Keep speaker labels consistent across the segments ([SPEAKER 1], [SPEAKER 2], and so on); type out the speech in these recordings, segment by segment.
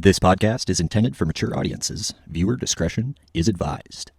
[SPEAKER 1] This podcast is intended for mature audiences. Viewer discretion is advised.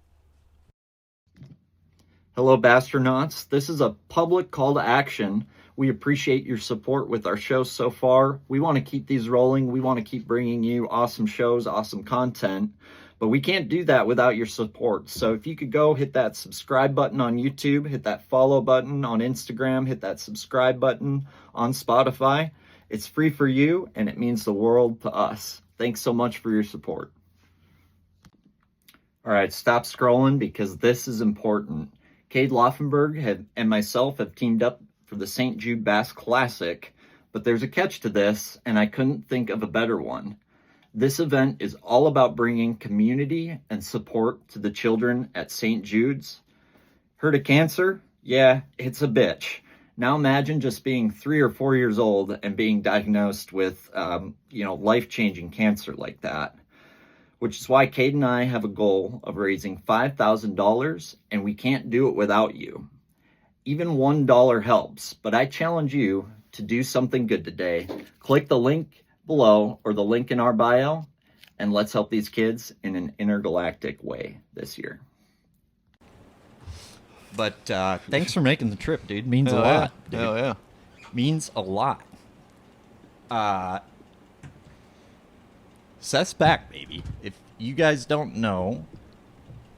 [SPEAKER 2] Hello, Bastronauts. This is a public call to action. We appreciate your support with our shows so far. We want to keep these rolling. We want to keep bringing you awesome shows, awesome content, but we can't do that without your support. So if you could go hit that subscribe button on YouTube, hit that follow button on Instagram, hit that subscribe button on Spotify. It's free for you, and it means the world to us. Thanks so much for your support. All right, stop scrolling because this is important. Cade Laufenberg and myself have teamed up for the St. Jude Bass Classic, but there's a catch to this, and I couldn't think of a better one. This event is all about bringing community and support to the children at St. Jude's. Heard of cancer? Yeah, it's a bitch. Now imagine just being 3 or 4 years old and being diagnosed with, life-changing cancer like that. Which is why Cade and I have a goal of raising $5,000, and we can't do it without you. Even $1 helps, but I challenge you to do something good today. Click the link below or the link in our bio, and let's help these kids in an intergalactic way this year.
[SPEAKER 1] But thanks for making the trip, dude. Means a lot. Dude.
[SPEAKER 3] Hell yeah.
[SPEAKER 1] Means a lot. Seth's back, baby. If you guys don't know,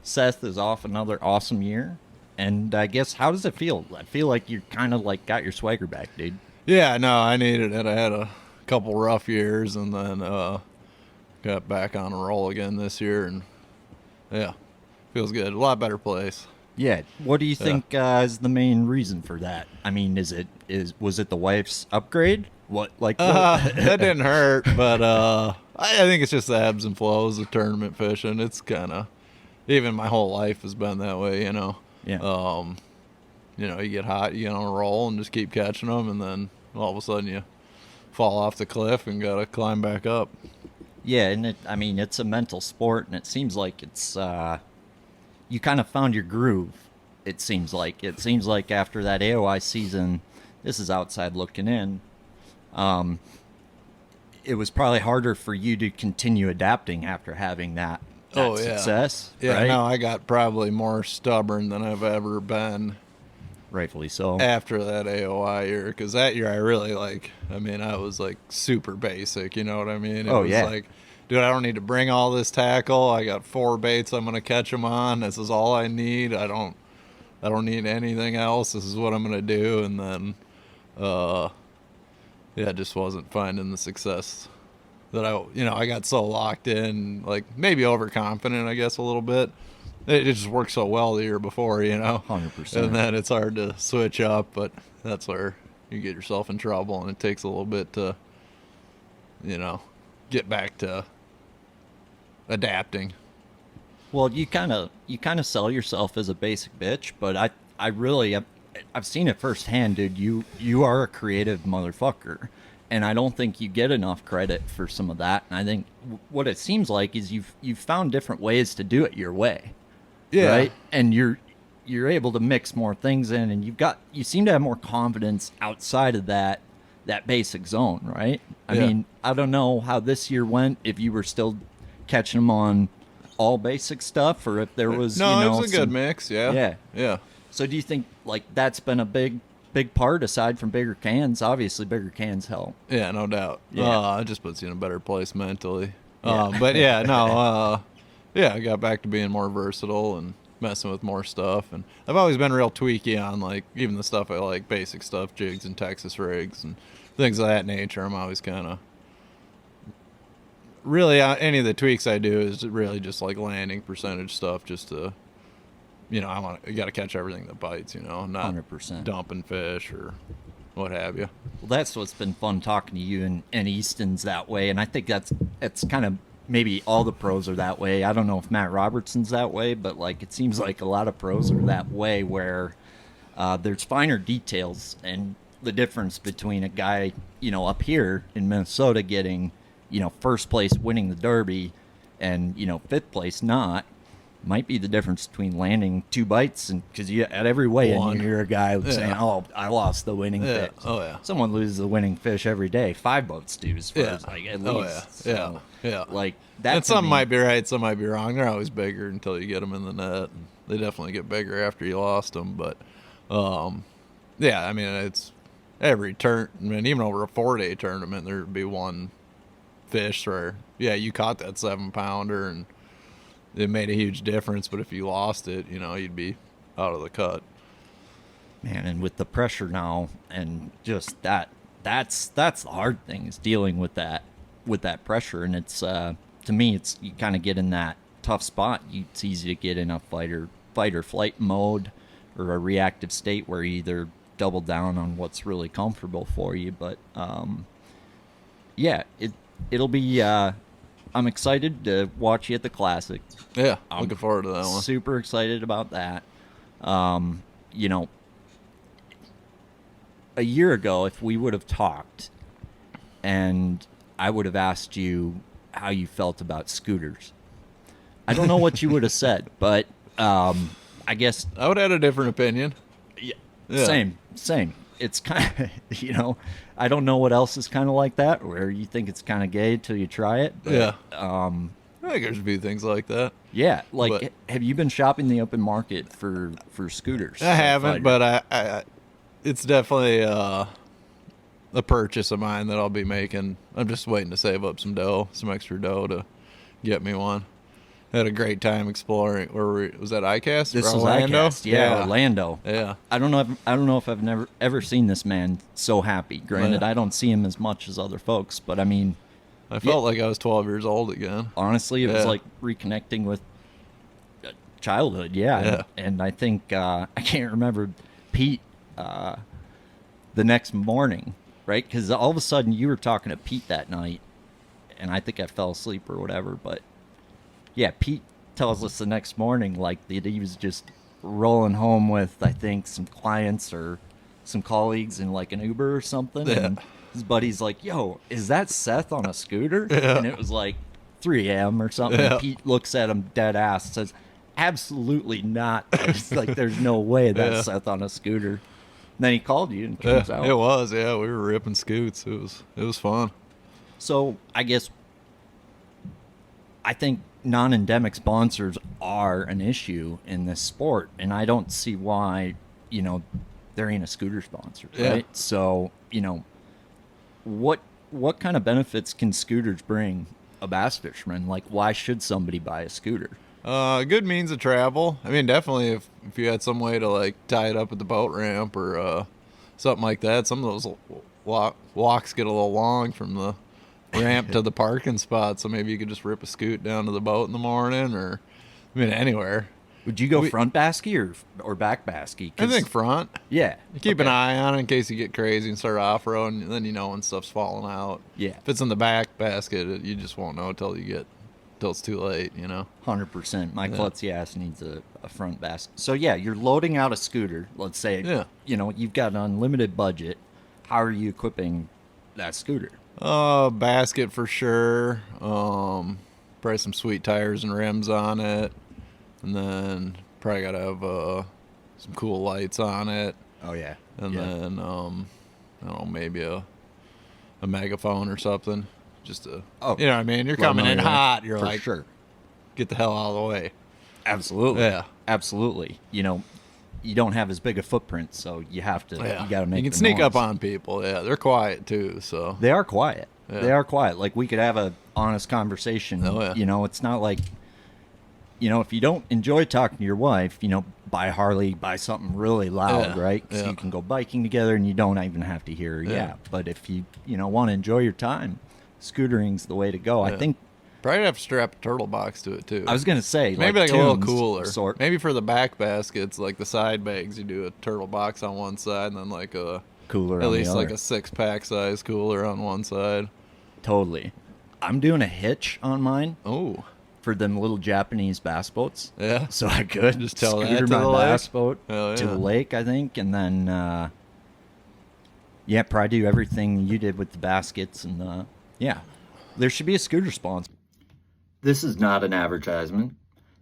[SPEAKER 1] Seth is off another awesome year. And I guess, how does it feel? I feel like you're kind of like got your swagger back, dude.
[SPEAKER 3] Yeah, no, I needed it. I had a couple rough years and then got back on a roll again this year. And yeah, feels good. A lot better place.
[SPEAKER 1] Yeah. What do you think is the main reason for that? I mean, was it the wife's upgrade? What
[SPEAKER 3] that didn't hurt, but I think it's just the ebbs and flows of tournament fishing. It's kind of, even my whole life has been that way, you know.
[SPEAKER 1] Yeah.
[SPEAKER 3] You get hot, you get on a roll and just keep catching them, and then all of a sudden you fall off the cliff and gotta climb back up.
[SPEAKER 1] Yeah, and it's a mental sport, and it seems like it's you kind of found your groove. It seems like after that AOI season, this is outside looking in. It was probably harder for you to continue adapting after having that success.
[SPEAKER 3] Yeah,
[SPEAKER 1] right?
[SPEAKER 3] no, I got probably more stubborn than I've ever been.
[SPEAKER 1] Rightfully so.
[SPEAKER 3] After that AOI year, because that year I really I was like super basic, you know what I mean? It was like, dude, I don't need to bring all this tackle. I got 4 baits I'm going to catch them on. This is all I need. I don't need anything else. This is what I'm going to do. And then, just wasn't finding the success that I got so locked in, like maybe overconfident, I guess, a little bit. It just worked so well the year before,
[SPEAKER 1] 100%.
[SPEAKER 3] And then it's hard to switch up, but that's where you get yourself in trouble, and it takes a little bit to, get back to adapting.
[SPEAKER 1] Well, you kind of sell yourself as a basic bitch, but I've seen it firsthand, dude. You are a creative motherfucker, and I don't think you get enough credit for some of that. And I think what it seems like is you've found different ways to do it your way.
[SPEAKER 3] Yeah.
[SPEAKER 1] Right? And you're able to mix more things in, and you seem to have more confidence outside of that basic zone, right? I mean, I don't know how this year went, if you were still catching them on all basic stuff, or if there was,
[SPEAKER 3] it was a good mix. Yeah.
[SPEAKER 1] So do you think like that's been a big part aside from bigger cans? Obviously bigger cans help.
[SPEAKER 3] Yeah, no doubt.
[SPEAKER 1] Yeah.
[SPEAKER 3] It just puts you in a better place mentally.
[SPEAKER 1] Yeah.
[SPEAKER 3] I got back to being more versatile and messing with more stuff. And I've always been real tweaky on like even the stuff I like, basic stuff, jigs and Texas rigs and things of that nature. I'm always kind of really any of the tweaks I do is really just like landing percentage stuff, just to, you got to catch everything that bites, not
[SPEAKER 1] 100%.
[SPEAKER 3] Dumping fish or what have you.
[SPEAKER 1] Well, that's what's been fun talking to you and Easton's that way, and I think it's kind of maybe all the pros are that way. I don't know if Matt Robertson's that way, but like it seems like a lot of pros are that way, where there's finer details, and the difference between a guy up here in Minnesota getting first place winning the Derby and 5th place not, might be the difference between landing 2 bites and because you at every weigh-in you hear a guy saying, "Oh, I lost the winning fish."
[SPEAKER 3] Oh yeah.
[SPEAKER 1] Someone loses the winning fish every day. 5 boats do as far as like at least.
[SPEAKER 3] Yeah.
[SPEAKER 1] Like that.
[SPEAKER 3] And some might be right, some might be wrong. They're always bigger until you get them in the net. And they definitely get bigger after you lost them. But yeah, I mean it's every turn. I mean even over a 4-day tournament, there'd be one fish where you caught that 7-pounder and it made a huge difference, but if you lost it, you'd be out of the cut.
[SPEAKER 1] Man, and with the pressure now and just that's the hard thing is dealing with that pressure. And it's to me, it's you kind of get in that tough spot. It's easy to get in a fight or flight mode or a reactive state where you either double down on what's really comfortable for you. But it'll be I'm excited to watch you at the Classic.
[SPEAKER 3] Yeah, I'm looking forward to that one.
[SPEAKER 1] Super excited about that. A year ago, if we would have talked and I would have asked you how you felt about scooters, I don't know what you would have said, but I guess
[SPEAKER 3] I would have had a different opinion.
[SPEAKER 1] Yeah. Same. It's kind of, I don't know what else is kind of like that, where you think it's kind of gay until you try it. But,
[SPEAKER 3] I think there's a few things like that.
[SPEAKER 1] Yeah, have you been shopping the open market for scooters?
[SPEAKER 3] I haven't, but I it's definitely a purchase of mine that I'll be making. I'm just waiting to save up some extra dough to get me one. Had a great time exploring. Was that ICAST?
[SPEAKER 1] This was
[SPEAKER 3] Orlando?
[SPEAKER 1] ICAST, yeah, Orlando.
[SPEAKER 3] Yeah.
[SPEAKER 1] I don't know if I've ever seen this man so happy. Granted, I don't see him as much as other folks, but I mean,
[SPEAKER 3] I felt like I was 12 years old again.
[SPEAKER 1] Honestly, it was like reconnecting with childhood. Yeah. And I think I can't remember Pete the next morning, right? Because all of a sudden you were talking to Pete that night, and I think I fell asleep or whatever, but. Yeah, Pete tells us the next morning that he was just rolling home with, I think, some clients or some colleagues in like an Uber or something. Yeah. And his buddy's like, "Yo, is that Seth on a scooter?" Yeah. And it was like 3 a.m. or something. Yeah. And Pete looks at him dead ass, says, "Absolutely not." It's like, there's no way that's Seth on a scooter. And then he called you and comes out.
[SPEAKER 3] It was, we were ripping scoots. It was fun.
[SPEAKER 1] So I think non-endemic sponsors are an issue in this sport, and I don't see why there ain't a scooter sponsor, right? So what kind of benefits can scooters bring a bass fisherman? Like, why should somebody buy a scooter?
[SPEAKER 3] Good means of travel. I mean, definitely if you had some way to like tie it up at the boat ramp or something like that. Some of those walks get a little long from the ramp to the parking spot, so maybe you could just rip a scoot down to the boat in the morning, or anywhere.
[SPEAKER 1] Would you go front basky or back basky?
[SPEAKER 3] I think front.
[SPEAKER 1] Yeah.
[SPEAKER 3] You keep an eye on it in case you get crazy and start off-roading, and then when stuff's falling out.
[SPEAKER 1] Yeah.
[SPEAKER 3] If it's in the back basket, you just won't know till it's too late,
[SPEAKER 1] 100%. My klutzy ass needs a front basket. So yeah, you're loading out a scooter, let's say, you've got an unlimited budget. How are you equipping that scooter?
[SPEAKER 3] Basket for sure. Probably some sweet tires and rims on it, and then probably gotta have some cool lights on it.
[SPEAKER 1] Oh yeah.
[SPEAKER 3] And then I don't know, maybe a megaphone or something. Just you know what I mean? You're coming in hot. You're like,
[SPEAKER 1] sure,
[SPEAKER 3] get the hell out of the way.
[SPEAKER 1] Absolutely.
[SPEAKER 3] Yeah.
[SPEAKER 1] Absolutely. You don't have as big a footprint, so you have to. Yeah. You got to make.
[SPEAKER 3] You can sneak up on people. Yeah, they're quiet too. So
[SPEAKER 1] they are quiet. Yeah. They are quiet. Like, we could have a honest conversation.
[SPEAKER 3] Oh yeah.
[SPEAKER 1] It's not like, if you don't enjoy talking to your wife, buy a Harley, buy something really loud, right? So you can go biking together and you don't even have to hear. Yeah. But if you want to enjoy your time, scootering's the way to go. Yeah. I think.
[SPEAKER 3] Probably have to strap a turtle box to it too.
[SPEAKER 1] I was gonna say
[SPEAKER 3] maybe like a little cooler. Maybe for the back baskets, like the side bags, you do a turtle box on one side and then like a
[SPEAKER 1] cooler,
[SPEAKER 3] at least like a 6-pack size cooler on one side.
[SPEAKER 1] Totally. I'm doing a hitch on mine.
[SPEAKER 3] Oh,
[SPEAKER 1] for them little Japanese bass boats.
[SPEAKER 3] Yeah.
[SPEAKER 1] So I could
[SPEAKER 3] just tell that to
[SPEAKER 1] my
[SPEAKER 3] the
[SPEAKER 1] bass
[SPEAKER 3] lake?
[SPEAKER 1] boat to the lake, I think, and then probably do everything you did with the baskets and there should be a scooter sponsor.
[SPEAKER 2] This is not an advertisement.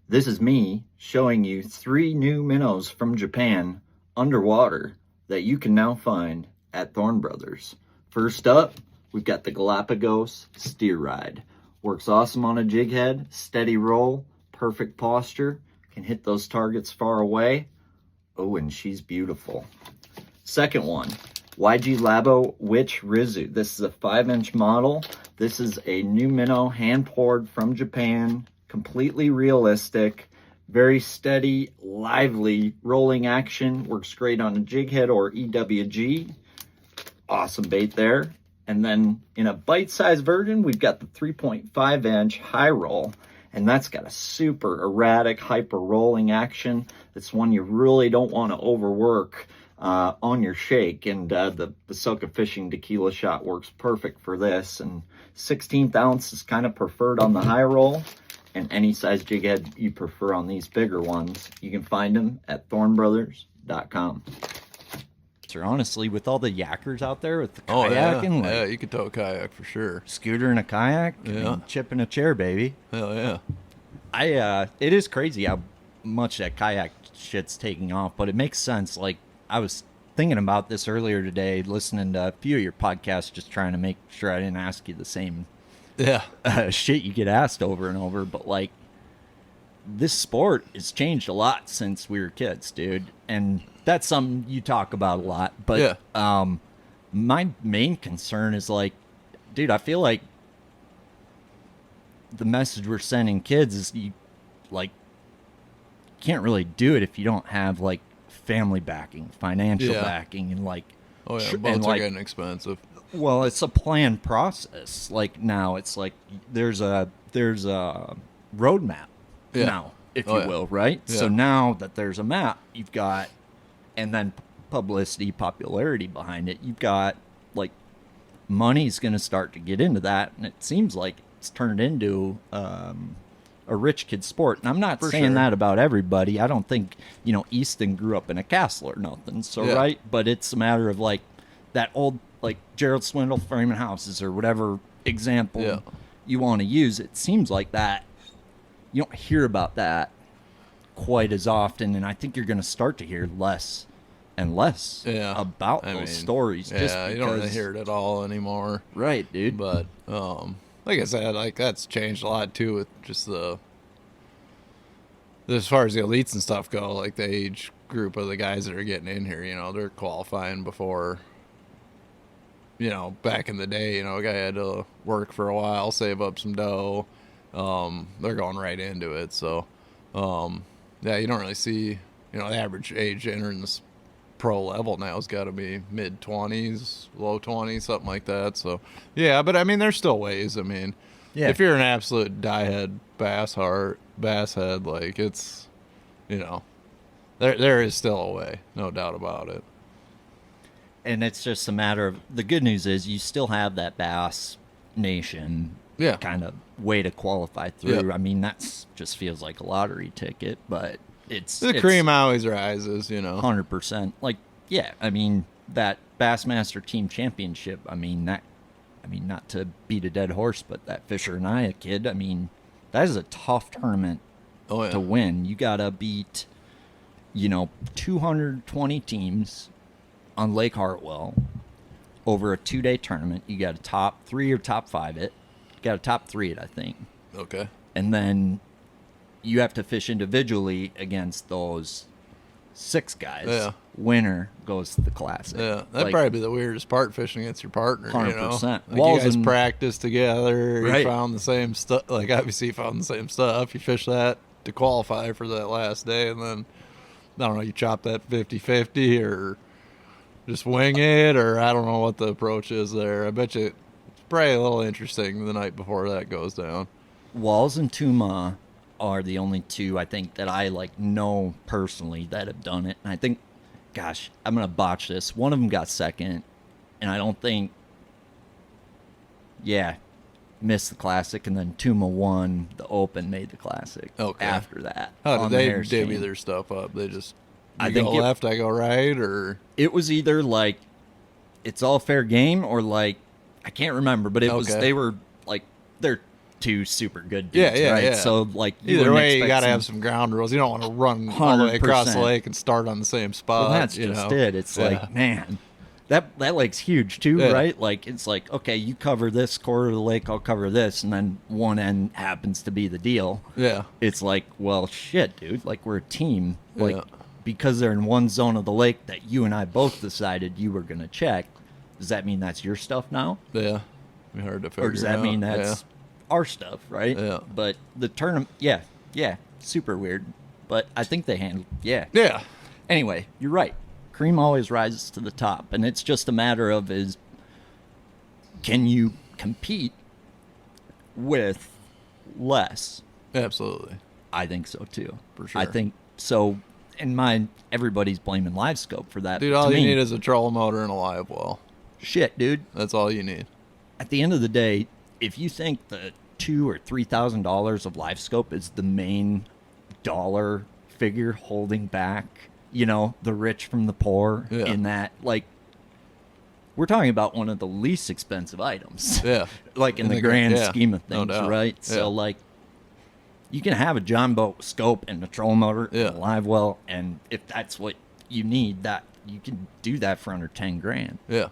[SPEAKER 2] This is me showing you 3 new minnows from Japan underwater that you can now find at Thorne Brothers. First up, we've got the Galapagos Steer Ride. Works awesome on a jig head, steady roll, perfect posture, can hit those targets far away. Oh, and she's beautiful. Second one, YG Labo Witch Rizu. This is a 5-inch model. This is a new minnow, hand-poured from Japan, completely realistic, very steady, lively rolling action. Works great on a jig head or EWG. Awesome bait there. And then in a bite-sized version, we've got the 3.5-inch high roll, and that's got a super erratic, hyper rolling action. It's one you really don't want to overwork on your shake, and the Vocelka Fishing Tequila Shot works perfect for this. And 16th ounce is kind of preferred on the high roll, and any size jig head you prefer on these bigger ones. You can find them at thornebrothers.com.
[SPEAKER 1] Honestly, with all the yakkers out there with the kayaking,
[SPEAKER 3] yeah, you could tow a kayak for sure.
[SPEAKER 1] Scooter and a kayak, and chip in a chair, baby.
[SPEAKER 3] Hell yeah.
[SPEAKER 1] It is crazy how much that kayak shit's taking off, but it makes sense. Like, I was thinking about this earlier today, listening to a few of your podcasts, just trying to make sure I didn't ask you the same shit you get asked over and over. But like, this sport has changed a lot since we were kids, dude, and that's something you talk about a lot. But my main concern is like, dude, I feel like the message we're sending kids is you like can't really do it if you don't have like family backing, financial backing, and like
[SPEAKER 3] boats
[SPEAKER 1] and,
[SPEAKER 3] are getting expensive.
[SPEAKER 1] Well, it's a planned process. Like now, it's like there's a roadmap now, if you will, right?
[SPEAKER 3] Yeah.
[SPEAKER 1] So now that there's a map, you've got, and then publicity, popularity behind it, you've got like money's going to start to get into that, and it seems like it's turned into a rich kid sport. And I'm not saying that about everybody. I don't think, Easton grew up in a castle or nothing. So, right. But it's a matter of like that old, like Gerald Swindle framing houses or whatever example you want to use. It seems like that you don't hear about that quite as often. And I think you're going to start to hear less and less about those stories.
[SPEAKER 3] Yeah, just because you don't really hear it at all anymore.
[SPEAKER 1] Right, dude.
[SPEAKER 3] But, like I said, like that's changed a lot too with just as far as the elites and stuff go, like the age group of the guys that are getting in here, they're qualifying before, back in the day, a guy had to work for a while, save up some dough. They're going right into it. So, you don't really see, the average age entering this pro level now has got to be mid-20s, low 20s, something like that. So, but I mean, there's still ways. I mean, if you're an absolute diehead bass head, like it's, there is still a way, no doubt about it.
[SPEAKER 1] And it's just a matter of, the good news is you still have that Bass Nation kind of way to qualify through. I mean, that's just feels like a lottery ticket, but it's
[SPEAKER 3] cream always rises,
[SPEAKER 1] 100%. Like, I mean, that Bassmaster Team Championship, not to beat a dead horse, but that Fisher and I kid, I mean, that is a tough tournament to win. You gotta beat, 220 teams on Lake Hartwell over a 2-day tournament. You got to top 3 or top 5 it. You got to top 3 it, I think.
[SPEAKER 3] Okay.
[SPEAKER 1] And then you have to fish individually against those 6 guys.
[SPEAKER 3] Yeah.
[SPEAKER 1] Winner goes to the Classic.
[SPEAKER 3] Yeah, that'd probably be the weirdest part, fishing against your partner.
[SPEAKER 1] 100%.
[SPEAKER 3] Like you guys practice together. Right. You found the same stuff. Like, obviously, you found the same stuff. You fish that to qualify for that last day, and then, I don't know, you chop that 50-50 or just wing it, or I don't know what the approach is there. I bet you it's probably a little interesting the night before that goes down.
[SPEAKER 1] Walls and Tuma are the only 2 I think that I know personally that have done it. And I think, gosh, I'm gonna botch this. One of them got second, and I don't think, missed the Classic, and then Tuma won the Open, made the Classic.
[SPEAKER 3] Okay.
[SPEAKER 1] After that,
[SPEAKER 3] how did they divvy their stuff up? They just I go left, I go right, or
[SPEAKER 1] it was either like it's all fair game, or like I can't remember, but it was they were like they're two super good dudes,
[SPEAKER 3] Yeah,
[SPEAKER 1] right?
[SPEAKER 3] yeah.
[SPEAKER 1] So like
[SPEAKER 3] Either way, you got to have some ground rules. You don't want to run all the way across the
[SPEAKER 1] 100%.
[SPEAKER 3] lake and start on the same spot.
[SPEAKER 1] Well, that's just it. It's like, man, that lake's huge too,
[SPEAKER 3] Yeah.
[SPEAKER 1] right? Like, it's like, okay, you cover this quarter of the lake, I'll cover this, and then one end happens to be the deal.
[SPEAKER 3] Yeah.
[SPEAKER 1] It's like, well, shit, dude. Like, we're a team. Like,
[SPEAKER 3] Yeah.
[SPEAKER 1] because they're in one zone of the lake that you and I both decided you were going to check, does that mean that's your stuff now?
[SPEAKER 3] Yeah. Be hard to figure
[SPEAKER 1] Or does that
[SPEAKER 3] out.
[SPEAKER 1] mean that's our stuff, right?
[SPEAKER 3] Yeah.
[SPEAKER 1] But the tournament, yeah, super weird. But I think they handled,
[SPEAKER 3] Yeah.
[SPEAKER 1] Anyway, you're right. Cream always rises to the top, and it's just a matter of can you compete with less?
[SPEAKER 3] Absolutely.
[SPEAKER 1] I think so too.
[SPEAKER 3] For sure.
[SPEAKER 1] I think so. In mind, everybody's blaming live scope for that.
[SPEAKER 3] Dude,
[SPEAKER 1] To
[SPEAKER 3] all you
[SPEAKER 1] me,
[SPEAKER 3] need is a troll motor and a live well.
[SPEAKER 1] shit, dude.
[SPEAKER 3] That's all you need.
[SPEAKER 1] At the end of the day, if you think the $2,000 or $3,000 of live scope is the main dollar figure holding back, the rich from the poor,
[SPEAKER 3] Yeah.
[SPEAKER 1] in that, like, we're talking about one of the least expensive items.
[SPEAKER 3] Yeah.
[SPEAKER 1] Like in the grand scheme of
[SPEAKER 3] no
[SPEAKER 1] things,
[SPEAKER 3] doubt.
[SPEAKER 1] right?
[SPEAKER 3] Yeah.
[SPEAKER 1] So, like, you can have a John boat scope and a troll motor
[SPEAKER 3] Yeah.
[SPEAKER 1] and a live well, and if that's what you need, that you can do that for under 10 grand
[SPEAKER 3] Yeah.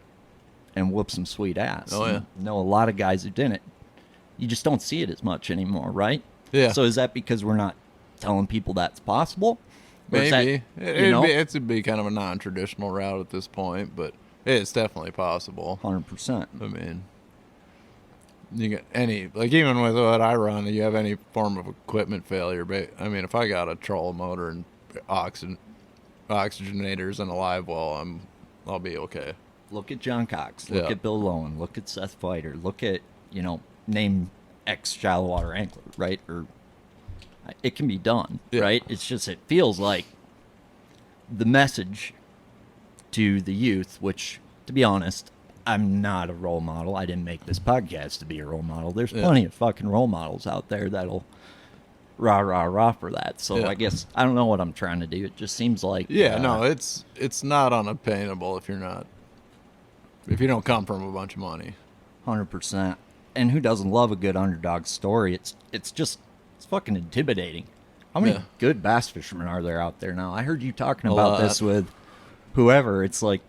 [SPEAKER 1] and whoop some sweet ass.
[SPEAKER 3] Oh,
[SPEAKER 1] And
[SPEAKER 3] yeah.
[SPEAKER 1] know a lot of guys who didn't. You just don't see it as much anymore, right?
[SPEAKER 3] Yeah.
[SPEAKER 1] So is that because we're not telling people that's possible? Or is that,
[SPEAKER 3] Maybe. It'd be kind of a non-traditional route at this point, but it's definitely possible.
[SPEAKER 1] 100%.
[SPEAKER 3] I mean, you get even with what I run, you have any form of equipment failure. But I mean, if I got a troll motor and oxygenators and a live well, I'll be okay.
[SPEAKER 1] Look at John Cox. Look
[SPEAKER 3] Yeah.
[SPEAKER 1] at Bill Lowen. Look at Seth Feider. Look at, name X shallow water angler, right? Or it can be done,
[SPEAKER 3] Yeah.
[SPEAKER 1] right? It's just, it feels like the message to the youth, which, to be honest, I'm not a role model. I didn't make this podcast to be a role model. There's plenty of fucking role models out there that'll rah, rah, rah for that. So
[SPEAKER 3] Yeah.
[SPEAKER 1] I guess I don't know what I'm trying to do. It just seems like...
[SPEAKER 3] No, it's not unattainable if you don't come from a bunch of money.
[SPEAKER 1] 100%. And who doesn't love a good underdog story? It's fucking intimidating. How many good bass fishermen are there out there now? I heard you talking about this with whoever. It's like,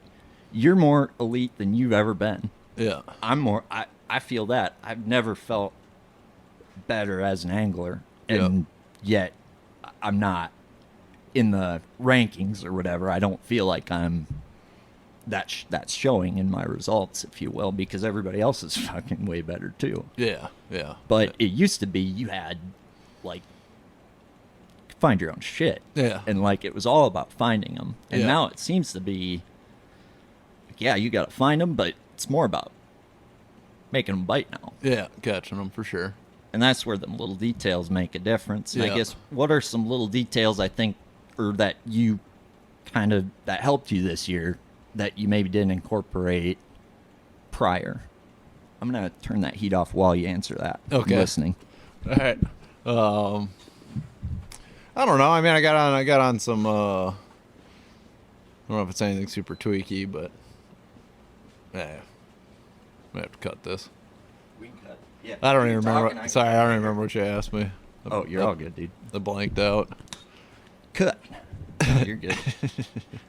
[SPEAKER 1] you're more elite than you've ever been.
[SPEAKER 3] Yeah.
[SPEAKER 1] I feel that. I've never felt better as an angler. And yet I'm not in the rankings or whatever. I don't feel like I'm that's showing in my results, if you will, because everybody else is fucking way better too.
[SPEAKER 3] Yeah.
[SPEAKER 1] But it used to be you had, like, find your own shit.
[SPEAKER 3] Yeah.
[SPEAKER 1] And, like, it was all about finding them. And
[SPEAKER 3] Yeah.
[SPEAKER 1] now it seems to be, you got to find them, but it's more about making them bite now.
[SPEAKER 3] Yeah, catching them for sure.
[SPEAKER 1] And that's where the little details make a difference. And
[SPEAKER 3] Yeah.
[SPEAKER 1] I guess, what are some little details I think, or that you that helped you this year that you maybe didn't incorporate prior? I'm going to turn that heat off while you answer that.
[SPEAKER 3] Okay.
[SPEAKER 1] I'm listening.
[SPEAKER 3] All right. I don't know. I mean, I got on some. I don't know if it's anything super tweaky, but I have to cut this.
[SPEAKER 1] We can cut. Yeah.
[SPEAKER 3] I don't even remember. Sorry, I don't remember what you asked me.
[SPEAKER 1] Oh, you're all good, dude.
[SPEAKER 3] I blanked out.
[SPEAKER 1] Cut. No, you're good.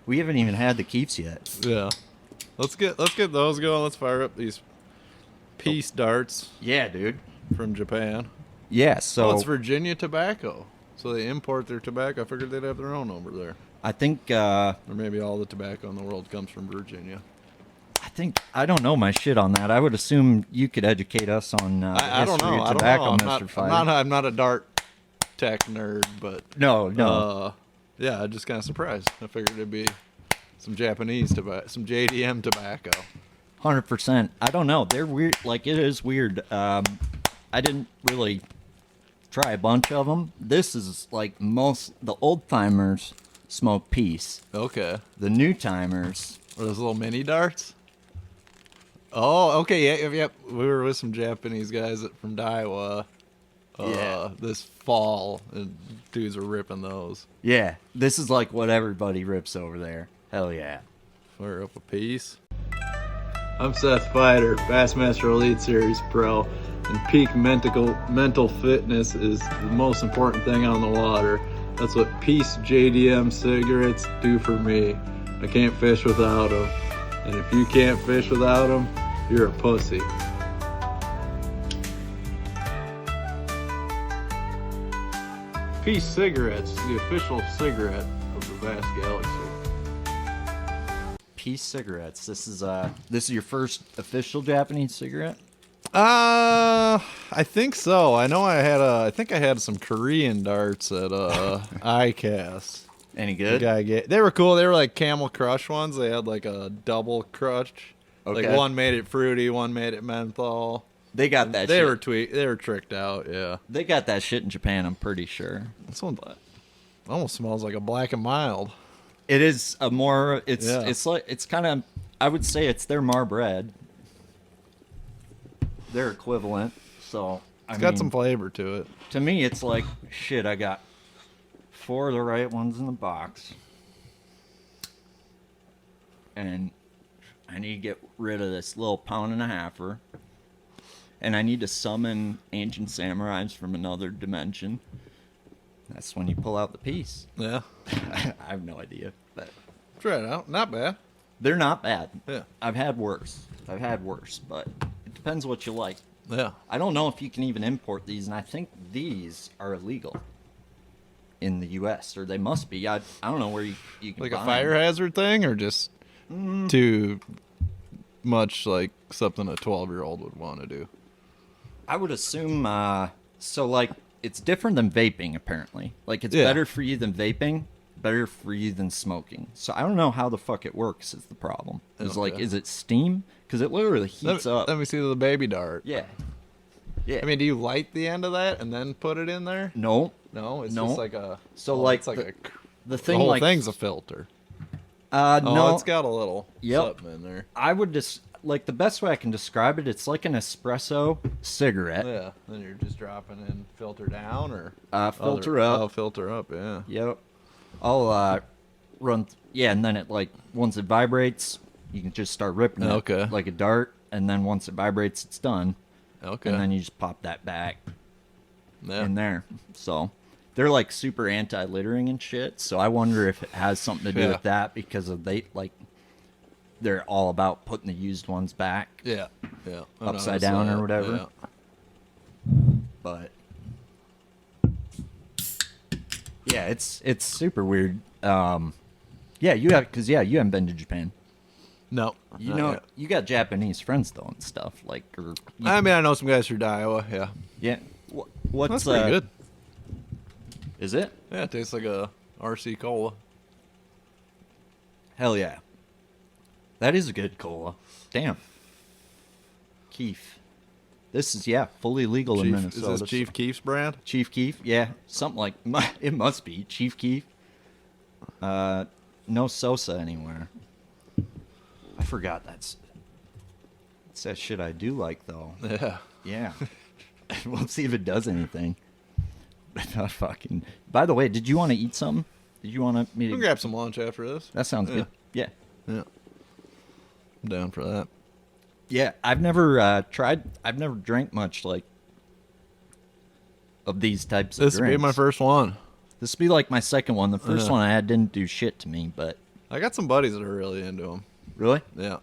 [SPEAKER 1] We haven't even had the keeps yet.
[SPEAKER 3] Yeah. Let's get those going. Let's fire up these peace darts
[SPEAKER 1] Yeah, dude.
[SPEAKER 3] from Japan.
[SPEAKER 1] Yeah, so
[SPEAKER 3] It's Virginia tobacco. So they import their tobacco. I figured they'd have their own over there.
[SPEAKER 1] I think
[SPEAKER 3] Or maybe all the tobacco in the world comes from Virginia.
[SPEAKER 1] I don't know my shit on that. I would assume you could educate us on the
[SPEAKER 3] I don't
[SPEAKER 1] history
[SPEAKER 3] know.
[SPEAKER 1] of
[SPEAKER 3] I don't
[SPEAKER 1] tobacco,
[SPEAKER 3] know.
[SPEAKER 1] Mr. Feider.
[SPEAKER 3] I'm not a dart tech nerd, but
[SPEAKER 1] No.
[SPEAKER 3] yeah, I'm just kind of surprised. I figured it'd be some Japanese tobacco, some JDM tobacco.
[SPEAKER 1] 100%. I don't know. They're weird. Like, it is weird. I didn't really try a bunch of them. This is like the old timers smoke peace.
[SPEAKER 3] Okay.
[SPEAKER 1] The new timers.
[SPEAKER 3] Are those little mini darts? Oh, okay. Yeah. We were with some Japanese guys from Daiwa this fall, and dudes were ripping those.
[SPEAKER 1] Yeah, this is like what everybody rips over there. Hell yeah.
[SPEAKER 3] Fire up a piece. I'm Seth Feider, Bassmaster Elite Series Pro, and peak mental fitness is the most important thing on the water. That's what Peace JDM cigarettes do for me. I can't fish without them, and if you can't fish without them, you're a pussy. Peace cigarettes, the official cigarette of the vast galaxy.
[SPEAKER 1] Peace cigarettes. This is your first official Japanese cigarette?
[SPEAKER 3] I think so. I think I had some Korean darts at ICAST.
[SPEAKER 1] Any good?
[SPEAKER 3] They were cool. They were like Camel Crush ones. They had like a double crush.
[SPEAKER 1] Okay.
[SPEAKER 3] Like one made it fruity, one made it menthol.
[SPEAKER 1] They got that
[SPEAKER 3] They
[SPEAKER 1] shit.
[SPEAKER 3] They were tricked out, yeah.
[SPEAKER 1] They got that shit in Japan, I'm pretty sure.
[SPEAKER 3] This one almost smells like a Black and Mild.
[SPEAKER 1] It is a more it's kind of, I would say it's their Marbred. Their equivalent. So
[SPEAKER 3] It's got some flavor to it.
[SPEAKER 1] To me it's like, shit, I got 4 of the right ones in the box. And I need to get rid of this little 1.5-pounder. And I need to summon ancient samurais from another dimension. That's when you pull out the piece.
[SPEAKER 3] Yeah.
[SPEAKER 1] I have no idea, but
[SPEAKER 3] Try it out. Not bad.
[SPEAKER 1] they're not bad.
[SPEAKER 3] Yeah.
[SPEAKER 1] I've had worse, but it depends what you like.
[SPEAKER 3] Yeah.
[SPEAKER 1] I don't know if you can even import these, and I think these are illegal in the U.S., or they must be. I don't know where you can
[SPEAKER 3] Like
[SPEAKER 1] buy
[SPEAKER 3] a
[SPEAKER 1] 'em.
[SPEAKER 3] fire hazard thing, or just too much like something a 12-year-old would want to do?
[SPEAKER 1] I would assume, so like, it's different than vaping, apparently. Like, it's
[SPEAKER 3] Yeah.
[SPEAKER 1] better for you than vaping, better for you than smoking. So I don't know how the fuck it works is the problem. Is like,
[SPEAKER 3] Okay.
[SPEAKER 1] is it steam? Because it literally heats up.
[SPEAKER 3] Let me see the baby dart.
[SPEAKER 1] Yeah. Yeah.
[SPEAKER 3] I mean, do you light the end of that and then put it in there?
[SPEAKER 1] no.
[SPEAKER 3] No, it's
[SPEAKER 1] No.
[SPEAKER 3] just like a.
[SPEAKER 1] So, like,
[SPEAKER 3] it's like
[SPEAKER 1] the
[SPEAKER 3] the
[SPEAKER 1] thing,
[SPEAKER 3] whole
[SPEAKER 1] like,
[SPEAKER 3] thing's a filter.
[SPEAKER 1] no.
[SPEAKER 3] It's got a little
[SPEAKER 1] Yep.
[SPEAKER 3] something in there.
[SPEAKER 1] I would just, like, the best way I can describe it, it's like an espresso cigarette.
[SPEAKER 3] Yeah, then you're just dropping in filter down or
[SPEAKER 1] Filter up.
[SPEAKER 3] Oh, filter up, yeah.
[SPEAKER 1] Yep. I'll run. Yeah, and then it, like, once it vibrates, you can just start ripping it
[SPEAKER 3] Okay.
[SPEAKER 1] like a dart. And then once it vibrates, it's done.
[SPEAKER 3] Okay.
[SPEAKER 1] And then you just pop that back
[SPEAKER 3] yeah.
[SPEAKER 1] in there. So they're like super anti-littering and shit. So I wonder if it has something to do
[SPEAKER 3] Yeah.
[SPEAKER 1] with that, because of they're all about putting the used ones back.
[SPEAKER 3] Yeah. Yeah. I
[SPEAKER 1] Upside
[SPEAKER 3] noticed
[SPEAKER 1] down or
[SPEAKER 3] that,
[SPEAKER 1] whatever.
[SPEAKER 3] yeah.
[SPEAKER 1] But yeah, it's super weird. Yeah, you haven't been to Japan.
[SPEAKER 3] No.
[SPEAKER 1] You
[SPEAKER 3] not
[SPEAKER 1] know,
[SPEAKER 3] yet.
[SPEAKER 1] you got Japanese friends though and stuff, like, or
[SPEAKER 3] I mean, I know some guys from Iowa, yeah.
[SPEAKER 1] yeah. What's
[SPEAKER 3] That's pretty good.
[SPEAKER 1] Is it?
[SPEAKER 3] Yeah, it tastes like a RC cola.
[SPEAKER 1] Hell yeah. That is a good cola. Damn. Keef. This is, fully legal in
[SPEAKER 3] Chief,
[SPEAKER 1] Minnesota.
[SPEAKER 3] is this Chief Keef's brand?
[SPEAKER 1] Chief Keef? Yeah. Something like, it must be. Chief Keef. No Sosa anywhere. I forgot that's that shit I do like, though.
[SPEAKER 3] Yeah.
[SPEAKER 1] Yeah. We'll see if it does anything. Fucking. By the way, did you want to eat something? Did you want me
[SPEAKER 3] We'll
[SPEAKER 1] to?
[SPEAKER 3] grab some lunch after this.
[SPEAKER 1] That sounds good. Yeah.
[SPEAKER 3] Yeah. I'm down for that.
[SPEAKER 1] Yeah. I've never I've never drank much like of these types of
[SPEAKER 3] This will be
[SPEAKER 1] drinks.
[SPEAKER 3] my first one.
[SPEAKER 1] This will be like my second one. The first
[SPEAKER 3] Yeah.
[SPEAKER 1] one I had didn't do shit to me, but
[SPEAKER 3] I got some buddies that are really into them.
[SPEAKER 1] really.
[SPEAKER 3] Yeah.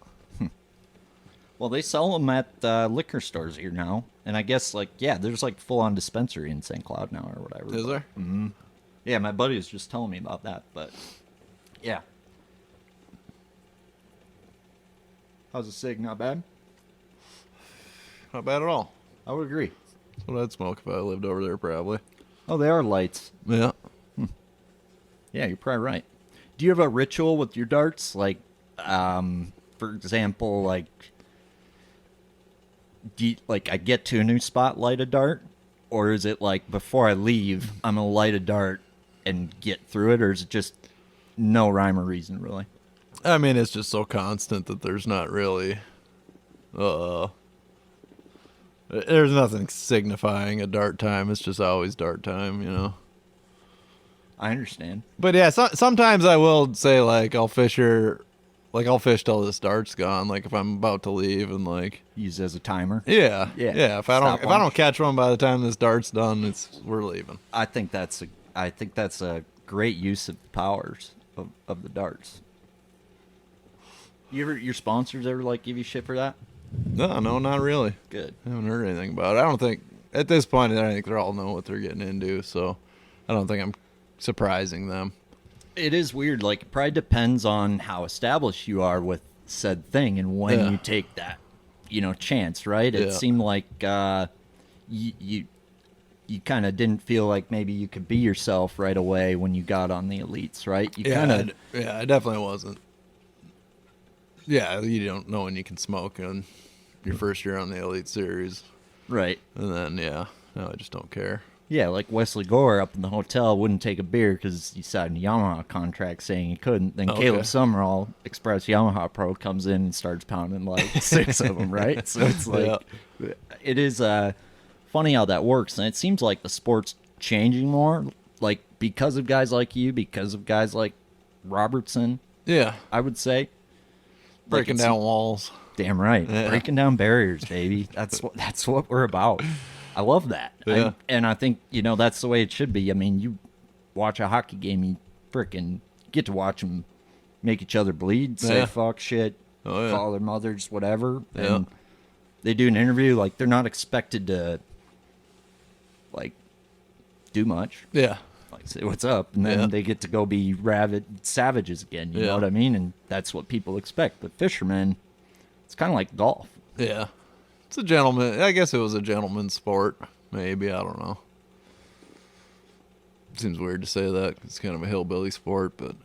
[SPEAKER 1] Well, they sell them at liquor stores here now, and I guess there's like full-on dispensary in St. Cloud now or whatever.
[SPEAKER 3] Is there?
[SPEAKER 1] Yeah, my buddy was just telling me about that, but yeah. How's the cig? Not bad.
[SPEAKER 3] Not bad at all.
[SPEAKER 1] I would agree.
[SPEAKER 3] That's what I'd smoke if I lived over there, probably.
[SPEAKER 1] Oh, they are lights.
[SPEAKER 3] Yeah.
[SPEAKER 1] Yeah, you're probably right. Do you have a ritual with your darts? Like, for example, like, I get to a new spot, light a dart? Or is it like, before I leave, I'm going to light a dart and get through it? Or is it just no rhyme or reason, really?
[SPEAKER 3] I mean, it's just so constant that there's not really... there's nothing signifying a dart time. It's just always dart time, you know?
[SPEAKER 1] I understand.
[SPEAKER 3] But yeah, sometimes I will say, like, I'll fish her like I'll fish till this dart's gone. Like if I'm about to leave and like
[SPEAKER 1] use it as a timer.
[SPEAKER 3] Yeah. If I don't catch one by the time this dart's done, we're leaving.
[SPEAKER 1] I think that's a great use of the powers of the darts. Your sponsors ever like give you shit for that?
[SPEAKER 3] No, not really.
[SPEAKER 1] Good.
[SPEAKER 3] I haven't heard anything about it. I don't think at this point I think they all know what they're getting into, so I don't think I'm surprising them.
[SPEAKER 1] It is weird. Like, it probably depends on how established you are with said thing and when you take that, chance, right? It seemed like you kind of didn't feel like maybe you could be yourself right away when you got on the elites, right?
[SPEAKER 3] I definitely wasn't. Yeah, you don't know when you can smoke in your first year on the Elite Series.
[SPEAKER 1] Right.
[SPEAKER 3] And then, I just don't care.
[SPEAKER 1] Yeah, like Wesley Gore up in the hotel wouldn't take a beer because he signed a Yamaha contract saying he couldn't. Then Caleb Summerall, Express Yamaha Pro, comes in and starts pounding like 6 of them, right? So it's like, it is funny how that works. And it seems like the sport's changing more, like because of guys like you, because of guys like Robertson.
[SPEAKER 3] Yeah.
[SPEAKER 1] I would say.
[SPEAKER 3] Breaking down walls.
[SPEAKER 1] Damn right. Yeah. Breaking down barriers, baby. That's what we're about. I love that.
[SPEAKER 3] Yeah.
[SPEAKER 1] And I think, that's the way it should be. I mean, you watch a hockey game, you frickin' get to watch them make each other bleed, say fuck, shit, call their mothers, whatever. And they do an interview, like, they're not expected to, like, do much.
[SPEAKER 3] Yeah.
[SPEAKER 1] Like, say what's up, and then they get to go be rabid savages again. You know what I mean? And that's what people expect. But fishermen, it's kind of like golf.
[SPEAKER 3] Yeah. It's a gentleman. I guess it was a gentleman's sport. Maybe. I don't know. Seems weird to say that. It's kind of a hillbilly sport, but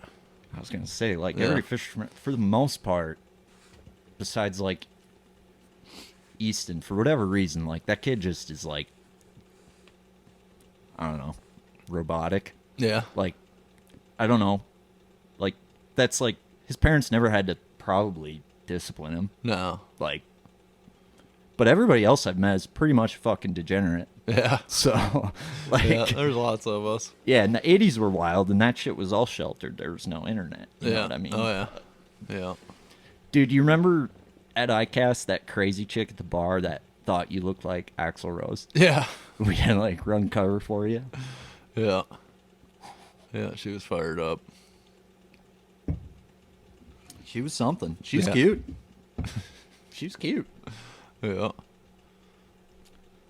[SPEAKER 1] I was going to say, like, every fisherman, for the most part, besides, like, Easton, for whatever reason, like, that kid just is, like, I don't know, robotic.
[SPEAKER 3] Yeah.
[SPEAKER 1] Like, I don't know. Like, that's, like, his parents never had to probably discipline him.
[SPEAKER 3] No.
[SPEAKER 1] Like, but everybody else I've met is pretty much fucking degenerate.
[SPEAKER 3] Yeah.
[SPEAKER 1] So, like...
[SPEAKER 3] there's lots of us.
[SPEAKER 1] Yeah, and the 80s were wild, and that shit was all sheltered. There was no internet. You know what I mean?
[SPEAKER 3] Oh, yeah. Yeah.
[SPEAKER 1] Dude, you remember at ICAST that crazy chick at the bar that thought you looked like Axl Rose?
[SPEAKER 3] Yeah.
[SPEAKER 1] We had to, like, run cover for you?
[SPEAKER 3] Yeah. Yeah, she was fired up.
[SPEAKER 1] She was something. She's cute. She's cute.
[SPEAKER 3] Yeah.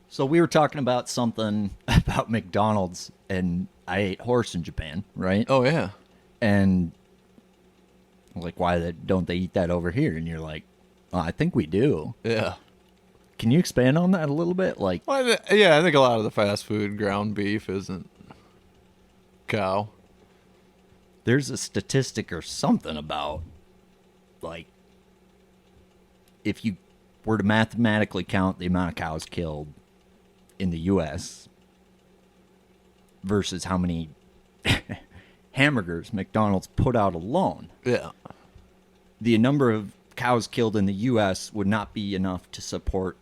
[SPEAKER 1] So we were talking about something about McDonald's, and I ate horse in Japan, right?
[SPEAKER 3] Oh, yeah.
[SPEAKER 1] And I'm like, why don't they eat that over here? And you're like, oh, I think we do.
[SPEAKER 3] Yeah.
[SPEAKER 1] Can you expand on that a little bit? Like,
[SPEAKER 3] well, I think a lot of the fast food ground beef isn't cow.
[SPEAKER 1] There's a statistic or something about, like, if you were to mathematically count the amount of cows killed in the U.S. versus how many hamburgers McDonald's put out alone, the number of cows killed in the U.S. would not be enough to support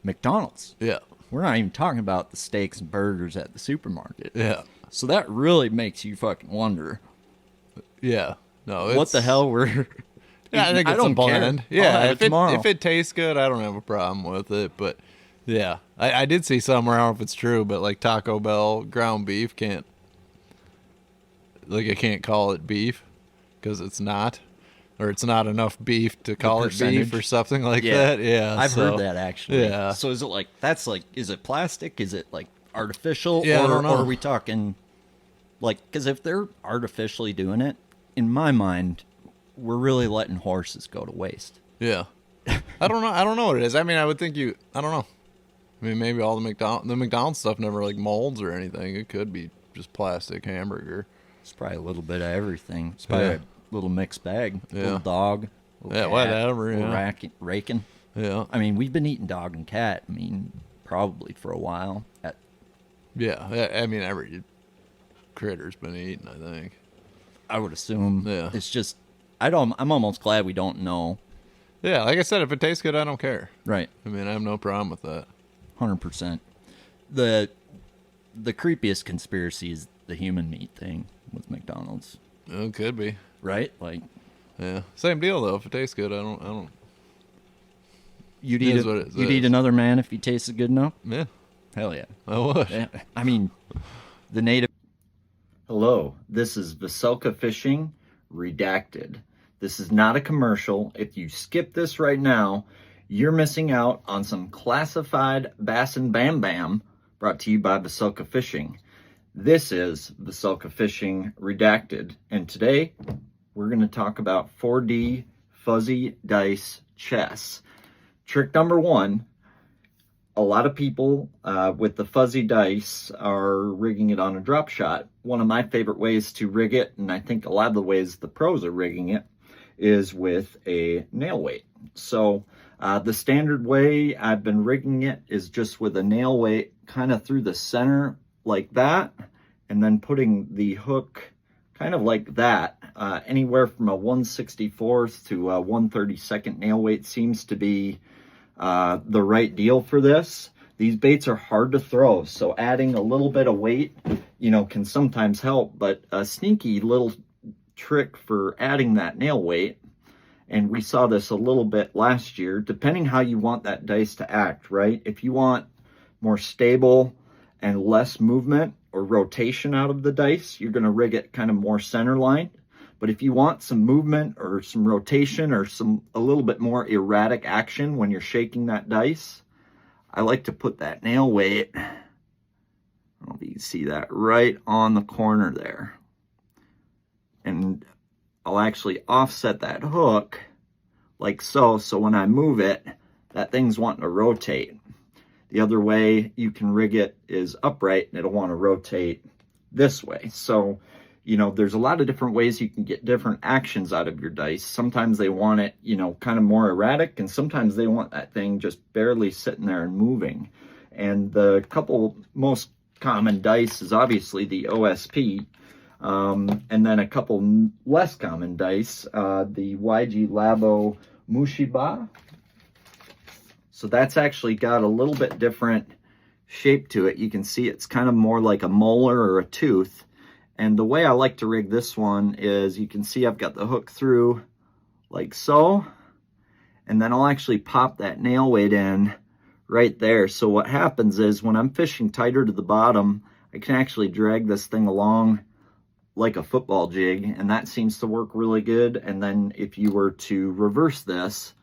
[SPEAKER 1] McDonald's.
[SPEAKER 3] Yeah.
[SPEAKER 1] We're not even talking about the steaks and burgers at the supermarket.
[SPEAKER 3] Yeah.
[SPEAKER 1] So that really makes you fucking wonder.
[SPEAKER 3] Yeah. No.
[SPEAKER 1] What the hell we're...
[SPEAKER 3] Yeah, I think it's a blend.
[SPEAKER 1] Care.
[SPEAKER 3] Yeah,
[SPEAKER 1] if
[SPEAKER 3] it tastes good, I don't have a problem with it. But yeah, I did see somewhere, I don't know if it's true, but like Taco Bell ground beef can't, like, I can't call it beef because it's not, or it's not enough beef to call it beef or something like that. Yeah,
[SPEAKER 1] I've heard that actually.
[SPEAKER 3] Yeah.
[SPEAKER 1] So is it like is it plastic? Is it like artificial?
[SPEAKER 3] Yeah, I don't know.
[SPEAKER 1] Or are we talking like, because if they're artificially doing it, in my mind, we're really letting horses go to waste.
[SPEAKER 3] Yeah. I don't know what it is. I mean, I would think I don't know. I mean, maybe all the McDonald's stuff never like molds or anything. It could be just plastic hamburger.
[SPEAKER 1] It's probably a little bit of everything. It's probably a little mixed bag.
[SPEAKER 3] Yeah.
[SPEAKER 1] Little dog. Little cat,
[SPEAKER 3] whatever.
[SPEAKER 1] little raking.
[SPEAKER 3] Yeah.
[SPEAKER 1] I mean, we've been eating dog and cat. I mean, probably for a while.
[SPEAKER 3] Yeah. I mean, every critter's been eaten, I think.
[SPEAKER 1] I would assume.
[SPEAKER 3] Yeah.
[SPEAKER 1] It's just, I'm almost glad we don't know.
[SPEAKER 3] Yeah, like I said, if it tastes good, I don't care.
[SPEAKER 1] Right.
[SPEAKER 3] I mean, I have no problem with that.
[SPEAKER 1] 100%. The creepiest conspiracy is the human meat thing with McDonald's.
[SPEAKER 3] It could be.
[SPEAKER 1] Right? Like,
[SPEAKER 3] Yeah, same deal though. If it tastes good, I don't.
[SPEAKER 1] You'd eat another man if he tasted good enough?
[SPEAKER 3] Yeah.
[SPEAKER 1] Hell yeah.
[SPEAKER 3] I would.
[SPEAKER 1] Yeah. I mean, the native...
[SPEAKER 2] Hello, this is Vocelka Fishing Redacted. This is not a commercial. If you skip this right now, you're missing out on some classified bassin bam bam brought to you by Vocelka Fishing. This is Vocelka Fishing Redacted, and today we're going to talk about 4D fuzzy dice chess. Trick number one, a lot of people with the fuzzy dice are rigging it on a drop shot. One of my favorite ways to rig it, and I think a lot of the ways the pros are rigging it, is with a nail weight. So the standard way I've been rigging it is just with a nail weight kind of through the center like that, and then putting the hook kind of like that. Anywhere from a 1/64th to a 1/32nd nail weight seems to be the right deal for this. These baits are hard to throw, so adding a little bit of weight, can sometimes help, but a sneaky little trick for adding that nail weight, and we saw this a little bit last year, depending how you want that dice to act, right? If you want more stable and less movement or rotation out of the dice, you're going to rig it kind of more center line. But if you want some movement or some rotation or a little bit more erratic action when you're shaking that dice, I like to put that nail weight, I don't know if you can see that, right on the corner there. And I'll actually offset that hook like so, so when I move it, that thing's wanting to rotate. The other way you can rig it is upright, and it'll want to rotate this way. So, there's a lot of different ways you can get different actions out of your dice. Sometimes they want it, kind of more erratic, and sometimes they want that thing just barely sitting there and moving. And the couple most common dice is obviously the OSP, and then a couple less common dice, the YG Labo Mushiba. So that's actually got a little bit different shape to it. You can see it's kind of more like a molar or a tooth. And the way I like to rig this one is, you can see I've got the hook through like so, and then I'll actually pop that nail weight in right there. So what happens is when I'm fishing tighter to the bottom, I can actually drag this thing along like a football jig, and that seems to work really good. And then if you were to reverse this,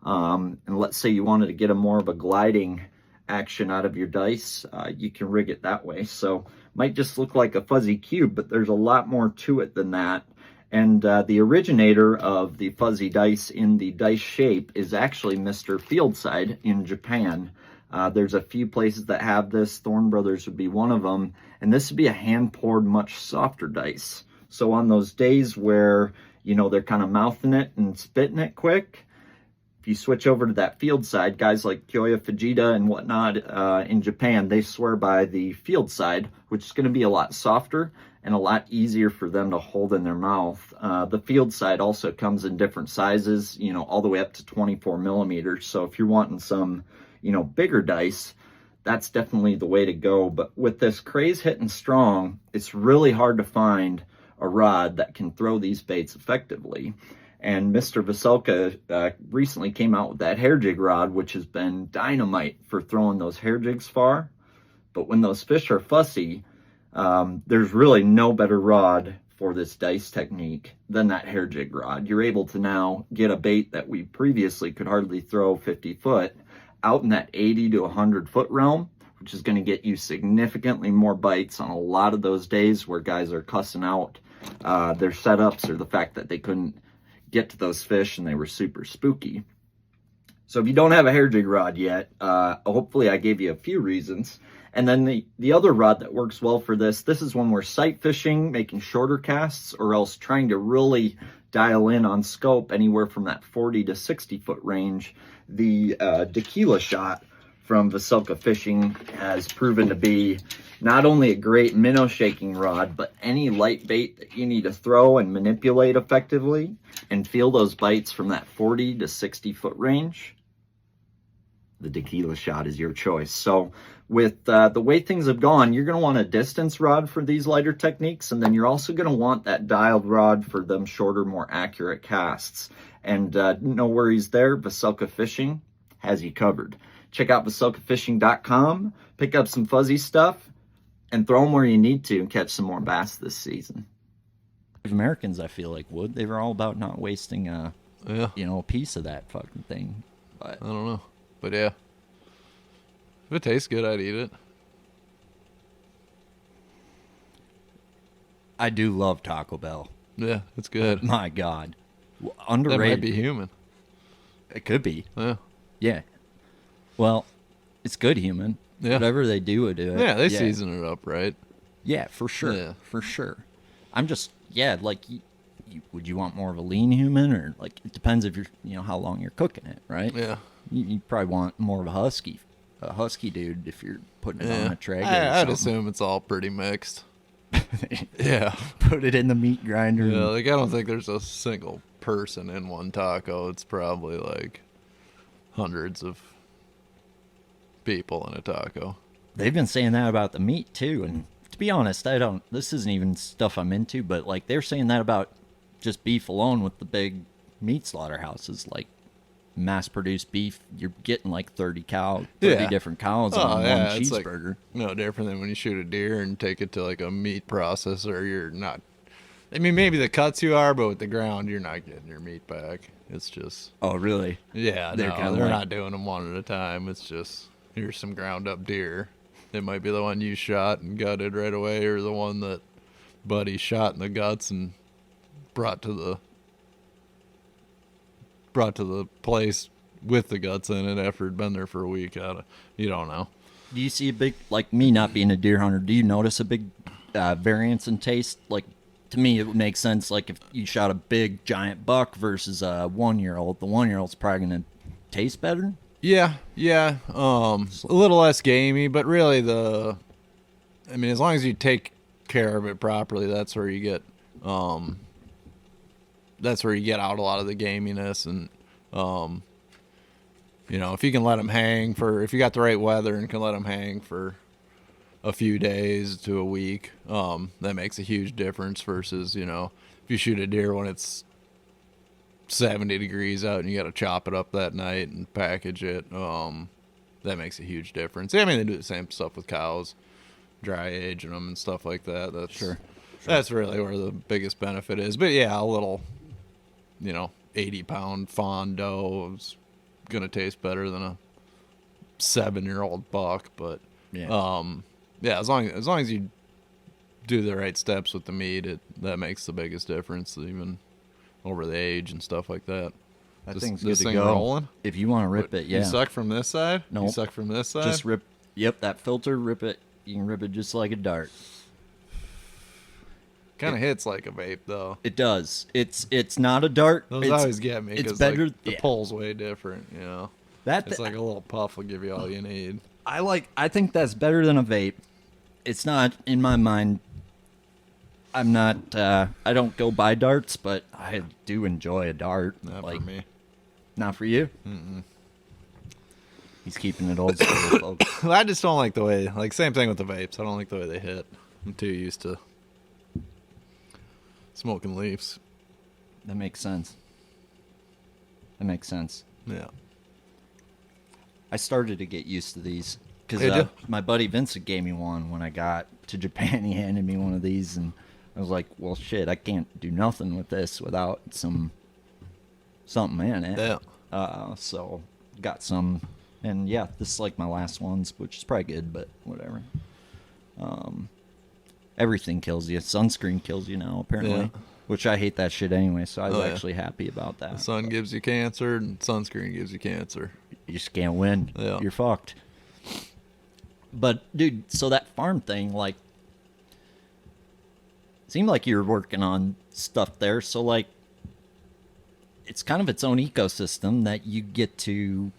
[SPEAKER 2] and let's say you wanted to get a more of a gliding action out of your dice, you can rig it that way. So might just look like a fuzzy cube, but there's a lot more to it than that. And the originator of the fuzzy dice in the dice shape is actually Mr. Fieldside in Japan. There's a few places that have this. Thorne Brothers would be one of them. And this would be a hand-poured, much softer dice. So on those days where, they're kind of mouthing it and spitting it quick, if you switch over to that field side, guys like Kyoya Fujita and whatnot in Japan, they swear by the field side, which is going to be a lot softer and a lot easier for them to hold in their mouth. The field side also comes in different sizes, all the way up to 24 millimeters. So if you're wanting some, bigger dice, that's definitely the way to go. But with this craze hitting strong, it's really hard to find a rod that can throw these baits effectively. And Mr. Vocelka recently came out with that hair jig rod, which has been dynamite for throwing those hair jigs far. But when those fish are fussy, there's really no better rod for this dice technique than that hair jig rod. You're able to now get a bait that we previously could hardly throw 50 foot out in that 80 to 100 foot realm, which is going to get you significantly more bites on a lot of those days where guys are cussing out their setups or the fact that they couldn't get to those fish and they were super spooky. So if you don't have a hair jig rod yet, hopefully I gave you a few reasons. And then the other rod that works well for this is when we're sight fishing, making shorter casts, or else trying to really dial in on scope anywhere from that 40 to 60 foot range. The tequila shot from Vocelka Fishing has proven to be not only a great minnow shaking rod, but any light bait that you need to throw and manipulate effectively and feel those bites from that 40 to 60 foot range, the tequila shot is your choice. So with the way things have gone, you're going to want a distance rod for these lighter techniques, and then you're also going to want that dialed rod for them shorter, more accurate casts. And no worries there, Vocelka Fishing has you covered. Check out VocelkaFishing.com, pick up some fuzzy stuff, and throw them where you need to and catch some more bass this season.
[SPEAKER 1] Americans, I feel like, would. They were all about not wasting a piece of that fucking thing. But
[SPEAKER 3] I don't know. But yeah. If it tastes good, I'd eat it.
[SPEAKER 1] I do love Taco Bell.
[SPEAKER 3] Yeah, it's good.
[SPEAKER 1] My God. Underrated.
[SPEAKER 3] That might be human.
[SPEAKER 1] It could be.
[SPEAKER 3] Yeah.
[SPEAKER 1] Yeah. Well, it's good human.
[SPEAKER 3] Yeah.
[SPEAKER 1] Whatever they do it.
[SPEAKER 3] Yeah, they season it up, right?
[SPEAKER 1] Yeah, for sure.
[SPEAKER 3] Yeah.
[SPEAKER 1] For sure. I'm just, like, would you want more of a lean human, or, like, it depends if you're, how long you're cooking it, right?
[SPEAKER 3] Yeah.
[SPEAKER 1] You probably want more of a husky dude if you're putting it on a tray.
[SPEAKER 3] I'd assume it's all pretty mixed. Yeah.
[SPEAKER 1] Put it in the meat grinder.
[SPEAKER 3] Yeah, like, I don't think there's a single person in one taco. It's probably, like, hundreds of people in a taco.
[SPEAKER 1] They've been saying that about the meat, too, and to be honest, this isn't even stuff I'm into, but, like, they're saying that about just beef alone with the big meat slaughterhouses, like, mass-produced beef. You're getting, like, 30 different cows on one cheeseburger.
[SPEAKER 3] Like, no different than when you shoot a deer and take it to, like, a meat processor. You're not, I mean, maybe the cuts you are, but with the ground, you're not getting your meat back. It's just...
[SPEAKER 1] Oh, really?
[SPEAKER 3] Yeah, they're not doing them one at a time. It's just, here's some ground-up deer. It might be the one you shot and gutted right away, or the one that Buddy shot in the guts and brought to the place with the guts in it after it'd been there for a week. You don't know.
[SPEAKER 1] Do you see a big, like, me not being a deer hunter, do you notice a big variance in taste? Like, to me, it would make sense, like, if you shot a big, giant buck versus a 1-year-old, the 1-year-old's probably going to taste better?
[SPEAKER 3] Yeah. A little less gamey, but really as long as you take care of it properly, that's where you get out a lot of the gaminess. And if you can let them hang if you got the right weather and can let them hang for a few days to a week, that makes a huge difference versus, if you shoot a deer when it's 70 degrees out and you got to chop it up that night and package it, that makes a huge difference. I mean, they do the same stuff with cows, dry aging them and stuff like that. That's
[SPEAKER 1] sure.
[SPEAKER 3] That's really where the biggest benefit is. But yeah, a little 80-pound fawn doe is gonna taste better than a 7-year-old buck. But as long as you do the right steps with the meat, that makes the biggest difference, even over the age and stuff like that.
[SPEAKER 1] That thing's good to go.
[SPEAKER 3] Rolling?
[SPEAKER 1] If you want to rip it, yeah.
[SPEAKER 3] You suck from this side?
[SPEAKER 1] No.
[SPEAKER 3] You suck from this side?
[SPEAKER 1] Just rip. Yep, that filter, rip it. You can rip it just like a dart.
[SPEAKER 3] Kind of hits like a vape, though.
[SPEAKER 1] It does. It's not a dart.
[SPEAKER 3] Those always get me because the pull's way different, It's like a little puff will give you all you need.
[SPEAKER 1] I think that's better than a vape. It's not, in my mind. I'm not, I don't go buy darts, but I do enjoy a dart.
[SPEAKER 3] Not for me.
[SPEAKER 1] Not for you?
[SPEAKER 3] Mm-mm.
[SPEAKER 1] He's keeping it old school, folks.
[SPEAKER 3] I just don't like the way, same thing with the vapes. I don't like the way they hit. I'm too used to smoking leaves.
[SPEAKER 1] That makes sense.
[SPEAKER 3] Yeah.
[SPEAKER 1] I started to get used to these because my buddy Vincent gave me one when I got to Japan. He handed me one of these, and I was like, well, shit, I can't do nothing with this without something in it.
[SPEAKER 3] Yeah.
[SPEAKER 1] So got some, and this is like my last ones, which is probably good, but whatever. Everything kills you. Sunscreen kills you now, apparently, which I hate that shit anyway, so I was actually happy about that.
[SPEAKER 3] The sun gives you cancer, and sunscreen gives you cancer.
[SPEAKER 1] You just can't win.
[SPEAKER 3] Yeah.
[SPEAKER 1] You're fucked. But, dude, so that farm thing, like, seemed like you were working on stuff there, so, like, it's kind of its own ecosystem that you get to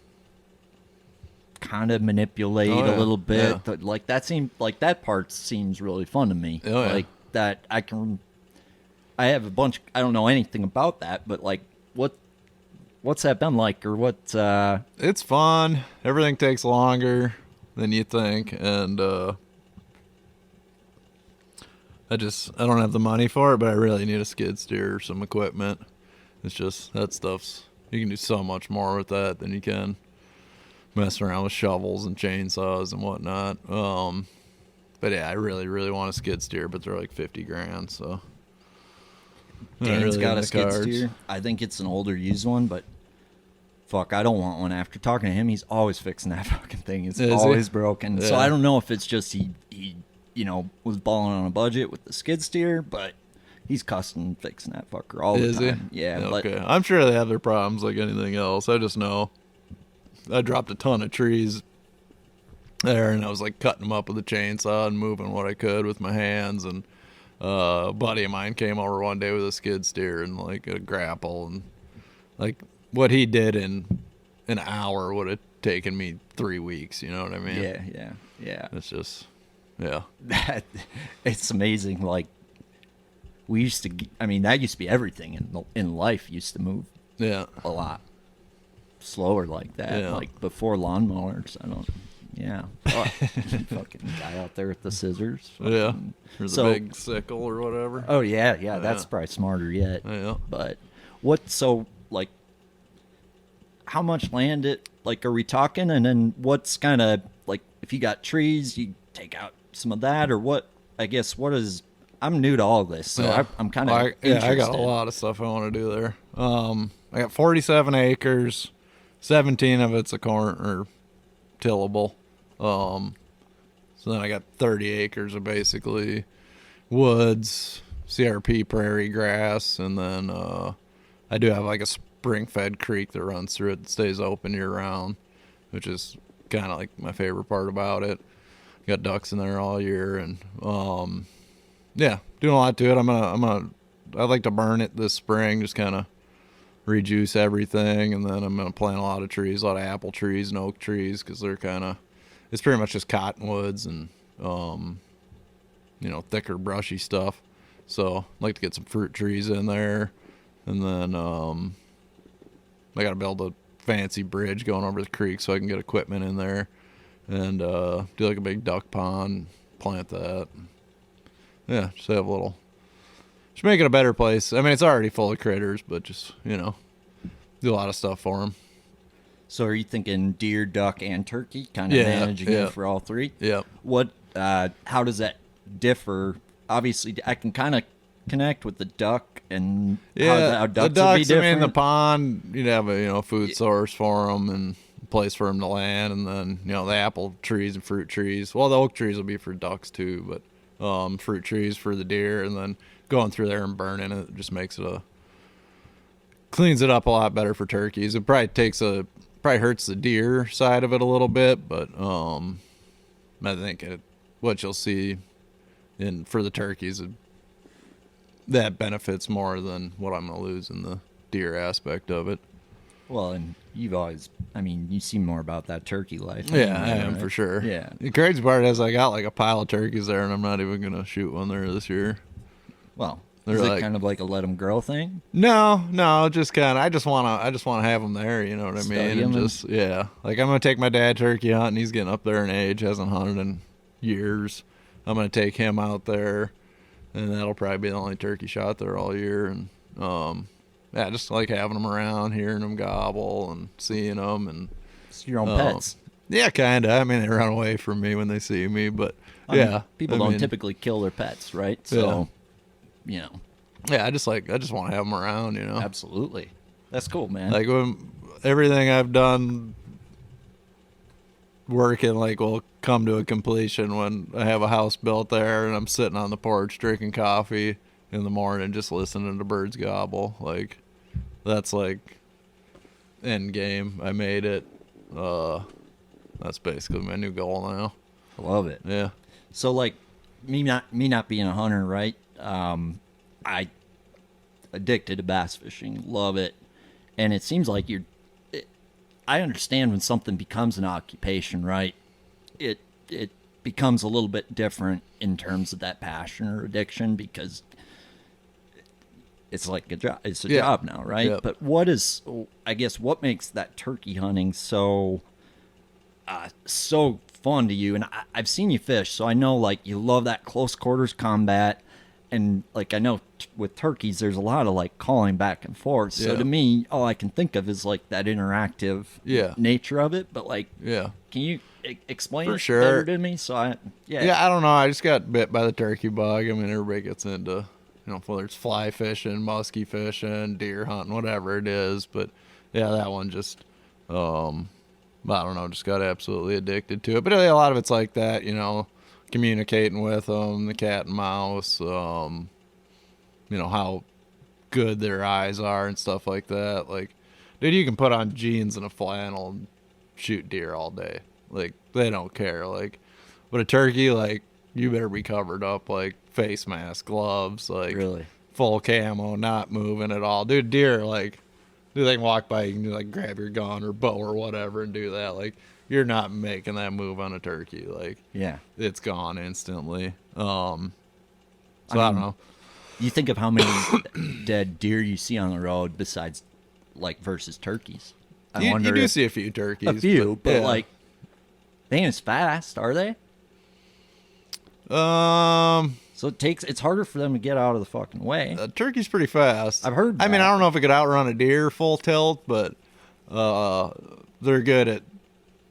[SPEAKER 1] kind of manipulate a little bit.
[SPEAKER 3] Yeah.
[SPEAKER 1] Like, that part seems really fun to me.
[SPEAKER 3] Oh, yeah.
[SPEAKER 1] Like, that I have a bunch, I don't know anything about that, but, like, what's that been like, or what?
[SPEAKER 3] It's fun. Everything takes longer. than you think, and I don't have the money for it, but I really need a skid steer or some equipment. It's just that stuff's, you can do so much more with that than you can messing around with shovels and chainsaws and whatnot. But yeah, I really, really want a skid steer, but they're like $50,000, so.
[SPEAKER 1] Dan's got a skid steer. I think it's an older used one, but fuck, I don't want one. After talking to him, he's always fixing that fucking thing. It's always broken. Yeah. So I don't know if it's just he was balling on a budget with the skid steer, but he's custom fixing that fucker all the time. Yeah.
[SPEAKER 3] Okay. I'm sure they have their problems like anything else. I just know I dropped a ton of trees there, and I was like cutting them up with a chainsaw and moving what I could with my hands. And a buddy of mine came over one day with a skid steer and like a grapple, and like what he did in an hour would have taken me 3 weeks. You know what I mean?
[SPEAKER 1] Yeah.
[SPEAKER 3] It's just, yeah.
[SPEAKER 1] It's amazing. Like that used to be everything in life. Used to move a lot slower like that. Yeah. Like before lawnmowers. Fucking guy out there with the scissors.
[SPEAKER 3] Or the big sickle or whatever.
[SPEAKER 1] Oh yeah. That's probably smarter yet.
[SPEAKER 3] Yeah.
[SPEAKER 1] But how much land are we talking? And then what's kind of like, if you got trees, you take out some of that, or what? I guess I'm new to all this, so I'm kind of interested.
[SPEAKER 3] I got a lot of stuff I want to do there. I got 47 acres, 17 of it's a corn or tillable. So then I got 30 acres of basically woods, CRP prairie grass, and then I do have like a spring-fed creek that runs through it that stays open year-round, which is kind of like my favorite part about it. Got ducks in there all year, and doing a lot to it. I'd like to burn it this spring, just kind of rejuice everything, and then I'm gonna plant a lot of trees, a lot of apple trees and oak trees, because they're it's pretty much just cottonwoods and thicker brushy stuff. So I'd like to get some fruit trees in there, and then I gotta build a fancy bridge going over the creek so I can get equipment in there, and do like a big duck pond, plant that. Yeah, just have just make it a better place. I mean, it's already full of critters, but just, do a lot of stuff for them.
[SPEAKER 1] So are you thinking deer, duck, and turkey? Kind of managing it for all three?
[SPEAKER 3] Yeah.
[SPEAKER 1] How does that differ? Obviously, I can kind of connect with the duck and how ducks would be different.
[SPEAKER 3] I mean, the pond, you'd have a food source for them and a place for them to land, and then, the apple trees and fruit trees. Well, the oak trees will be for ducks too, but fruit trees for the deer, and then going through there and burning it just makes it cleans it up a lot better for turkeys. It probably hurts the deer side of it a little bit, but I think what you'll see for the turkeys, that benefits more than what I'm gonna lose in the deer aspect of it.
[SPEAKER 1] Well, and you see more about that turkey life.
[SPEAKER 3] Yeah, I am, right? For sure.
[SPEAKER 1] Yeah.
[SPEAKER 3] The crazy part is I got like a pile of turkeys there, and I'm not even going to shoot one there this year.
[SPEAKER 1] Well, is it kind of like a let them grow thing?
[SPEAKER 3] No, just kind of, I just want to have them there, you know what I mean? And just, like I'm going to take my dad turkey hunting. He's getting up there in age, hasn't hunted in years. I'm going to take him out there, and that'll probably be the only turkey shot there all year. And, just like having them around, hearing them gobble and seeing them. And
[SPEAKER 1] it's your own pets.
[SPEAKER 3] Yeah, kind of. I mean, they run away from me when they see me, but
[SPEAKER 1] people don't typically kill their pets, right? So,
[SPEAKER 3] Yeah, I just want to have them around,
[SPEAKER 1] Absolutely. That's cool, man.
[SPEAKER 3] Like when everything I've done working will come to a completion when I have a house built there and I'm sitting on the porch drinking coffee in the morning, just listening to birds gobble. Like, that's like end game. I made it. That's basically my new goal now.
[SPEAKER 1] I love it.
[SPEAKER 3] Yeah.
[SPEAKER 1] So like me not being a hunter, right? I addicted to bass fishing, love it, and it seems like I understand when something becomes an occupation, right? It becomes a little bit different in terms of that passion or addiction, because it's like a job. It's a job now, right?
[SPEAKER 3] Yep.
[SPEAKER 1] But what makes that turkey hunting so fun to you, and I've seen you fish, so I know like you love that close quarters combat, and like I know with turkeys there's a lot of like calling back and forth. So to me, all I can think of is like that interactive nature of it. But like, can you explain
[SPEAKER 3] For
[SPEAKER 1] it
[SPEAKER 3] sure.
[SPEAKER 1] better to me? So
[SPEAKER 3] I don't know. I just got bit by the turkey bug. I mean, everybody gets into, you know, whether it's fly fishing, muskie fishing, deer hunting, whatever it is. But yeah, that one just, I don't know, just got absolutely addicted to it. But a lot of it's like that, you know, communicating with them, the cat and mouse, you know, how good their eyes are and stuff like that. Like, dude, you can put on jeans and a flannel and shoot deer all day. Like, they don't care. Like, but a turkey, like, you better be covered up, like, face mask, gloves, like,
[SPEAKER 1] really
[SPEAKER 3] full camo, not moving at all. Dude, deer, like, dude, they can walk by, you can, like, grab your gun or bow or whatever and do that. Like, you're not making that move on a turkey. Like, it's gone instantly. So I don't know.
[SPEAKER 1] You think of how many dead deer you see on the road besides, like, versus turkeys.
[SPEAKER 3] I wonder you do see a few turkeys.
[SPEAKER 1] A few, but like, they ain't as fast, are they? So it's harder for them to get out of the fucking way.
[SPEAKER 3] Turkey's pretty fast.
[SPEAKER 1] I've heard that.
[SPEAKER 3] I mean, I don't know if it could outrun a deer full tilt, but they're good at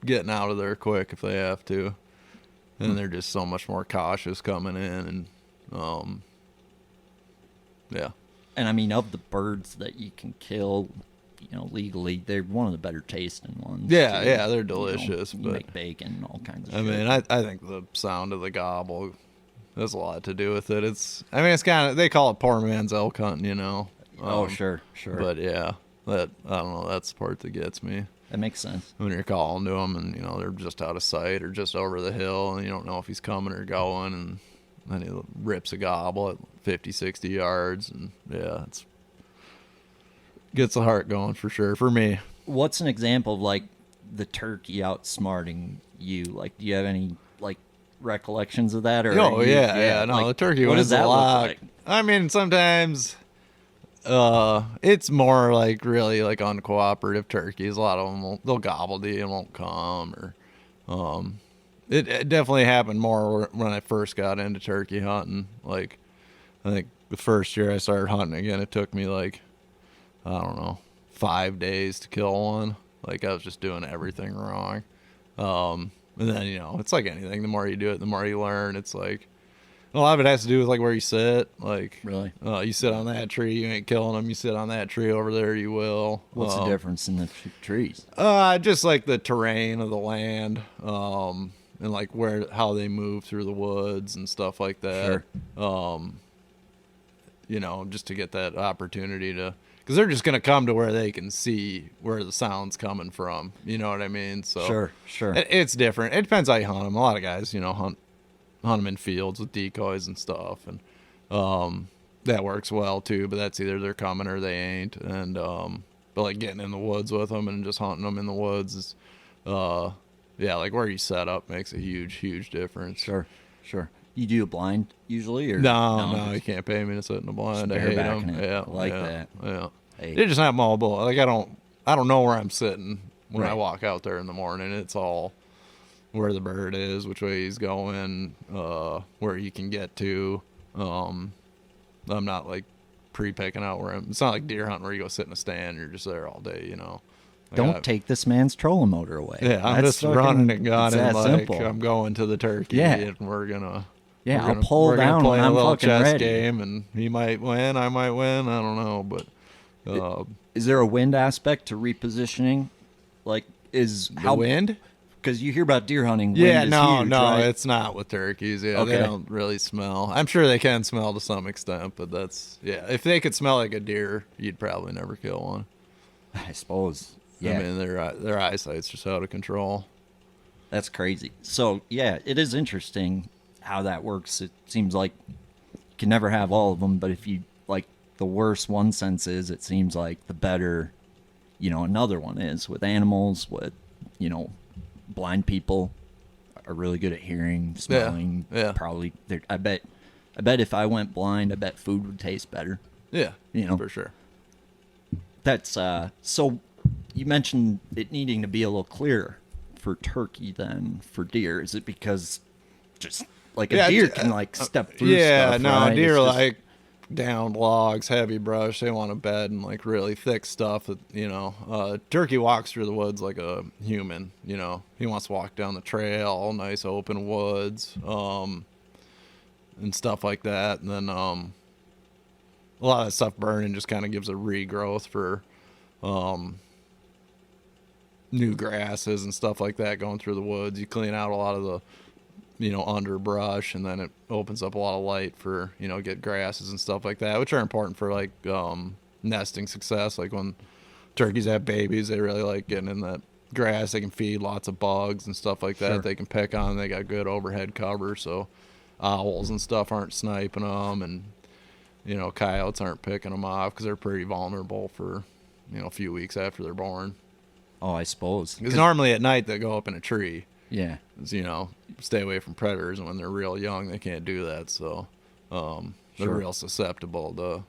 [SPEAKER 3] getting out of there quick if they have to. And they're just so much more cautious coming in. And,
[SPEAKER 1] And I mean, of the birds that you can kill, you know, legally, they're one of the better tasting ones.
[SPEAKER 3] Yeah, they're delicious.
[SPEAKER 1] You
[SPEAKER 3] but
[SPEAKER 1] make bacon and all kinds of
[SPEAKER 3] I
[SPEAKER 1] shit.
[SPEAKER 3] mean, I think the sound of the gobble has a lot to do with it. It's kind of, they call it poor man's elk hunting, you know.
[SPEAKER 1] Sure.
[SPEAKER 3] But yeah, I don't know, that's the part that gets me.
[SPEAKER 1] That makes sense.
[SPEAKER 3] When you're calling to them and, you know, they're just out of sight or just over the hill and you don't know if he's coming or going, and then he rips a gobble at 50, 60 yards. And it's gets the heart going for sure for me.
[SPEAKER 1] What's an example of like the turkey outsmarting you? Like, do you have any like recollections of that? Or
[SPEAKER 3] no,
[SPEAKER 1] like,
[SPEAKER 3] the turkey
[SPEAKER 1] what
[SPEAKER 3] one
[SPEAKER 1] does
[SPEAKER 3] is a
[SPEAKER 1] that
[SPEAKER 3] lot.
[SPEAKER 1] look like?
[SPEAKER 3] I mean, sometimes it's more like really like uncooperative turkeys. A lot of them they'll gobble to you and won't come. Or it definitely happened more when I first got into turkey hunting. Like, I think the first year I started hunting again, it took me like, I don't know, 5 days to kill one. Like, I was just doing everything wrong. And then, you know, it's like anything. The more you do it, the more you learn. It's like, a lot of it has to do with like where you sit. Like,
[SPEAKER 1] really,
[SPEAKER 3] you sit on that tree, you ain't killing them. You sit on that tree over there, you will.
[SPEAKER 1] What's the difference in the trees?
[SPEAKER 3] Just like the terrain of the land, and like how they move through the woods and stuff like that.
[SPEAKER 1] Sure.
[SPEAKER 3] You know, just to get that opportunity to, because they're just going to come to where they can see where the sound's coming from. You know what I mean? So
[SPEAKER 1] sure.
[SPEAKER 3] It's different. It depends how you hunt them. A lot of guys, you know, hunt them in fields with decoys and stuff, and that works well too. But that's either they're coming or they ain't. And but like getting in the woods with them and just hunting them in the woods is, like where you set up makes a huge difference.
[SPEAKER 1] Sure. You do a blind usually, or
[SPEAKER 3] no, you can't pay me to sit in a blind. I hate them.
[SPEAKER 1] Yeah, I like that.
[SPEAKER 3] Yeah,
[SPEAKER 1] Hey.
[SPEAKER 3] they're just not mobile. Like I don't know where I'm sitting when I walk out there in the morning. It's all where the bird is, which way he's going, where he can get to. I'm not like pre-picking out where I'm. It's not like deer hunting where you go sit in a stand. You're just there all day, you know.
[SPEAKER 1] Don't take this man's trolling motor away.
[SPEAKER 3] Yeah, I'm just running and gunning like
[SPEAKER 1] simple.
[SPEAKER 3] I'm going to the turkey, and we're gonna.
[SPEAKER 1] Yeah, I'll pull down when I'm fucking ready.
[SPEAKER 3] Game, and he might win, I might win. I don't know, but
[SPEAKER 1] is there a wind aspect to repositioning? Like,
[SPEAKER 3] the wind?
[SPEAKER 1] Because you hear about deer hunting.
[SPEAKER 3] Yeah,
[SPEAKER 1] wind
[SPEAKER 3] no,
[SPEAKER 1] is huge, right?
[SPEAKER 3] It's not with turkeys. Yeah,
[SPEAKER 1] Okay.
[SPEAKER 3] They don't really smell. I'm sure they can smell to some extent, but if they could smell like a deer, you'd probably never kill one.
[SPEAKER 1] I suppose. Yeah.
[SPEAKER 3] I mean, their eyesight's just out of control.
[SPEAKER 1] That's crazy. So yeah, it is interesting how that works. It seems like you can never have all of them, but if you like, the worse one sense is, it seems like the better, you know, another one is. With animals, with, you know, blind people are really good at hearing, smelling.
[SPEAKER 3] Yeah.
[SPEAKER 1] Probably. I bet if I went blind, I bet food would taste better.
[SPEAKER 3] Yeah,
[SPEAKER 1] you know,
[SPEAKER 3] for sure.
[SPEAKER 1] That's so. You mentioned it needing to be a little clearer for turkey than for deer? Is it because just like a deer can like step through stuff,
[SPEAKER 3] no,
[SPEAKER 1] right?
[SPEAKER 3] deer
[SPEAKER 1] It's just,
[SPEAKER 3] like downed logs, heavy brush. They want a bed and like really thick stuff that, turkey walks through the woods like a human, he wants to walk down the trail, nice open woods, and stuff like that. And then a lot of stuff burning just kind of gives a regrowth for new grasses and stuff like that going through the woods. You clean out a lot of the underbrush, and then it opens up a lot of light for, get grasses and stuff like that, which are important for like nesting success. Like when turkeys have babies, they really like getting in that grass. They can feed lots of bugs and stuff like that.
[SPEAKER 1] Sure.
[SPEAKER 3] They can pick on. They got good overhead cover, so owls and stuff aren't sniping them, and coyotes aren't picking them off because they're pretty vulnerable for a few weeks after they're born.
[SPEAKER 1] Oh, I suppose.
[SPEAKER 3] Because normally at night they go up in a tree.
[SPEAKER 1] Yeah.
[SPEAKER 3] Stay away from predators, and when they're real young, they can't do that. So they're real susceptible to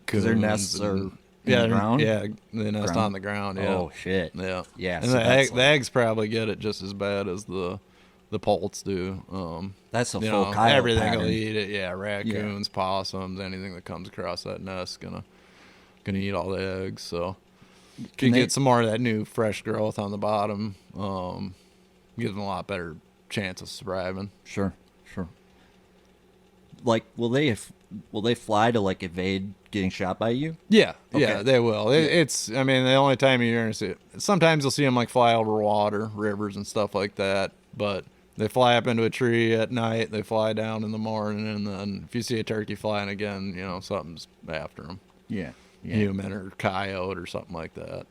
[SPEAKER 1] because their nests are in the ground.
[SPEAKER 3] Yeah, they nest on the ground. Yeah.
[SPEAKER 1] Oh shit.
[SPEAKER 3] Yeah.
[SPEAKER 1] Yeah.
[SPEAKER 3] And
[SPEAKER 1] so
[SPEAKER 3] the eggs probably get it just as bad as the poults do.
[SPEAKER 1] That's a full coyote
[SPEAKER 3] everything
[SPEAKER 1] pattern.
[SPEAKER 3] will eat it. Yeah, raccoons, possums, anything that comes across that nest gonna eat all the eggs. So you get some more of that new fresh growth on the bottom. Gives them a lot better chance of surviving.
[SPEAKER 1] Sure. Like, will they fly to like evade getting shot by you?
[SPEAKER 3] Yeah,
[SPEAKER 1] Okay.
[SPEAKER 3] yeah, they will. It's the only time of year you're gonna see it. Sometimes you'll see them like fly over water, rivers, and stuff like that. But they fly up into a tree at night. They fly down in the morning, and then if you see a turkey flying again, something's after them.
[SPEAKER 1] Yeah.
[SPEAKER 3] Human or coyote or something like that.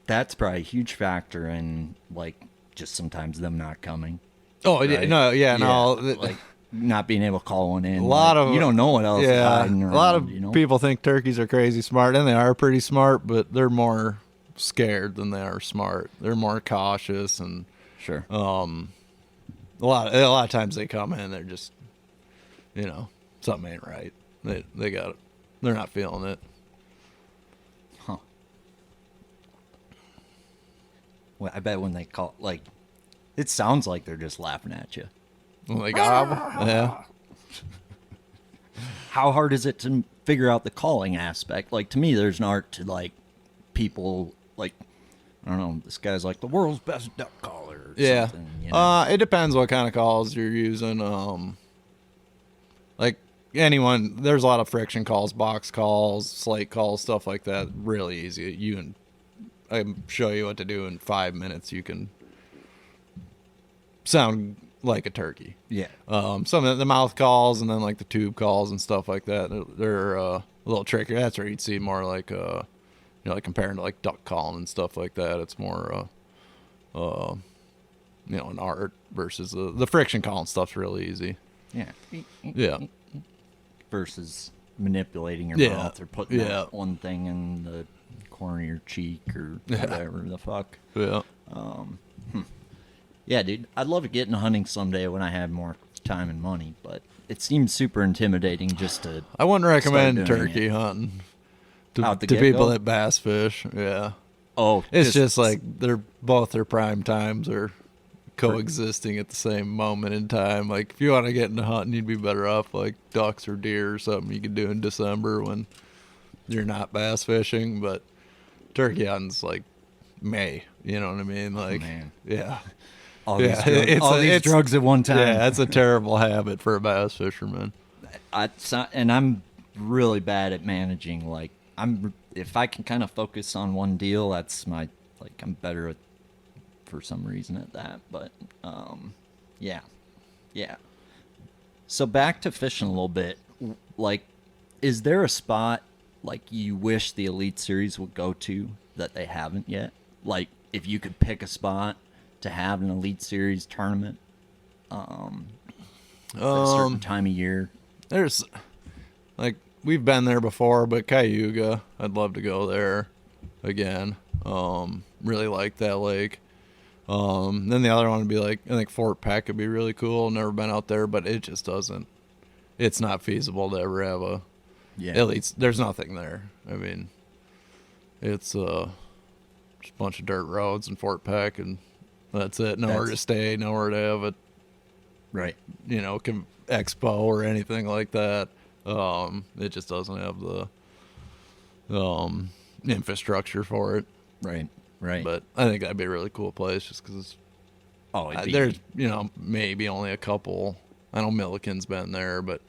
[SPEAKER 1] That's probably a huge factor in like just sometimes them not coming.
[SPEAKER 3] Oh
[SPEAKER 1] right?
[SPEAKER 3] no, no,
[SPEAKER 1] like not being able to call one in.
[SPEAKER 3] A lot of
[SPEAKER 1] you don't know what else is hiding around.
[SPEAKER 3] A lot of people think turkeys are crazy smart, and they are pretty smart, but they're more scared than they are smart. They're more cautious, and
[SPEAKER 1] sure.
[SPEAKER 3] A lot of times they come in, they're just something ain't right. They got it. They're not feeling it.
[SPEAKER 1] Huh. Well, I bet when they call, like, it sounds like they're just laughing at you.
[SPEAKER 3] Like, yeah.
[SPEAKER 1] How hard is it to figure out the calling aspect? Like, to me, there's an art to, like, people, like, I don't know, this guy's like the world's best duck caller or something.
[SPEAKER 3] It depends what kind of calls you're using. Like, there's a lot of friction calls, box calls, slate calls, stuff like that. Really easy. I can show you what to do in 5 minutes. You can sound like a turkey.
[SPEAKER 1] Yeah.
[SPEAKER 3] Some of the mouth calls and then like the tube calls and stuff like that. They're a little trickier. That's where you'd see more like like comparing to like duck calling and stuff like that. It's more an art versus the friction calling stuff's really easy.
[SPEAKER 1] Yeah.
[SPEAKER 3] Yeah.
[SPEAKER 1] Versus manipulating your
[SPEAKER 3] Yeah.
[SPEAKER 1] mouth or putting that one thing in the corner of your cheek or whatever the fuck.
[SPEAKER 3] Yeah.
[SPEAKER 1] Yeah, dude. I'd love to get into hunting someday when I have more time and money, but it seems super intimidating just to.
[SPEAKER 3] I wouldn't recommend
[SPEAKER 1] start doing
[SPEAKER 3] turkey hunting to
[SPEAKER 1] Out the
[SPEAKER 3] people
[SPEAKER 1] get-go?
[SPEAKER 3] that bass fish. Yeah.
[SPEAKER 1] Oh,
[SPEAKER 3] It's just like both their prime times are coexisting at the same moment in time. Like if you want to get into hunting, you'd be better off like ducks or deer or something you could do in December when you're not bass fishing. But turkey hunting's like May. You know what I mean? Like,
[SPEAKER 1] man.
[SPEAKER 3] yeah.
[SPEAKER 1] all these drugs at one time.
[SPEAKER 3] Yeah, that's a terrible habit for a bass fisherman.
[SPEAKER 1] And I'm really bad at managing. Like if I can kind of focus on one deal, that's I'm better at for some reason at that. But yeah. So back to fishing a little bit. Like, is there a spot like you wish the Elite Series would go to that they haven't yet? Like, if you could pick a spot to have an Elite Series tournament, at a certain time of year.
[SPEAKER 3] There's like we've been there before, but Cayuga, I'd love to go there again. Really like that lake. Then the other one would be like I think Fort Peck would be really cool. Never been out there, but it just doesn't. It's not feasible to ever have a.
[SPEAKER 1] Yeah.
[SPEAKER 3] At least there's nothing there. I mean, it's just a bunch of dirt roads in Fort Peck, and that's it. Nowhere to stay, nowhere to have a
[SPEAKER 1] right,
[SPEAKER 3] expo or anything like that. It just doesn't have the infrastructure for it.
[SPEAKER 1] Right.
[SPEAKER 3] But I think that'd be a really cool place just because there's, maybe only a couple. I know Milliken's been there, but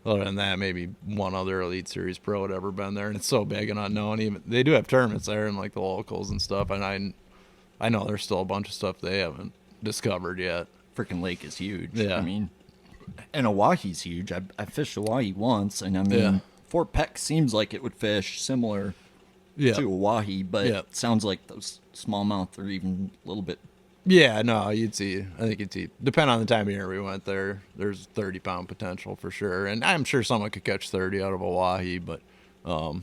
[SPEAKER 3] other than that, maybe one other Elite Series pro had ever been there. And it's so big and unknown. Even they do have tournaments there and like the locals and stuff. And I know there's still a bunch of stuff they haven't discovered yet.
[SPEAKER 1] Freaking lake is huge.
[SPEAKER 3] Yeah.
[SPEAKER 1] I mean, and Oahu's huge. I fished Oahu once, and I mean, Fort Peck seems like it would fish similar to Oahu, but it sounds like those smallmouth are even a little bit.
[SPEAKER 3] Yeah, no, I think you'd see, depending on the time of year we went there, there's 30-pound potential for sure. And I'm sure someone could catch 30 out of Oahu, but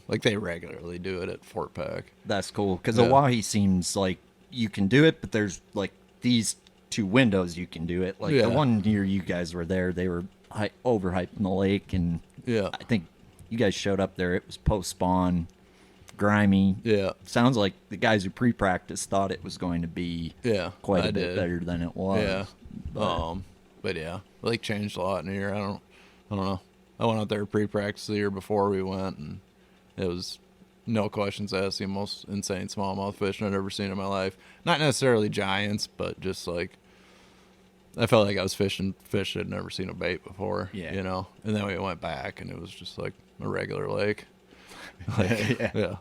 [SPEAKER 3] like they regularly do it at Fort Peck.
[SPEAKER 1] That's cool, because Oahu seems like you can do it, but there's like these 2 windows you can do it. Like the one year you guys were there, they were overhyping the lake, and I think you guys showed up there, it was post-spawn, grimy. Sounds like the guys who pre-practice thought it was going to be quite a bit better than it was. But
[SPEAKER 3] yeah, lake changed a lot in a year. I don't know. I went out there pre-practice the year before we went, and it was no questions asked the most insane smallmouth fishing I'd ever seen in my life. Not necessarily giants, but just like I felt like I was fishing fish I'd never seen a bait before. And then we went back, and it was just like a regular lake.
[SPEAKER 1] And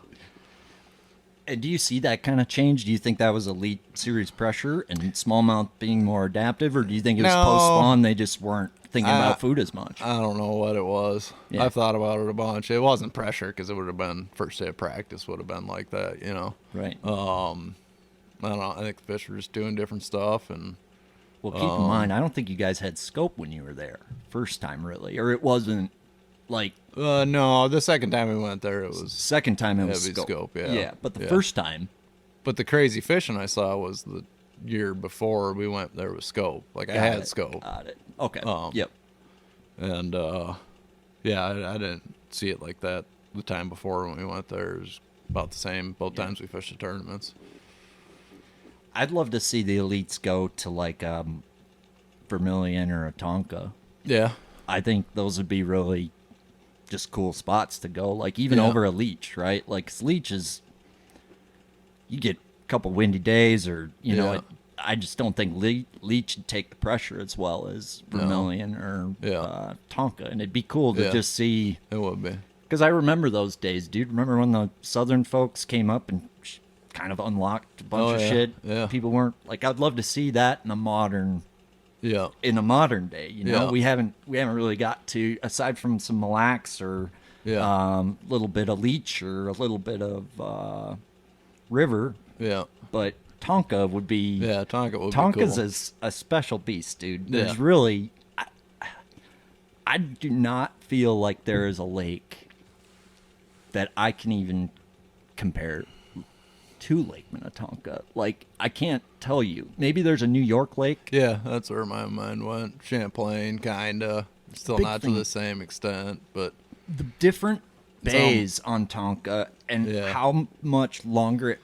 [SPEAKER 1] do you see that kind of change? Do you think that was Elite Series pressure and smallmouth being more adaptive, or do you think it was post-spawn they just weren't thinking about food as much?
[SPEAKER 3] I don't know what it was. I've thought about it a bunch. It wasn't pressure because it would have been first day of practice would have been like that,
[SPEAKER 1] Right.
[SPEAKER 3] I don't know. I think the fish were just doing different stuff. And
[SPEAKER 1] well, keep in mind, I don't think you guys had scope when you were there first time, really, or it wasn't like.
[SPEAKER 3] No, the second time we went there, it was
[SPEAKER 1] second time it was
[SPEAKER 3] heavy scope.
[SPEAKER 1] But the first time.
[SPEAKER 3] But the crazy fishing I saw was the year before we went there with scope. Like I had scope.
[SPEAKER 1] Got it. Okay.
[SPEAKER 3] Yep. And I didn't see it like that the time before when we went there. It was about the same both times we fished the tournaments.
[SPEAKER 1] I'd love to see the elites go to like Vermilion or a Tonka.
[SPEAKER 3] Yeah.
[SPEAKER 1] I think those would be really just cool spots to go. Like even over a leech, right? Like leech is, you get a couple windy days, or I just don't think leech would take the pressure as well as Vermilion or Tonka, and it'd be cool to just see.
[SPEAKER 3] It would be,
[SPEAKER 1] because I remember those days, dude. Remember when the Southern folks came up and kind of unlocked a bunch of shit?
[SPEAKER 3] Yeah.
[SPEAKER 1] People weren't like. I'd love to see that in a modern.
[SPEAKER 3] Yeah.
[SPEAKER 1] In a modern day, we haven't really got to, aside from some Mille Lacs or little bit of leech or a little bit of river.
[SPEAKER 3] Yeah.
[SPEAKER 1] But Tonka would be.
[SPEAKER 3] Yeah, Tonka would
[SPEAKER 1] Tonka's
[SPEAKER 3] be cool.
[SPEAKER 1] a special beast, dude. There's really, I do not feel like there is a lake that I can even compare to Lake Minnetonka. Like, I can't tell you. Maybe there's a New York lake.
[SPEAKER 3] Yeah, that's where my mind went. Champlain, kinda. Still
[SPEAKER 1] Big
[SPEAKER 3] not
[SPEAKER 1] thing.
[SPEAKER 3] to the same extent, but
[SPEAKER 1] The different bays on Tonka and how much longer it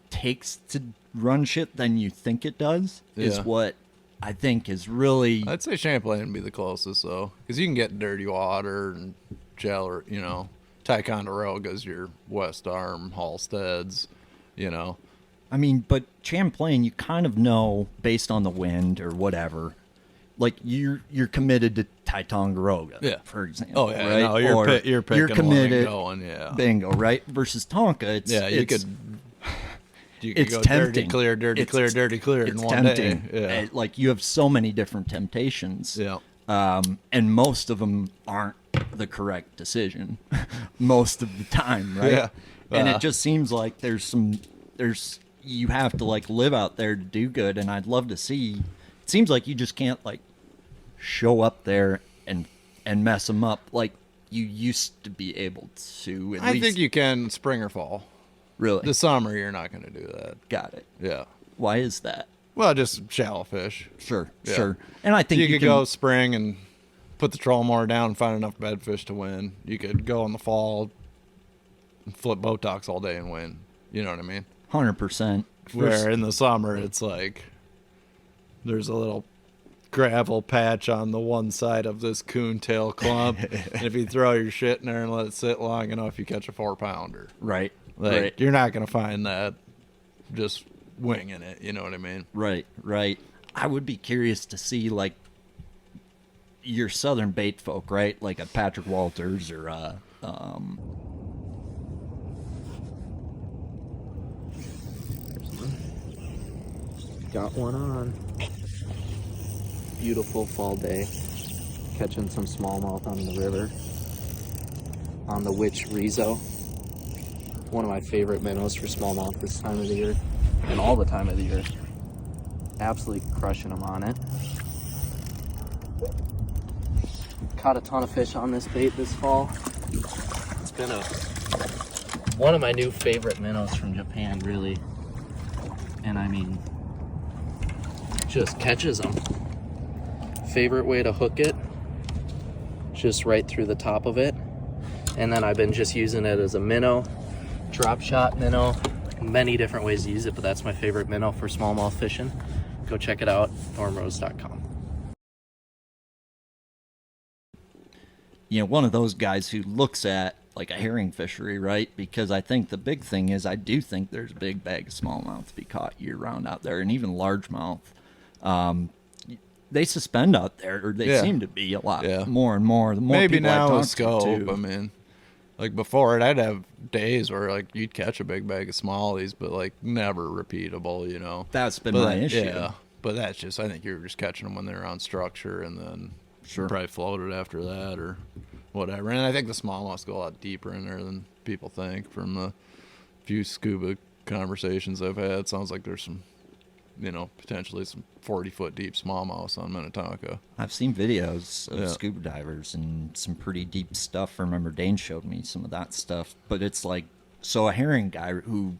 [SPEAKER 1] takes to run shit than you think it does is what I think is really.
[SPEAKER 3] I'd say Champlain would be the closest, though, because you can get dirty water and shallow, Ticonderoga's your West Arm, Halsteads,
[SPEAKER 1] I mean, but Champlain, you kind of know based on the wind or whatever. Like you're committed to Ticonderoga, for example.
[SPEAKER 3] Oh yeah,
[SPEAKER 1] right?
[SPEAKER 3] no, you're picking
[SPEAKER 1] committed.
[SPEAKER 3] One and going,
[SPEAKER 1] bingo, right? Versus Tonka,
[SPEAKER 3] you could go
[SPEAKER 1] tempting.
[SPEAKER 3] dirty clear in one
[SPEAKER 1] tempting.
[SPEAKER 3] day. Yeah.
[SPEAKER 1] Like you have so many different temptations.
[SPEAKER 3] Yeah.
[SPEAKER 1] And most of them aren't the correct decision most of the time, right?
[SPEAKER 3] Yeah.
[SPEAKER 1] And it just seems like you have to like live out there to do good, and I'd love to see. It seems like you just can't like show up there and mess them up like you used to be able to.
[SPEAKER 3] I think you can spring or fall.
[SPEAKER 1] Really?
[SPEAKER 3] The summer, you're not going to do that.
[SPEAKER 1] Got it.
[SPEAKER 3] Yeah.
[SPEAKER 1] Why is that?
[SPEAKER 3] Well, just shallow fish.
[SPEAKER 1] Sure.
[SPEAKER 3] Yeah.
[SPEAKER 1] And I think
[SPEAKER 3] you could go spring and put the troll mower down and find enough bedfish to win. You could go in the fall and flip Botox all day and win. You know what I mean?
[SPEAKER 1] 100%.
[SPEAKER 3] Where in the summer, it's like there's a little gravel patch on the one side of this coontail clump. And if you throw your shit in there and let it sit long enough, you catch a 4-pounder.
[SPEAKER 1] Right.
[SPEAKER 3] Like,
[SPEAKER 1] right.
[SPEAKER 3] You're not going to find that just winging it. You know what I mean?
[SPEAKER 1] Right. Right. I would be curious to see, like, your southern bait folk, right? Like a Patrick Walters or
[SPEAKER 4] Got one on. Beautiful fall day. Catching some smallmouth on the river. On the Witch Rizo. One of my favorite minnows for smallmouth this time of the year. And all the time of the year. Absolutely crushing them on it. Caught a ton of fish on this bait this fall. It's been one of my new favorite minnows from Japan, really. And I mean, just catches them. Favorite way to hook it, just right through the top of it. And then I've been just using it as a minnow, drop shot minnow, many different ways to use it, but that's my favorite minnow for smallmouth fishing. Go check it out, thornbrothers.com.
[SPEAKER 1] You know, one of those guys who looks at like a herring fishery, right? Because I think the big thing is I do think there's a big bag of smallmouth to be caught year round out there, and even largemouth. They suspend out there, or they seem to be a lot more and more. The more
[SPEAKER 3] maybe
[SPEAKER 1] people
[SPEAKER 3] now
[SPEAKER 1] I
[SPEAKER 3] with
[SPEAKER 1] talk
[SPEAKER 3] scope.
[SPEAKER 1] to,
[SPEAKER 3] I mean, like before it, I'd have days where like you'd catch a big bag of smallies, but like never repeatable. You know,
[SPEAKER 1] that's been my issue.
[SPEAKER 3] Yeah, but that's just, I think you're just catching them when they're on structure, and then probably floated after that or whatever. And I think the smallmouths go a lot deeper in there than people think. From the few scuba conversations I've had, sounds like there's some, you know, potentially some 40-foot deep smallmouths on Minnetonka.
[SPEAKER 1] I've seen videos of scuba divers and some pretty deep stuff. I remember Dane showed me some of that stuff. But it's like, so a herring guy who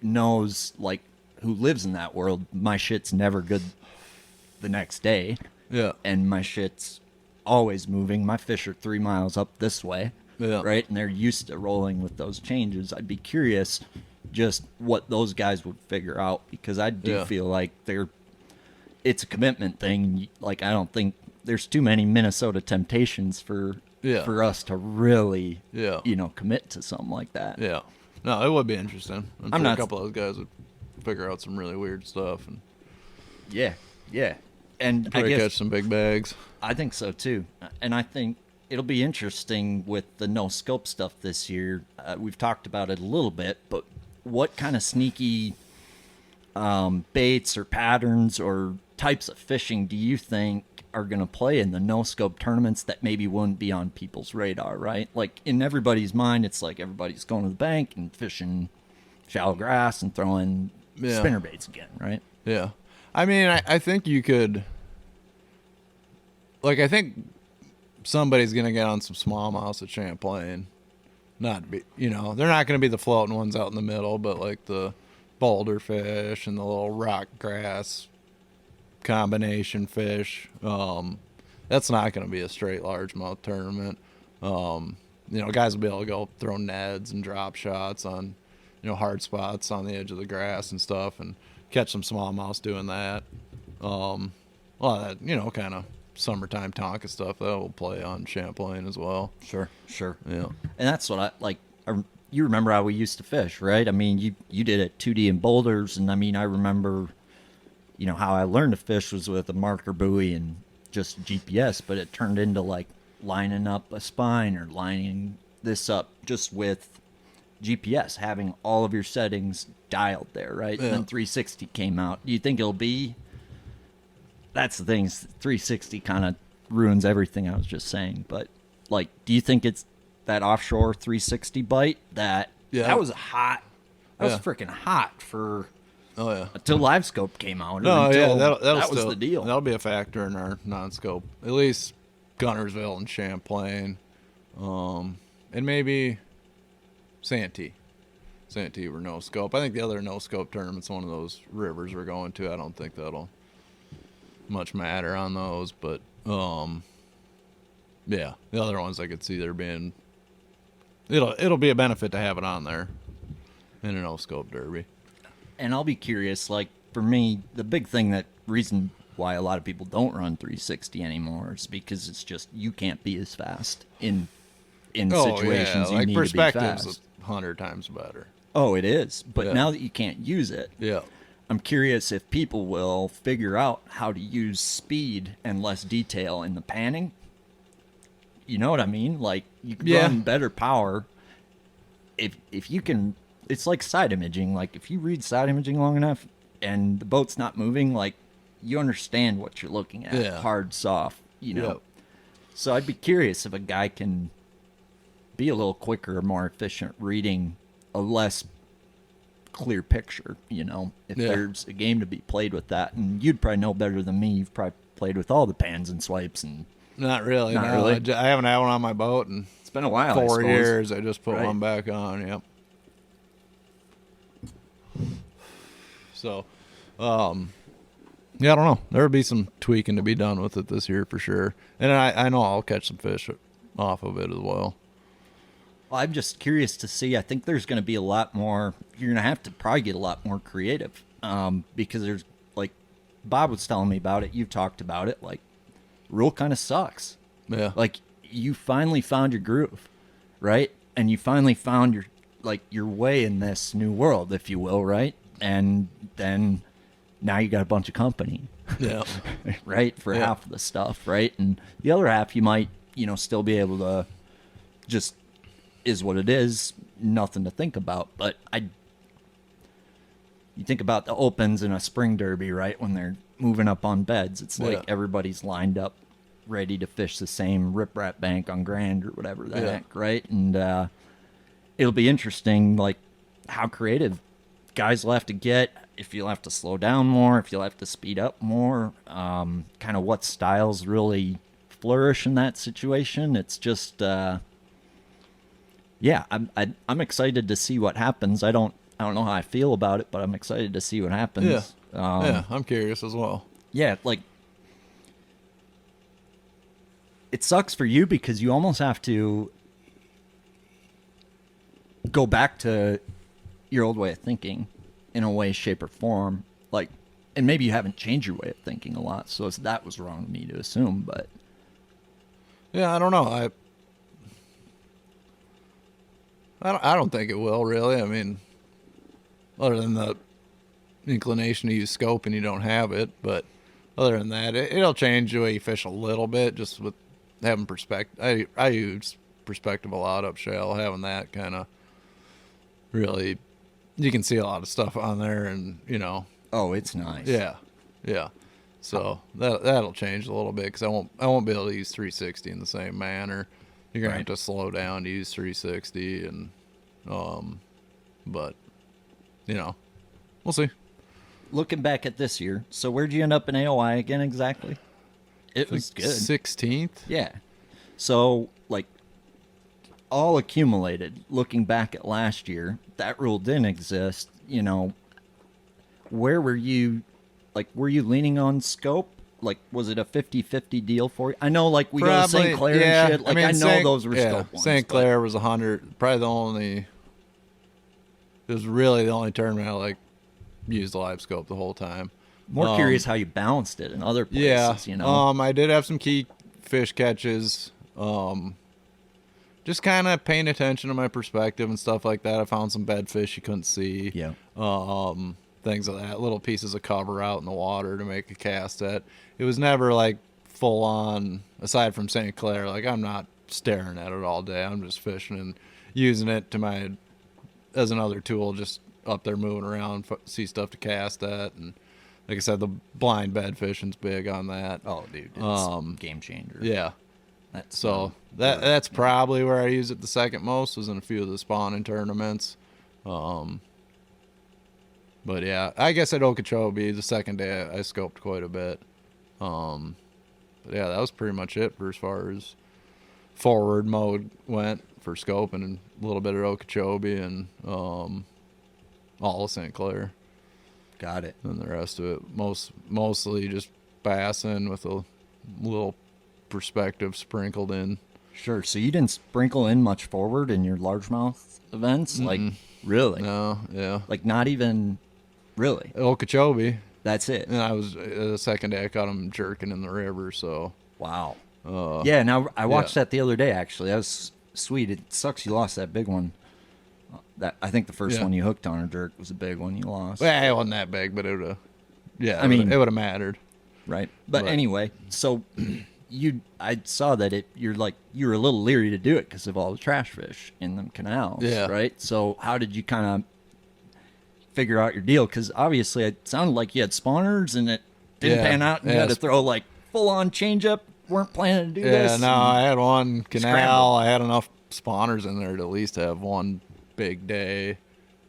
[SPEAKER 1] knows, like, who lives in that world, my shit's never good the next day.
[SPEAKER 3] Yeah.
[SPEAKER 1] And my shit's always moving. My fish are 3 miles up this way.
[SPEAKER 3] Yeah.
[SPEAKER 1] Right? And they're used to rolling with those changes. I'd be curious just what those guys would figure out, because I do feel like it's a commitment thing. Like, I don't think there's too many Minnesota temptations for us to really, you know, commit to something like that.
[SPEAKER 3] Yeah. No, it would be interesting. I'm sure
[SPEAKER 1] not
[SPEAKER 3] a couple of those guys would figure out some really weird stuff. And
[SPEAKER 1] yeah. And I
[SPEAKER 3] probably
[SPEAKER 1] guess
[SPEAKER 3] catch some big bags.
[SPEAKER 1] I think so too. And I think it'll be interesting with the no scope stuff this year. We've talked about it a little bit, but what kind of sneaky baits or patterns or types of fishing do you think are going to play in the no scope tournaments that maybe wouldn't be on people's radar, right? Like, in everybody's mind, it's like everybody's going to the bank and fishing shallow grass and throwing spinner baits again, right?
[SPEAKER 3] Yeah. I mean, I think you could, like, I think somebody's going to get on some smallmouths at Champlain. Not be, you know, they're not going to be the floating ones out in the middle, but like the boulder fish and the little rock grass combination fish. That's not going to be a straight largemouth tournament. You know, guys will be able to go throw neds and drop shots on, you know, hard spots on the edge of the grass and stuff, and catch some smallmouths doing that. That, you know, kind of summertime Tonka stuff that will play on Champlain as well.
[SPEAKER 1] Sure.
[SPEAKER 3] Yeah.
[SPEAKER 1] And that's what I like. You remember how we used to fish, right? I mean, you did it 2D in boulders, and I mean, I remember, you know, how I learned to fish was with a marker buoy and just GPS, but it turned into like lining up a spine or lining this up just with GPS, having all of your settings dialed there, right?
[SPEAKER 3] Yeah.
[SPEAKER 1] And then 360 came out. Do you think it'll be? That's the thing. 360 kind of ruins everything I was just saying. But like, do you think it's that offshore 360 bite that was hot? That was freaking hot for.
[SPEAKER 3] Oh yeah.
[SPEAKER 1] Until Live Scope came out.
[SPEAKER 3] No,
[SPEAKER 1] until
[SPEAKER 3] that
[SPEAKER 1] was the deal.
[SPEAKER 3] That'll be a factor in our non-scope. At least Gunnersville and Champlain, and maybe Santee. Santee were no scope. I think the other no scope tournament's one of those rivers we're going to. I don't think that'll much matter on those, but the other ones I could see there being. It'll be a benefit to have it on there in a no scope derby.
[SPEAKER 1] And I'll be curious, like, for me, the big thing that reason why a lot of people don't run 360 anymore is because it's just you can't be as fast in situations you
[SPEAKER 3] like
[SPEAKER 1] need to be
[SPEAKER 3] perspective's
[SPEAKER 1] fast.
[SPEAKER 3] 100 times better.
[SPEAKER 1] Oh, it is. But
[SPEAKER 3] Yeah.
[SPEAKER 1] now that you can't use it,
[SPEAKER 3] Yeah.
[SPEAKER 1] I'm curious if people will figure out how to use speed and less detail in the panning. You know what I mean? Like, you can run better power if you can. It's like side imaging. Like, if you read side imaging long enough and the boat's not moving, like, you understand what you're looking at.
[SPEAKER 3] Yeah.
[SPEAKER 1] Hard, soft, you know.
[SPEAKER 3] Yep.
[SPEAKER 1] So I'd be curious if a guy can be a little quicker or more efficient reading a less clear picture, you know, if there's a game to be played with that. And you'd probably know better than me. You've probably played with all the pans and swipes. And
[SPEAKER 3] Not really.
[SPEAKER 1] Not
[SPEAKER 3] no.
[SPEAKER 1] really?
[SPEAKER 3] I haven't had one on my boat in
[SPEAKER 1] it's been a while,
[SPEAKER 3] 4
[SPEAKER 1] I suppose.
[SPEAKER 3] years. I just put
[SPEAKER 1] Right.
[SPEAKER 3] one back on. Yep. So, yeah, I don't know. There'll be some tweaking to be done with it this year for sure. And I know I'll catch some fish off of it as well.
[SPEAKER 1] Well, I'm just curious to see. I think there's going to be a lot more. You're going to have to probably get a lot more creative, because there's, like, Bob was telling me about it. You've talked about it. Like, rule kind of sucks.
[SPEAKER 3] Yeah.
[SPEAKER 1] Like, you finally found your groove, right? And you finally found your way in this new world, if you will, right? And then now you got a bunch of company,
[SPEAKER 3] Yeah.
[SPEAKER 1] right? For
[SPEAKER 3] Yeah.
[SPEAKER 1] half of the stuff, right? And the other half, you might, still be able to just is what it is, nothing to think about. But you think about the opens in a spring derby, right? When they're moving up on beds, it's like everybody's lined up ready to fish the same riprap bank on Grand or whatever the heck, right? And it'll be interesting, like, how creative guys will have to get, if you'll have to slow down more, if you'll have to speed up more, kind of what styles really flourish in that situation. It's just, I'm excited to see what happens. I don't know how I feel about it, but I'm excited to see what happens.
[SPEAKER 3] Yeah, I'm curious as well.
[SPEAKER 1] Yeah, like, it sucks for you because you almost have to go back to your old way of thinking in a way, shape, or form. Like, and maybe you haven't changed your way of thinking a lot, so that was wrong of me to assume, but...
[SPEAKER 3] Yeah, I don't know. I don't think it will, really. I mean, other than the inclination to use scope and you don't have it, but other than that, it'll change the way you fish a little bit, just with having perspective. I use perspective a lot up shale, having that kind of really, you can see a lot of stuff on there, and
[SPEAKER 1] Oh, it's nice.
[SPEAKER 3] yeah. So that'll change a little bit, because I won't be able to use 360 in the same manner. You're gonna have to slow down to use 360, and but we'll see.
[SPEAKER 1] Looking back at this year, so where'd you end up in AOI again exactly? It was good.
[SPEAKER 3] 16th.
[SPEAKER 1] Yeah. So, like, all accumulated, looking back at last year, that rule didn't exist. Where were you? Like, were you leaning on scope? Like, was it a 50-50 deal for you? I know, like, we go to St. Clair and shit. Like, I know those were scope ones.
[SPEAKER 3] St. Clair was 100. Probably it was really the only tournament I, used live scope the whole time.
[SPEAKER 1] More curious how you balanced it in other places,
[SPEAKER 3] I did have some key fish catches. Just kind of paying attention to my perspective and stuff like that. I found some bed fish you couldn't see.
[SPEAKER 1] Yeah.
[SPEAKER 3] Things like that. Little pieces of cover out in the water to make a cast at. It was never full on, aside from St. Clair. I'm not staring at it all day. I'm just fishing and using it as another tool, just up there moving around, see stuff to cast at. And like I said, the blind bed fishing's big on that.
[SPEAKER 1] Oh, dude, it's game changer.
[SPEAKER 3] Yeah. That's probably where I use it the second most, was in a few of the spawning tournaments. But yeah, I guess at Okeechobee, the second day I scoped quite a bit. But yeah, that was pretty much it for as far as forward mode went for scoping, and a little bit at Okeechobee, and all of St. Clair.
[SPEAKER 1] Got it.
[SPEAKER 3] And the rest of it, mostly just bassin with a little perspective sprinkled in.
[SPEAKER 1] Sure. So you didn't sprinkle in much forward in your largemouth events?
[SPEAKER 3] Mm-mm.
[SPEAKER 1] Like, really?
[SPEAKER 3] No, yeah.
[SPEAKER 1] Like, not even Really?
[SPEAKER 3] Okeechobee.
[SPEAKER 1] That's it.
[SPEAKER 3] And I was the second day I caught them jerking in the river. So
[SPEAKER 1] wow. Yeah. Now I watched that the other day. Actually, that was sweet. It sucks you lost that big one. That I think the first one you hooked on a jerk was a big one you lost.
[SPEAKER 3] Well, it wasn't that big, but it would have. Yeah,
[SPEAKER 1] I mean,
[SPEAKER 3] it would have mattered.
[SPEAKER 1] Right. But anyway, so I saw that you were a little leery to do it because of all the trash fish in them canals.
[SPEAKER 3] Yeah.
[SPEAKER 1] Right. So how did you kind of figure out your deal? Because obviously it sounded like you had spawners and it didn't pan out and you had to throw like full on change up. Weren't planning to do this.
[SPEAKER 3] Yeah, no, I had one canal.
[SPEAKER 1] Scrambled.
[SPEAKER 3] I had enough spawners in there to at least have one big day,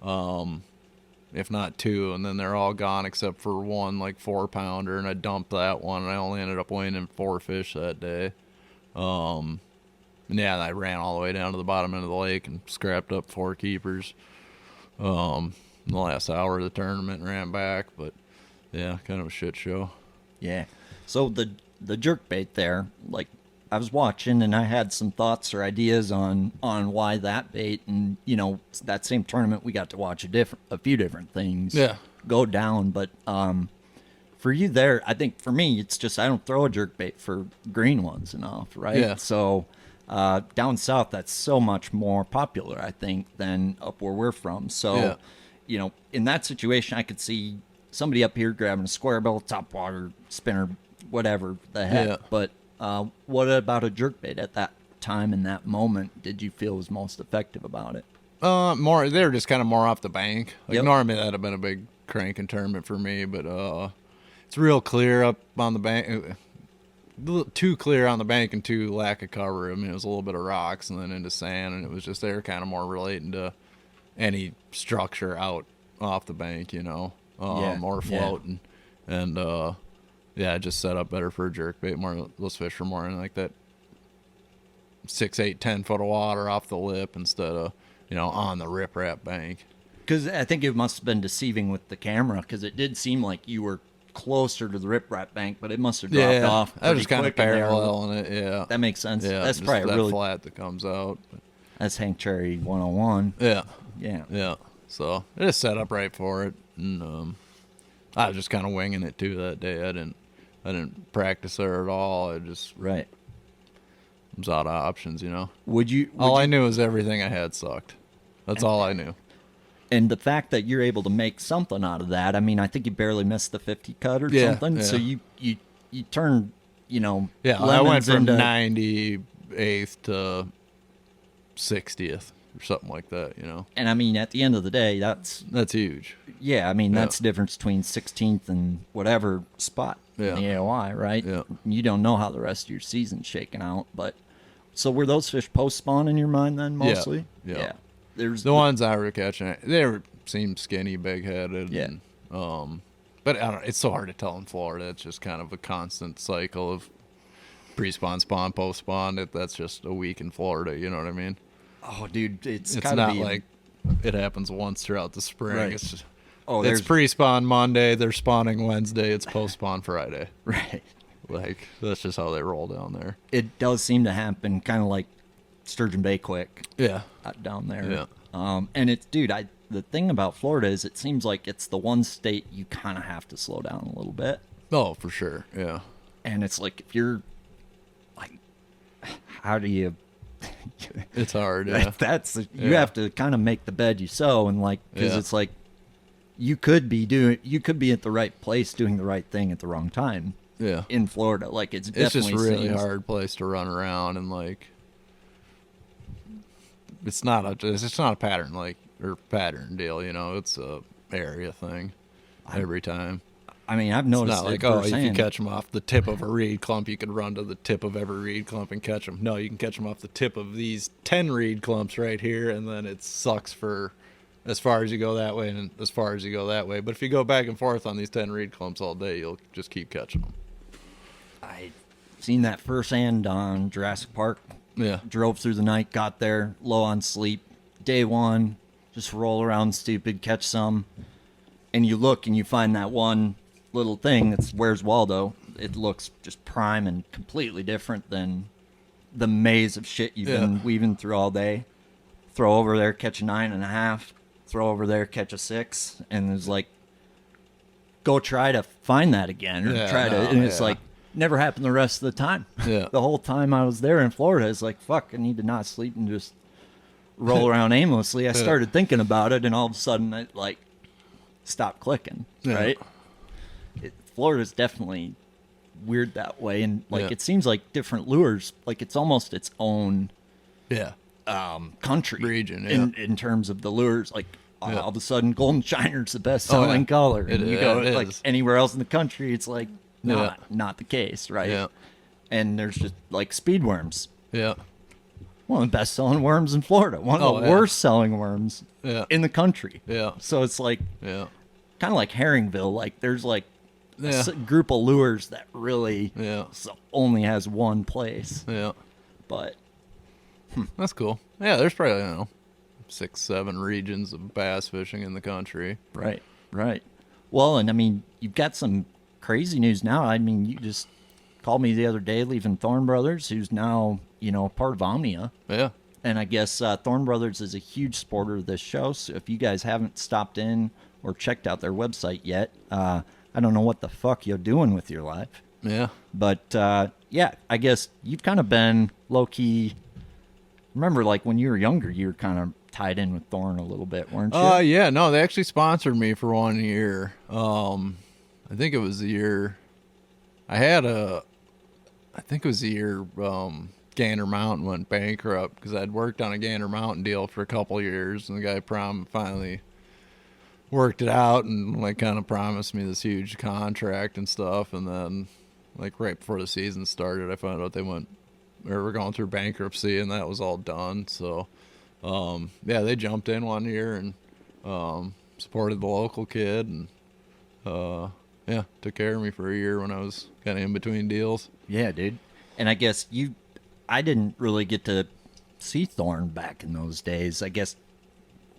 [SPEAKER 3] if not two, and then they're all gone except for one like 4-pounder, and I dumped that one, and I only ended up weighing in 4 fish that day. And I ran all the way down to the bottom end of the lake and scrapped up 4 keepers in the last hour of the tournament and ran back, but yeah, kind of a shit show.
[SPEAKER 1] Yeah. So the jerkbait there, like I was watching and I had some thoughts or ideas on why that bait, and that same tournament we got to watch a few different things go down, but for you there, I think for me it's just I don't throw a jerkbait for green ones enough, right?
[SPEAKER 3] Yeah.
[SPEAKER 1] So down south that's so much more popular, I think, than up where we're from. So in that situation I could see somebody up here grabbing a square bill, topwater, spinner, whatever the heck.
[SPEAKER 3] Yeah.
[SPEAKER 1] But what about a jerkbait at that time in that moment did you feel was most effective about it?
[SPEAKER 3] More, they were just kind of more off the bank. Like normally that'd have been a big cranking tournament for me, but it's real clear up on the bank. Too clear on the bank and too lack of cover. I mean, it was a little bit of rocks and then into sand, and it was just they were kind of more relating to any structure out off the bank, or floating, and it just set up better for a jerkbait. More those fish are more in like that 6, 8, 10 foot of water off the lip instead of on the riprap bank.
[SPEAKER 1] Because I think it must have been deceiving with the camera, because it did seem like you were closer to the riprap bank, but it must have dropped off.
[SPEAKER 3] I was just kind of paralleling it. Yeah,
[SPEAKER 1] that makes sense.
[SPEAKER 3] Yeah,
[SPEAKER 1] that's probably
[SPEAKER 3] that
[SPEAKER 1] really
[SPEAKER 3] flat that comes out.
[SPEAKER 1] That's Hank Cherry 101.
[SPEAKER 3] Yeah. So it is set up right for it, and I was just kind of winging it too that day. I didn't practice there at all. I just was out of options, All I knew was everything I had sucked. That's all I knew.
[SPEAKER 1] And the fact that you're able to make something out of that, I mean, I think you barely missed the 50 cut or something. Yeah. So you turned,
[SPEAKER 3] I went from 98th to 60th or something like that,
[SPEAKER 1] And I mean, at the end of the day, that's
[SPEAKER 3] huge.
[SPEAKER 1] Yeah, I mean, that's the difference between 16th and whatever spot in the AOI, right?
[SPEAKER 3] Yeah.
[SPEAKER 1] You don't know how the rest of your season's shaking out, but so were those fish post spawn in your mind then mostly?
[SPEAKER 3] Yeah.
[SPEAKER 1] There's
[SPEAKER 3] the ones I were catching, seemed skinny, big headed.
[SPEAKER 1] Yeah.
[SPEAKER 3] And, but I don't know, it's so hard to tell in Florida. It's just kind of a constant cycle of pre-spawn, spawn, post-spawn. That's just a week in Florida. You know what I mean?
[SPEAKER 1] Oh, dude, it's
[SPEAKER 3] not like it happens once throughout the spring.
[SPEAKER 1] Right.
[SPEAKER 3] It's just
[SPEAKER 1] there's
[SPEAKER 3] pre-spawn Monday. They're spawning Wednesday. It's post-spawn Friday.
[SPEAKER 1] Right.
[SPEAKER 3] Like that's just how they roll down there.
[SPEAKER 1] It does seem to happen kind of like Sturgeon Bay quick.
[SPEAKER 3] Yeah.
[SPEAKER 1] Down there.
[SPEAKER 3] Yeah.
[SPEAKER 1] And it's, dude, the thing about Florida is it seems like it's the one state you kind of have to slow down a little bit.
[SPEAKER 3] Oh, for sure. Yeah.
[SPEAKER 1] And it's like, if you're like, how do you?
[SPEAKER 3] It's hard. Yeah.
[SPEAKER 1] You have to kind of make the bed you sow, and because it's like you could be at the right place doing the right thing at the wrong time.
[SPEAKER 3] Yeah.
[SPEAKER 1] In Florida, it's
[SPEAKER 3] just a really hard place to run around, and it's not a pattern or pattern deal. It's a area thing every time.
[SPEAKER 1] I mean, I've noticed
[SPEAKER 3] it's not if you catch them off the tip of a reed clump, you could run to the tip of every reed clump and catch them. No, you can catch them off the tip of these 10 reed clumps right here, and then it sucks for as far as you go that way and as far as you go that way. But if you go back and forth on these 10 reed clumps all day, you'll just keep catching them.
[SPEAKER 1] I seen that firsthand on Jurassic Park.
[SPEAKER 3] Yeah.
[SPEAKER 1] Drove through the night, got there, low on sleep. Day one, just roll around stupid, catch some. And you look and you find that one little thing that's Where's Waldo. It looks just prime and completely different than the maze of shit you've been weaving through all day. Throw over there, catch a 9.5. Throw over there, catch a 6. And there's go try to find that again, or and it's like never happened the rest of the time.
[SPEAKER 3] Yeah.
[SPEAKER 1] The whole time I was there in Florida, it's like, fuck, I need to not sleep and just roll around aimlessly. I started thinking about it, and all of a sudden it like stopped clicking. Right? Florida's definitely weird that way, and like it seems like different lures, like it's almost its own country
[SPEAKER 3] region
[SPEAKER 1] in terms of the lures. Like all of a sudden, golden shiner's the best selling color, and you go like anywhere else in the country, it's like not the case, right? Yeah. And there's just like speed worms.
[SPEAKER 3] Yeah.
[SPEAKER 1] One of the best selling worms in Florida. One of the worst selling worms in the country. Yeah. So it's like kind of like Herringville. Like there's like a group of lures that really only has one place. Yeah. But
[SPEAKER 3] that's cool. Yeah, there's probably, I don't know, 6-7 regions of bass fishing in the country.
[SPEAKER 1] Right. Right. Well, and I mean, you've got some crazy news now. I mean, you just called me the other day leaving Thorne Brothers, who's now, part of Omnia.
[SPEAKER 3] Yeah.
[SPEAKER 1] And I guess Thorne Brothers is a huge supporter of this show. So if you guys haven't stopped in or checked out their website yet, I don't know what the fuck you're doing with your life.
[SPEAKER 3] Yeah.
[SPEAKER 1] But, I guess you've kind of been low-key. Remember, like, when you were younger, you were kind of tied in with Thorne a little bit, weren't you?
[SPEAKER 3] Yeah. No, they actually sponsored me for 1 year. I think it was the year Gander Mountain went bankrupt, because I'd worked on a Gander Mountain deal for a couple years, and the guy finally worked it out and like kind of promised me this huge contract and stuff. And then like right before the season started, I found out they were going through bankruptcy, and that was all done. So they jumped in 1 year and supported the local kid, and took care of me for a year when I was kind of in between deals.
[SPEAKER 1] Yeah, dude. And I guess I didn't really get to see Thorne back in those days. I guess,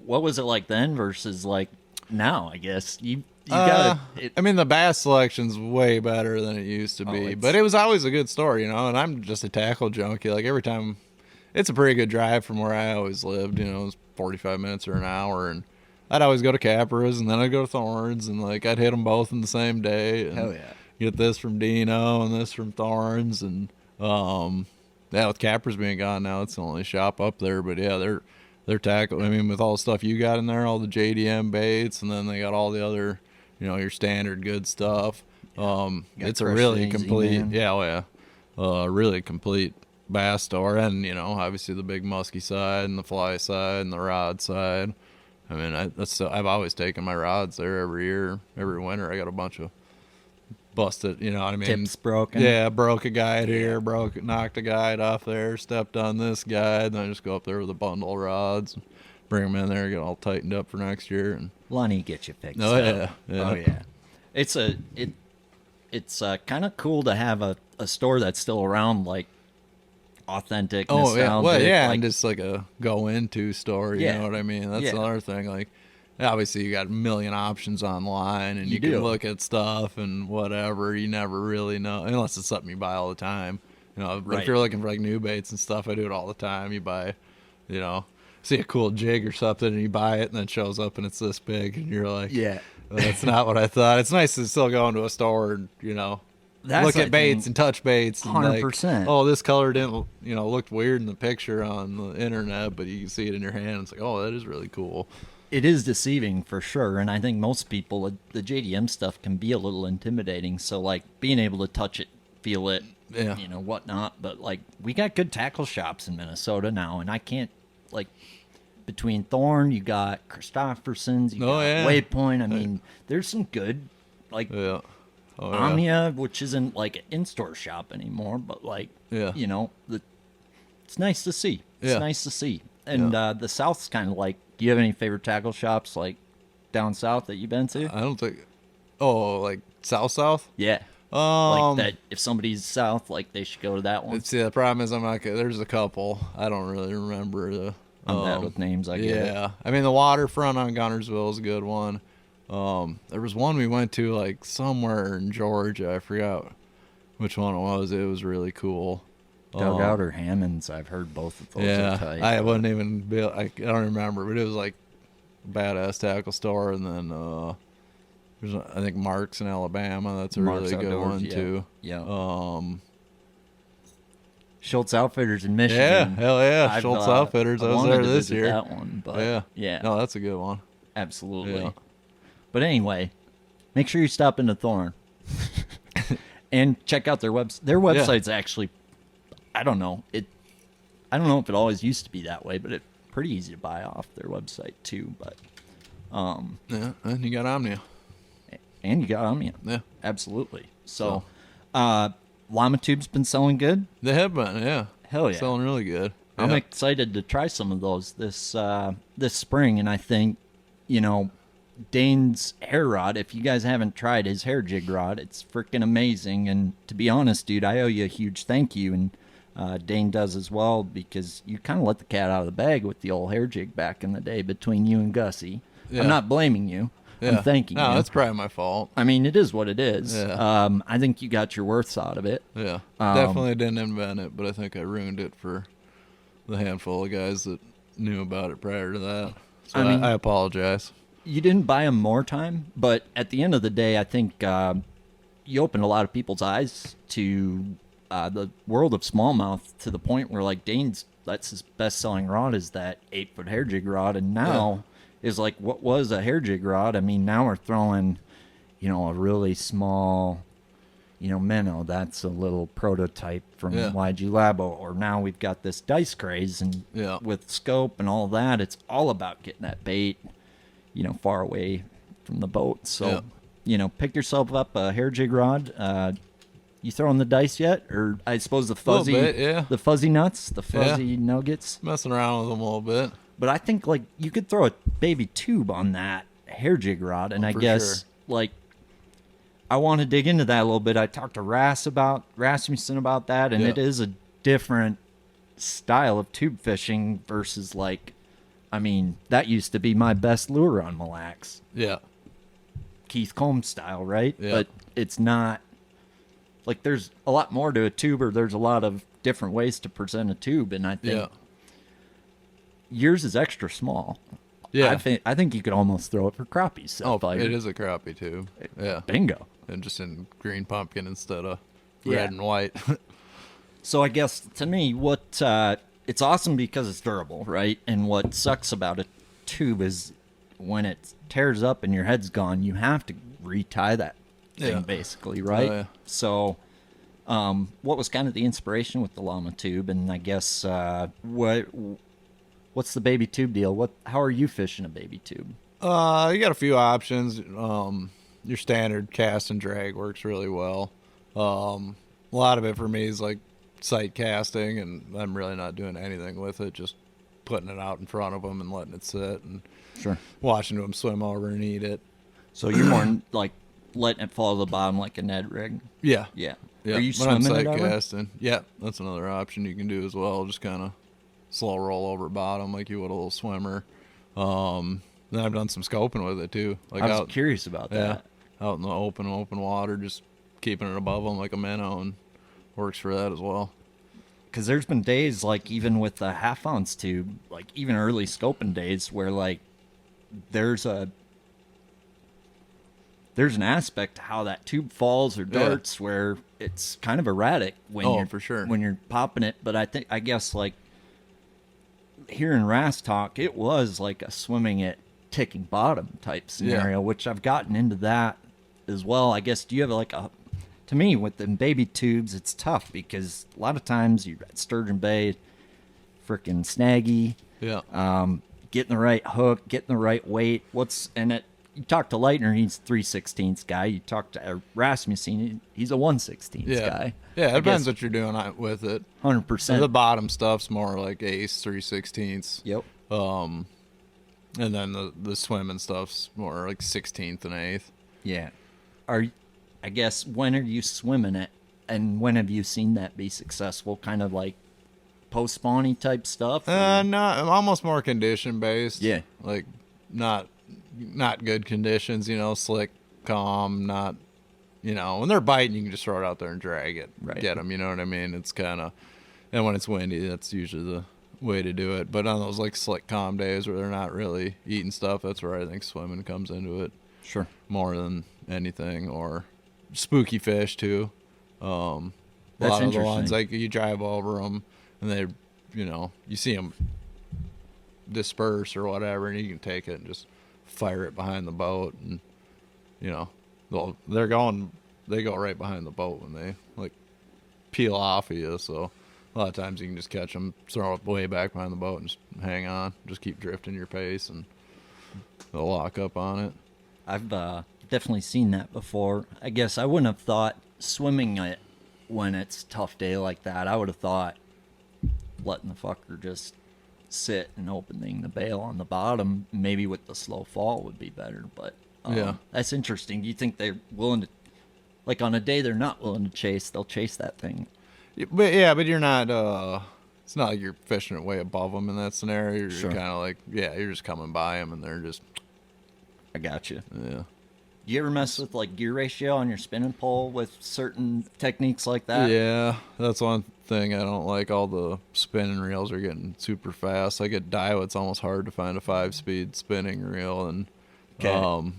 [SPEAKER 1] what was it like then versus like now? I guess you got it.
[SPEAKER 3] I mean, the bass selection's way better than it used to be, but it was always a good store, and I'm just a tackle junkie. Like every time, it's a pretty good drive from where I always lived, it was 45 minutes or an hour, and I'd always go to Capra's, and then I'd go to Thorne's, and like I'd hit them both in the same day. And
[SPEAKER 1] hell yeah.
[SPEAKER 3] Get this from Dino and this from Thorne's, and with Capra's being gone now, it's the only shop up there. But yeah, they're tackle. I mean, with all the stuff you got in there, all the JDM baits, and then they got all the other, your standard good stuff. It's a really complete, really complete bass store, and obviously the big musky side and the fly side and the rod side. I mean, I've always taken my rods there every year, every winter. I got a bunch of busted, what I mean?
[SPEAKER 1] Tips broken.
[SPEAKER 3] Yeah, broke a guide here, knocked a guide off there, stepped on this guide, and I just go up there with a bundle of rods, bring them in there, get all tightened up for next year, and
[SPEAKER 1] Lonnie get you fixed.
[SPEAKER 3] Oh yeah.
[SPEAKER 1] Oh yeah. It's kind of cool to have a store that's still around, like authentic.
[SPEAKER 3] Oh
[SPEAKER 1] nostalgic,
[SPEAKER 3] yeah, well yeah,
[SPEAKER 1] like,
[SPEAKER 3] and just like a go into store. You know what I mean? That's another thing. Like, obviously you got a million options online, and you can look at stuff and whatever. You never really know unless it's something you buy all the time. But if you're looking for like new baits and stuff, I do it all the time. You buy, see a cool jig or something, and you buy it, and then it shows up and it's this big, and you're like, well, that's not what I thought. It's nice to still go into a store and look at baits and touch baits.
[SPEAKER 1] 100%.
[SPEAKER 3] Like, oh, this color didn't, looked weird in the picture on the internet, but you can see it in your hand. It's like, oh, that is really cool.
[SPEAKER 1] It is deceiving for sure, and I think most people, the JDM stuff can be a little intimidating. So, like, being able to touch it, feel it, whatnot. But, like, we got good tackle shops in Minnesota now, and I can't, like, between Thorne, you got Christofferson's, you got Waypoint. I mean, there's some good, like, Omnia, which isn't, like, an in-store shop anymore, but, like, it's nice to see. It's nice to see. And the South's kind of like, do you have any favorite tackle shops, like, down south that you've been to?
[SPEAKER 3] I don't think. Oh, like south?
[SPEAKER 1] Yeah. Like that. If somebody's south, like, they should go to that one.
[SPEAKER 3] See, the problem is I'm not. There's a couple. I don't really remember the.
[SPEAKER 1] I'm bad with names. I get it.
[SPEAKER 3] Yeah. I mean, the waterfront on Gunnersville is a good one. There was one we went to like somewhere in Georgia. I forgot which one it was. It was really cool.
[SPEAKER 1] Dugout or Hammond's. I've heard both of those.
[SPEAKER 3] Yeah,
[SPEAKER 1] tight.
[SPEAKER 3] I wouldn't even be. I don't remember, but it was like a badass tackle store. And then There's, I think, Mark's in Alabama. That's a
[SPEAKER 1] Mark's
[SPEAKER 3] really good
[SPEAKER 1] Outdoors,
[SPEAKER 3] one,
[SPEAKER 1] yeah.
[SPEAKER 3] too.
[SPEAKER 1] Yeah. Schultz Outfitters in Michigan.
[SPEAKER 3] Yeah, hell yeah.
[SPEAKER 1] I've,
[SPEAKER 3] Schultz Outfitters. I was
[SPEAKER 1] wanted
[SPEAKER 3] there
[SPEAKER 1] to
[SPEAKER 3] this
[SPEAKER 1] visit
[SPEAKER 3] year.
[SPEAKER 1] that one, but
[SPEAKER 3] Yeah.
[SPEAKER 1] yeah.
[SPEAKER 3] No, that's a good one.
[SPEAKER 1] Absolutely.
[SPEAKER 3] Yeah.
[SPEAKER 1] But anyway, make sure you stop into Thorne and check out their website. Their website's actually, I don't know if it always used to be that way, but it's pretty easy to buy off their website too. But
[SPEAKER 3] Yeah, and you got Omnia.
[SPEAKER 1] and you got Omnia.
[SPEAKER 3] Yeah.
[SPEAKER 1] So Llama Tube's been selling good.
[SPEAKER 3] They have been, yeah.
[SPEAKER 1] Hell yeah.
[SPEAKER 3] Selling really good.
[SPEAKER 1] I'm
[SPEAKER 3] Yeah.
[SPEAKER 1] excited to try some of those this spring, and I think, Dane's hair rod, if you guys haven't tried his hair jig rod, it's freaking amazing. And to be honest, dude, I owe you a huge thank you, and Dane does as well, because you kind of let the cat out of the bag with the old hair jig back in the day between you and Gussie.
[SPEAKER 3] Yeah.
[SPEAKER 1] I'm not blaming you.
[SPEAKER 3] Yeah.
[SPEAKER 1] I'm thanking you.
[SPEAKER 3] No, that's probably my fault.
[SPEAKER 1] I mean, it is what it is.
[SPEAKER 3] Yeah.
[SPEAKER 1] I think you got your worths out of it.
[SPEAKER 3] Yeah. Definitely didn't invent it, but I think I ruined it for the handful of guys that knew about it prior to that. So I apologize.
[SPEAKER 1] You didn't buy them more time, but at the end of the day, I think you opened a lot of people's eyes to the world of smallmouth, to the point where, like, that's his best-selling rod is that 8-foot hair jig rod, and now is like what was a hair jig rod. I mean, now we're throwing, a really small, minnow. That's a little prototype from YG Labo, or now we've got this dice craze, and with scope and all that, it's all about getting that bait, far away from the boat. So, pick yourself up a hair jig rod. You throwing the dice yet? Or I suppose the fuzzy, the fuzzy nuts, the fuzzy nuggets.
[SPEAKER 3] Messing around with them a little bit.
[SPEAKER 1] But I think, like, you could throw a baby tube on that hair jig rod, and I guess, like, I want to dig into that a little bit. I talked to Rasmussen about that, and it is a different style of tube fishing versus, like, I mean, that used to be my best lure on Mille Lacs.
[SPEAKER 3] Yeah.
[SPEAKER 1] Keith Combs style, right?
[SPEAKER 3] Yeah.
[SPEAKER 1] But it's not, like, there's a lot more to a tuber. There's a lot of different ways to present a tube, and I think yours is extra small.
[SPEAKER 3] Yeah.
[SPEAKER 1] I think you could almost throw it for crappies. Seth Feider.
[SPEAKER 3] It is a crappie tube. Yeah.
[SPEAKER 1] Bingo.
[SPEAKER 3] And just in green pumpkin instead of red and white.
[SPEAKER 1] So I guess, to me, what it's awesome because it's durable, right? And what sucks about a tube is when it tears up and your head's gone, you have to retie that thing, basically, right?
[SPEAKER 3] Oh, yeah.
[SPEAKER 1] So what was kind of the inspiration with the llama tube? And I guess what's the baby tube deal? How are you fishing a baby tube?
[SPEAKER 3] You got a few options. Your standard cast and drag works really well. A lot of it for me is like sight casting, and I'm really not doing anything with it, just putting it out in front of them and letting it sit and watching them swim over and eat it.
[SPEAKER 1] So you're more like letting it fall to the bottom like a Ned rig?
[SPEAKER 3] Yeah.
[SPEAKER 1] Are you
[SPEAKER 3] when I'm
[SPEAKER 1] swimming
[SPEAKER 3] sight
[SPEAKER 1] it ever?
[SPEAKER 3] casting, that's another option you can do as well. Just kind of slow roll over bottom like you would a little swimmer. Then I've done some scoping with it too. Like
[SPEAKER 1] I was curious about that.
[SPEAKER 3] Out in the open water, just keeping it above them like a minnow, and works for that as well.
[SPEAKER 1] Because there's been days, like, even with the half-ounce tube, like, even early scoping days, where, like, there's an aspect to how that tube falls or darts where it's kind of erratic when
[SPEAKER 3] for sure.
[SPEAKER 1] when you're popping it. But I guess, like, hearing Ras talk, it was like a swimming at ticking bottom type scenario, which I've gotten into that as well. I guess, do you have like to me, with them baby tubes, it's tough because a lot of times you're at Sturgeon Bay, freaking snaggy.
[SPEAKER 3] Yeah.
[SPEAKER 1] Getting the right hook, getting the right weight. You talk to Leitner, he's 3/16 guy. You talk to Rasmussen, he's a 1/16 guy.
[SPEAKER 3] Yeah, it depends what you're doing with it.
[SPEAKER 1] 100%.
[SPEAKER 3] The bottom stuff's more like ace 3/16.
[SPEAKER 1] Yep.
[SPEAKER 3] And then the swimming stuff's more like 16th and 8th.
[SPEAKER 1] Yeah. I guess, when are you swimming it, and when have you seen that be successful? Kind of like post-spawny type stuff?
[SPEAKER 3] No, almost more condition based.
[SPEAKER 1] Yeah.
[SPEAKER 3] Like not good conditions, slick, calm, not, when they're biting, you can just throw it out there and drag it, get them, you know what I mean? It's kind of, and when it's windy, that's usually the way to do it. But on those like slick, calm days where they're not really eating stuff, that's where I think swimming comes into it.
[SPEAKER 1] Sure.
[SPEAKER 3] More than anything, or spooky fish too. A
[SPEAKER 1] That's
[SPEAKER 3] lot of the ones
[SPEAKER 1] interesting.
[SPEAKER 3] like you drive over them and they, you see them disperse or whatever, and you can take it and just fire it behind the boat, and they go right behind the boat when they like peel off of you. So a lot of times you can just catch them, throw it way back behind the boat, and just hang on, just keep drifting your pace, and they'll lock up on it.
[SPEAKER 1] I've definitely seen that before. I guess I wouldn't have thought swimming it when it's a tough day like that. I would have thought letting the fucker just sit and opening the bail on the bottom, maybe with the slow fall, would be better. But
[SPEAKER 3] Yeah.
[SPEAKER 1] that's interesting. Do you think they're willing to, like on a day they're not willing to chase, they'll chase that thing?
[SPEAKER 3] But you're not. It's not like you're fishing it way above them in that scenario. You're
[SPEAKER 1] Sure.
[SPEAKER 3] kind of like, you're just coming by them, and they're just,
[SPEAKER 1] I got you.
[SPEAKER 3] yeah.
[SPEAKER 1] Do you ever mess with like gear ratio on your spinning pole with certain techniques like that?
[SPEAKER 3] Yeah, that's one thing I don't like. All the spinning reels are getting super fast. Like at Daiwa, it's almost hard to find a 5-speed spinning reel, and
[SPEAKER 1] Okay.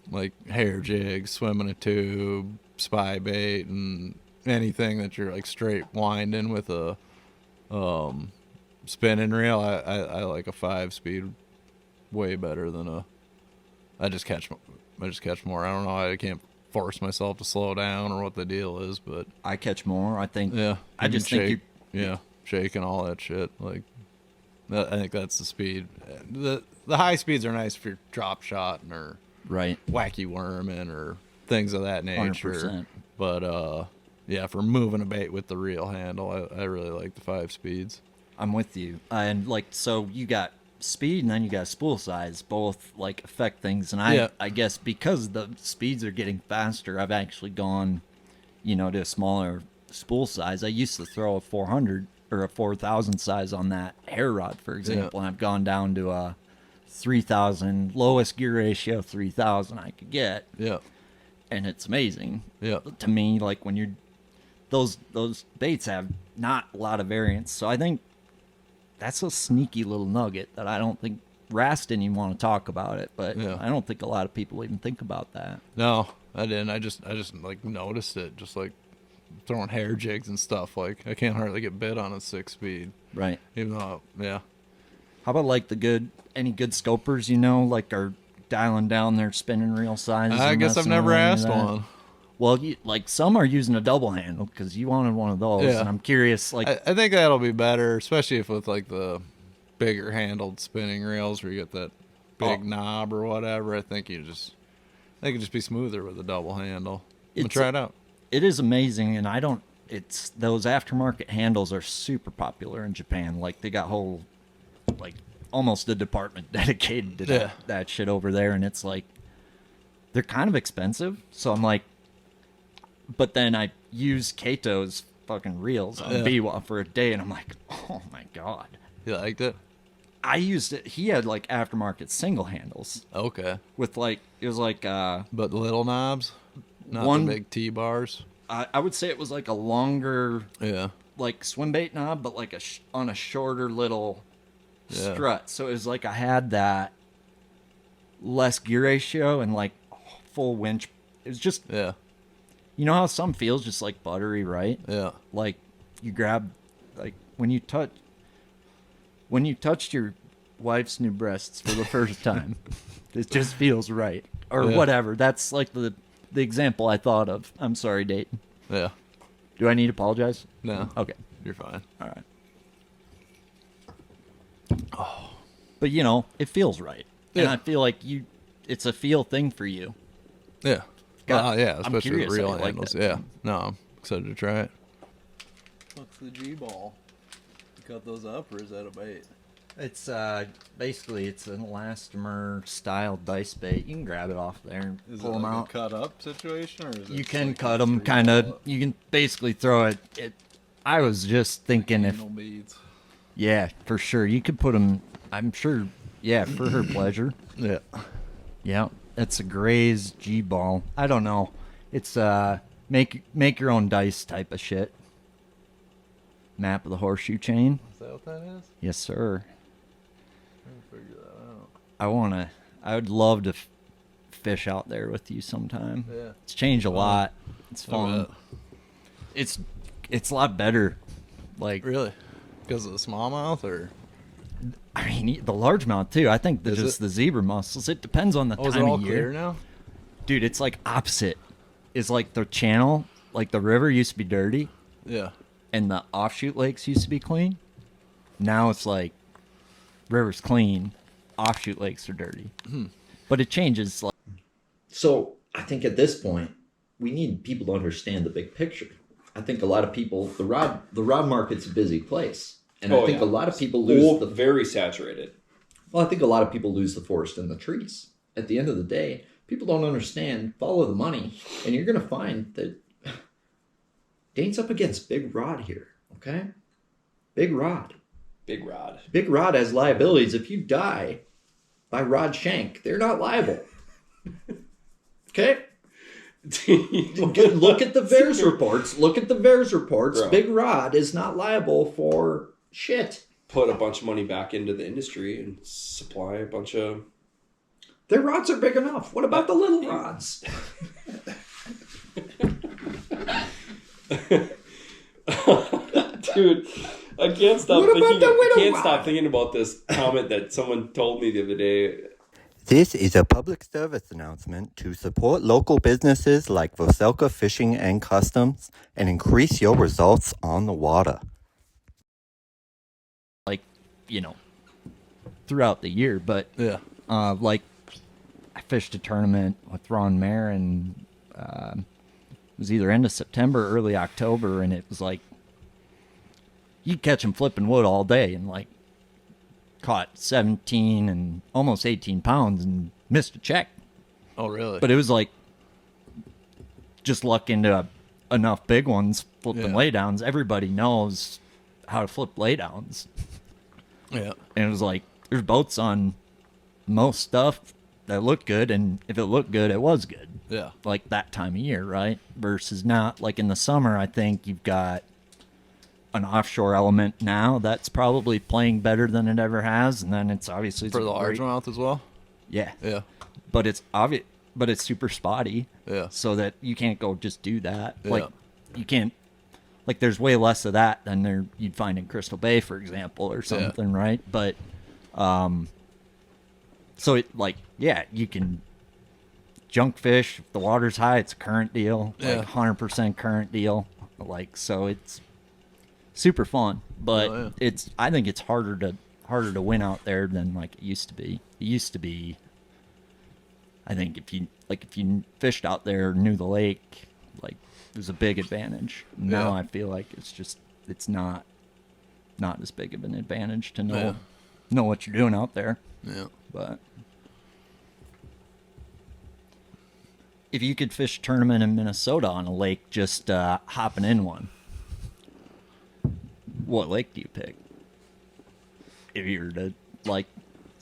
[SPEAKER 3] like hair jigs, swimming a tube, spy bait, and anything that you're like straight winding with a spinning reel. I like a 5-speed way better than a. I just catch more. I don't know. I can't force myself to slow down or what the deal is, but
[SPEAKER 1] I catch more. I think.
[SPEAKER 3] yeah,
[SPEAKER 1] I
[SPEAKER 3] you
[SPEAKER 1] just
[SPEAKER 3] can
[SPEAKER 1] think
[SPEAKER 3] shake, shaking all that shit. Like, I think that's the speed. The high speeds are nice if you're drop shotting or
[SPEAKER 1] right.
[SPEAKER 3] wacky worming or things of that nature.
[SPEAKER 1] 100%.
[SPEAKER 3] But for moving a bait with the reel handle, I really like the 5 speeds.
[SPEAKER 1] I'm with you. And like, so you got speed and then you got spool size, both like affect things. And I guess because the speeds are getting faster, I've actually gone, to a smaller spool size. I used to throw a 400 or a 4,000 size on that hair rod, for example, and I've gone down to a 3,000, lowest gear ratio 3,000 I could get.
[SPEAKER 3] Yeah.
[SPEAKER 1] And it's amazing.
[SPEAKER 3] Yeah.
[SPEAKER 1] To me, like when you're, those baits have not a lot of variance. So I think that's a sneaky little nugget that I don't think Rast didn't even want to talk about it, but I don't think a lot of people even think about that.
[SPEAKER 3] No, I didn't. I just like noticed it, just like throwing hair jigs and stuff. Like I can't hardly get bit on a 6-speed.
[SPEAKER 1] Right.
[SPEAKER 3] Even though,
[SPEAKER 1] How about like any good scopers, like are dialing down their spinning reel sizes?
[SPEAKER 3] I guess I've never asked one.
[SPEAKER 1] Well, like some are using a double handle because you wanted one of those,
[SPEAKER 3] Yeah.
[SPEAKER 1] and I'm curious. Like,
[SPEAKER 3] I think that'll be better, especially if with like the bigger handled spinning reels where you get that big knob or whatever. I think they could just be smoother with a double handle. I'm gonna try it out.
[SPEAKER 1] It is amazing, and it's those aftermarket handles are super popular in Japan. Like they got whole, like almost a department dedicated to that shit over there, and it's like they're kind of expensive. So I'm like, but then I use Kato's fucking reels on Biwa for a day, and I'm like, oh my god.
[SPEAKER 3] You liked it?
[SPEAKER 1] I used it. He had like aftermarket single handles
[SPEAKER 3] Okay.
[SPEAKER 1] with like it was like
[SPEAKER 3] But the little knobs, not
[SPEAKER 1] One-
[SPEAKER 3] the big T-bars.
[SPEAKER 1] I would say it was like a longer
[SPEAKER 3] Yeah.
[SPEAKER 1] like Swimbait knob, but like on a shorter little
[SPEAKER 3] Yeah.
[SPEAKER 1] strut. So it was like I had that less gear ratio and like full winch. It was just,
[SPEAKER 3] Yeah.
[SPEAKER 1] you know how some feels just like buttery, right?
[SPEAKER 3] Yeah.
[SPEAKER 1] Like you grab, like when you touched your wife's new breasts for the first time, it just feels right or whatever. That's like the example I thought of. I'm sorry, Dayton.
[SPEAKER 3] Yeah.
[SPEAKER 1] Do I need to apologize?
[SPEAKER 3] No.
[SPEAKER 1] Okay.
[SPEAKER 3] You're fine.
[SPEAKER 1] All right. But it feels right. And
[SPEAKER 3] Yeah.
[SPEAKER 1] I feel like it's a feel thing for you.
[SPEAKER 3] Yeah.
[SPEAKER 1] God,
[SPEAKER 3] Yeah,
[SPEAKER 1] I'm
[SPEAKER 3] especially
[SPEAKER 1] curious
[SPEAKER 3] with
[SPEAKER 1] how
[SPEAKER 3] real
[SPEAKER 1] you like
[SPEAKER 3] handles.
[SPEAKER 1] that.
[SPEAKER 3] Yeah. No, I'm excited to try it.
[SPEAKER 5] What's the G-ball? You cut those up, or is that a bait?
[SPEAKER 1] It's basically it's an elastomer style dice bait. You can grab it off there and
[SPEAKER 5] Is
[SPEAKER 1] pull
[SPEAKER 5] it
[SPEAKER 1] them
[SPEAKER 5] like
[SPEAKER 1] out.
[SPEAKER 5] a cut up situation, or is it
[SPEAKER 1] You
[SPEAKER 5] just
[SPEAKER 1] can
[SPEAKER 5] like
[SPEAKER 1] cut
[SPEAKER 5] a
[SPEAKER 1] them kind of.
[SPEAKER 5] three-ball
[SPEAKER 1] You can basically throw it. I was just thinking if
[SPEAKER 5] anal beads?
[SPEAKER 1] yeah, for sure you could put them. I'm sure. Yeah, for her pleasure.
[SPEAKER 3] Yeah.
[SPEAKER 1] Yeah, it's a Gray's G ball. I don't know. It's make your own dice type of shit. Map of the horseshoe chain.
[SPEAKER 5] Is that what that is?
[SPEAKER 1] Yes, sir.
[SPEAKER 5] I'm trying to figure that out.
[SPEAKER 1] I would love to fish out there with you sometime.
[SPEAKER 3] Yeah.
[SPEAKER 1] It's changed a lot. It's
[SPEAKER 3] I
[SPEAKER 1] fun.
[SPEAKER 3] bet.
[SPEAKER 1] It's a lot better. Like,
[SPEAKER 3] Really? Because of the smallmouth, or?
[SPEAKER 1] I mean, the largemouth too. I think
[SPEAKER 3] Is
[SPEAKER 1] just
[SPEAKER 3] it?
[SPEAKER 1] the zebra mussels. It depends on the
[SPEAKER 3] Oh, is it
[SPEAKER 1] time
[SPEAKER 3] all
[SPEAKER 1] of year.
[SPEAKER 3] clear now?
[SPEAKER 1] Dude, it's like opposite. It's like the channel, like the river used to be dirty,
[SPEAKER 3] Yeah.
[SPEAKER 1] and the offshoot lakes used to be clean. Now it's like river's clean, offshoot lakes are dirty. But it changes. Like,
[SPEAKER 2] So I think at this point, we need people to understand the big picture. I think a lot of people, the rod market's a busy place. And I think a lot of people lose
[SPEAKER 6] very saturated.
[SPEAKER 2] Well, I think a lot of people lose the forest and the trees. At the end of the day, people don't understand, follow the money, and you're going to find that Dane's up against big rod here, okay? Big rod.
[SPEAKER 6] Big rod.
[SPEAKER 2] Big rod has liabilities. If you die by rod shank, they're not liable. Okay? Look at the VAERS reports. Look at the VAERS reports.
[SPEAKER 6] Bro.
[SPEAKER 2] Big rod is not liable for shit.
[SPEAKER 6] Put a bunch of money back into the industry and supply a bunch of...
[SPEAKER 2] Their rods are big enough. What about the little rods?
[SPEAKER 6] Dude, I can't stop
[SPEAKER 2] What about the widow
[SPEAKER 6] I can't
[SPEAKER 2] rod?
[SPEAKER 6] stop thinking about this comment that someone told me the other day.
[SPEAKER 7] This is a public service announcement to support local businesses like Vocelka Fishing and Customs and increase your results on the water.
[SPEAKER 1] throughout the year. But
[SPEAKER 3] Yeah.
[SPEAKER 1] like I fished a tournament with Ron Mayer, and it was either end of September, or early October, and it was like you catch them flipping wood all day, and like caught 17 and almost 18 pounds and missed a check.
[SPEAKER 3] Oh, really?
[SPEAKER 1] But it was like just luck into enough big ones flipping
[SPEAKER 3] Yeah.
[SPEAKER 1] laydowns. Everybody knows how to flip laydowns.
[SPEAKER 3] Yeah.
[SPEAKER 1] And it was like, there's boats on most stuff that look good, and if it looked good, it was good.
[SPEAKER 3] Yeah.
[SPEAKER 1] Like that time of year, right? Versus not like in the summer, I think you've got an offshore element now that's probably playing better than it ever has, and then it's obviously
[SPEAKER 3] For the largemouth as well?
[SPEAKER 1] Yeah.
[SPEAKER 3] Yeah.
[SPEAKER 1] But it's obvious, but it's super spotty.
[SPEAKER 3] Yeah.
[SPEAKER 1] So that you can't go just do that.
[SPEAKER 3] Yeah.
[SPEAKER 1] Like you can't. Like there's way less of that than there you'd find in Crystal Bay, for example, or something, right? But, so it like you can junk fish if the water's high. It's a current deal, like 100% current deal. Like so, it's super fun. But I think it's harder to win out there than like it used to be. It used to be. I think if you fished out there, knew the lake, like it was a big advantage. Now I feel like it's not as big of an advantage to know what you're doing out there.
[SPEAKER 3] Yeah.
[SPEAKER 1] But if you could fish a tournament in Minnesota on a lake, just hopping in one, what lake do you pick? If you were to like,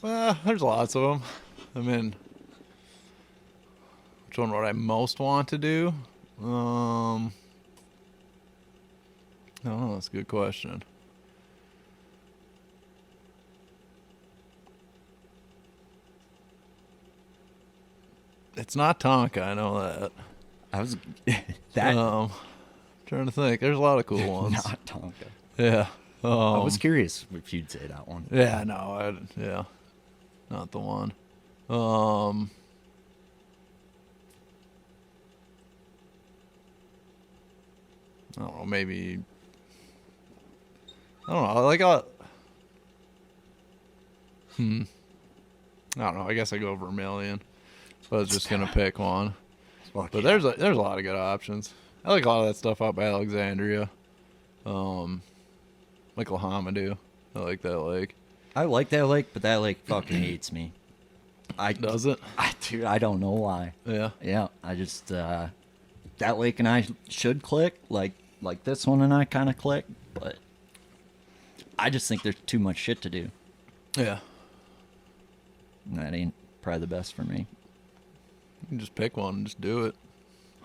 [SPEAKER 3] There's lots of them. I mean, which one would I most want to do? I don't know. That's a good question. It's not Tonka, I know that.
[SPEAKER 1] I was that
[SPEAKER 3] Trying to think. There's a lot of cool ones.
[SPEAKER 1] not Tonka.
[SPEAKER 3] Yeah.
[SPEAKER 1] I was curious if you'd say that one.
[SPEAKER 3] Yeah, no, not the one. I don't know, maybe. I don't know. Like I don't know. I guess I go Vermilion. If I was just gonna pick one. But there's a lot of good options. I like a lot of that stuff out by Alexandria. Like Lahamadou. I like that lake.
[SPEAKER 1] I like that lake, but that lake fucking hates me.
[SPEAKER 3] Does it?
[SPEAKER 1] Dude, I don't know why.
[SPEAKER 3] Yeah.
[SPEAKER 1] Yeah, I just that lake and I should click like this one and I kind of click, but I just think there's too much shit to do.
[SPEAKER 3] Yeah.
[SPEAKER 1] And that ain't probably the best for me.
[SPEAKER 3] You can just pick one and just do it.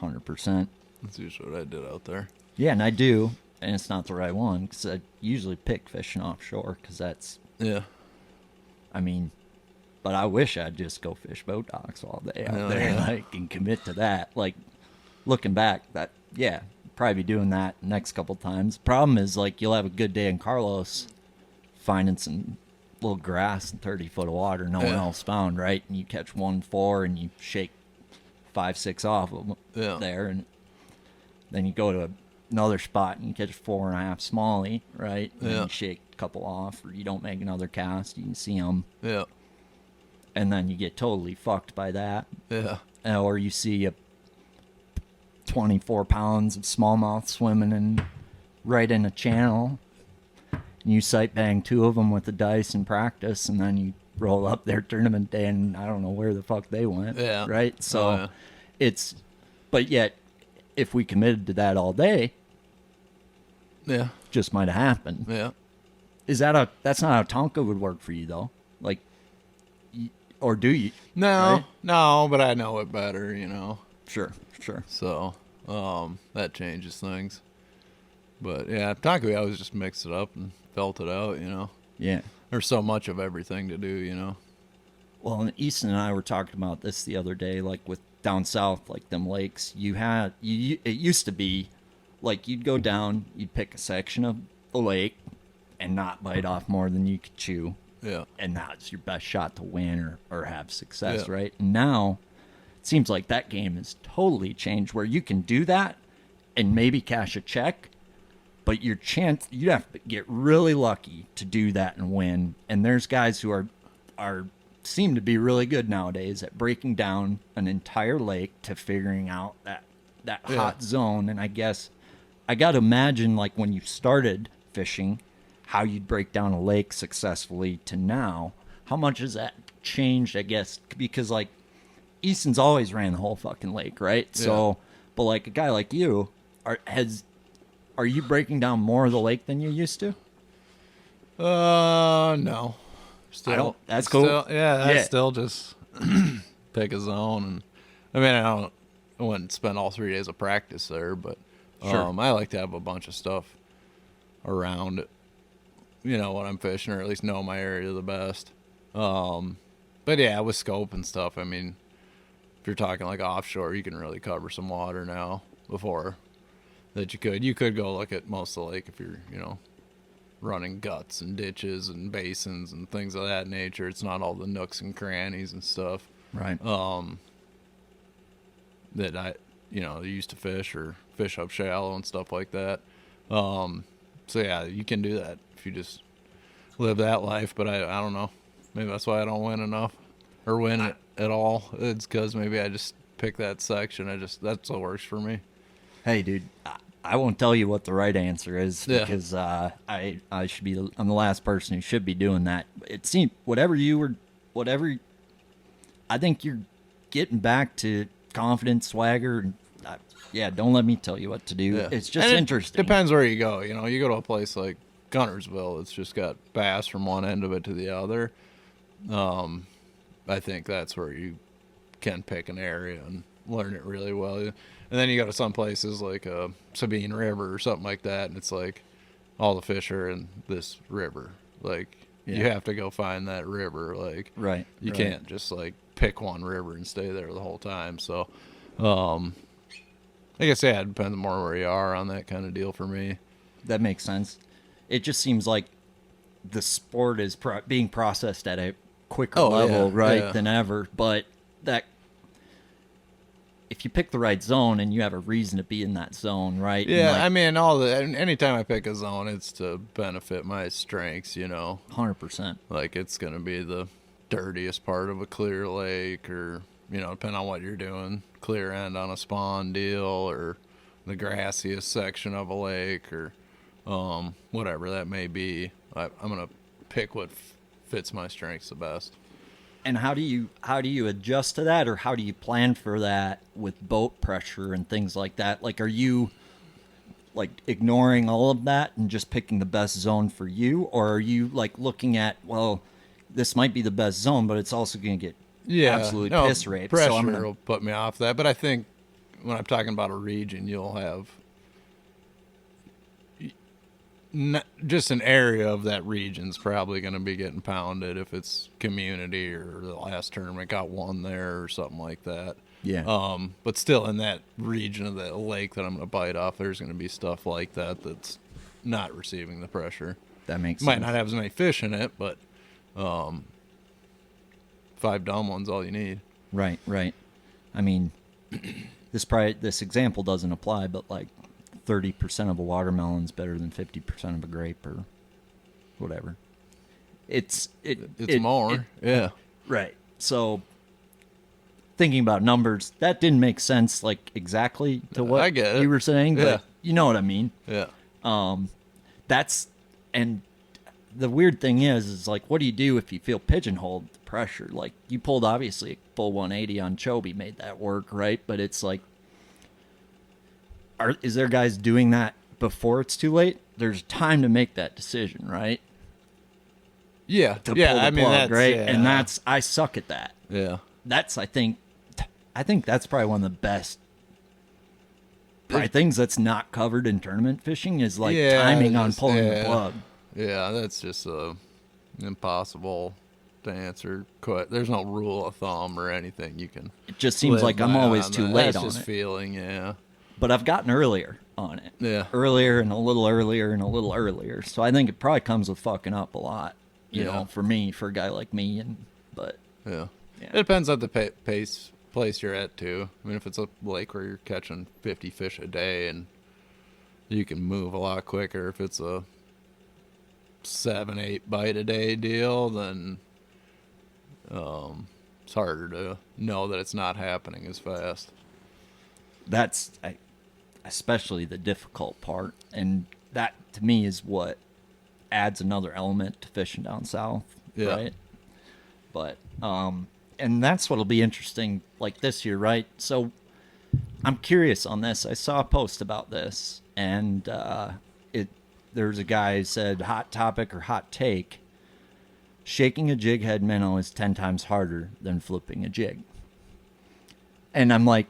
[SPEAKER 1] 100%.
[SPEAKER 3] That's usually what I did out there.
[SPEAKER 1] Yeah, and I do, and it's not the right one because I usually pick fishing offshore because that's.
[SPEAKER 3] Yeah.
[SPEAKER 1] I mean, but I wish I'd just go fish boat docks all day out there,
[SPEAKER 3] yeah.
[SPEAKER 1] like, and commit to that. Like, looking back, that, yeah, probably be doing that next couple times. Problem is, like, you'll have a good day in Carlos finding some little grass and 30 foot of water no one else found, right? And you catch 1-4 and you shake 5-6 off of them there, and then you go to another spot and you catch 4.5 smallie, right? And you shake a couple off, or you don't make another cast, you can see them.
[SPEAKER 3] Yeah.
[SPEAKER 1] And then you get totally fucked by that.
[SPEAKER 3] Yeah.
[SPEAKER 1] Or you see a 24 pounds of smallmouth swimming right in a channel. And you sight bang 2 of them with the dice in practice, and then you roll up their tournament day, and I don't know where the fuck they went.
[SPEAKER 3] Yeah.
[SPEAKER 1] Right? So but yet, if we committed to that all day, just might have happened.
[SPEAKER 3] Yeah.
[SPEAKER 1] That's not how Tonka would work for you, though? Like, or do you?
[SPEAKER 3] No,
[SPEAKER 1] right?
[SPEAKER 3] no, but I know it better,
[SPEAKER 1] Sure.
[SPEAKER 3] So, that changes things. But yeah, Tonka, I always just mixed it up and felt it out,
[SPEAKER 1] Yeah.
[SPEAKER 3] There's so much of everything to do,
[SPEAKER 1] Well, and Easton and I were talking about this the other day, like with down south, like them lakes, it used to be like you'd go down, you'd pick a section of the lake and not bite off more than you could chew.
[SPEAKER 3] Yeah.
[SPEAKER 1] And that's your best shot to win or have success, right? And now it seems like that game has totally changed where you can do that and maybe cash a check, but you'd have to get really lucky to do that and win. And there's guys who seem to be really good nowadays at breaking down an entire lake to figuring out that hot zone. And I guess I got to imagine, like, when you started fishing, how you'd break down a lake successfully to now. How much has that changed, I guess? Because, like, Easton's always ran the whole fucking lake, right?
[SPEAKER 3] Yeah.
[SPEAKER 1] So, but like a guy like you, are you breaking down more of the lake than you used to?
[SPEAKER 3] No. Still,
[SPEAKER 1] that's cool.
[SPEAKER 3] I still just pick a zone, and I mean, I wouldn't spend all 3 days of practice there, but I like to have a bunch of stuff around it. When I'm fishing, or at least know my area the best. But yeah, with scope and stuff, I mean, if you're talking like offshore, you can really cover some water now before that you could go look at most of the lake if you're, running guts and ditches and basins and things of that nature. It's not all the nooks and crannies and stuff.
[SPEAKER 1] Right.
[SPEAKER 3] That I used to fish or fish up shallow and stuff like that. So yeah, you can do that if you just live that life. But I don't know. Maybe that's why I don't win enough or win it at all. It's because maybe I just pick that section. That's what works for me.
[SPEAKER 1] Hey, dude, I won't tell you what the right answer is because I'm the last person who should be doing that. It seemed I think you're getting back to confidence, swagger, and don't let me tell you what to do.
[SPEAKER 3] Yeah.
[SPEAKER 1] It's just interesting.
[SPEAKER 3] Depends where you go. You go to a place like Guntersville, it's just got bass from one end of it to the other. I think that's where you can pick an area and learn it really well. And then you go to some places like Sabine River or something like that, and it's like all the fish are in this river. Like you have to go find that river. Like you can't just like pick one river and stay there the whole time. So I guess it depends more where you are on that kind of deal for me.
[SPEAKER 1] That makes sense. It just seems like the sport is being processed at a quicker level, than ever. But that if you pick the right zone and you have a reason to be in that zone, right?
[SPEAKER 3] Yeah, I mean, anytime I pick a zone, it's to benefit my strengths,
[SPEAKER 1] 100%.
[SPEAKER 3] Like it's going to be the dirtiest part of a clear lake, or depending on what you're doing, clear end on a spawn deal, or the grassiest section of a lake, or whatever that may be. I'm going to pick what fits my strengths the best.
[SPEAKER 1] And how do you adjust to that, or how do you plan for that with boat pressure and things like that? Like, are you like ignoring all of that and just picking the best zone for you, or are you like looking at, well, this might be the best zone, but it's also going to get absolutely piss raped.
[SPEAKER 3] Pressure
[SPEAKER 1] so
[SPEAKER 3] will put me off that. But I think when I'm talking about a region, you'll have just an area of that region's probably going to be getting pounded if it's community or the last tournament got one there or something like that.
[SPEAKER 1] Yeah.
[SPEAKER 3] But still in that region of the lake that I'm going to bite off, there's going to be stuff like that that's not receiving the pressure.
[SPEAKER 1] That makes
[SPEAKER 3] Might
[SPEAKER 1] sense.
[SPEAKER 3] not have as many fish in it, but 5 dumb ones all you need.
[SPEAKER 1] Right, right. I mean, this example doesn't apply, but like 30% of a watermelon's better than 50% of a grape or whatever. It's
[SPEAKER 3] more. Yeah.
[SPEAKER 1] Right. So thinking about numbers, that didn't make sense like exactly to what
[SPEAKER 3] I get it.
[SPEAKER 1] you were saying,
[SPEAKER 3] Yeah.
[SPEAKER 1] but you know what I mean.
[SPEAKER 3] Yeah.
[SPEAKER 1] And the weird thing is like, what do you do if you feel pigeonholed the pressure? Like you pulled obviously a full 180 on Chobe, made that work, right? But it's like, is there guys doing that before it's too late? There's time to make that decision, right?
[SPEAKER 3] Yeah.
[SPEAKER 1] To pull the plug,
[SPEAKER 3] that's
[SPEAKER 1] right?
[SPEAKER 3] yeah.
[SPEAKER 1] And I suck at that.
[SPEAKER 3] Yeah.
[SPEAKER 1] That's, I think that's probably one of the best things that's not covered in tournament fishing is like timing on pulling the plug.
[SPEAKER 3] Yeah, that's just impossible to answer. There's no rule of thumb or anything you can.
[SPEAKER 1] It just seems like I'm always too late
[SPEAKER 3] that's
[SPEAKER 1] on
[SPEAKER 3] just
[SPEAKER 1] it.
[SPEAKER 3] feeling, yeah.
[SPEAKER 1] But I've gotten earlier on it.
[SPEAKER 3] Yeah.
[SPEAKER 1] Earlier and a little earlier and a little earlier. So I think it probably comes with fucking up a lot, you know, for a guy like me.
[SPEAKER 3] Yeah. It depends on the place you're at too. I mean, if it's a lake where you're catching 50 fish a day and you can move a lot quicker, if it's a 7-8 bite a day deal, then it's harder to know that it's not happening as fast.
[SPEAKER 1] That's especially the difficult part, and that to me is what adds another element to fishing down south, right? But and that's what'll be interesting like this year, right? So I'm curious on this. I saw a post about this, and there was a guy who said hot topic or hot take: shaking a jig head minnow is 10 times harder than flipping a jig. And I'm like,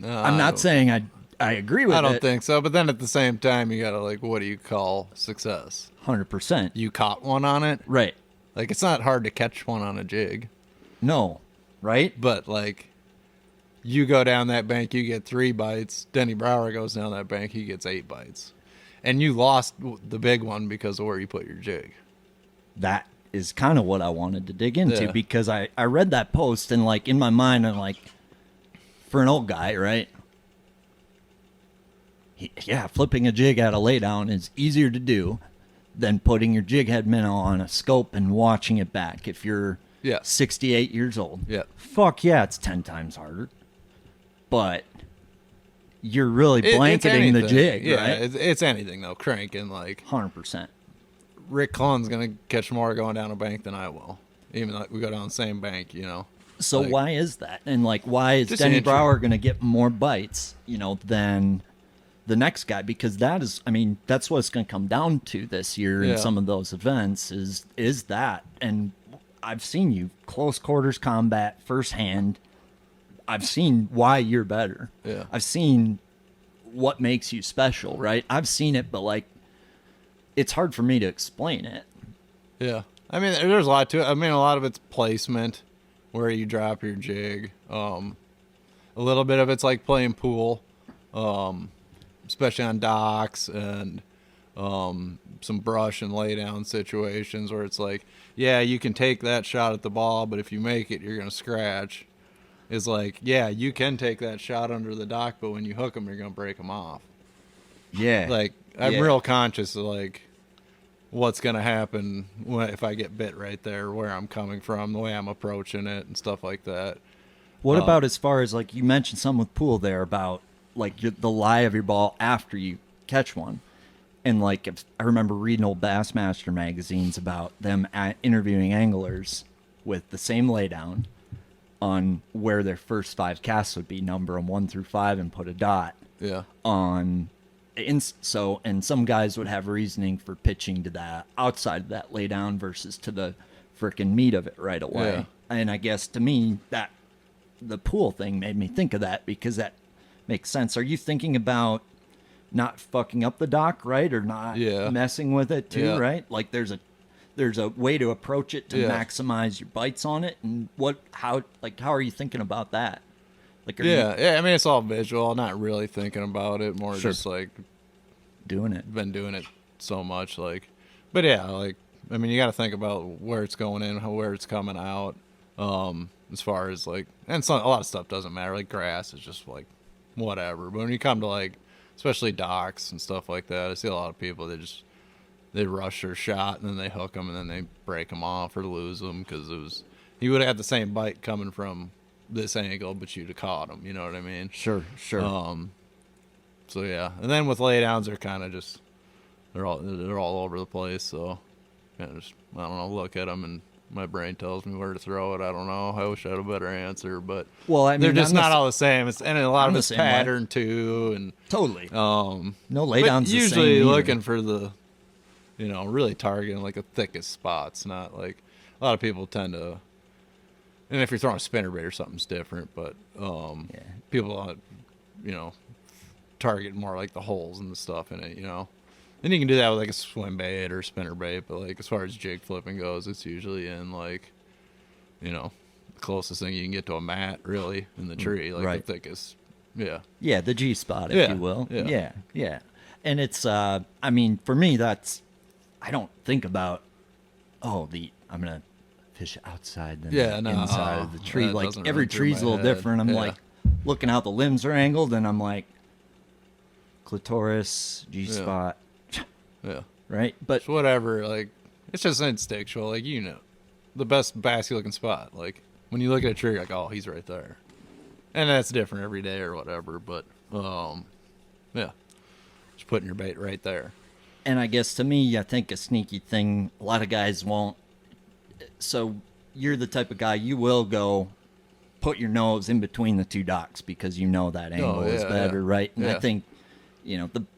[SPEAKER 1] I'm not saying I agree with it.
[SPEAKER 3] I don't think so, but then at the same time, you gotta like, what do you call success?
[SPEAKER 1] 100%.
[SPEAKER 3] You caught one on it,
[SPEAKER 1] Right.
[SPEAKER 3] Like it's not hard to catch one on a jig.
[SPEAKER 1] No, right?
[SPEAKER 3] But like, you go down that bank, you get 3 bites. Denny Brower goes down that bank, he gets 8 bites, and you lost the big one because of where you put your jig.
[SPEAKER 1] That is kind of what I wanted to dig into because I read that post and like in my mind I'm like, for an old guy, right? Flipping a jig at a laydown is easier to do than putting your jig head minnow on a scope and watching it back if you're 68 years old.
[SPEAKER 3] Yeah.
[SPEAKER 1] Fuck yeah, it's 10 times harder. But you're really blanketing the jig, right?
[SPEAKER 3] It's anything, though. Cranking, like...
[SPEAKER 1] 100%.
[SPEAKER 3] Rick Clunn's going to catch more going down a bank than I will. Even like we go down the same bank, you know.
[SPEAKER 1] So
[SPEAKER 3] like,
[SPEAKER 1] why is that? And like, why is Denny Brower going to get more bites, you know, than the next guy? Because that is, I mean, that's what it's going to come down to this year in some of those events is that. And I've seen you close quarters combat firsthand. I've seen why you're better.
[SPEAKER 3] Yeah.
[SPEAKER 1] I've seen what makes you special, right? I've seen it, but like, it's hard for me to explain it.
[SPEAKER 3] Yeah. I mean, there's a lot to it. I mean, a lot of it's placement, where you drop your jig. A little bit of it's like playing pool, especially on docks and some brush and lay down situations where it's like, yeah, you can take that shot at the ball, but if you make it, you're going to scratch. It's like, yeah, you can take that shot under the dock, but when you hook them, you're going to break them off.
[SPEAKER 1] Yeah.
[SPEAKER 3] Like, I'm real conscious of, like, what's going to happen if I get bit right there, where I'm coming from, the way I'm approaching it, and stuff like that.
[SPEAKER 1] What about as far as, like, you mentioned something with pool there about, like, the lie of your ball after you catch one. And, like, I remember reading old Bassmaster magazines about them interviewing anglers with the same laydown on where their first 5 casts would be, number them 1 through 5, and put a dot on... And some guys would have reasoning for pitching to that outside of that laydown versus to the frickin' meat of it right away.
[SPEAKER 3] Yeah.
[SPEAKER 1] And I guess to me that the pool thing made me think of that because that makes sense. Are you thinking about not fucking up the dock, right? Or not messing with it too, right? Like there's a way to approach it to maximize your bites on it. And how are you thinking about that? Like,
[SPEAKER 3] I mean, it's all visual, not really thinking about it, more just like
[SPEAKER 1] doing it.
[SPEAKER 3] Been doing it so much, like, but yeah, like, I mean, you got to think about where it's going in, where it's coming out, as far as like, and a lot of stuff doesn't matter, like grass is just like whatever, but when you come to like, especially docks and stuff like that, I see a lot of people, they rush their shot and then they hook them and then they break them off or lose them because you would have had the same bite coming from this angle, but you'd have caught them, you know what I mean?
[SPEAKER 1] Sure.
[SPEAKER 3] So yeah, and then with laydowns, they're kind of just they're all over the place. So kind of just, I don't know, look at them and my brain tells me where to throw it. I don't know. I wish I had a better answer, but
[SPEAKER 1] well, I mean,
[SPEAKER 3] they're just not all the same. And a lot of it's pattern
[SPEAKER 1] way.
[SPEAKER 3] Too, and
[SPEAKER 1] totally.
[SPEAKER 3] No
[SPEAKER 1] laydowns.
[SPEAKER 3] Usually looking for the, really targeting like the thickest spots. Not like a lot of people tend to. And if you're throwing a spinnerbait or something's different, but people, target more like the holes and the stuff in it, And you can do that with like a swim bait or spinnerbait, but like as far as jig flipping goes, it's usually in like, the closest thing you can get to a mat really in the tree, like the thickest. Yeah.
[SPEAKER 1] Yeah, the G spot, if you will. Yeah. And it's, I mean, for me, I don't think about, I'm going to fish outside than inside of the tree. Like every tree's a little different. I'm like looking out the limbs are angled and I'm like clitoris, G spot.
[SPEAKER 3] Yeah.
[SPEAKER 1] Right. But
[SPEAKER 3] it's whatever, like it's just instinctual. Like, the best bassy looking spot. Like when you look at a tree, you're like, oh, he's right there. And that's different every day or whatever. But just putting your bait right there.
[SPEAKER 1] And I guess to me, I think a sneaky thing, a lot of guys won't. So you're the type of guy, you will go put your nose in between the two docks because that angle is better, right? And I think,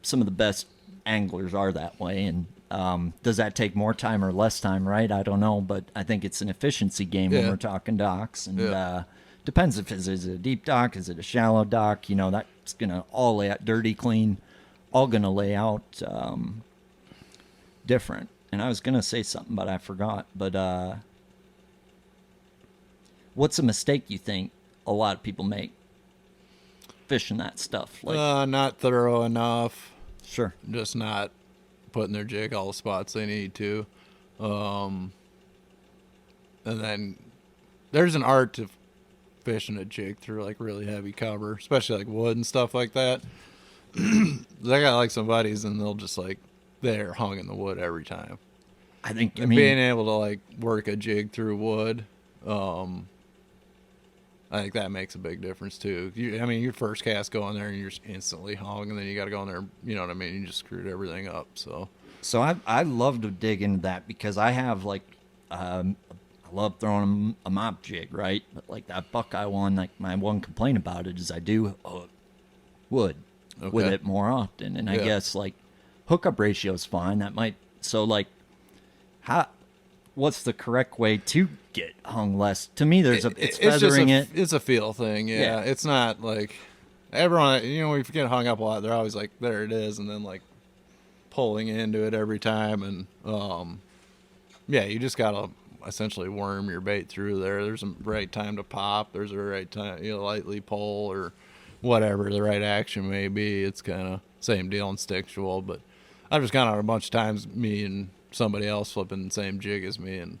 [SPEAKER 1] some of the best anglers are that way. And does that take more time or less time, right? I don't know, but I think it's an efficiency game when we're talking docks. And depends if it's a deep dock, is it a shallow dock? That's going to all lay out dirty, clean, all going to lay out different. And I was going to say something, but I forgot. But what's a mistake you think a lot of people make fishing that stuff? Like,
[SPEAKER 3] not thorough enough.
[SPEAKER 1] Sure.
[SPEAKER 3] Just not putting their jig all the spots they need to. And then there's an art to fishing a jig through like really heavy cover, especially like wood and stuff like that. I got like some buddies and they'll just like, they're hung in the wood every time.
[SPEAKER 1] I think
[SPEAKER 3] being able to like work a jig through wood, I think that makes a big difference too. Your first cast go in there and you're just instantly hung, and then you got to go in there. You know what I mean? You just screwed everything up. So
[SPEAKER 1] I love to dig into that because I have like I love throwing a mop jig, right? But like that Buckeye one, like my one complaint about it is I do wood with it more often, and I guess like hookup ratio is fine. What's the correct way to get hung less? To me, it's feathering it.
[SPEAKER 3] It's a feel thing. Yeah. It's not like everyone, when you get hung up a lot, they're always like, there it is. And then like pulling into it every time. And, you just got to essentially worm your bait through there. There's a right time to pop. There's a right time, lightly pull or whatever the right action may be. It's kind of same deal, instinctual, but I've just gone out a bunch of times, me and somebody else flipping the same jig as me, and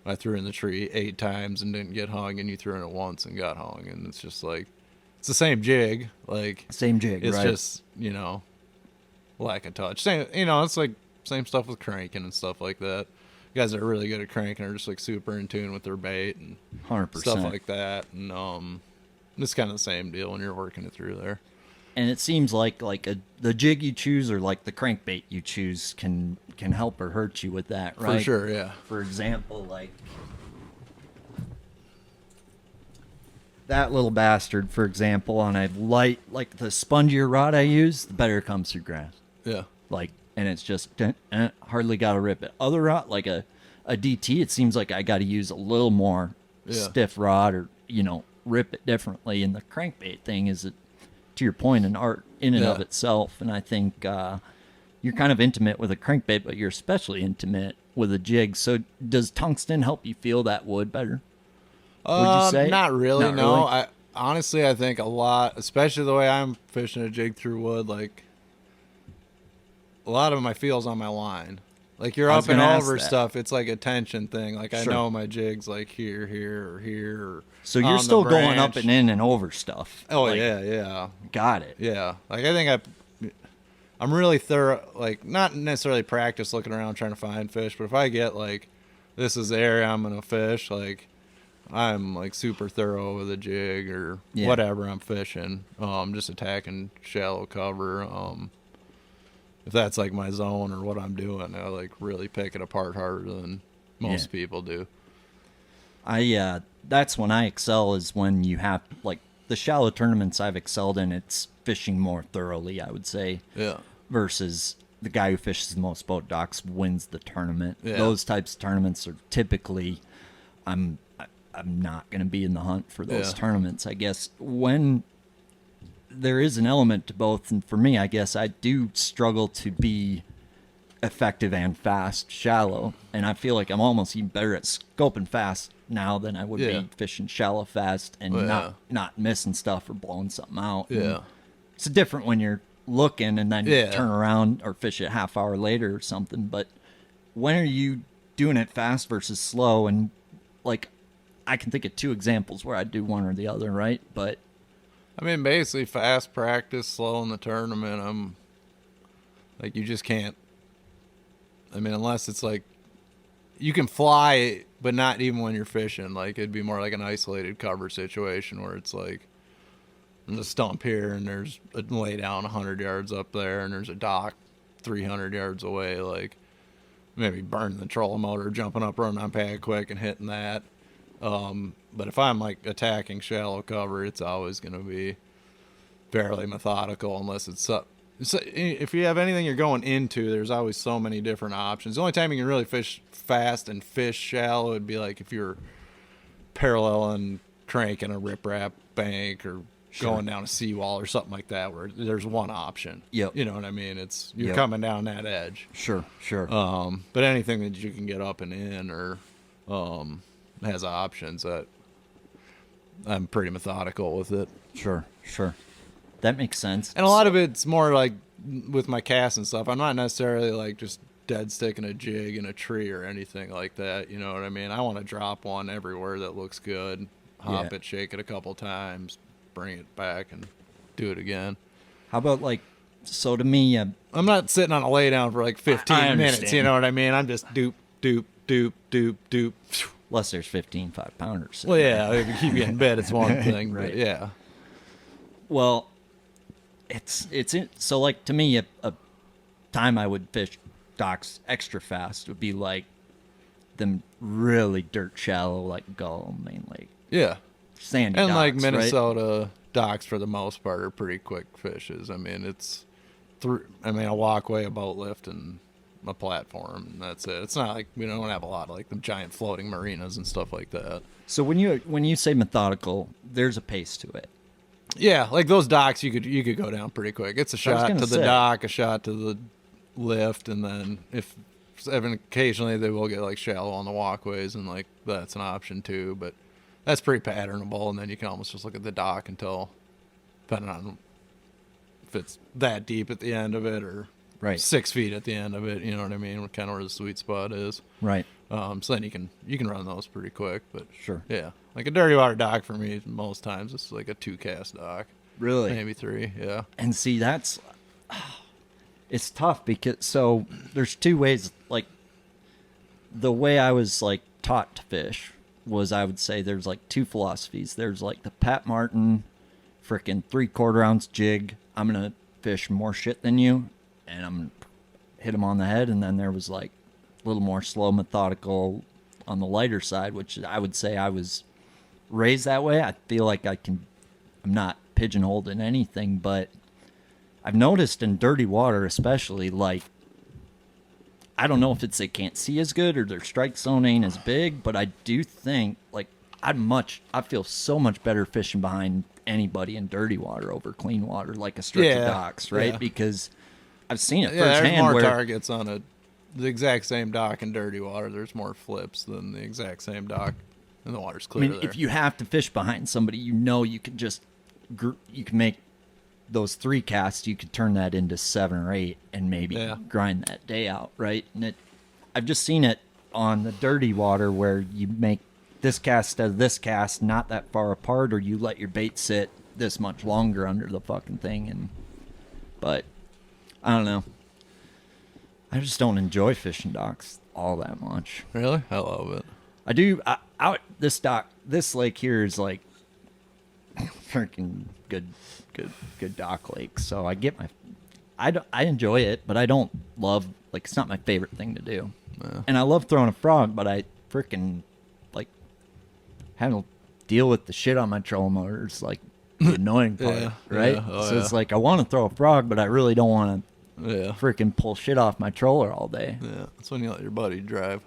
[SPEAKER 3] I threw in the tree 8 times and didn't get hung, and you threw in it once and got hung, and it's just like, it's the same jig, it's
[SPEAKER 1] right?
[SPEAKER 3] Just lack of touch. Same, it's like same stuff with cranking and stuff like that. Guys that are really good at cranking are just like super in tune with their bait and
[SPEAKER 1] 100%.
[SPEAKER 3] Stuff like that, and it's kind of the same deal when you're working it through there.
[SPEAKER 1] And it seems like the jig you choose or like the crankbait you choose can help or hurt you with that, right?
[SPEAKER 3] For sure, yeah.
[SPEAKER 1] For example, like that little bastard, for example, on a light, like the spongier rod I use, the better it comes through grass.
[SPEAKER 3] Yeah.
[SPEAKER 1] And it's just hardly got to rip it. Other rod, like a DT, it seems like I got to use a little more stiff rod or, rip it differently. And the crankbait thing is, to your point, an art in and
[SPEAKER 3] Yeah.
[SPEAKER 1] of itself. And I think you're kind of intimate with a crankbait, but you're especially intimate with a jig. So does tungsten help you feel that wood better? Would you say?
[SPEAKER 3] Not really.
[SPEAKER 1] Not
[SPEAKER 3] No,
[SPEAKER 1] really?
[SPEAKER 3] honestly, I think a lot, especially the way I'm fishing a jig through wood, like a lot of my feels on my line. Like you're
[SPEAKER 1] I was
[SPEAKER 3] up and
[SPEAKER 1] gonna ask
[SPEAKER 3] over
[SPEAKER 1] that.
[SPEAKER 3] stuff. It's like a tension thing. Like I
[SPEAKER 1] Sure.
[SPEAKER 3] know my jig's like here, here, or here. Or
[SPEAKER 1] So you're
[SPEAKER 3] on the
[SPEAKER 1] still going up
[SPEAKER 3] branch.
[SPEAKER 1] and in and over stuff.
[SPEAKER 3] Oh
[SPEAKER 1] Like,
[SPEAKER 3] yeah.
[SPEAKER 1] got it.
[SPEAKER 3] Yeah. Like I think I'm really thorough, like not necessarily practice looking around trying to find fish, but if I get like, this is the area I'm going to fish, like I'm like super thorough with a jig or
[SPEAKER 1] Yeah.
[SPEAKER 3] whatever I'm fishing. Just attacking shallow cover. If that's like my zone or what I'm doing, I like really pick it apart harder than most people do.
[SPEAKER 1] That's when I excel, is when you have like the shallow tournaments I've excelled in, it's fishing more thoroughly, I would say.
[SPEAKER 3] Yeah.
[SPEAKER 1] Versus the guy who fishes the most boat docks wins the tournament.
[SPEAKER 3] Yeah.
[SPEAKER 1] Those types of tournaments are typically, I'm not going to be in the hunt for those
[SPEAKER 3] Yeah.
[SPEAKER 1] tournaments. I guess when there is an element to both, and for me, I guess I do struggle to be effective and fast shallow, and I feel like I'm almost even better at scoping fast now than I would
[SPEAKER 3] Yeah.
[SPEAKER 1] be fishing shallow fast and
[SPEAKER 3] Yeah.
[SPEAKER 1] not missing stuff or blowing something out. And
[SPEAKER 3] Yeah.
[SPEAKER 1] it's different when you're looking and then you
[SPEAKER 3] Yeah.
[SPEAKER 1] turn around or fish it a half hour later or something. But when are you doing it fast versus slow? And like, I can think of two examples where I do one or the other, right? But
[SPEAKER 3] I mean, basically fast practice, slow in the tournament. I'm like, you just can't. I mean, unless it's like you can fly, but not even when you're fishing. Like it'd be more like an isolated cover situation where it's like there's a stump here and there's a lay down 100 yards up there and there's a dock 300 yards away. Like maybe burning the trolling motor, jumping up, running on pad quick and hitting that. But if I'm like attacking shallow cover, it's always going to be fairly methodical unless it's up. So if you have anything you're going into, there's always so many different options. The only time you can really fish fast and fish shallow would be like if you're paralleling, cranking a riprap bank or going down a seawall or something like that, where there's one option.
[SPEAKER 1] Yep.
[SPEAKER 3] You know what I mean? It's you're
[SPEAKER 1] Yep.
[SPEAKER 3] coming down that edge.
[SPEAKER 1] sure.
[SPEAKER 3] But anything that you can get up and in or has options, that I'm pretty methodical with it.
[SPEAKER 1] Sure. That makes sense.
[SPEAKER 3] And a lot of it's more like with my cast and stuff. I'm not necessarily like just dead sticking a jig in a tree or anything like that. You know what I mean? I want to drop one everywhere that looks good, hop
[SPEAKER 1] Yeah.
[SPEAKER 3] it, shake it a couple times, bring it back and do it again.
[SPEAKER 1] How about like, so to me,
[SPEAKER 3] I'm not sitting on a lay down for like 15
[SPEAKER 1] I
[SPEAKER 3] minutes.
[SPEAKER 1] understand.
[SPEAKER 3] You know what I mean? I'm just doop, doop, doop, doop, doop.
[SPEAKER 1] unless there's 15 5-pounders.
[SPEAKER 3] Well, yeah, if you keep getting bed, it's one thing.
[SPEAKER 1] Right.
[SPEAKER 3] But yeah.
[SPEAKER 1] Well, so like to me, a time I would fish docks extra fast would be like them really dirt shallow, like Gull, Main Lake,
[SPEAKER 3] Yeah.
[SPEAKER 1] sandy
[SPEAKER 3] And
[SPEAKER 1] docks,
[SPEAKER 3] like
[SPEAKER 1] right?
[SPEAKER 3] Minnesota docks for the most part are pretty quick fishes. I mean, it's a walkway, a boat lift, and a platform, and that's it. It's not like we don't have a lot of like the giant floating marinas and stuff like that.
[SPEAKER 1] So when you say methodical, there's a pace to it.
[SPEAKER 3] Yeah, like those docks, you could go down pretty quick. It's a
[SPEAKER 1] I was
[SPEAKER 3] shot
[SPEAKER 1] gonna
[SPEAKER 3] to the
[SPEAKER 1] say.
[SPEAKER 3] dock, a shot to the lift, and then if occasionally they will get like shallow on the walkways, and like that's an option too. But that's pretty patternable, and then you can almost just look at the dock until, depending on if it's that deep at the end of it or
[SPEAKER 1] Right.
[SPEAKER 3] 6 feet at the end of it. You know what I mean? Kind of where the sweet spot is.
[SPEAKER 1] Right.
[SPEAKER 3] So then you can run those pretty quick. But
[SPEAKER 1] Sure.
[SPEAKER 3] yeah, like a dirty water dock for me, most times it's like a 2-cast dock.
[SPEAKER 1] Really?
[SPEAKER 3] Maybe 3, yeah.
[SPEAKER 1] And see, that's it's tough because so there's two ways. Like the way I was like taught to fish was, I would say there's like two philosophies. There's like the Pat Martin, frickin' 3/4 ounce jig. I'm gonna fish more shit than you, and I'm gonna hit him on the head. And then there was like a little more slow, methodical on the lighter side, which I would say I was raised that way. I feel like I'm not pigeonholed in anything, but I've noticed in dirty water especially, like, I don't know if it's they can't see as good or their strike zone ain't as big, but I do think, like, I feel so much better fishing behind anybody in dirty water over clean water, like a stretch of docks, right?
[SPEAKER 3] Yeah.
[SPEAKER 1] Because I've seen it
[SPEAKER 3] Yeah, there's
[SPEAKER 1] firsthand
[SPEAKER 3] more
[SPEAKER 1] where
[SPEAKER 3] targets on the exact same dock in dirty water. There's more flips than the exact same dock, and the water's
[SPEAKER 1] I
[SPEAKER 3] clear
[SPEAKER 1] mean,
[SPEAKER 3] there.
[SPEAKER 1] if you have to fish behind somebody, you can just you can make those 3 casts. You could turn that into 7 or 8 and maybe grind that day out, right? And I've just seen it on the dirty water where you make this cast instead of this cast not that far apart, or you let your bait sit this much longer under the fucking thing. But I don't know. I just don't enjoy fishing docks all that much.
[SPEAKER 3] Really? I love it.
[SPEAKER 1] I do. This lake here is like freaking good dock lake. So I enjoy it, but I don't love, like, it's not my favorite thing to do.
[SPEAKER 3] Yeah.
[SPEAKER 1] And I love throwing a frog, but I freaking like having to deal with the shit on my trolling motor is like the annoying part, right?
[SPEAKER 3] Yeah. Oh,
[SPEAKER 1] so it's like I want to throw a frog, but I really don't want to
[SPEAKER 3] Yeah.
[SPEAKER 1] freaking pull shit off my troller all day.
[SPEAKER 3] Yeah. That's when you let your buddy drive.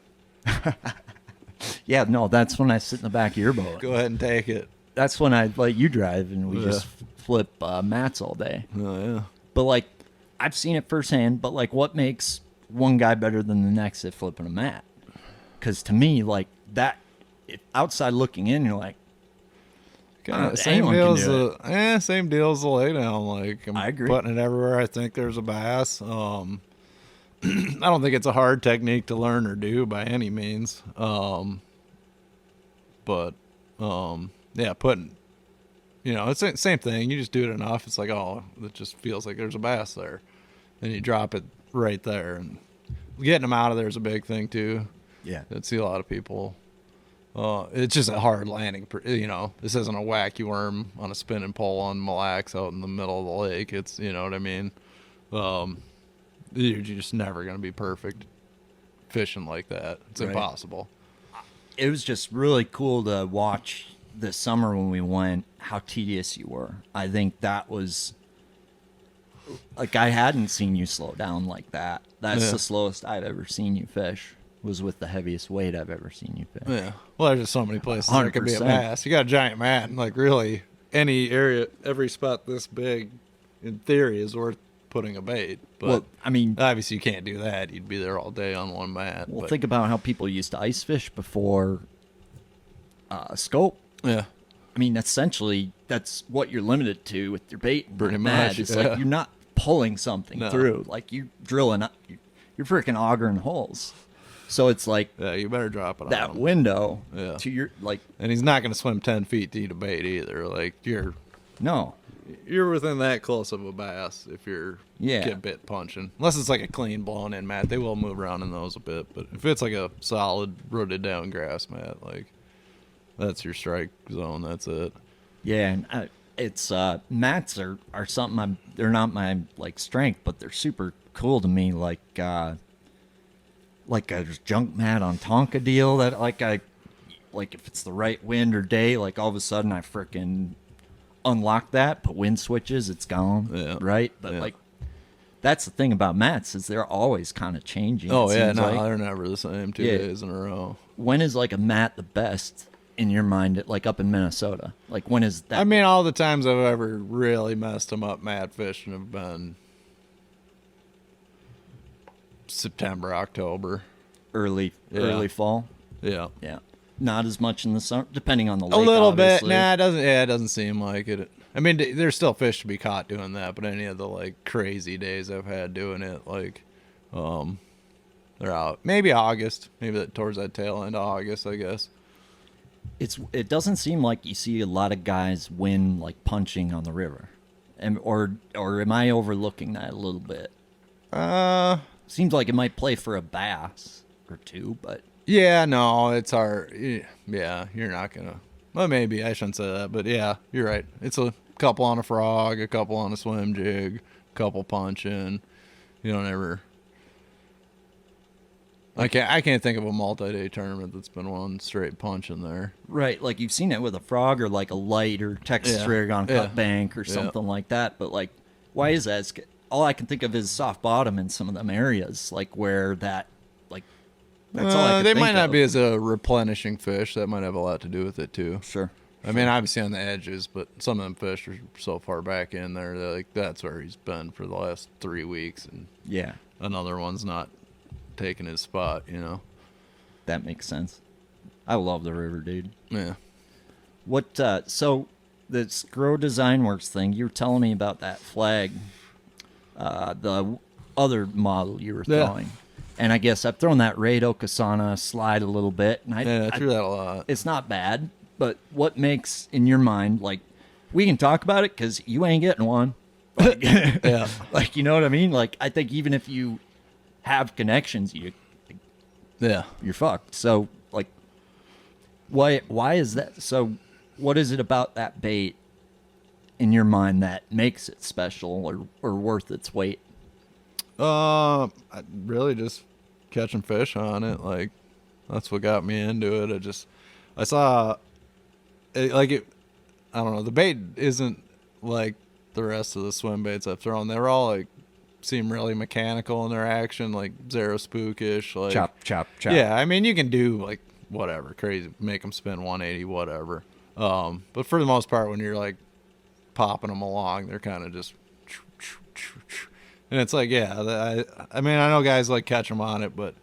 [SPEAKER 1] Yeah, no, that's when I sit in the back of your boat.
[SPEAKER 3] Go ahead and take it.
[SPEAKER 1] That's when I let you drive and we just flip mats all day.
[SPEAKER 3] Oh, yeah.
[SPEAKER 1] But like, I've seen it firsthand. But like, what makes one guy better than the next at flipping a mat? Because to me, like that, outside looking in, you're like,
[SPEAKER 3] Same
[SPEAKER 1] anyone
[SPEAKER 3] deal
[SPEAKER 1] can do it.
[SPEAKER 3] Same deal as the lay down. Like, I'm
[SPEAKER 1] I agree.
[SPEAKER 3] putting it everywhere I think there's a bass. I don't think it's a hard technique to learn or do by any means. Yeah, putting, it's the same thing. You just do it enough. It's like, oh, it just feels like there's a bass there. And you drop it right there. And getting them out of there is a big thing too.
[SPEAKER 1] Yeah.
[SPEAKER 3] I see a lot of people. It's just a hard landing. This isn't a wacky worm on a spinning pole on Mille Lacs out in the middle of the lake. It's, you know what I mean? You're just never going to be perfect fishing like that. It's impossible.
[SPEAKER 1] It was just really cool to watch this summer when we went, how tedious you were. I think that was, like, I hadn't seen you slow down like that. That's the slowest I'd ever seen you fish, was with the heaviest weight I've ever seen you fish.
[SPEAKER 3] Yeah. Well, there's just so many places there could be a bass. You got a giant mat, and like really any area, every spot this big, in theory, is worth putting a bait. But
[SPEAKER 1] Well, I mean,
[SPEAKER 3] obviously you can't do that. You'd be there all day on one mat.
[SPEAKER 1] well, think about how people used to ice fish before scope.
[SPEAKER 3] Yeah.
[SPEAKER 1] I mean, essentially, that's what you're limited to with your bait. and
[SPEAKER 3] Pretty
[SPEAKER 1] mad.
[SPEAKER 3] much,
[SPEAKER 1] It's
[SPEAKER 3] yeah.
[SPEAKER 1] like you're not pulling something
[SPEAKER 3] No.
[SPEAKER 1] through. Like, you're drilling up. You're freaking augering holes. So it's like
[SPEAKER 3] Yeah, you better drop it
[SPEAKER 1] that
[SPEAKER 3] on him.
[SPEAKER 1] window
[SPEAKER 3] Yeah.
[SPEAKER 1] to your, like,
[SPEAKER 3] And he's not going to swim 10 feet to eat a bait either. Like, you're within that close of a bass if you're get bit punching. Unless it's like a clean blown in mat. They will move around in those a bit. But if it's like a solid rooted down grass mat, like, that's your strike zone. That's it.
[SPEAKER 1] Yeah, and it's mats are something they're not my like strength, but they're super cool to me. Like a junk mat on Tonka deal that like if it's the right wind or day, like all of a sudden I frickin' unlock that, put wind switches, it's gone.
[SPEAKER 3] Yeah.
[SPEAKER 1] Right? But like that's the thing about mats is they're always kind of changing.
[SPEAKER 3] Oh,
[SPEAKER 1] it
[SPEAKER 3] yeah.
[SPEAKER 1] seems
[SPEAKER 3] No,
[SPEAKER 1] like.
[SPEAKER 3] they're never the same 2 days in a row.
[SPEAKER 1] When is like a mat the best in your mind, like up in Minnesota? Like, when is that?
[SPEAKER 3] I mean, all the times I've ever really messed them up mat fishing have been September, October.
[SPEAKER 1] early fall.
[SPEAKER 3] Yeah.
[SPEAKER 1] Yeah. Not as much in the summer, depending on the lake.
[SPEAKER 3] A little
[SPEAKER 1] obviously.
[SPEAKER 3] bit. Nah, it doesn't. Yeah, it doesn't seem like it. I mean, there's still fish to be caught doing that, but any of the like crazy days I've had doing it, like, they're out. Maybe August. Maybe towards that tail end of August, I guess.
[SPEAKER 1] It doesn't seem like you see a lot of guys win like punching on the river, or am I overlooking that a little bit? Seems like it might play for a bass or two, but
[SPEAKER 3] Yeah, no, it's hard. Yeah, you're not gonna. Well, maybe I shouldn't say that, but yeah, you're right. It's a couple on a frog, a couple on a swim jig, a couple punching. You don't ever. I can't think of a multi-day tournament that's been one straight punch in there.
[SPEAKER 1] right, like you've seen it with a frog or like a light or Texas rig on cut bank or something like that. But like, why is that? All I can think of is soft bottom in some of them areas, like where that, like, That's all I could
[SPEAKER 3] They
[SPEAKER 1] think
[SPEAKER 3] might not
[SPEAKER 1] of.
[SPEAKER 3] be as a replenishing fish. That might have a lot to do with it too.
[SPEAKER 1] Sure.
[SPEAKER 3] I mean, obviously on the edges, but some of them fish are so far back in there that like that's where he's been for the last 3 weeks, and
[SPEAKER 1] Yeah,
[SPEAKER 3] another one's not taking his spot. You know.
[SPEAKER 1] that makes sense. I love the river, dude.
[SPEAKER 3] Yeah.
[SPEAKER 1] What? So this Grow Design Works thing, you were telling me about that flag, the other model you were
[SPEAKER 3] Yeah.
[SPEAKER 1] throwing, and I guess I've thrown that Raid Okasana slide a little bit, and
[SPEAKER 3] I threw that a lot.
[SPEAKER 1] It's not bad, but what makes in your mind like we can talk about it because you ain't getting one. Like,
[SPEAKER 3] Yeah.
[SPEAKER 1] like you know what I mean? Like I think even if you have connections,
[SPEAKER 3] Yeah.
[SPEAKER 1] you're fucked. So like, why is that? So what is it about that bait in your mind that makes it special or worth its weight?
[SPEAKER 3] I really just catching fish on it. Like that's what got me into it. I saw it, like it. I don't know. The bait isn't like the rest of the swim baits I've thrown. They're all like seem really mechanical in their action, like zero spookish. Like
[SPEAKER 1] Chop, chop, chop.
[SPEAKER 3] Yeah, I mean you can do like whatever crazy, make them spin 180, whatever. But for the most part, when you're like popping them along, they're kind of just. And it's like, yeah, I mean, I know guys like catch them on it, but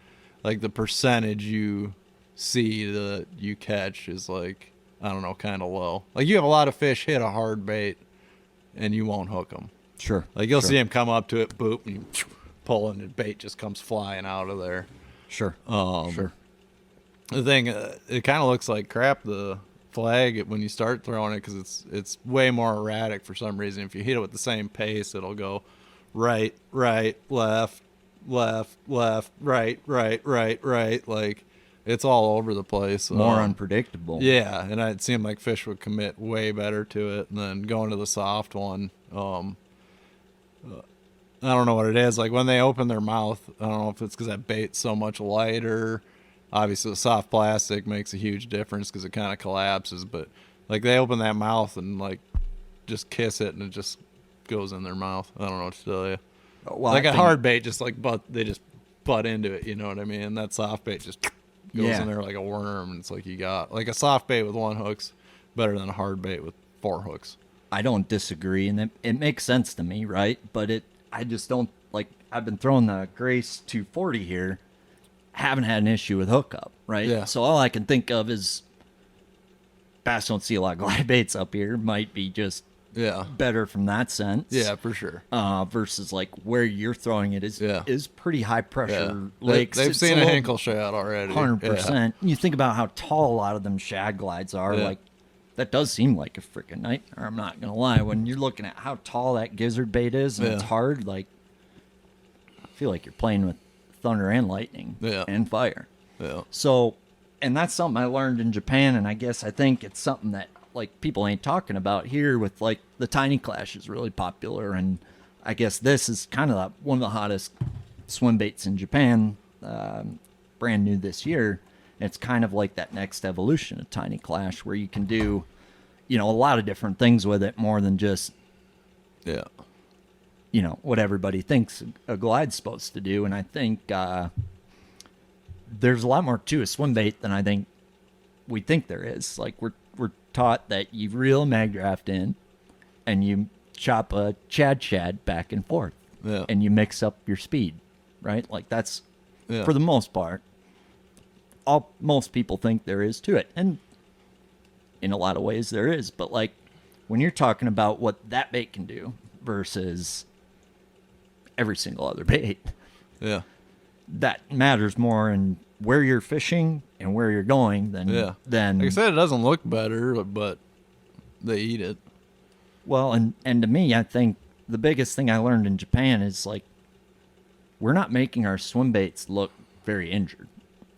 [SPEAKER 3] like the percentage you see that you catch is like, I don't know, kind of low. Like you have a lot of fish hit a hard bait and you won't hook them.
[SPEAKER 1] Sure.
[SPEAKER 3] Like you'll see them come up to it, boop, and you pull and the bait just comes flying out of there.
[SPEAKER 1] Sure. Sure.
[SPEAKER 3] The thing, it kind of looks like crap, the flag when you start throwing it, because it's way more erratic for some reason. If you hit it with the same pace, it'll go right, left, right. Like it's all over the place.
[SPEAKER 1] More unpredictable.
[SPEAKER 3] Yeah, and it seemed like fish would commit way better to it. And then going to the soft one, I don't know what it is. Like when they open their mouth, I don't know if it's because that bait's so much lighter. Obviously, the soft plastic makes a huge difference because it kind of collapses. But like they open that mouth and like just kiss it and it just goes in their mouth. I don't know what to tell you.
[SPEAKER 1] Well,
[SPEAKER 3] like a hard bait, just like they just butt into it. You know what I mean? And that soft bait just goes in there like a worm. And it's like you got like a soft bait with 1 hook's better than a hard bait with 4 hooks.
[SPEAKER 1] I don't disagree, and it makes sense to me, right? But I just don't like. I've been throwing the Grace 240 here, haven't had an issue with hookup, right?
[SPEAKER 3] Yeah.
[SPEAKER 1] So all I can think of is bass don't see a lot of glide baits up here. Might be just better from that sense.
[SPEAKER 3] Yeah, for sure.
[SPEAKER 1] Versus like where you're throwing it is pretty high pressure lakes.
[SPEAKER 3] They've seen a Hinkle shad already.
[SPEAKER 1] 100%. You think about how tall a lot of them shad glides are. Like that does seem like a freaking nightmare. I'm not gonna lie. When you're looking at how tall that gizzard bait is and it's hard, like I feel like you're playing with thunder and lightning and fire.
[SPEAKER 3] Yeah.
[SPEAKER 1] So, and that's something I learned in Japan, and I think it's something that like people ain't talking about here. With like the Tiny Clash is really popular, and I guess this is kind of one of the hottest swim baits in Japan, brand new this year. It's kind of like that next evolution of Tiny Clash, where you can do, a lot of different things with it, more than just, what everybody thinks a glide's supposed to do. And I think there's a lot more to a swim bait than I think we think there is. Like we're taught that you reel a mag draft in, and you chop a shad back and forth, and you mix up your speed, right? Like that's for the most part. Most people think there is to it, and in a lot of ways there is, but like when you're talking about what that bait can do versus every single other bait, that matters more in where you're fishing and where you're going than
[SPEAKER 3] like I said, it doesn't look better, but they eat it.
[SPEAKER 1] Well, and to me, I think the biggest thing I learned in Japan is like we're not making our swim baits look very injured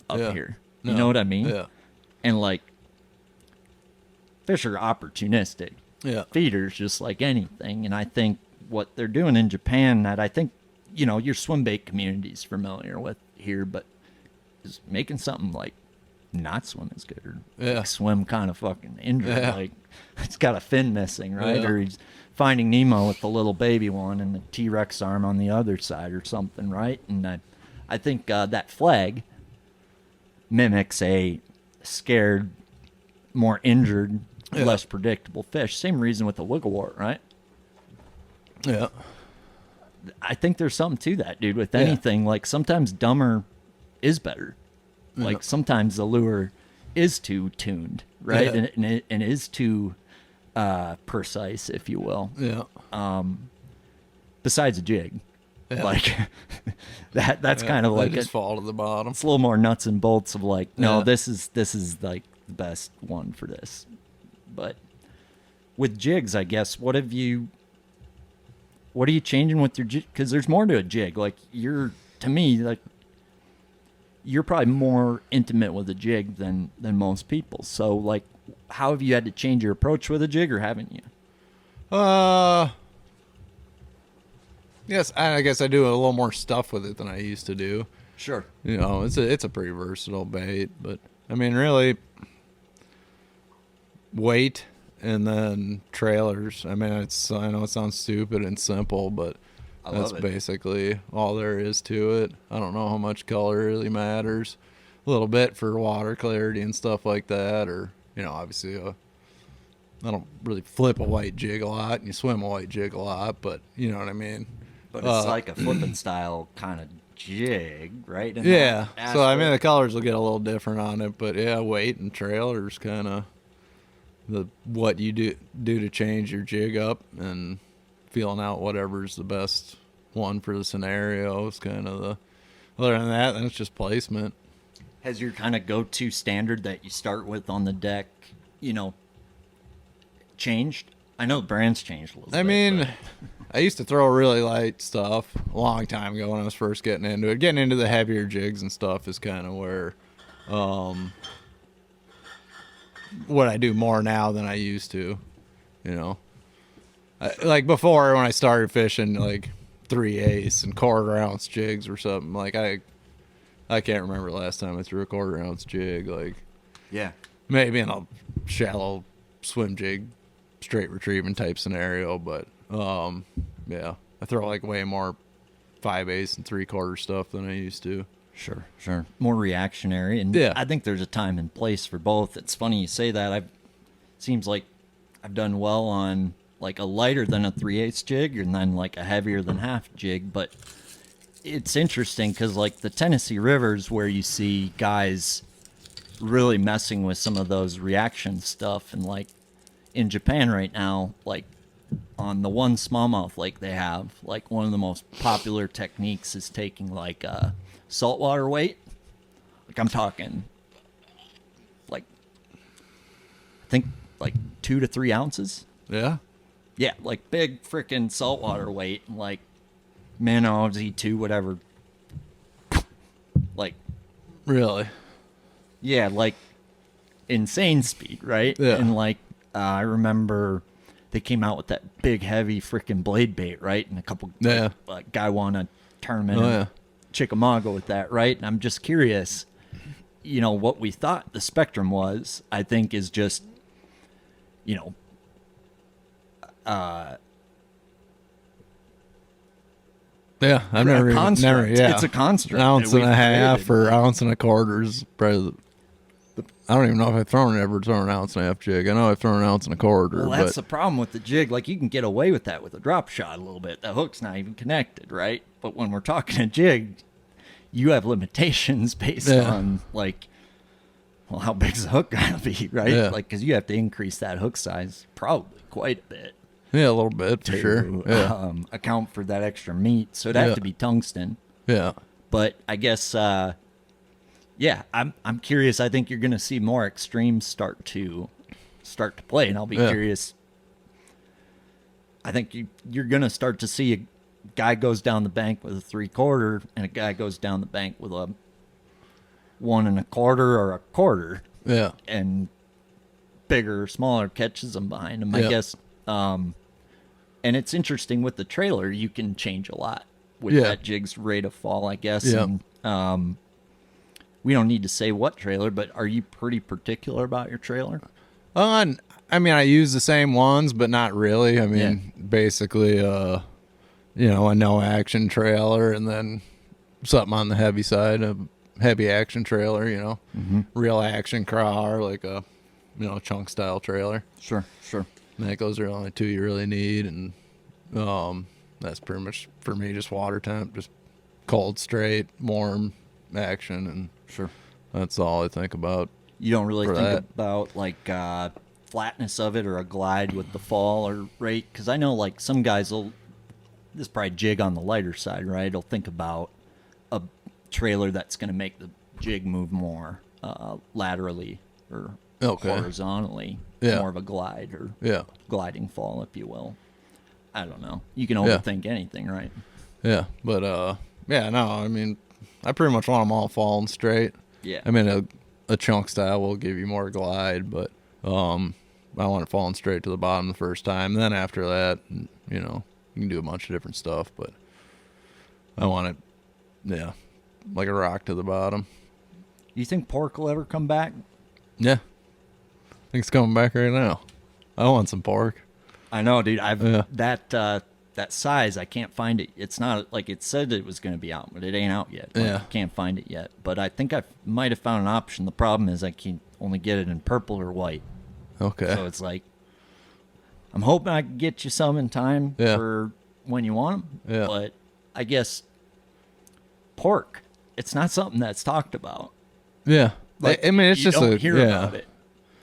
[SPEAKER 1] up here. You know what I mean?
[SPEAKER 3] Yeah.
[SPEAKER 1] And like fish are opportunistic.
[SPEAKER 3] Yeah.
[SPEAKER 1] Feeders just like anything. And I think what they're doing in Japan that I think, your swim bait community is familiar with here, but is making something like not swim as good or like swim kind of fucking injured. Like it's got a fin missing, right? Or he's finding Nemo with the little baby one and the T-Rex arm on the other side or something, right? And I think that flag mimics a scared, more injured, less predictable fish. Same reason with the wigglewort, right?
[SPEAKER 3] Yeah.
[SPEAKER 1] I think there's something to that, dude. With anything, like sometimes dumber is better. Like sometimes the lure is too tuned, right?
[SPEAKER 3] Yeah.
[SPEAKER 1] And it is too precise, if you will.
[SPEAKER 3] Yeah.
[SPEAKER 1] Besides a jig, like that's kind of like
[SPEAKER 3] just fall to the bottom.
[SPEAKER 1] It's a little more nuts and bolts of like, no, this is like the best one for this. But with jigs, I guess, what are you changing with your jig? Because there's more to a jig. Like to me, like you're probably more intimate with a jig than most people. So like, how have you had to change your approach with a jig, or haven't you?
[SPEAKER 3] Yes, I guess I do a little more stuff with it than I used to do.
[SPEAKER 1] Sure.
[SPEAKER 3] You know, it's a pretty versatile bait, but I mean, really, weight and then trailers. I mean, I know it sounds stupid and simple, but that's basically all there is to it. I don't know how much color really matters. A little bit for water clarity and stuff like that, or you know, obviously, I don't really flip a white jig a lot, and you swim a white jig a lot, but you know what I mean.
[SPEAKER 1] But it's like a flipping style kind of jig, right?
[SPEAKER 3] Yeah. So I mean, the colors will get a little different on it, but yeah, weight and trailers kind of what you do to change your jig up, and feeling out whatever's the best one for the scenario is kind of the. Other than that, then it's just placement.
[SPEAKER 1] Has your kind of go-to standard that you start with on the deck, you know, changed? I know the brand's changed a little bit.
[SPEAKER 3] I mean, I used to throw really light stuff a long time ago when I was first getting into it. Getting into the heavier jigs and stuff is kind of where what I do more now than I used to, you know. Like before, when I started fishing, like 3/8 and 1/4 ounce jigs or something, like I can't remember the last time I threw a 1/4 ounce jig. Like,
[SPEAKER 1] yeah,
[SPEAKER 3] maybe in a shallow swim jig, straight retrieving type scenario, but yeah, I throw like way more 5/8 and 3/4 stuff than I used to.
[SPEAKER 1] Sure. More reactionary, and
[SPEAKER 3] yeah.
[SPEAKER 1] I think there's a time and place for both. It's funny you say that. Seems like I've done well on like a lighter than a 3/8 jig, and then like a heavier than half jig. But it's interesting because like the Tennessee rivers, where you see guys really messing with some of those reaction stuff, and like in Japan right now, like on the one smallmouth lake they have, like one of the most popular techniques is taking like saltwater weight. Like I'm talking like I think like 2 to 3 ounces.
[SPEAKER 3] Yeah,
[SPEAKER 1] like big freaking saltwater weight, like minnows, E2, whatever. Like
[SPEAKER 3] really,
[SPEAKER 1] yeah, like insane speed, right?
[SPEAKER 3] Yeah.
[SPEAKER 1] And like I remember they came out with that big heavy freaking blade bait, right? And a couple guy won a tournament in Chickamauga with that, right? And I'm just curious, you know, what we thought the spectrum was, I think is just, you know,
[SPEAKER 3] yeah, I've never, yeah,
[SPEAKER 1] it's a construct.
[SPEAKER 3] An ounce and a half or ounce and a quarter is probably I don't even know if I've ever thrown an ounce and a half jig. I know I've thrown an ounce and a quarter.
[SPEAKER 1] Well, that's the problem with the jig. Like, you can get away with that with a drop shot a little bit. The hook's not even connected, right? But when we're talking a jig, you have limitations based on, like, well, how big's the hook going to be, right?
[SPEAKER 3] Yeah.
[SPEAKER 1] Like, because you have to increase that hook size probably quite a bit.
[SPEAKER 3] Yeah, a little bit, for sure. Yeah.
[SPEAKER 1] Account for that extra meat. So it'd have to be tungsten.
[SPEAKER 3] Yeah.
[SPEAKER 1] But I guess... yeah, I'm curious. I think you're going to see more extremes start to play, and I'll be curious. I think you're going to start to see a guy goes down the bank with a 3/4, and a guy goes down the bank with a 1 1/4 or a quarter.
[SPEAKER 3] Yeah,
[SPEAKER 1] and bigger or smaller catches them behind him. I guess. And it's interesting with the trailer, you can change a lot with that jig's rate of fall, I guess.
[SPEAKER 3] Yeah.
[SPEAKER 1] And, we don't need to say what trailer, but are you pretty particular about your trailer?
[SPEAKER 3] I mean, I use the same ones, but not really. I mean, basically, you know, a no action trailer and then something on the heavy side, heavy action trailer, real action crawler, like a, chunk style trailer.
[SPEAKER 1] Sure.
[SPEAKER 3] And that goes are the only two you really need. And that's pretty much for me, just water temp, just cold, straight, warm action. And
[SPEAKER 1] Sure.
[SPEAKER 3] That's all I think about.
[SPEAKER 1] You don't really think
[SPEAKER 3] that.
[SPEAKER 1] about like flatness of it or a glide with the fall or rate? Because I know like some guys will, this is probably jig on the lighter side, right? They'll think about a trailer that's going to make the jig move more laterally or horizontally, more of a glide or gliding fall, if you will. I don't know. You can overthink anything, right?
[SPEAKER 3] Yeah, but no, I mean, I pretty much want them all falling straight.
[SPEAKER 1] Yeah.
[SPEAKER 3] I mean, a chunk style will give you more glide, but I want it falling straight to the bottom the first time. Then after that, you can do a bunch of different stuff, but I want it, like a rock to the bottom.
[SPEAKER 1] You think pork will ever come back?
[SPEAKER 3] Yeah. I think it's coming back right now. I want some pork.
[SPEAKER 1] I know, dude. That size, I can't find it. It's not like it said it was going to be out, but it ain't out yet. Like, I can't find it yet. But I think I might have found an option. The problem is I can only get it in purple or white.
[SPEAKER 3] Okay.
[SPEAKER 1] So it's like, I'm hoping I can get you some in time for when you want them.
[SPEAKER 3] Yeah.
[SPEAKER 1] But I guess pork, it's not something that's talked about.
[SPEAKER 3] Yeah.
[SPEAKER 1] Like,
[SPEAKER 3] I mean, it's
[SPEAKER 1] you
[SPEAKER 3] just
[SPEAKER 1] don't hear about it.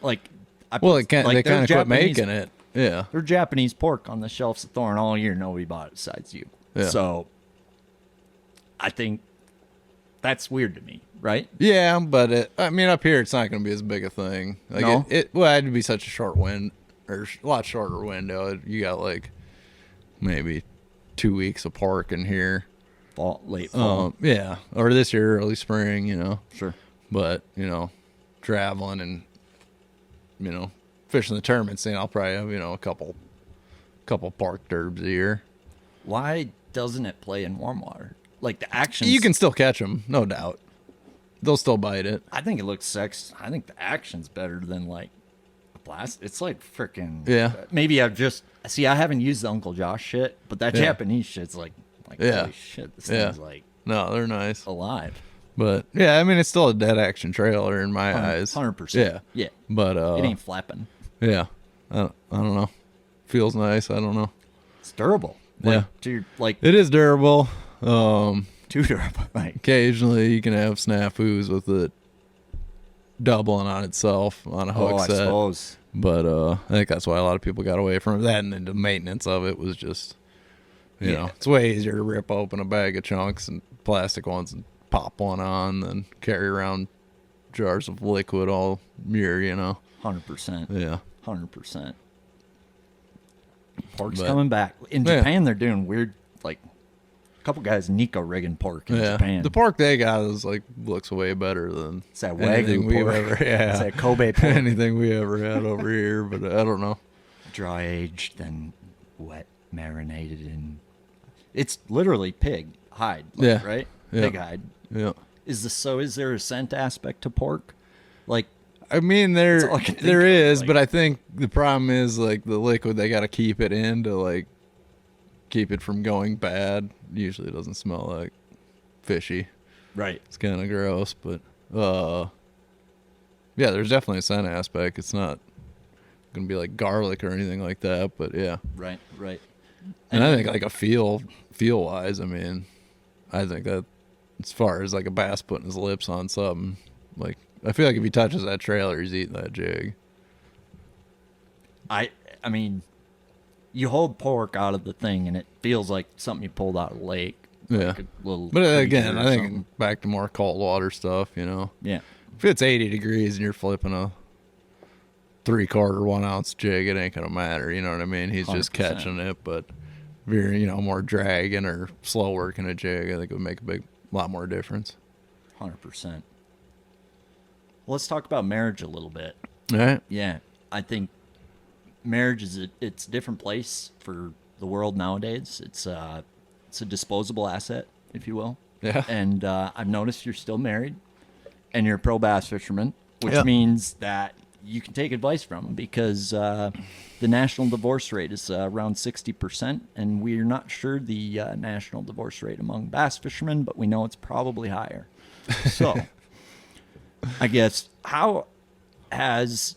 [SPEAKER 1] Like,
[SPEAKER 3] they kind of quit making it. Yeah.
[SPEAKER 1] There's Japanese pork on the shelves of Thorne all year. Nobody bought it besides you.
[SPEAKER 3] Yeah.
[SPEAKER 1] So I think that's weird to me, right?
[SPEAKER 3] Yeah, but up here it's not going to be as big a thing. Like
[SPEAKER 1] No?
[SPEAKER 3] it'd be such a short a lot shorter window. You got like maybe 2 weeks of pork in here.
[SPEAKER 1] Late fall.
[SPEAKER 3] Yeah, or this year, early spring.
[SPEAKER 1] Sure.
[SPEAKER 3] But traveling and fishing the tournament scene, I'll probably have a couple pork derbs a year.
[SPEAKER 1] Why doesn't it play in warm water? Like the action.
[SPEAKER 3] You can still catch them, no doubt. They'll still bite it.
[SPEAKER 1] I think it looks sexy. I think the action's better than like the blast. It's like freaking.
[SPEAKER 3] Yeah.
[SPEAKER 1] Maybe I haven't used the Uncle Josh shit, but that Japanese shit's like holy shit, this thing's like
[SPEAKER 3] no, they're nice,
[SPEAKER 1] alive.
[SPEAKER 3] But yeah, I mean it's still a dead action trailer in my eyes.
[SPEAKER 1] 100%. Yeah.
[SPEAKER 3] But
[SPEAKER 1] it ain't flapping.
[SPEAKER 3] Yeah, I don't know. Feels nice. I don't know.
[SPEAKER 1] It's durable. Like,
[SPEAKER 3] it is durable.
[SPEAKER 1] Too durable. Like,
[SPEAKER 3] occasionally you can have snafus with it doubling on itself on a hook set.
[SPEAKER 1] I suppose.
[SPEAKER 3] But I think that's why a lot of people got away from that, and then the maintenance of it was just, you know, it's way easier to rip open a bag of chunks and plastic ones and pop one on than carry around jars of liquid all year,
[SPEAKER 1] 100%.
[SPEAKER 3] Yeah.
[SPEAKER 1] 100%. Pork's coming back. In Japan, they're doing weird, like, a couple guys Nico rigging pork in Japan.
[SPEAKER 3] The pork they got is looks way better than
[SPEAKER 1] it's that
[SPEAKER 3] anything
[SPEAKER 1] Wagyu
[SPEAKER 3] we've
[SPEAKER 1] pork.
[SPEAKER 3] ever
[SPEAKER 1] It's that Kobe pork.
[SPEAKER 3] anything we ever had over here, but I don't know. Dry
[SPEAKER 1] Aged and wet, marinated in. It's literally pig hide, right?
[SPEAKER 3] Yeah.
[SPEAKER 1] Pig hide.
[SPEAKER 3] Yeah.
[SPEAKER 1] Is there a scent aspect to pork? Like,
[SPEAKER 3] I mean, there is,
[SPEAKER 1] like,
[SPEAKER 3] but I think the problem is the liquid they got to keep it in to keep it from going bad. Usually, it doesn't smell like fishy.
[SPEAKER 1] Right.
[SPEAKER 3] It's kind of gross, but yeah, there's definitely a scent aspect. It's not gonna be like garlic or anything like that, but yeah.
[SPEAKER 1] Right.
[SPEAKER 3] And I think a feel wise, I mean, I think that as far as a bass putting his lips on something, I feel like if he touches that trailer, he's eating that jig.
[SPEAKER 1] I mean, you hold pork out of the thing, and it feels like something you pulled out of a lake.
[SPEAKER 3] Yeah. But again, I think back to more cold water stuff,
[SPEAKER 1] Yeah.
[SPEAKER 3] If it's 80 degrees and you're flipping a 3/4 1 ounce jig, it ain't gonna matter. You know what I mean? He's
[SPEAKER 1] 100%.
[SPEAKER 3] just catching it. But if you're, more dragging or slow working a jig, I think it would make a lot more difference.
[SPEAKER 1] 100%. Let's talk about marriage a little bit.
[SPEAKER 3] All right.
[SPEAKER 1] Yeah, I think marriage it's a different place for the world nowadays. It's a disposable asset, if you will.
[SPEAKER 3] Yeah.
[SPEAKER 1] And I've noticed you're still married, and you're a pro bass fisherman, which means that you can take advice from them because the national divorce rate is around 60%, and we're not sure the national divorce rate among bass fishermen, but we know it's probably higher. So, I guess, how has,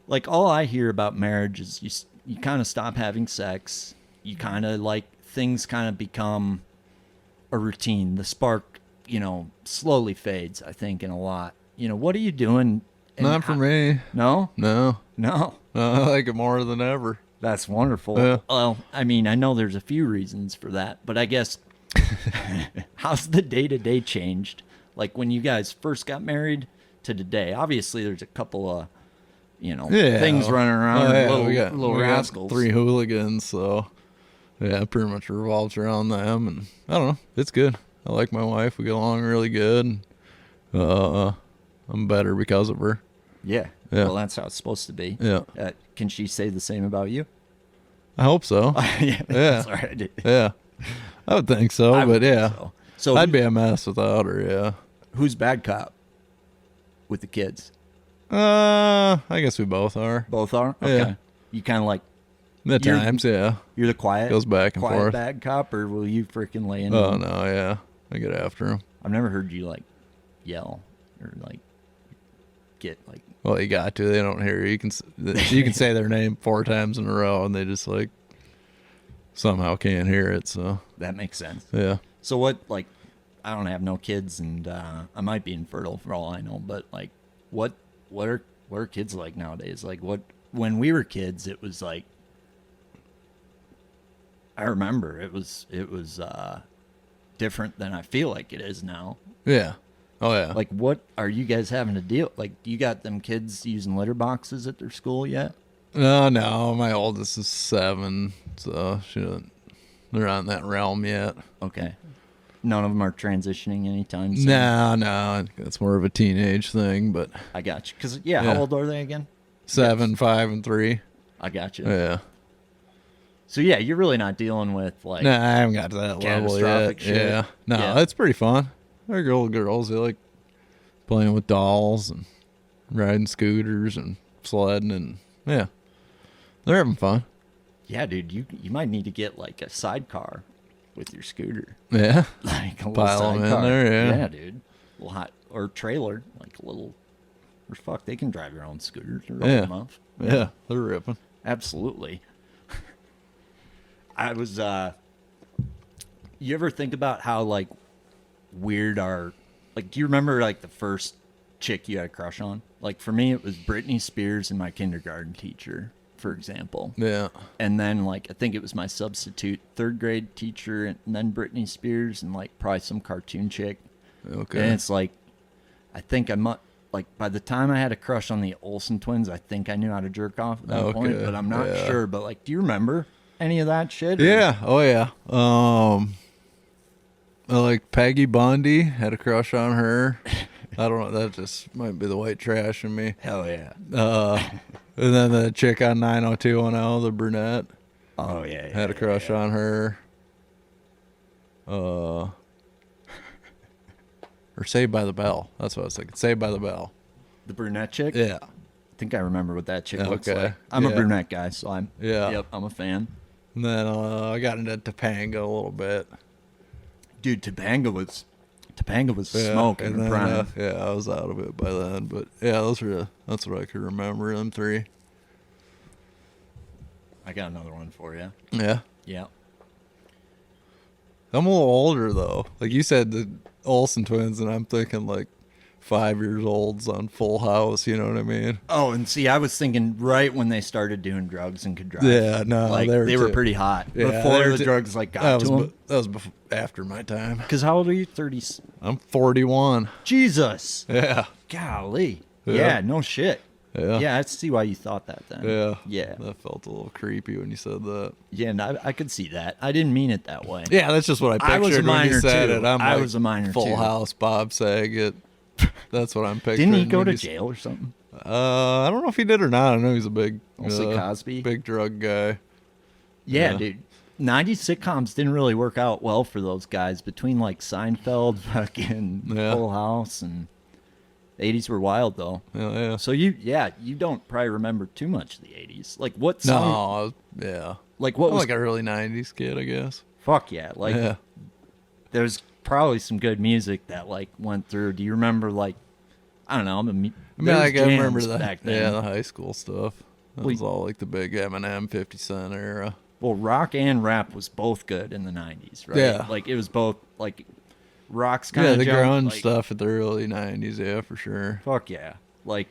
[SPEAKER 1] like, all I hear about marriage is you kind of stop having sex. You kind of, like, things kind of become a routine. The spark, slowly fades, I think, in a lot. What are you doing?
[SPEAKER 3] Not for me.
[SPEAKER 1] No?
[SPEAKER 3] No.
[SPEAKER 1] No.
[SPEAKER 3] I like it more than ever.
[SPEAKER 1] That's wonderful.
[SPEAKER 3] Yeah.
[SPEAKER 1] Well, I mean, I know there's a few reasons for that, but I guess how's the day-to-day changed? Like when you guys first got married to today, obviously there's a couple of, things running around, little rascals.
[SPEAKER 3] Got 3 hooligans, so yeah, it pretty much revolves around them, and I don't know, it's good. I like my wife. We get along really good. I'm better because of her.
[SPEAKER 1] Yeah. Well, that's how it's supposed to be.
[SPEAKER 3] Yeah.
[SPEAKER 1] Can she say the same about you?
[SPEAKER 3] I hope so.
[SPEAKER 1] Yeah. Sorry.
[SPEAKER 3] Yeah. I would think so, but yeah.
[SPEAKER 1] So
[SPEAKER 3] I'd be a mess without her, yeah.
[SPEAKER 1] Who's bad cop with the kids?
[SPEAKER 3] I guess we both are.
[SPEAKER 1] Both are? Okay.
[SPEAKER 3] Yeah.
[SPEAKER 1] You kind of like...
[SPEAKER 3] At times, yeah.
[SPEAKER 1] You're the quiet...
[SPEAKER 3] Goes back and forth.
[SPEAKER 1] bad cop, or will you freaking lay in?
[SPEAKER 3] Oh, no, yeah. I get after him.
[SPEAKER 1] I've never heard you, like, yell or, like, get, like...
[SPEAKER 3] Well, you got to. They don't hear you. You can say their name 4 times in a row, and they just, like, somehow can't hear it, so...
[SPEAKER 1] That makes sense.
[SPEAKER 3] Yeah.
[SPEAKER 1] So what, like, I don't have no kids, and I might be infertile for all I know, but, like, what are kids like nowadays? Like, when we were kids, it was, like... I remember it was different than I feel like it is now.
[SPEAKER 3] Yeah. Oh, yeah.
[SPEAKER 1] Like, what are you guys having to deal? Like, you got them kids using litter boxes at their school yet?
[SPEAKER 3] No. My oldest is 7, so they're not in that realm yet.
[SPEAKER 1] Okay. None of them are transitioning anytime soon?
[SPEAKER 3] No. It's more of a teenage thing, but...
[SPEAKER 1] I got you. Because, how old are they again?
[SPEAKER 3] 7, 5, and 3.
[SPEAKER 1] I got you.
[SPEAKER 3] Yeah.
[SPEAKER 1] So, you're really not dealing with, like...
[SPEAKER 3] Nah, I haven't got to that level yet.
[SPEAKER 1] Shit.
[SPEAKER 3] Yeah. No, it's pretty fun. They're little girls. They like playing with dolls and riding scooters and sledding, and yeah, they're having fun.
[SPEAKER 1] Yeah, dude, you might need to get like a sidecar with your scooter.
[SPEAKER 3] Yeah,
[SPEAKER 1] like a little
[SPEAKER 3] pile them
[SPEAKER 1] sidecar.
[SPEAKER 3] in there.
[SPEAKER 1] Yeah, dude, a little hot or trailer, like a little. Or fuck, they can drive their own scooters. Or them off.
[SPEAKER 3] Yeah, they're ripping.
[SPEAKER 1] Absolutely. I was. You ever think about how like weird our, like, do you remember like the first chick you had a crush on? Like for me, it was Britney Spears and my kindergarten teacher, for example.
[SPEAKER 3] Yeah.
[SPEAKER 1] And then like I think it was my substitute 3rd grade teacher, and then Britney Spears, and like probably some cartoon chick.
[SPEAKER 3] Okay.
[SPEAKER 1] And it's like, I think like by the time I had a crush on the Olsen twins, I think I knew how to jerk off at that point, but I'm not sure. But like, do you remember any of that shit?
[SPEAKER 3] Yeah. Oh yeah. I like Peggy Bundy. Had a crush on her. I don't know. That just might be the white trash in me.
[SPEAKER 1] Hell yeah.
[SPEAKER 3] And then the chick on 90210, the brunette.
[SPEAKER 1] Oh yeah.
[SPEAKER 3] Had a crush on her. Or Saved by the Bell. That's what I was thinking. Saved by the Bell.
[SPEAKER 1] The brunette chick?
[SPEAKER 3] Yeah.
[SPEAKER 1] I think I remember what that chick looks
[SPEAKER 3] Okay.
[SPEAKER 1] like. I'm a
[SPEAKER 3] Yeah.
[SPEAKER 1] brunette guy, so I'm
[SPEAKER 3] Yeah.
[SPEAKER 1] I'm a fan.
[SPEAKER 3] And then I got into Topanga a little bit.
[SPEAKER 1] Dude, Topanga was
[SPEAKER 3] Yeah,
[SPEAKER 1] smoking
[SPEAKER 3] and
[SPEAKER 1] in
[SPEAKER 3] then,
[SPEAKER 1] prime.
[SPEAKER 3] I was out of it by then. But yeah, that's what I could remember. Them 3.
[SPEAKER 1] I got another one for you.
[SPEAKER 3] Yeah.
[SPEAKER 1] Yeah.
[SPEAKER 3] I'm a little older though. Like you said, the Olsen twins, and I'm thinking like 5 years olds on Full House. You know what I mean?
[SPEAKER 1] Oh, and see, I was thinking right when they started doing drugs and could drive.
[SPEAKER 3] Yeah, no,
[SPEAKER 1] like, they were pretty hot
[SPEAKER 3] Yeah,
[SPEAKER 1] before
[SPEAKER 3] they
[SPEAKER 1] the
[SPEAKER 3] were
[SPEAKER 1] drugs like got
[SPEAKER 3] That
[SPEAKER 1] to them.
[SPEAKER 3] was after my time.
[SPEAKER 1] Because how old are you? 30?
[SPEAKER 3] I'm 41.
[SPEAKER 1] Jesus.
[SPEAKER 3] Yeah.
[SPEAKER 1] Golly.
[SPEAKER 3] Yeah.
[SPEAKER 1] Yeah. No shit.
[SPEAKER 3] Yeah.
[SPEAKER 1] Yeah, I see why you thought that then.
[SPEAKER 3] Yeah.
[SPEAKER 1] Yeah.
[SPEAKER 3] That felt a little creepy when you said that.
[SPEAKER 1] Yeah, and I could see that. I didn't mean it that way.
[SPEAKER 3] Yeah, that's just what I pictured
[SPEAKER 1] I was a
[SPEAKER 3] when
[SPEAKER 1] minor
[SPEAKER 3] you said
[SPEAKER 1] too.
[SPEAKER 3] it. I'm
[SPEAKER 1] I
[SPEAKER 3] like,
[SPEAKER 1] was a minor
[SPEAKER 3] Full
[SPEAKER 1] too.
[SPEAKER 3] House, Bob Saget. That's what I'm picturing.
[SPEAKER 1] Didn't he go
[SPEAKER 3] when
[SPEAKER 1] to
[SPEAKER 3] you
[SPEAKER 1] jail or something?
[SPEAKER 3] I don't know if he did or not. I know he's a big
[SPEAKER 1] Mostly Cosby.
[SPEAKER 3] big drug guy.
[SPEAKER 1] Yeah,
[SPEAKER 3] Yeah.
[SPEAKER 1] dude. 90s sitcoms didn't really work out well for those guys. Between like Seinfeld, fucking
[SPEAKER 3] Yeah.
[SPEAKER 1] Full House, and 80s were wild though.
[SPEAKER 3] Yeah.
[SPEAKER 1] So you don't probably remember too much of the 80s. Like what song?
[SPEAKER 3] No, yeah.
[SPEAKER 1] Like what
[SPEAKER 3] I'm
[SPEAKER 1] was
[SPEAKER 3] like a early 90s kid, I guess.
[SPEAKER 1] fuck yeah. Like
[SPEAKER 3] Yeah.
[SPEAKER 1] there's probably some good music that like went through. Do you remember like I don't know?
[SPEAKER 3] I remember
[SPEAKER 1] back then.
[SPEAKER 3] the high school stuff. That was all like the big Eminem, 50 Cent era.
[SPEAKER 1] Well, rock and rap was both good in the 90s, right?
[SPEAKER 3] Yeah.
[SPEAKER 1] Like it was both like rock's kind of
[SPEAKER 3] the grunge
[SPEAKER 1] like,
[SPEAKER 3] stuff at the early 90s, yeah, for sure.
[SPEAKER 1] Fuck yeah. Like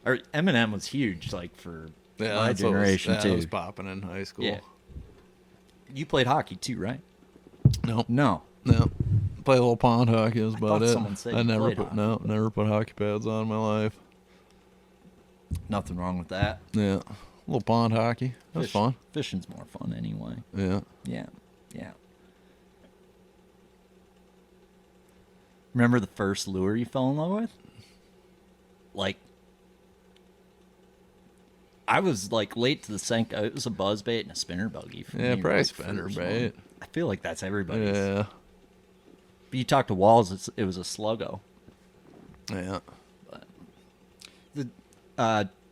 [SPEAKER 1] Eminem was huge like for my generation too.
[SPEAKER 3] It was popping in high school.
[SPEAKER 1] Yeah. You played hockey too, right?
[SPEAKER 3] No. Play a little pond hockey. That's about it.
[SPEAKER 1] Someone said
[SPEAKER 3] I
[SPEAKER 1] you
[SPEAKER 3] never
[SPEAKER 1] played
[SPEAKER 3] never put hockey pads on in my life.
[SPEAKER 1] Nothing wrong with that.
[SPEAKER 3] Yeah, a little pond hockey. That's fun.
[SPEAKER 1] Fishing's more fun anyway.
[SPEAKER 3] Yeah.
[SPEAKER 1] Yeah. Remember the first lure you fell in love with? Like, I was like late to the sink. It was a buzzbait and a spinner buggy. For me,
[SPEAKER 3] probably
[SPEAKER 1] like,
[SPEAKER 3] spinner
[SPEAKER 1] first
[SPEAKER 3] bait.
[SPEAKER 1] one. I feel like that's everybody's.
[SPEAKER 3] Yeah.
[SPEAKER 1] But you talk to Walls, it was a sluggo.
[SPEAKER 3] Yeah.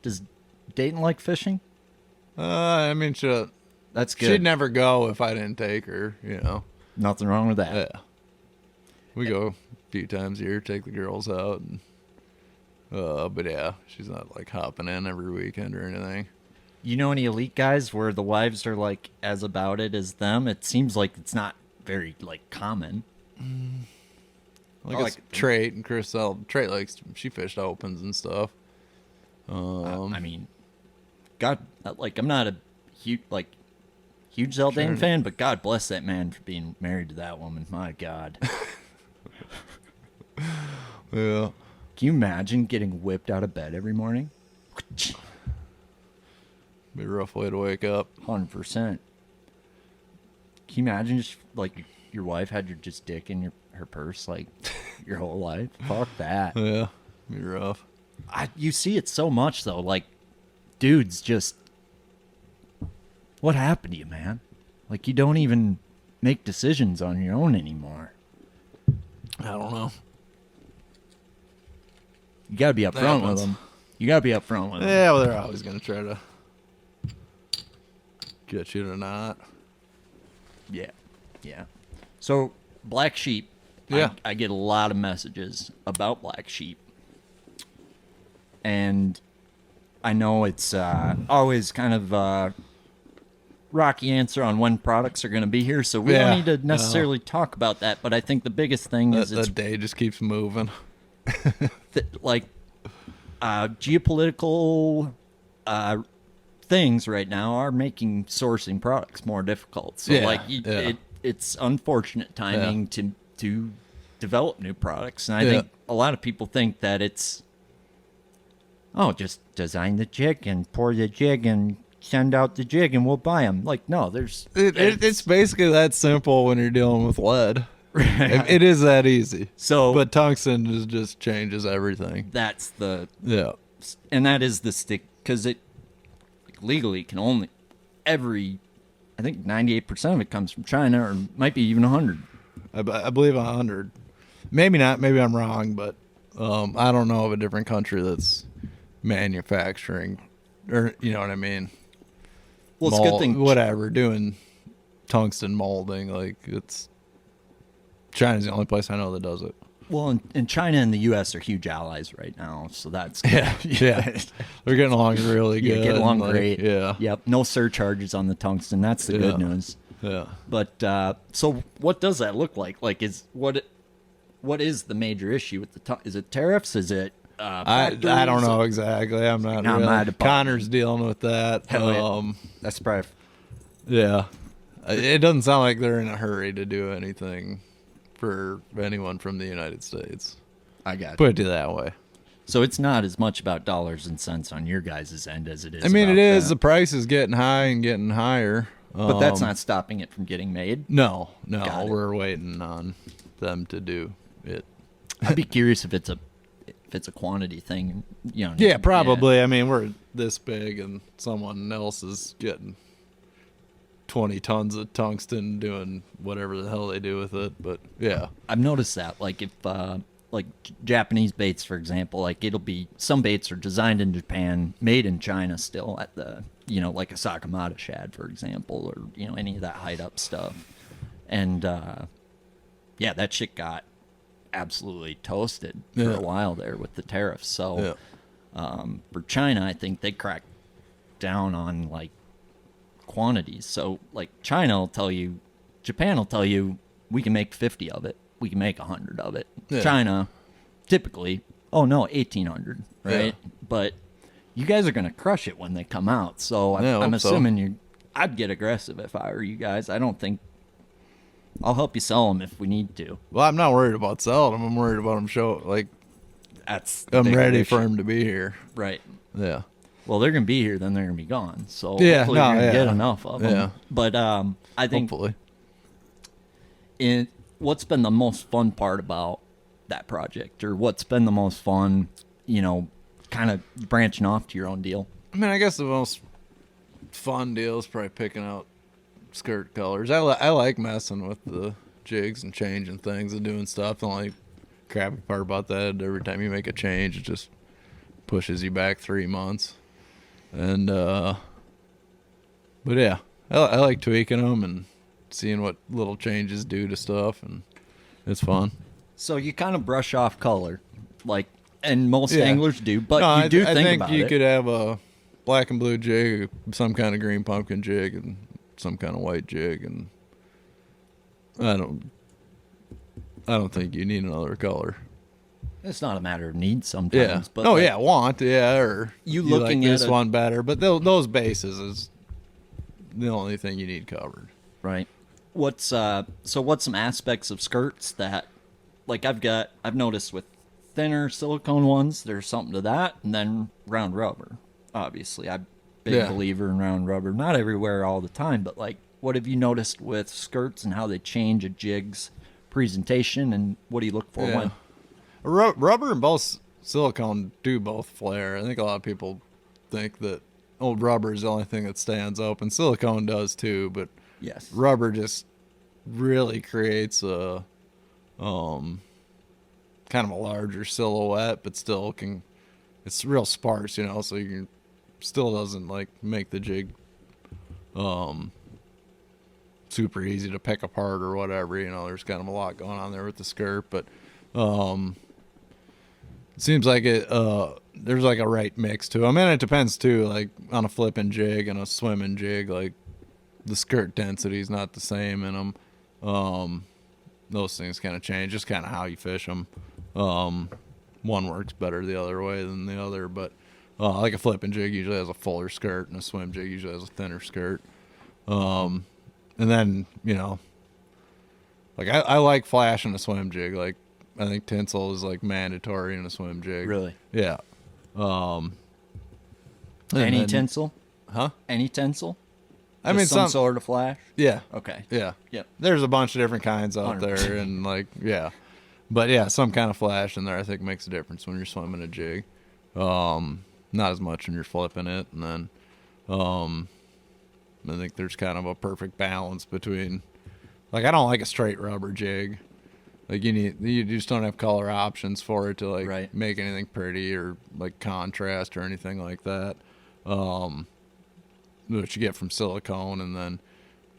[SPEAKER 1] Does Dayton like fishing?
[SPEAKER 3] I mean,
[SPEAKER 1] That's good.
[SPEAKER 3] she'd never go if I didn't take her,
[SPEAKER 1] Nothing wrong with that.
[SPEAKER 3] Yeah. We go a few times a year, take the girls out. And, but yeah, she's not like hopping in every weekend or anything.
[SPEAKER 1] You know any elite guys where the wives are like as about it as them? It seems like it's not very like common.
[SPEAKER 3] Like Trait and Chriselle. Trait she fished opens and stuff.
[SPEAKER 1] I mean, God, like I'm not a huge Zeldane fan, but God bless that man for being married to that woman. My God.
[SPEAKER 3] Yeah.
[SPEAKER 1] Can you imagine getting whipped out of bed every morning?
[SPEAKER 3] Be a rough way to wake up.
[SPEAKER 1] 100%. Can you imagine just like your wife had your just dick in her purse like your whole life? Fuck that.
[SPEAKER 3] Yeah. Be rough.
[SPEAKER 1] You see it so much though, like dudes just what happened to you, man? Like you don't even make decisions on your own anymore.
[SPEAKER 3] I don't know.
[SPEAKER 1] You gotta be upfront with them. You gotta be upfront with them.
[SPEAKER 3] Yeah, well, they're always gonna try to get you to not.
[SPEAKER 1] Yeah. So black sheep.
[SPEAKER 3] Yeah.
[SPEAKER 1] I get a lot of messages about black sheep. And I know it's always kind of a rocky answer on when products are going to be here, so we don't need to necessarily talk about that. But I think the biggest thing is
[SPEAKER 3] the day just keeps moving.
[SPEAKER 1] Geopolitical things right now are making sourcing products more difficult. So it's unfortunate timing to develop new products, and I think a lot of people think that it's just design the jig and pour the jig and send out the jig and we'll buy them. Like, no,
[SPEAKER 3] it's basically that simple when you're dealing with lead. It is that easy.
[SPEAKER 1] So,
[SPEAKER 3] but tungsten just changes everything.
[SPEAKER 1] That's the
[SPEAKER 3] and
[SPEAKER 1] that is the stick because it legally can only I think 98% of it comes from China, or might be even 100.
[SPEAKER 3] I believe 100. Maybe not. Maybe I'm wrong, but I don't know of a different country that's manufacturing, or you know what I mean.
[SPEAKER 1] Well, it's a good thing.
[SPEAKER 3] Whatever, doing tungsten molding, like China's the only place I know that does it.
[SPEAKER 1] Well, and China and the U.S. are huge allies right now, so that's good.
[SPEAKER 3] Yeah. They're getting along really good.
[SPEAKER 1] Getting along great.
[SPEAKER 3] Yeah.
[SPEAKER 1] Yep. No surcharges on the tungsten. That's the good news.
[SPEAKER 3] Yeah.
[SPEAKER 1] But so what does that look like? Like, what is the major issue with is it tariffs? Is it
[SPEAKER 3] I don't know exactly. I'm not really. Connor's dealing with that.
[SPEAKER 1] That's probably.
[SPEAKER 3] Yeah. It doesn't sound like they're in a hurry to do anything for anyone from the United States.
[SPEAKER 1] I got
[SPEAKER 3] Put it that way.
[SPEAKER 1] So it's not as much about dollars and cents on your guys' end as it is.
[SPEAKER 3] I mean,
[SPEAKER 1] about
[SPEAKER 3] it is.
[SPEAKER 1] that.
[SPEAKER 3] The price is getting high and getting higher.
[SPEAKER 1] But that's not stopping it from getting made?
[SPEAKER 3] No. We're waiting on them to do it.
[SPEAKER 1] I'd be curious if it's a quantity thing.
[SPEAKER 3] Yeah, probably. Yeah. I mean, we're this big and someone else is getting 20 tons of tungsten doing whatever the hell they do with it. But yeah,
[SPEAKER 1] I've noticed that. Like if like Japanese baits, for example, like it'll be some baits are designed in Japan, made in China still at the like a Sakamata shad, for example, or any of that hide up stuff. And yeah, that shit got absolutely toasted for a while there with the tariffs. So for China, I think they cracked down on like quantities. So like China will tell you, Japan will tell you, we can make 50 of it, we can make 100 of it. China typically, oh no, 1,800, right? But you guys are going to crush it when they come out. So I'm assuming I'd get aggressive if I were you guys. I don't think, I'll help you sell them if we need to.
[SPEAKER 3] Well, I'm not worried about selling them. I'm worried about them I'm ready for them to be here.
[SPEAKER 1] Right.
[SPEAKER 3] Yeah.
[SPEAKER 1] Well, they're going to be here, then they're going to be gone. So
[SPEAKER 3] hopefully
[SPEAKER 1] you're going to get enough of them.
[SPEAKER 3] Yeah.
[SPEAKER 1] But I think
[SPEAKER 3] hopefully.
[SPEAKER 1] What's been the most fun part about that project, or what's been the most fun, kind of branching off to your own deal?
[SPEAKER 3] I mean, I guess the most fun deal is probably picking out skirt colors. I like messing with the jigs and changing things and doing stuff. The only crappy part about that, every time you make a change, it just pushes you back 3 months. And but yeah, I like tweaking them and seeing what little changes do to stuff, and it's fun.
[SPEAKER 1] So you kind of brush off color, like, and most anglers do, but I think about
[SPEAKER 3] you
[SPEAKER 1] it.
[SPEAKER 3] Could have a black and blue jig, some kind of green pumpkin jig, and some kind of white jig, and I don't think you need another color.
[SPEAKER 1] It's not a matter of need sometimes. But
[SPEAKER 3] want, or
[SPEAKER 1] you
[SPEAKER 3] looking
[SPEAKER 1] like
[SPEAKER 3] this one better, but those bases is the only thing you need covered.
[SPEAKER 1] Right. What's some aspects of skirts that, like, I've noticed with thinner silicone ones, there's something to that, and then round rubber. Obviously, I'm a big believer in round rubber. Not everywhere all the time, but like, what have you noticed with skirts and how they change a jig's presentation, and what do you look for when?
[SPEAKER 3] Rubber and both silicone do both flare. I think a lot of people think that old rubber is the only thing that stands open. Silicone does too, but
[SPEAKER 1] yes,
[SPEAKER 3] rubber just really creates a kind of a larger silhouette, but still it's real sparse, so you can still doesn't like make the jig super easy to pick apart or whatever. There's kind of a lot going on there with the skirt, but it seems like there's like a right mix to it. I mean, it depends too, like on a flipping jig and a swimming jig, like the skirt density is not the same in them. Those things kind of change, just kind of how you fish them. One works better the other way than the other, but like a flipping jig usually has a fuller skirt, and a swim jig usually has a thinner skirt. And then, like I like flash in a swim jig. Like, I think tinsel is like mandatory in a swim jig.
[SPEAKER 1] Really?
[SPEAKER 3] Yeah.
[SPEAKER 1] Any tinsel?
[SPEAKER 3] Huh?
[SPEAKER 1] Any tinsel?
[SPEAKER 3] I mean,
[SPEAKER 1] some sort of flash?
[SPEAKER 3] Yeah.
[SPEAKER 1] Okay.
[SPEAKER 3] Yeah.
[SPEAKER 1] Yep.
[SPEAKER 3] There's a bunch of different kinds out
[SPEAKER 1] 100%.
[SPEAKER 3] there, and like, yeah. But yeah, some kind of flash in there I think makes a difference when you're swimming a jig. Not as much when you're flipping it, and then I think there's kind of a perfect balance between, like, I don't like a straight rubber jig. Like, you just don't have color options for it to like make anything pretty or like contrast or anything like that. Which you get from silicone, and then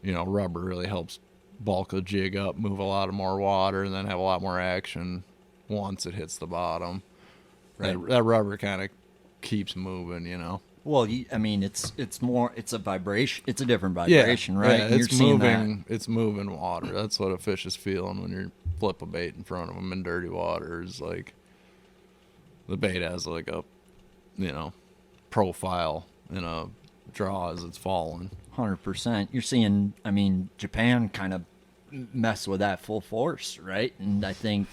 [SPEAKER 3] rubber really helps bulk a jig up, move a lot of more water, and then have a lot more action once it hits the bottom. Right. That rubber kind of keeps moving,
[SPEAKER 1] Well, I mean, it's a vibration. It's a different vibration, right?
[SPEAKER 3] Yeah,
[SPEAKER 1] And
[SPEAKER 3] it's moving. It's moving water. That's what a fish is feeling when you flip a bait in front of them in dirty water. Is like the bait has like a, profile in a draw as it's falling.
[SPEAKER 1] 100%. You're seeing, I mean, Japan kind of mess with that full force, right? And I think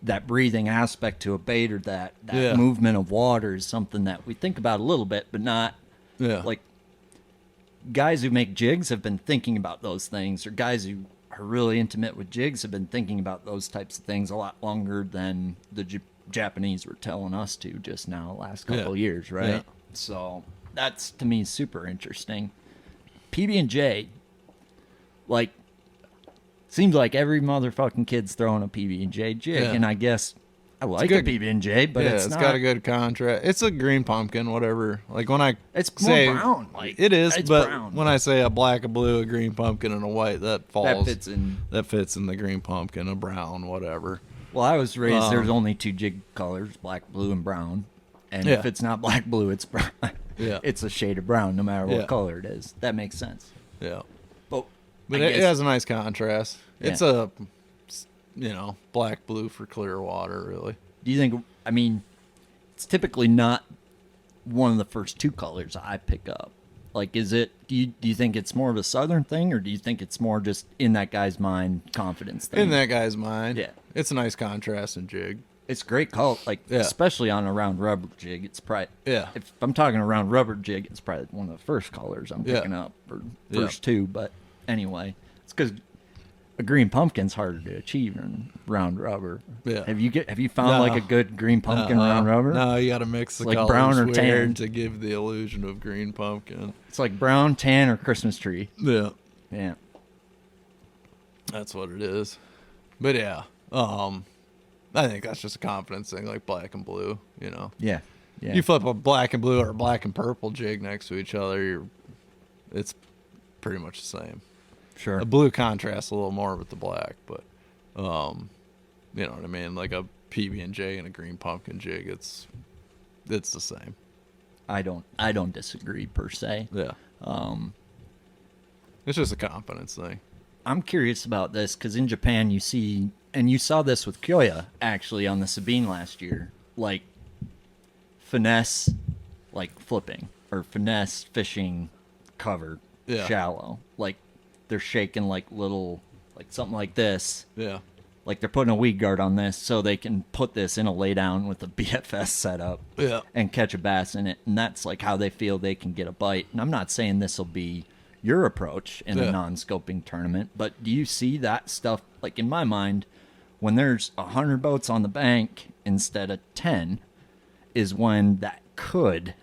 [SPEAKER 1] that breathing aspect to a bait, or that movement of water, is something that we think about a little bit, but not like guys who make jigs have been thinking about those things, or guys who are really intimate with jigs have been thinking about those types of things a lot longer than the Japanese were telling us to just now, last couple of years, right?
[SPEAKER 3] Yeah.
[SPEAKER 1] So that's, to me, super interesting. PB&J, like, seems like every motherfucking kid's throwing a PB&J jig, and I guess I like a PB&J, but
[SPEAKER 3] yeah,
[SPEAKER 1] it's not,
[SPEAKER 3] got a good contrast. It's a green pumpkin, whatever. Like when I
[SPEAKER 1] it's
[SPEAKER 3] say
[SPEAKER 1] more brown. Like
[SPEAKER 3] it is,
[SPEAKER 1] it's
[SPEAKER 3] but
[SPEAKER 1] brown.
[SPEAKER 3] when I say a black, a blue, a green pumpkin, and a white, that falls.
[SPEAKER 1] That
[SPEAKER 3] fits in the green pumpkin, a brown, whatever.
[SPEAKER 1] Well, I was raised there's only 2 jig colors, black, blue, and brown. And if it's not black, blue, it's brown.
[SPEAKER 3] Yeah.
[SPEAKER 1] It's a shade of brown, no matter what color it is. That makes sense.
[SPEAKER 3] Yeah.
[SPEAKER 1] But
[SPEAKER 3] it has a nice contrast.
[SPEAKER 1] Yeah.
[SPEAKER 3] It's a, black, blue for clear water, really.
[SPEAKER 1] Do you think, I mean, it's typically not one of the first 2 colors I pick up. Like, is it, do you think it's more of a southern thing, or do you think it's more just in that guy's mind, confidence thing?
[SPEAKER 3] In that guy's mind.
[SPEAKER 1] Yeah.
[SPEAKER 3] It's a nice contrast and jig.
[SPEAKER 1] It's great color, like, especially on a round rubber jig. It's probably, if I'm talking a round rubber jig, it's probably one of the first colors I'm picking up, or first 2. But anyway, it's because a green pumpkin's harder to achieve in round rubber. Yeah. Have you found like a good green pumpkin round rubber?
[SPEAKER 3] No, you got to mix the
[SPEAKER 1] like
[SPEAKER 3] colors
[SPEAKER 1] brown or tan
[SPEAKER 3] to give the illusion of green pumpkin.
[SPEAKER 1] It's like brown, tan, or Christmas tree.
[SPEAKER 3] Yeah.
[SPEAKER 1] Yeah.
[SPEAKER 3] That's what it is. But yeah, I think that's just a confidence thing, like black and blue, Yeah.
[SPEAKER 1] Yeah.
[SPEAKER 3] You flip a black and blue or a black and purple jig next to each other, it's pretty much the same.
[SPEAKER 1] Sure.
[SPEAKER 3] The blue contrasts a little more with the black, but you know what I mean? Like a PB&J and a green pumpkin jig, it's the same.
[SPEAKER 1] I don't disagree per se.
[SPEAKER 3] Yeah. It's just a confidence thing.
[SPEAKER 1] I'm curious about this because in Japan you see, and you saw this with Kyoya actually on the Sabine last year, like finesse, like flipping, or finesse fishing covered, shallow. Like they're shaking like little, like something like this.
[SPEAKER 3] Yeah.
[SPEAKER 1] Like they're putting a weed guard on this so they can put this in a laydown with a BFS setup and catch a bass in it. And that's like how they feel they can get a bite. And I'm not saying this will be your approach in a non-scoping tournament, but do you see that stuff? Like in my mind, when there's 100 boats on the bank instead of 10 is when that could.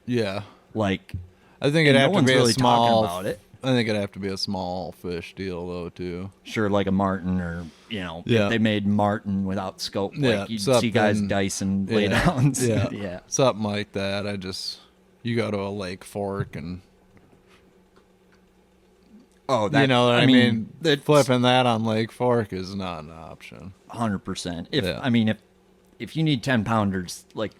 [SPEAKER 3] Yeah.
[SPEAKER 1] Like,
[SPEAKER 3] I think it'd have to be
[SPEAKER 1] really
[SPEAKER 3] a small.
[SPEAKER 1] about it.
[SPEAKER 3] I think it'd have to be a small fish deal though too.
[SPEAKER 1] Sure, like a martin, or if they made martin without scope, like you'd see guys dicing laydowns.
[SPEAKER 3] Yeah, something like that. You go to a lake fork and
[SPEAKER 1] that,
[SPEAKER 3] I mean flipping that on Lake Fork is not an option.
[SPEAKER 1] 100%. If you need 10 pounders, like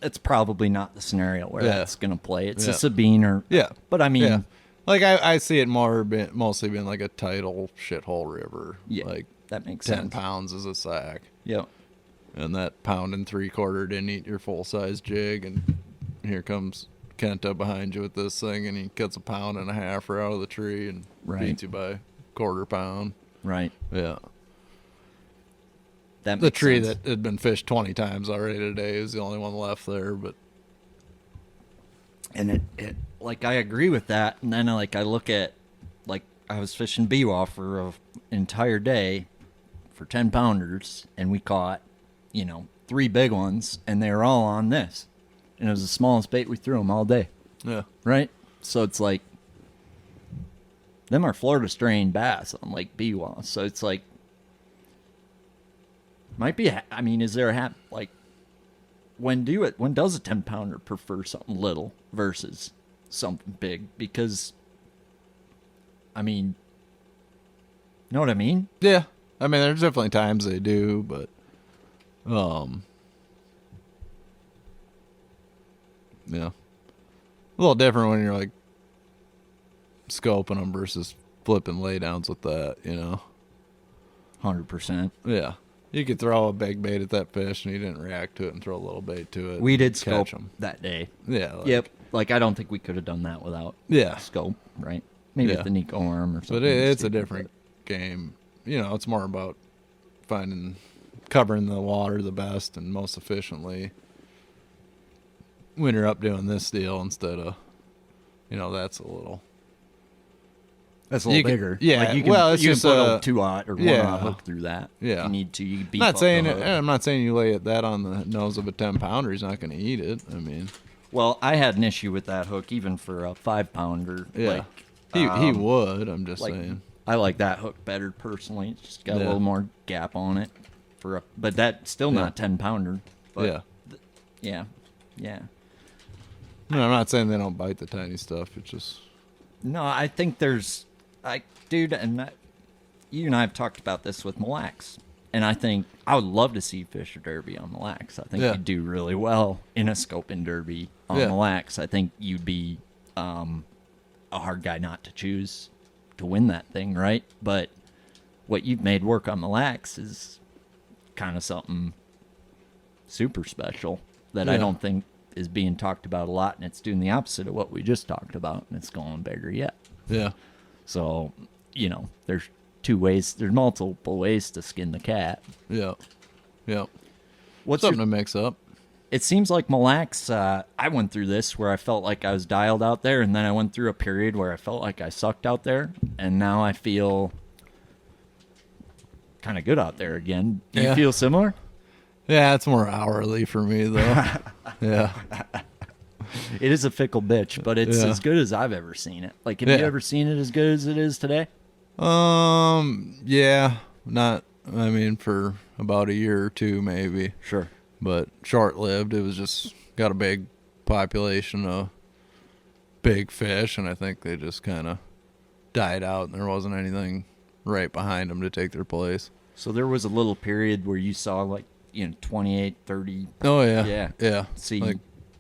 [SPEAKER 1] it's probably not the scenario where that's gonna play. It's a Sabine or but I mean.
[SPEAKER 3] Like I see it mostly being like a tidal shithole river.
[SPEAKER 1] Yeah,
[SPEAKER 3] like
[SPEAKER 1] that makes
[SPEAKER 3] 10
[SPEAKER 1] sense.
[SPEAKER 3] 10 pounds is a sack.
[SPEAKER 1] Yep.
[SPEAKER 3] And that 1 3/4 didn't eat your full size jig, and here comes Kenta behind you with this thing, and he cuts 1.5 pounds right out of the tree and beats you by 1/4 pound.
[SPEAKER 1] Right.
[SPEAKER 3] Yeah.
[SPEAKER 1] That
[SPEAKER 3] the tree sense. That had been fished 20 times already today is the only one left there, but.
[SPEAKER 1] And it like I agree with that, and then I look at, like, I was fishing Biwa for an entire day for 10 pounders, and we caught 3 big ones, and they were all on this, and it was the smallest bait we threw them all day.
[SPEAKER 3] Yeah.
[SPEAKER 1] Right. So it's like them are Florida strain bass on Lake Biwa, so it's like might be. I mean, is there a like? When does a 10 pounder prefer something little versus something big? Because, I mean, know what I mean?
[SPEAKER 3] Yeah. I mean, there's definitely times they do, but, yeah. A little different when you're like scoping them versus flipping laydowns with that,
[SPEAKER 1] 100%.
[SPEAKER 3] Yeah. You could throw a big bait at that fish and he didn't react to it, and throw a little bait to it.
[SPEAKER 1] We did scope that day.
[SPEAKER 3] Yeah.
[SPEAKER 1] Like I don't think we could have done that without scope, right? Maybe with the Nico arm or something.
[SPEAKER 3] But it's a different game. It's more about covering the water the best and most efficiently when you're up doing this deal instead of, that's a little.
[SPEAKER 1] That's a little bigger.
[SPEAKER 3] Yeah.
[SPEAKER 1] Like you can put a 2-aught or 1-aught hook through that.
[SPEAKER 3] Yeah.
[SPEAKER 1] If you need to. You can beef
[SPEAKER 3] I'm not saying you lay that on the nose of a 10 pounder. He's not going to eat it. I mean.
[SPEAKER 1] Well, I had an issue with that hook even for a 5 pounder.
[SPEAKER 3] Yeah. He would. I'm just saying.
[SPEAKER 1] I like that hook better personally. It's just got a little more gap on it. but that's still not 10-pounder.
[SPEAKER 3] Yeah.
[SPEAKER 1] Yeah.
[SPEAKER 3] No, I'm not saying they don't bite the tiny stuff. It's just
[SPEAKER 1] No, I think there's, dude, you and I have talked about this with Mille Lacs, and I think I would love to see Fisher Derby on Mille Lacs. I think you'd do really well in a Scoping Derby on Mille Lacs. I think you'd be a hard guy not to choose to win that thing, right? But what you've made work on Mille Lacs is kind of something super special that I don't think is being talked about a lot, and it's doing the opposite of what we just talked about, and it's going bigger yet.
[SPEAKER 3] Yeah.
[SPEAKER 1] So, there's multiple ways to skin the cat.
[SPEAKER 3] Yeah.
[SPEAKER 1] What's
[SPEAKER 3] something to mix up?
[SPEAKER 1] It seems like Mille Lacs, I went through this where I felt like I was dialed out there, and then I went through a period where I felt like I sucked out there, and now I feel kind of good out there again. Do you feel similar?
[SPEAKER 3] Yeah, it's more hourly for me, though. Yeah.
[SPEAKER 1] It is a fickle bitch, but it's as good as I've ever seen it. Like, have you ever seen it as good as it is today?
[SPEAKER 3] Yeah. For about a year or two, maybe.
[SPEAKER 1] Sure.
[SPEAKER 3] But short-lived. It was just got a big population of big fish, and I think they just kind of died out, and there wasn't anything right behind them to take their place.
[SPEAKER 1] So there was a little period where you saw, 28, 30.
[SPEAKER 3] Oh, yeah. Yeah.
[SPEAKER 1] See,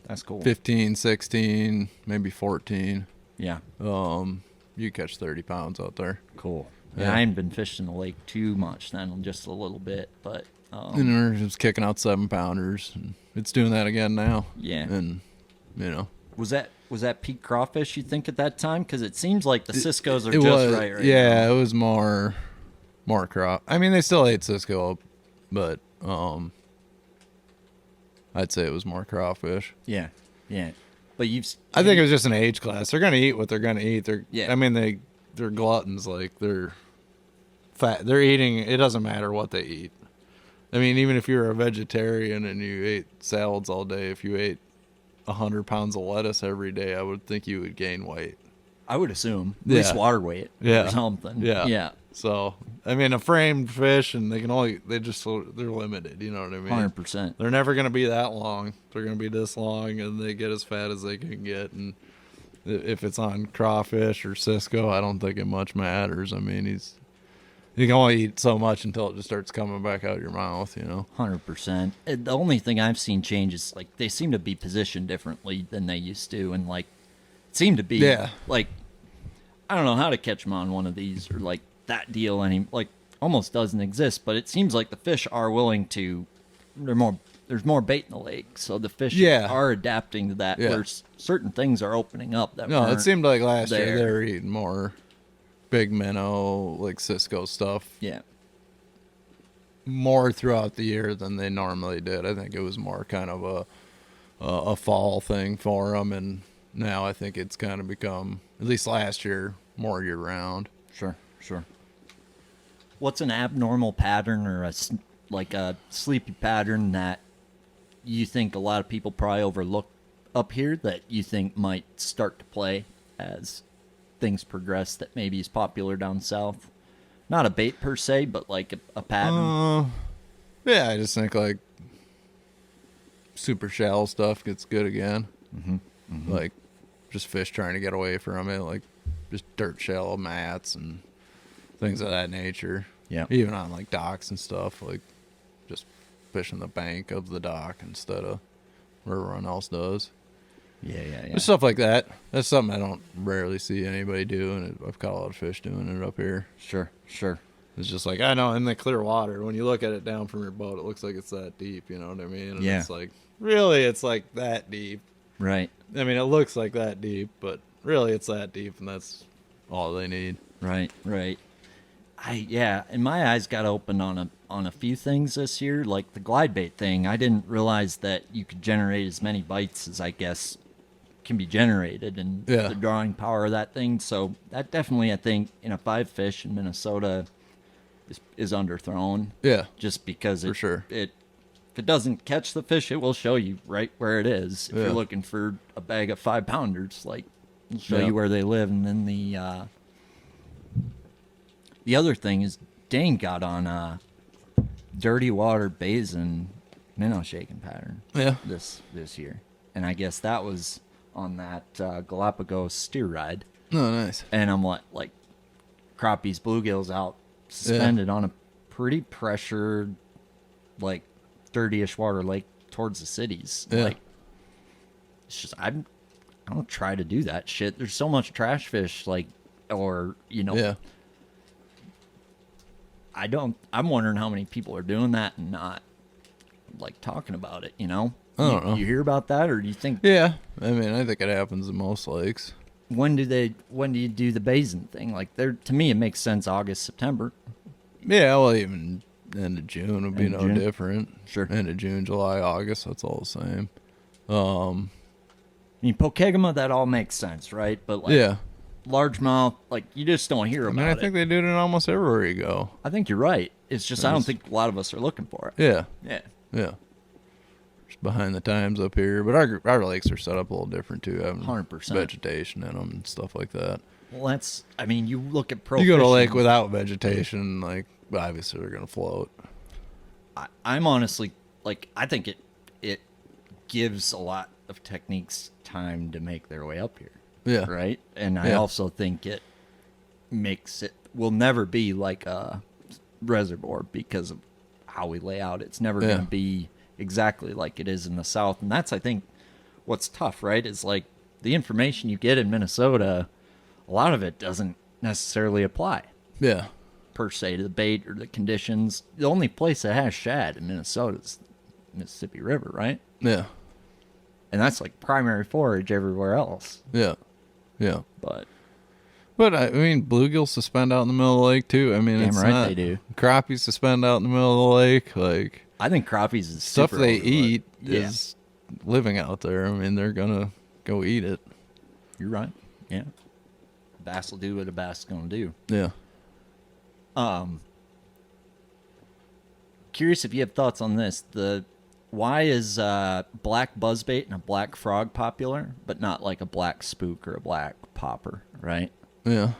[SPEAKER 1] that's cool.
[SPEAKER 3] 15, 16, maybe 14.
[SPEAKER 1] Yeah.
[SPEAKER 3] You catch 30 pounds out there.
[SPEAKER 1] Cool. Yeah, I ain't been fishing the lake too much then, just a little bit, but...
[SPEAKER 3] and we're just kicking out 7-pounders. And it's doing that again now.
[SPEAKER 1] Yeah.
[SPEAKER 3] And,
[SPEAKER 1] Was that peak crawfish, you think, at that time? Because it seems like the Cisco's are just right now.
[SPEAKER 3] Yeah, it was more craw. I mean, they still ate Cisco, but I'd say it was more crawfish.
[SPEAKER 1] Yeah. But
[SPEAKER 3] I think it was just an age class. They're gonna eat what they're gonna eat. They're gluttons. Like, they're fat. They're eating. It doesn't matter what they eat. I mean, even if you're a vegetarian and you ate salads all day, if you ate 100 pounds of lettuce every day, I would think you would gain weight.
[SPEAKER 1] I would assume. At least water weight or something.
[SPEAKER 3] Yeah. So, I mean, a framed fish, and they're limited, you know what I mean?
[SPEAKER 1] 100%.
[SPEAKER 3] They're never going to be that long. They're going to be this long, and they get as fat as they can get. And if it's on crawfish or Cisco, I don't think it much matters. I mean, you can only eat so much until it just starts coming back out your mouth,
[SPEAKER 1] 100%. The only thing I've seen change is, they seem to be positioned differently than they used to, and, it seemed to be, I don't know how to catch them on one of these, or, that deal almost doesn't exist, but it seems like the fish are willing to, there's more bait in the lake, so the fish are adapting to that, where certain things are opening up that
[SPEAKER 3] it seemed like last year
[SPEAKER 1] there.
[SPEAKER 3] they were eating more big minnow, Cisco stuff.
[SPEAKER 1] Yeah.
[SPEAKER 3] More throughout the year than they normally did. I think it was more kind of a fall thing for them, and now I think it's kind of become, at least last year, more year-round.
[SPEAKER 1] Sure. What's an abnormal pattern or a sleepy pattern that you think a lot of people probably overlook up here that you think might start to play as things progress that maybe is popular down south? Not a bait per se, but a pattern.
[SPEAKER 3] Yeah, I just think super shallow stuff gets good again. Mm-hmm. Just fish trying to get away from it, just dirt shallow mats and things of that nature.
[SPEAKER 1] Yeah.
[SPEAKER 3] Even on docks and stuff, just fishing the bank of the dock instead of where everyone else does.
[SPEAKER 1] Yeah.
[SPEAKER 3] Just stuff like that. That's something I don't rarely see anybody do, and I've caught a lot of fish doing it up here.
[SPEAKER 1] Sure.
[SPEAKER 3] It's just I know in the clear water, when you look at it down from your boat, it looks like it's that deep, you know what I mean? And it's really, it's that deep.
[SPEAKER 1] Right.
[SPEAKER 3] I mean, it looks like that deep, but really it's that deep, and that's all they need.
[SPEAKER 1] Right. And my eyes got opened on a few things this year, like the glide bait thing. I didn't realize that you could generate as many bites as I guess can be generated, and the drawing power of that thing. So that definitely, I think, in a 5-fish in Minnesota is underthrown.
[SPEAKER 3] Yeah.
[SPEAKER 1] Just because
[SPEAKER 3] for sure.
[SPEAKER 1] If it doesn't catch the fish, it will show you right where it is. If you're looking for a bag of 5-pounders, it'll show you where they live. And then the other thing is Dane got on dirty water basin minnow shaking pattern.
[SPEAKER 3] Yeah.
[SPEAKER 1] This year, and I guess that was on that Galapagos steer ride.
[SPEAKER 3] Oh, nice.
[SPEAKER 1] And I'm like crappies, bluegills out suspended on a pretty pressured, like 30-ish water lake towards the cities.
[SPEAKER 3] Yeah.
[SPEAKER 1] Like, it's just I don't try to do that shit. There's so much trash fish, like, or
[SPEAKER 3] Yeah.
[SPEAKER 1] I'm wondering how many people are doing that and not like talking about it.
[SPEAKER 3] I don't know.
[SPEAKER 1] You hear about that, or do you think?
[SPEAKER 3] Yeah. I mean, I think it happens in most lakes.
[SPEAKER 1] When do you do the basin thing? Like, to me, it makes sense. August, September.
[SPEAKER 3] Yeah, well, even end of June would be
[SPEAKER 1] End of
[SPEAKER 3] no
[SPEAKER 1] June?
[SPEAKER 3] different.
[SPEAKER 1] Sure.
[SPEAKER 3] End of June, July, August, that's all the same.
[SPEAKER 1] I mean, Pokegama, that all makes sense, right? But like,
[SPEAKER 3] Yeah.
[SPEAKER 1] largemouth, like, you just don't hear
[SPEAKER 3] I
[SPEAKER 1] about
[SPEAKER 3] mean, I
[SPEAKER 1] it.
[SPEAKER 3] think they do it in almost everywhere you go.
[SPEAKER 1] I think you're right. It's just I don't think a lot of us are looking for it.
[SPEAKER 3] Yeah.
[SPEAKER 1] Yeah.
[SPEAKER 3] Yeah. Just behind the times up here. But our lakes are set up a little different, too. Having
[SPEAKER 1] 100%.
[SPEAKER 3] vegetation in them and stuff like that.
[SPEAKER 1] Well, I mean, you look at pro
[SPEAKER 3] You go to a
[SPEAKER 1] fishing,
[SPEAKER 3] lake without vegetation, like, obviously they're going to float.
[SPEAKER 1] I'm honestly, like, I think it gives a lot of techniques time to make their way up here.
[SPEAKER 3] Yeah.
[SPEAKER 1] Right? And I
[SPEAKER 3] Yeah.
[SPEAKER 1] also think it will never be like a reservoir because of how we lay out. It's never going to be exactly like it is in the South. And that's, I think, what's tough, right? Is like the information you get in Minnesota, a lot of it doesn't necessarily apply
[SPEAKER 3] Yeah.
[SPEAKER 1] per se to the bait or the conditions. The only place that has shad in Minnesota is Mississippi River, right?
[SPEAKER 3] Yeah.
[SPEAKER 1] And that's like primary forage everywhere else.
[SPEAKER 3] Yeah. Yeah.
[SPEAKER 1] But
[SPEAKER 3] I mean, bluegills suspend out in the middle of the lake too. I mean,
[SPEAKER 1] damn
[SPEAKER 3] it's
[SPEAKER 1] right
[SPEAKER 3] not,
[SPEAKER 1] they do.
[SPEAKER 3] Crappies suspend out in the middle of the lake. Like,
[SPEAKER 1] I think crappies is
[SPEAKER 3] stuff
[SPEAKER 1] super
[SPEAKER 3] they
[SPEAKER 1] overlooked.
[SPEAKER 3] eat
[SPEAKER 1] Yeah.
[SPEAKER 3] is living out there. I mean, they're gonna go eat it.
[SPEAKER 1] You're right. Yeah. Bass will do what a bass is gonna do.
[SPEAKER 3] Yeah.
[SPEAKER 1] Curious if you have thoughts on this. Why is black buzzbait and a black frog popular, but not like a black spook or a black popper, right?
[SPEAKER 3] Yeah.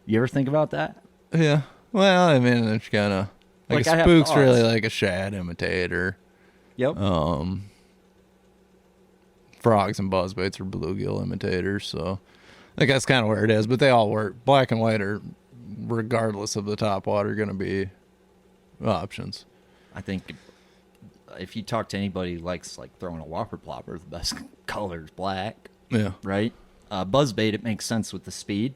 [SPEAKER 1] You ever think about that?
[SPEAKER 3] Yeah. Well, I mean, it's kind of like
[SPEAKER 1] I
[SPEAKER 3] a
[SPEAKER 1] have
[SPEAKER 3] spook's
[SPEAKER 1] thoughts.
[SPEAKER 3] really like a shad imitator.
[SPEAKER 1] Yep.
[SPEAKER 3] Frogs and buzzbaits are bluegill imitators, so I think that's kind of where it is. But they all work. Black and white are, regardless of the topwater, going to be options.
[SPEAKER 1] I think if you talk to anybody who likes like throwing a whopper plopper, the best color is black,
[SPEAKER 3] Yeah.
[SPEAKER 1] right? Buzzbait, it makes sense with the speed.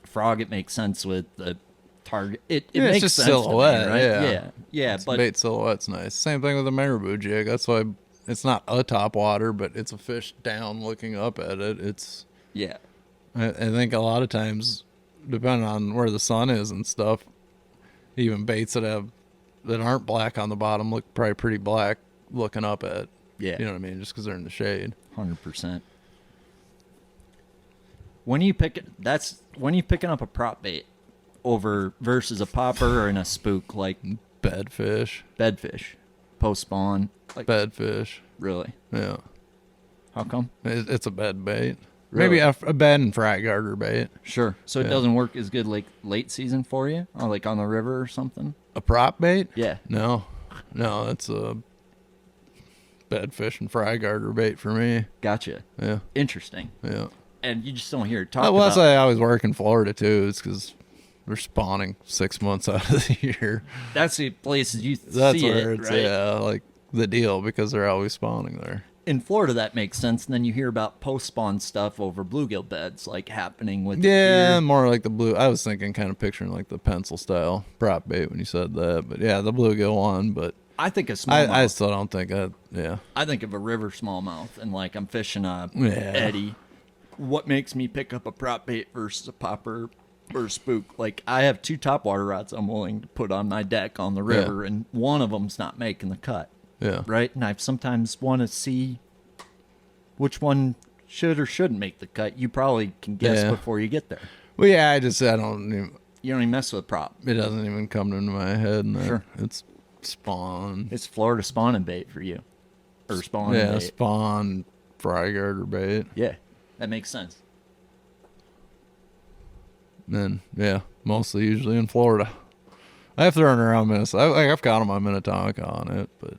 [SPEAKER 1] Frog, it makes sense with the target. It
[SPEAKER 3] Yeah, it's
[SPEAKER 1] makes
[SPEAKER 3] just
[SPEAKER 1] sense to me,
[SPEAKER 3] silhouette,
[SPEAKER 1] right?
[SPEAKER 3] yeah.
[SPEAKER 1] Yeah. But
[SPEAKER 3] Bait silhouette's nice. Same thing with the marabou jig. That's why it's not a topwater, but it's a fish down looking up at it. It's
[SPEAKER 1] yeah,
[SPEAKER 3] I think a lot of times, depending on where the sun is and stuff, even baits that aren't black on the bottom look probably pretty black looking up at.
[SPEAKER 1] yeah,
[SPEAKER 3] You know what I mean? Just because they're in the shade.
[SPEAKER 1] 100%. When you picking up a prop bait over versus a popper or in a spook, like
[SPEAKER 3] Bedfish.
[SPEAKER 1] bedfish, post spawn, like
[SPEAKER 3] Bedfish.
[SPEAKER 1] really?
[SPEAKER 3] Yeah.
[SPEAKER 1] How come?
[SPEAKER 3] It's a bed bait.
[SPEAKER 1] Really?
[SPEAKER 3] Maybe a bed and frat garter bait.
[SPEAKER 1] Sure. So it
[SPEAKER 3] Yeah.
[SPEAKER 1] doesn't work as good like late season for you, or like on the river or something.
[SPEAKER 3] A prop bait?
[SPEAKER 1] Yeah.
[SPEAKER 3] No, it's a bedfish and fry garter bait for me.
[SPEAKER 1] Gotcha.
[SPEAKER 3] Yeah,
[SPEAKER 1] Interesting.
[SPEAKER 3] yeah.
[SPEAKER 1] And you just don't hear it talked
[SPEAKER 3] Well, that's
[SPEAKER 1] about.
[SPEAKER 3] why I always work in Florida too. It's because they're spawning 6 months out of the year.
[SPEAKER 1] That's the places you
[SPEAKER 3] That's
[SPEAKER 1] see
[SPEAKER 3] where
[SPEAKER 1] it,
[SPEAKER 3] it's
[SPEAKER 1] right?
[SPEAKER 3] like the deal because they're always spawning there.
[SPEAKER 1] In Florida, that makes sense. And then you hear about post spawn stuff over bluegill beds, like happening with
[SPEAKER 3] Yeah,
[SPEAKER 1] the
[SPEAKER 3] more like the blue. I was thinking, kind of picturing like the pencil style prop bait when you said that. But yeah, the bluegill one. But
[SPEAKER 1] I think a smallmouth.
[SPEAKER 3] I still don't think that. Yeah,
[SPEAKER 1] I think of a river smallmouth, and like I'm fishing a
[SPEAKER 3] Yeah.
[SPEAKER 1] eddy. What makes me pick up a prop bait versus a popper or a spook? Like I have 2 topwater rods I'm willing to put on my deck on the river, and one of them's not making the cut,
[SPEAKER 3] yeah,
[SPEAKER 1] right? And I sometimes want to see which one should or shouldn't make the cut. You probably can guess
[SPEAKER 3] Yeah.
[SPEAKER 1] before you get there.
[SPEAKER 3] Well, yeah, I don't even.
[SPEAKER 1] You don't even mess with prop.
[SPEAKER 3] It doesn't even come into my head. And
[SPEAKER 1] Sure.
[SPEAKER 3] It's spawn.
[SPEAKER 1] It's Florida spawning bait for you, or spawning
[SPEAKER 3] Yeah,
[SPEAKER 1] bait.
[SPEAKER 3] spawn, fry garter bait.
[SPEAKER 1] Yeah, that makes sense.
[SPEAKER 3] And yeah, mostly usually in Florida. I've thrown around I've caught them on Minnetonka on it, but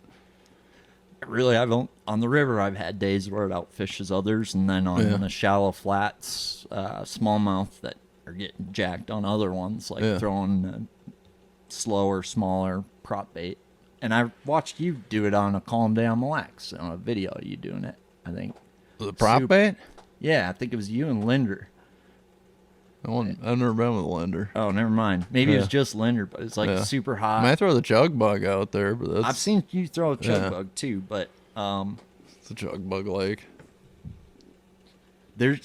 [SPEAKER 1] Really, on the river. I've had days where it outfishes others, and then on the shallow flats, smallmouth that are getting jacked on other ones, like throwing slower, smaller prop bait. And I watched you do it on a Calm Down Mille Lacs, on a video of you doing it, I think.
[SPEAKER 3] the prop bait.
[SPEAKER 1] Yeah, I think it was you and Linder.
[SPEAKER 3] I've never been with a lender.
[SPEAKER 1] Oh, never mind. Maybe it was just Linder, but it's like super hot.
[SPEAKER 3] I might throw the jug bug out there, but
[SPEAKER 1] I've seen you throw a chug bug too, but
[SPEAKER 3] it's a jug bug lake.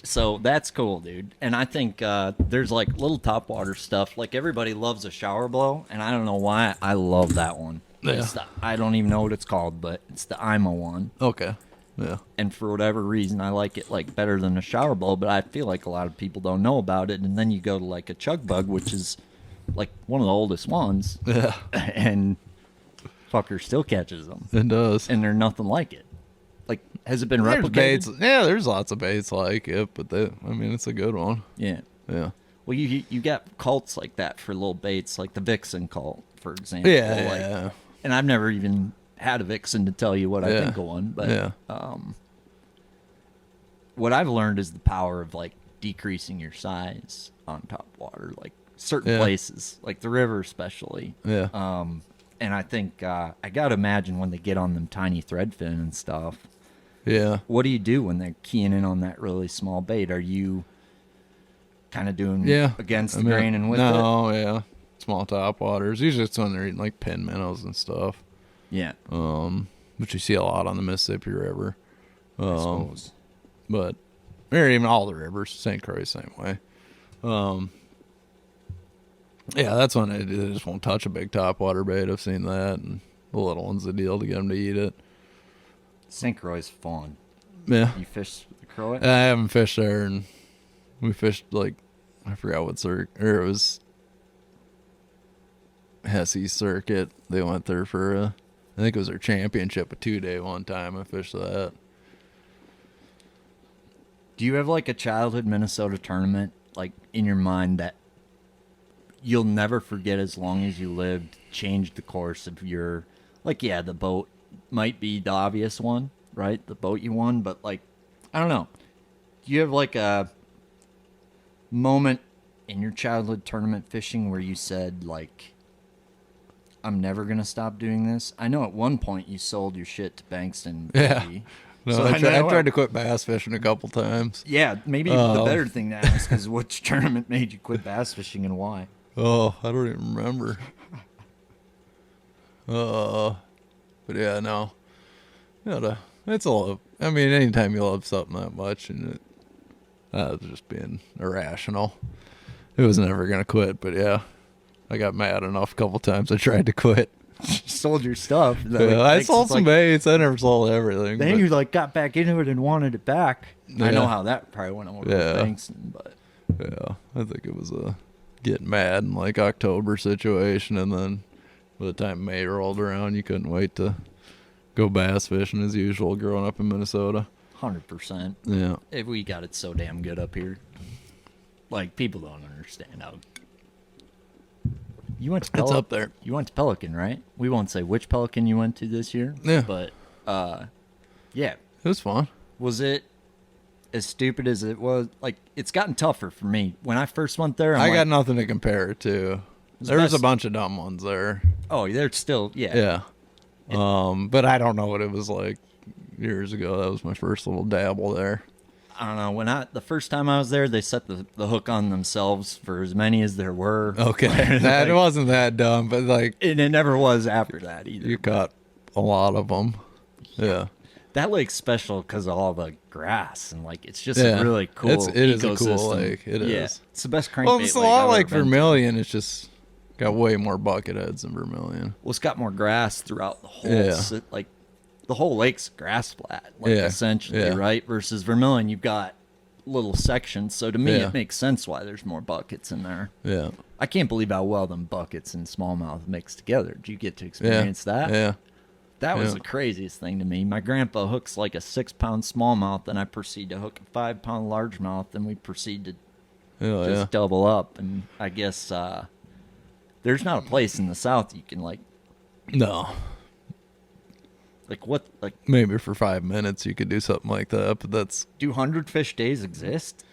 [SPEAKER 1] So that's cool, dude. And I think there's like little topwater stuff. Like everybody loves a shower blow, and I don't know why. I love that one.
[SPEAKER 3] Yeah.
[SPEAKER 1] I don't even know what it's called, but it's the IMA one.
[SPEAKER 3] Okay. Yeah.
[SPEAKER 1] And for whatever reason, I like it like better than a shower blow, but I feel like a lot of people don't know about it. And then you go to like a chug bug, which is like one of the oldest ones.
[SPEAKER 3] Yeah.
[SPEAKER 1] And fucker still catches them.
[SPEAKER 3] It does.
[SPEAKER 1] And they're nothing like it. Like, has it been
[SPEAKER 3] There's
[SPEAKER 1] replicated?
[SPEAKER 3] baits. Yeah, there's lots of baits like it, but it's a good one.
[SPEAKER 1] Yeah.
[SPEAKER 3] Yeah.
[SPEAKER 1] Well, you got cults like that for little baits, like the Vixen cult, for example.
[SPEAKER 3] Yeah.
[SPEAKER 1] And I've never even had a Vixen to tell you what I think of one, but what I've learned is the power of like decreasing your size on top water, like certain places, like the river especially.
[SPEAKER 3] Yeah.
[SPEAKER 1] And I think I gotta imagine when they get on them tiny threadfin and stuff.
[SPEAKER 3] Yeah.
[SPEAKER 1] What do you do when they're keying in on that really small bait? Are you kind of doing against the grain and with it?
[SPEAKER 3] No, yeah. Small top waters. Usually it's when they're eating like pin minnows and stuff.
[SPEAKER 1] Yeah.
[SPEAKER 3] Which you see a lot on the Mississippi River.
[SPEAKER 1] I suppose.
[SPEAKER 3] But or even all the rivers, St. Croix same way. Yeah, that's when they just won't touch a big topwater bait. I've seen that, and the little one's the deal to get them to eat it.
[SPEAKER 1] St. Croix's fun.
[SPEAKER 3] Yeah.
[SPEAKER 1] You fish the Croix?
[SPEAKER 3] I haven't fished there, and we fished like I forgot what circuit, or it was Hesse's circuit. They went there for I think it was their championship, a 2-day one time. I fished that.
[SPEAKER 1] Do you have like a childhood Minnesota tournament like in your mind that you'll never forget as long as you lived, changed the course of your, like, yeah, the boat might be the obvious one, right? The boat you won, but like, I don't know. Do you have like a moment in your childhood tournament fishing where you said like, I'm never going to stop doing this? I know at one point you sold your shit to Bankston.
[SPEAKER 3] Yeah. No,
[SPEAKER 1] So
[SPEAKER 3] I tried to quit bass fishing a couple times.
[SPEAKER 1] Yeah, maybe the better thing to ask is which tournament made you quit bass fishing and why?
[SPEAKER 3] Oh, I don't even remember. But yeah, no. It's a love. I mean, anytime you love something that much, and that was just being irrational. It was never gonna quit, but yeah, I got mad enough a couple times. I tried to quit.
[SPEAKER 1] Sold your stuff.
[SPEAKER 3] Yeah, I sold some baits. I never sold everything.
[SPEAKER 1] Then you like got back into it and wanted it back.
[SPEAKER 3] Yeah.
[SPEAKER 1] I know how that probably went over with Bankston, but
[SPEAKER 3] yeah, I think it was a getting mad in like October situation, and then by the time May rolled around, you couldn't wait to go bass fishing as usual. Growing up in Minnesota,
[SPEAKER 1] 100%.
[SPEAKER 3] yeah,
[SPEAKER 1] We got it so damn good up here. Like people don't understand how. You went to
[SPEAKER 3] it's up there.
[SPEAKER 1] You went to Pelican, right? We won't say which Pelican you went to this year.
[SPEAKER 3] Yeah,
[SPEAKER 1] but yeah,
[SPEAKER 3] it was fun.
[SPEAKER 1] Was it as stupid as it was? Like, it's gotten tougher for me. When I first went there,
[SPEAKER 3] I got nothing to compare it to. There was a bunch of dumb ones there.
[SPEAKER 1] Oh, they're still,
[SPEAKER 3] Yeah. But I don't know what it was like years ago. That was my first little dabble there.
[SPEAKER 1] I don't know. The first time I was there, they set the hook on themselves for as many as there were.
[SPEAKER 3] Okay. That
[SPEAKER 1] like,
[SPEAKER 3] wasn't that dumb, but like.
[SPEAKER 1] And it never was after that either.
[SPEAKER 3] You caught a lot of them. Yeah.
[SPEAKER 1] That lake's special because of all the grass and like it's just a really cool.
[SPEAKER 3] It is
[SPEAKER 1] ecosystem.
[SPEAKER 3] a cool lake. It is.
[SPEAKER 1] It's the best crankbait.
[SPEAKER 3] Well, it's a lot like Vermilion. It's just got way more bucket heads than Vermilion.
[SPEAKER 1] Well, it's got more grass throughout the whole. Like the whole lake's grass flat, like essentially, right? Versus Vermilion, you've got little sections. So to me, it makes sense why there's more buckets in there.
[SPEAKER 3] Yeah.
[SPEAKER 1] I can't believe how well them buckets and smallmouth mix together. Did you get to experience that?
[SPEAKER 3] Yeah.
[SPEAKER 1] That was the craziest thing to me. My grandpa hooks like a 6-pound smallmouth, and I proceed to hook a 5-pound largemouth, and we proceed to just double up. And I guess there's not a place in the South you can like
[SPEAKER 3] No.
[SPEAKER 1] what like
[SPEAKER 3] Maybe for 5 minutes you could do something like that, but that's
[SPEAKER 1] do 100 fish days exist?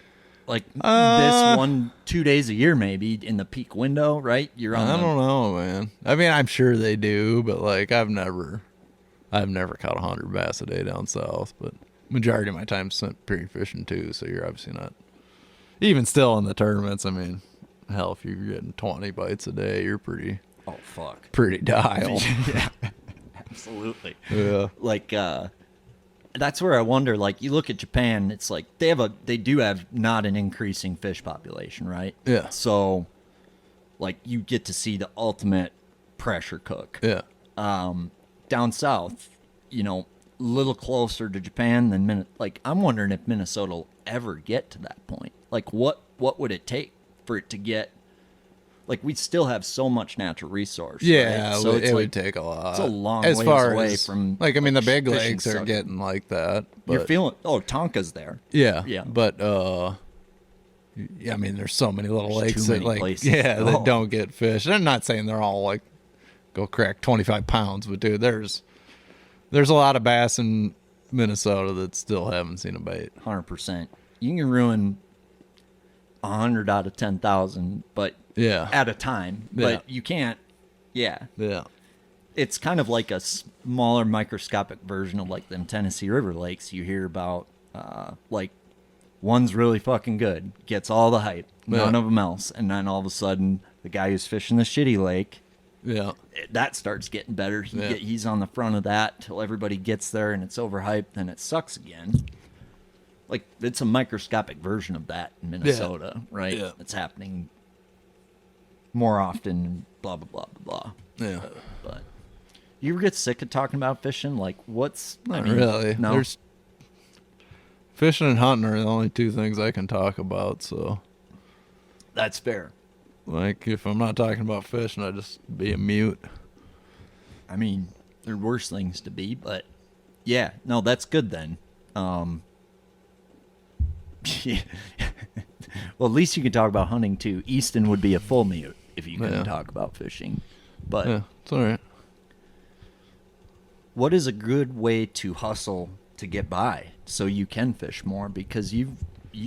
[SPEAKER 1] Like this 2 days a year maybe in the peak window, right? You're on.
[SPEAKER 3] I don't know, man. I mean, I'm sure they do, but like I've never caught 100 bass a day down south, but majority of my time spent period fishing too, so you're obviously not even still in the tournaments. I mean, hell, if you're getting 20 bites a day, you're pretty dialed.
[SPEAKER 1] Yeah. Absolutely.
[SPEAKER 3] Yeah.
[SPEAKER 1] Like that's where I wonder, like you look at Japan, it's like they do have not an increasing fish population, right?
[SPEAKER 3] Yeah.
[SPEAKER 1] So like you get to see the ultimate pressure cook.
[SPEAKER 3] Yeah.
[SPEAKER 1] Down south, you know, a little closer to Japan than like I'm wondering if Minnesota will ever get to that point. Like what would it take for it to get, like we'd still have so much natural resource.
[SPEAKER 3] Yeah,
[SPEAKER 1] right? So
[SPEAKER 3] it would take a lot.
[SPEAKER 1] It's a long
[SPEAKER 3] as
[SPEAKER 1] ways
[SPEAKER 3] far
[SPEAKER 1] away
[SPEAKER 3] as,
[SPEAKER 1] from
[SPEAKER 3] like I mean the big
[SPEAKER 1] fishing
[SPEAKER 3] lakes are
[SPEAKER 1] sucking.
[SPEAKER 3] getting like that. But,
[SPEAKER 1] You're feeling Tonka's there.
[SPEAKER 3] yeah,
[SPEAKER 1] Yeah.
[SPEAKER 3] But yeah, I mean there's so many little
[SPEAKER 1] There's
[SPEAKER 3] lakes
[SPEAKER 1] too
[SPEAKER 3] that
[SPEAKER 1] many
[SPEAKER 3] like
[SPEAKER 1] places.
[SPEAKER 3] that don't get fish. And I'm not saying they're all like go crack 25 pounds, but dude, there's a lot of bass in Minnesota that still haven't seen a bait.
[SPEAKER 1] 100%. You can ruin 100 out of 10,000, but
[SPEAKER 3] Yeah.
[SPEAKER 1] at a time.
[SPEAKER 3] Yeah.
[SPEAKER 1] But you can't. Yeah.
[SPEAKER 3] Yeah.
[SPEAKER 1] It's kind of like a smaller microscopic version of like them Tennessee River lakes you hear about. Like one's really fucking good, gets all the hype, none
[SPEAKER 3] Yeah.
[SPEAKER 1] of them else, and then all of a sudden the guy who's fishing the shitty lake,
[SPEAKER 3] Yeah.
[SPEAKER 1] that starts getting better.
[SPEAKER 3] Yeah.
[SPEAKER 1] He's on the front of that till everybody gets there and it's overhyped, then it sucks again. Like it's a microscopic version of that in Minnesota, right?
[SPEAKER 3] Yeah.
[SPEAKER 1] It's happening more often. Blah blah blah blah blah.
[SPEAKER 3] Yeah.
[SPEAKER 1] But you ever get sick of talking about fishing? Like what's
[SPEAKER 3] Not really.
[SPEAKER 1] No.
[SPEAKER 3] There's fishing and hunting are the only two things I can talk about, so
[SPEAKER 1] That's fair.
[SPEAKER 3] like if I'm not talking about fishing, I just be a mute.
[SPEAKER 1] I mean, there are worse things to be, but yeah, no, that's good then. Well, at least you can talk about hunting too. Easton would be a full mute if you couldn't
[SPEAKER 3] Yeah.
[SPEAKER 1] talk about fishing. But
[SPEAKER 3] Yeah, it's all right.
[SPEAKER 1] what is a good way to hustle to get by so you can fish more? Because you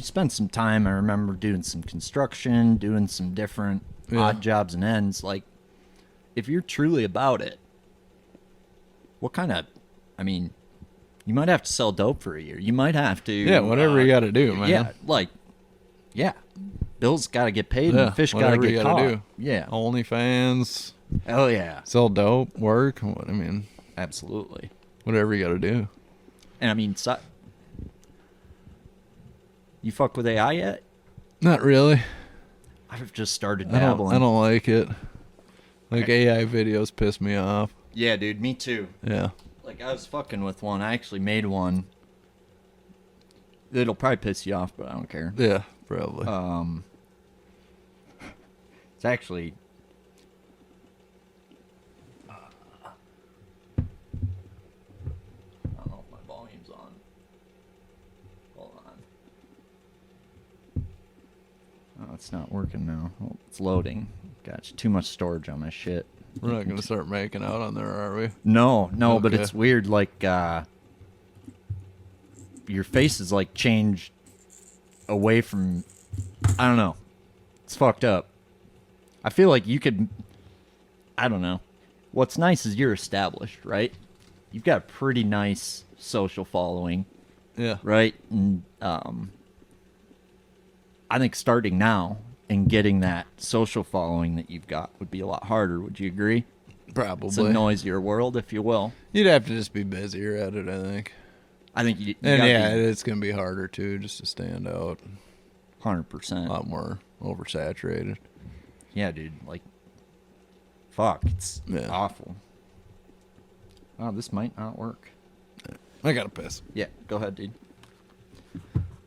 [SPEAKER 1] spent some time, I remember, doing some construction, doing some different odd jobs and ends. Like, if you're truly about it, what kind of, I mean, you might have to sell dope for a year. You might have to.
[SPEAKER 3] Yeah, whatever you got to do, man.
[SPEAKER 1] Yeah, like, yeah. Bills got to get paid and fish got to
[SPEAKER 3] whatever you
[SPEAKER 1] get
[SPEAKER 3] gotta
[SPEAKER 1] caught.
[SPEAKER 3] do.
[SPEAKER 1] Yeah.
[SPEAKER 3] OnlyFans,
[SPEAKER 1] Oh, yeah.
[SPEAKER 3] sell dope, work. I mean,
[SPEAKER 1] Absolutely.
[SPEAKER 3] whatever you got to do.
[SPEAKER 1] And I mean, you fuck with AI yet?
[SPEAKER 3] Not really.
[SPEAKER 1] I've just started
[SPEAKER 3] I
[SPEAKER 1] dabbling.
[SPEAKER 3] don't like it. Like AI videos piss me off.
[SPEAKER 1] Yeah, dude, me too.
[SPEAKER 3] Yeah.
[SPEAKER 1] Like, I was fucking with one. I actually made one. It'll probably piss you off, but I don't care.
[SPEAKER 3] Yeah, probably.
[SPEAKER 1] It's actually... I don't know if my volume's on. Hold on. Oh, it's not working now. Oh, it's loading. Got too much storage on my shit.
[SPEAKER 3] We're not going to start making out on there, are we?
[SPEAKER 1] No, but
[SPEAKER 3] Okay.
[SPEAKER 1] it's weird. Like, your face is like changed away from. I don't know. It's fucked up. I feel like you could. I don't know. What's nice is you're established, right? You've got a pretty nice social following,
[SPEAKER 3] Yeah.
[SPEAKER 1] right? And I think starting now and getting that social following that you've got would be a lot harder. Would you agree?
[SPEAKER 3] Probably.
[SPEAKER 1] It's a noisier world, if you will.
[SPEAKER 3] You'd have to just be busier at it, I think.
[SPEAKER 1] I think you
[SPEAKER 3] And
[SPEAKER 1] gotta
[SPEAKER 3] yeah,
[SPEAKER 1] be
[SPEAKER 3] it's going to be harder too, just to stand out.
[SPEAKER 1] 100%.
[SPEAKER 3] A lot more oversaturated.
[SPEAKER 1] Yeah, dude. Like, fuck. It's
[SPEAKER 3] Yeah.
[SPEAKER 1] awful. Oh, this might not work.
[SPEAKER 3] I got to piss.
[SPEAKER 1] Yeah, go ahead, dude.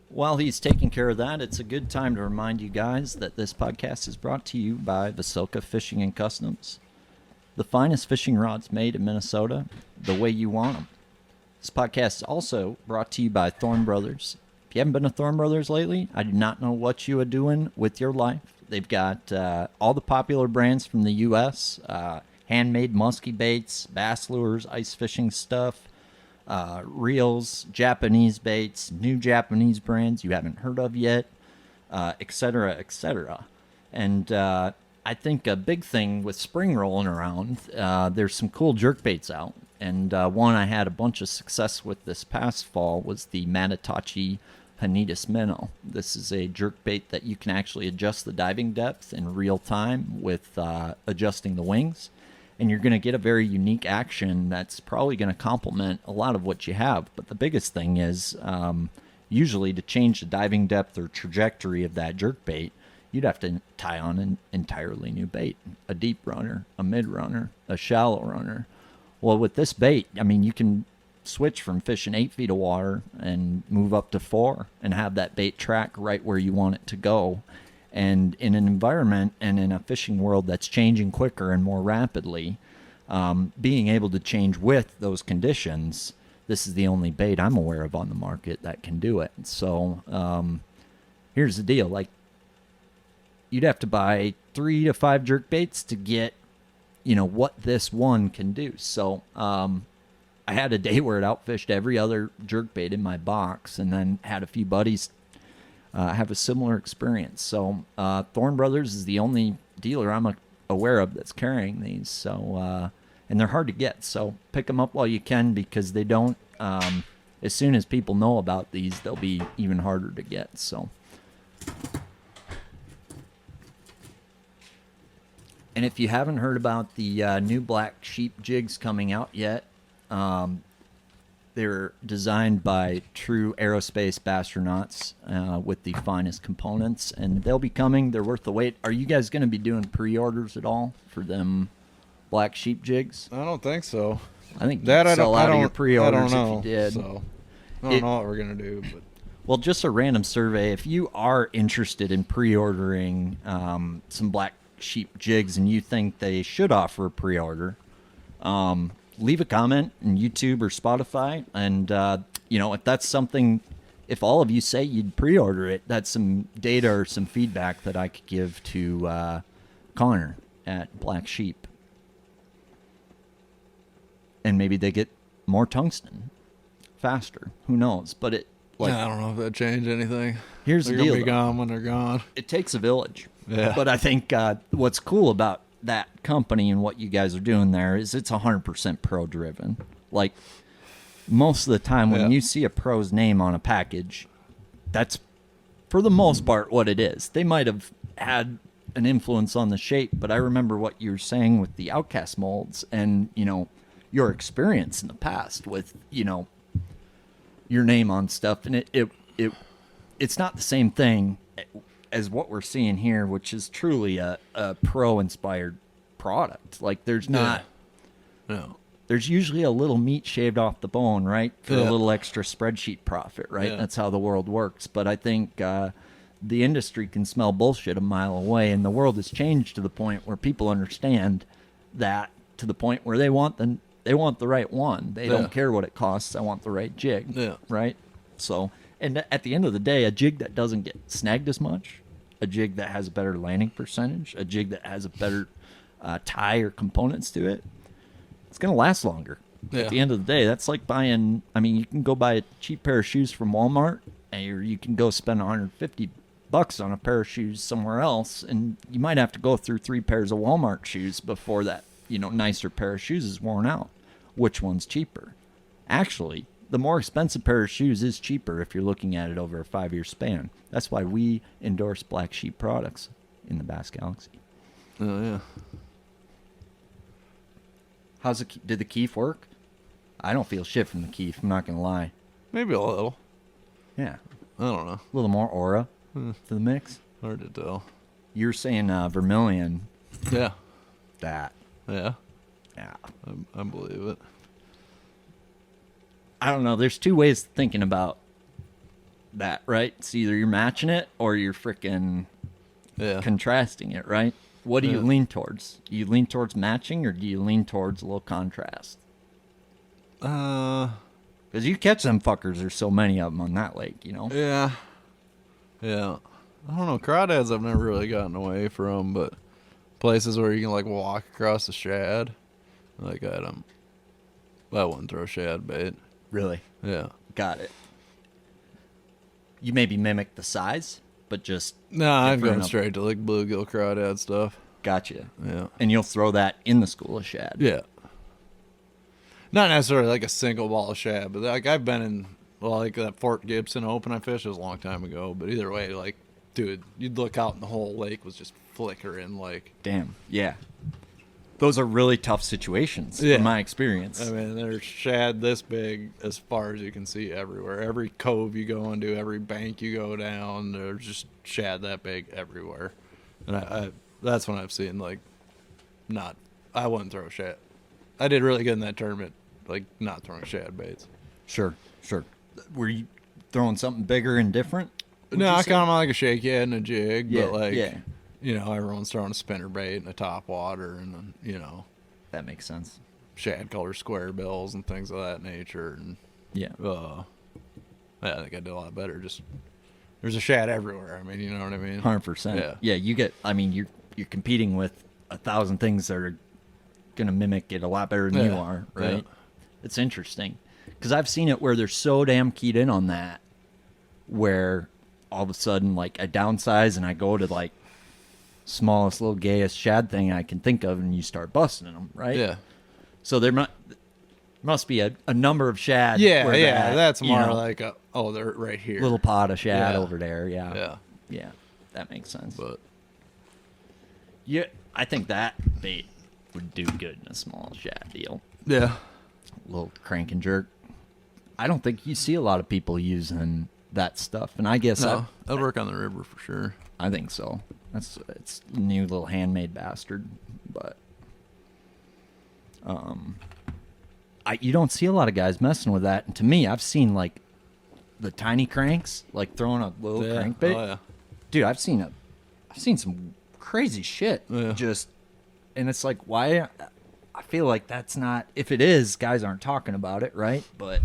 [SPEAKER 1] While he's taking care of that, it's a good time to remind you guys that this podcast is brought to you by Vocelka Fishing and Customs. The finest fishing rods made in Minnesota, the way you want them. This podcast is also brought to you by Thorne Brothers. If you haven't been to Thorne Brothers lately, I do not know what you are doing with your life. They've got all the popular brands from the U.S., handmade musky baits, bass lures, ice fishing stuff, reels, Japanese baits, new Japanese brands you haven't heard of yet, et cetera, et cetera. And I think a big thing with spring rolling around, there's some cool jerkbaits out. And one I had a bunch of success with this past fall was the Matatachi Hanitas minnow. This is a jerkbait that you can actually adjust the diving depth in real time with adjusting the wings. And you're going to get a very unique action that's probably going to complement a lot of what you have. But the biggest thing is usually to change the diving depth or trajectory of that jerkbait, you'd have to tie on an entirely new bait, a deep runner, a mid runner, a shallow runner. Well, with this bait, I mean, you can switch from fishing 8 feet of water and move up to 4 and have that bait track right where you want it to go. And in an environment and in a fishing world that's changing quicker and more rapidly, being able to change with those conditions, this is the only bait I'm aware of on the market that can do it. So here's the deal. Like, you'd have to buy 3 to 5 jerk baits to get, what this one can do. So I had a day where it outfished every other jerkbait in my box, and then had a few buddies have a similar experience. So Thorne Brothers is the only dealer I'm aware of that's carrying these. So and they're hard to get. So pick them up while you can, because they don't. As soon as people know about these, they'll be even harder to get. So. And if you haven't heard about the new Black Sheep jigs coming out yet, they're designed by true aerospace astronauts with the finest components, and they'll be coming. They're worth the wait. Are you guys going to be doing pre-orders at all for them Black Sheep jigs?
[SPEAKER 3] I don't think so.
[SPEAKER 1] I think you'd sell out of your pre-orders if you did.
[SPEAKER 3] So I don't know what we're going to do. But.
[SPEAKER 1] Well, just a random survey. If you are interested in pre-ordering some Black Sheep jigs and you think they should offer a pre-order, leave a comment in YouTube or Spotify, and if that's something, if all of you say you'd pre-order it, that's some data or some feedback that I could give to Connor at Black Sheep, and maybe they get more tungsten faster. Who knows? But I
[SPEAKER 3] don't know if that changed anything.
[SPEAKER 1] Here's the deal:
[SPEAKER 3] they're gonna be gone when they're gone.
[SPEAKER 1] It takes a village.
[SPEAKER 3] Yeah.
[SPEAKER 1] But I think what's cool about that company and what you guys are doing there is it's 100% pro driven. Like, most of the time when you see a pro's name on a package, that's for the most part what it is. They might have had an influence on the shape, but I remember what you were saying with the Outcast molds and, your experience in the past with, your name on stuff. And it's not the same thing as what we're seeing here, which is truly a pro-inspired product. Like, there's not...
[SPEAKER 3] No.
[SPEAKER 1] There's usually a little meat shaved off the bone, right? For a little extra spreadsheet profit, right?
[SPEAKER 3] Yeah.
[SPEAKER 1] That's how the world works. But I think the industry can smell bullshit a mile away, and the world has changed to the point where people understand that, to the point where they want the right one. They don't care what it costs. I want the right jig, right? So, and at the end of the day, a jig that doesn't get snagged as much, a jig that has a better landing percentage, a jig that has a better tie or components to it, it's going to last longer. At the end of the day, that's like buying, you can go buy a cheap pair of shoes from Walmart, or you can go spend $150 on a pair of shoes somewhere else, and you might have to go through 3 pairs of Walmart shoes before that, nicer pair of shoes is worn out. Which one's cheaper? Actually, the more expensive pair of shoes is cheaper if you're looking at it over a 5-year span. That's why we endorse Black Sheep products in the Bass Galaxy.
[SPEAKER 3] Oh, yeah.
[SPEAKER 1] Did the keef work? I don't feel shit from the keef, I'm not going to lie.
[SPEAKER 3] Maybe a little.
[SPEAKER 1] Yeah.
[SPEAKER 3] I don't know.
[SPEAKER 1] A little more aura to the mix.
[SPEAKER 3] Hard to tell.
[SPEAKER 1] You were saying vermilion.
[SPEAKER 3] Yeah.
[SPEAKER 1] That.
[SPEAKER 3] Yeah.
[SPEAKER 1] Yeah.
[SPEAKER 3] I believe it.
[SPEAKER 1] I don't know. There's 2 ways of thinking about that, right? It's either you're matching it or you're freaking contrasting it, right? What do you lean towards? Do you lean towards matching, or do you lean towards a little contrast? Because you catch them fuckers. There's so many of them on that lake,
[SPEAKER 3] Yeah. Yeah. I don't know. Crawdads I've never really gotten away from, but places where you can like walk across the shad, like I wouldn't throw shad bait.
[SPEAKER 1] Really?
[SPEAKER 3] Yeah.
[SPEAKER 1] Got it. You maybe mimic the size, but just
[SPEAKER 3] No, I'm going
[SPEAKER 1] different
[SPEAKER 3] straight to like bluegill crawdad stuff.
[SPEAKER 1] Gotcha.
[SPEAKER 3] Yeah.
[SPEAKER 1] And you'll throw that in the school of shad.
[SPEAKER 3] Yeah. Not necessarily like a single ball of shad, but like I've been in, well, like that Fort Gibson Open I fished, it was a long time ago. But either way, like, dude, you'd look out and the whole lake was just flickering. Like,
[SPEAKER 1] Damn. Yeah. Those are really tough situations,
[SPEAKER 3] Yeah.
[SPEAKER 1] in my experience.
[SPEAKER 3] I mean, there's shad this big as far as you can see everywhere. Every cove you go into, every bank you go down, there's just shad that big everywhere. And I that's when I've seen, like, I wouldn't throw shad. I did really good in that tournament, like, not throwing shad baits.
[SPEAKER 1] Sure. Were you throwing something bigger and different?
[SPEAKER 3] No, I kind of like a shake head and a jig,
[SPEAKER 1] Yeah,
[SPEAKER 3] but, like,
[SPEAKER 1] yeah.
[SPEAKER 3] you know, everyone's throwing a spinner bait and a topwater and, you know,
[SPEAKER 1] That makes sense.
[SPEAKER 3] shad color square bills and things of that nature. And,
[SPEAKER 1] Yeah.
[SPEAKER 3] yeah, I think I did a lot better. Just, there's a shad everywhere. I mean, you know what I mean?
[SPEAKER 1] 100%.
[SPEAKER 3] Yeah.
[SPEAKER 1] Yeah, you get, I mean, you're competing with 1,000 things that are going to mimic it a lot better than you
[SPEAKER 3] Yeah.
[SPEAKER 1] are, right?
[SPEAKER 3] Yeah.
[SPEAKER 1] It's interesting. Because I've seen it where they're so damn keyed in on that, where all of a sudden, like, I downsize and I go to, like, smallest little gayest shad thing I can think of, and you start busting them, right?
[SPEAKER 3] Yeah.
[SPEAKER 1] So there must be a number of shad.
[SPEAKER 3] Yeah,
[SPEAKER 1] where
[SPEAKER 3] yeah. That's
[SPEAKER 1] you
[SPEAKER 3] more
[SPEAKER 1] know,
[SPEAKER 3] like, they're right here.
[SPEAKER 1] little pot of shad
[SPEAKER 3] Yeah.
[SPEAKER 1] over there. Yeah.
[SPEAKER 3] Yeah.
[SPEAKER 1] Yeah. That makes sense.
[SPEAKER 3] But,
[SPEAKER 1] Yeah, I think that bait would do good in a small shad deal.
[SPEAKER 3] yeah.
[SPEAKER 1] A little crank and jerk. I don't think you see a lot of people using that stuff, and I guess
[SPEAKER 3] No, that'll work on the river for sure.
[SPEAKER 1] I think so. It's a new little handmade bastard, but you don't see a lot of guys messing with that. And to me, I've seen like the tiny cranks, like throwing a little crankbait.
[SPEAKER 3] Oh, yeah.
[SPEAKER 1] Dude, I've seen some crazy shit.
[SPEAKER 3] Yeah.
[SPEAKER 1] Just, and it's like, why? I feel like that's not. If it is, guys aren't talking about it, right? But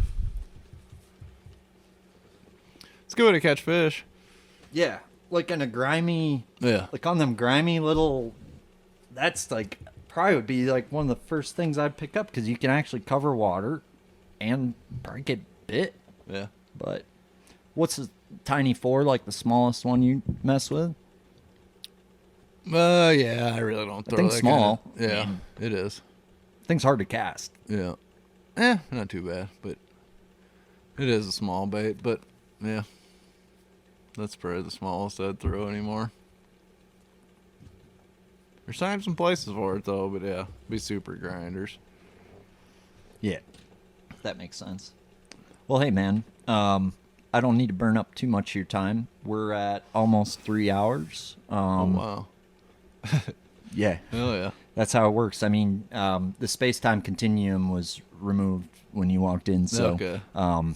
[SPEAKER 3] It's a good way to catch fish.
[SPEAKER 1] yeah, like in a grimy,
[SPEAKER 3] Yeah.
[SPEAKER 1] like on them grimy little. That's like probably would be like one of the first things I'd pick up because you can actually cover water and probably get bit.
[SPEAKER 3] Yeah.
[SPEAKER 1] But what's the tiny 4, like the smallest one you mess with?
[SPEAKER 3] Yeah, I really don't throw
[SPEAKER 1] think
[SPEAKER 3] that
[SPEAKER 1] small.
[SPEAKER 3] kinda- yeah,
[SPEAKER 1] I mean-
[SPEAKER 3] it is.
[SPEAKER 1] Thing's hard to cast.
[SPEAKER 3] Yeah. Not too bad, but it is a small bait, but yeah. That's probably the smallest I'd throw anymore. There's times and places for it though, but yeah, be super grinders.
[SPEAKER 1] Yeah, that makes sense. Well, hey man, I don't need to burn up too much of your time. We're at almost 3 hours.
[SPEAKER 3] Oh wow.
[SPEAKER 1] Yeah,
[SPEAKER 3] Hell yeah.
[SPEAKER 1] that's how it works. I mean, the space-time continuum was removed when you walked in, so
[SPEAKER 3] Okay.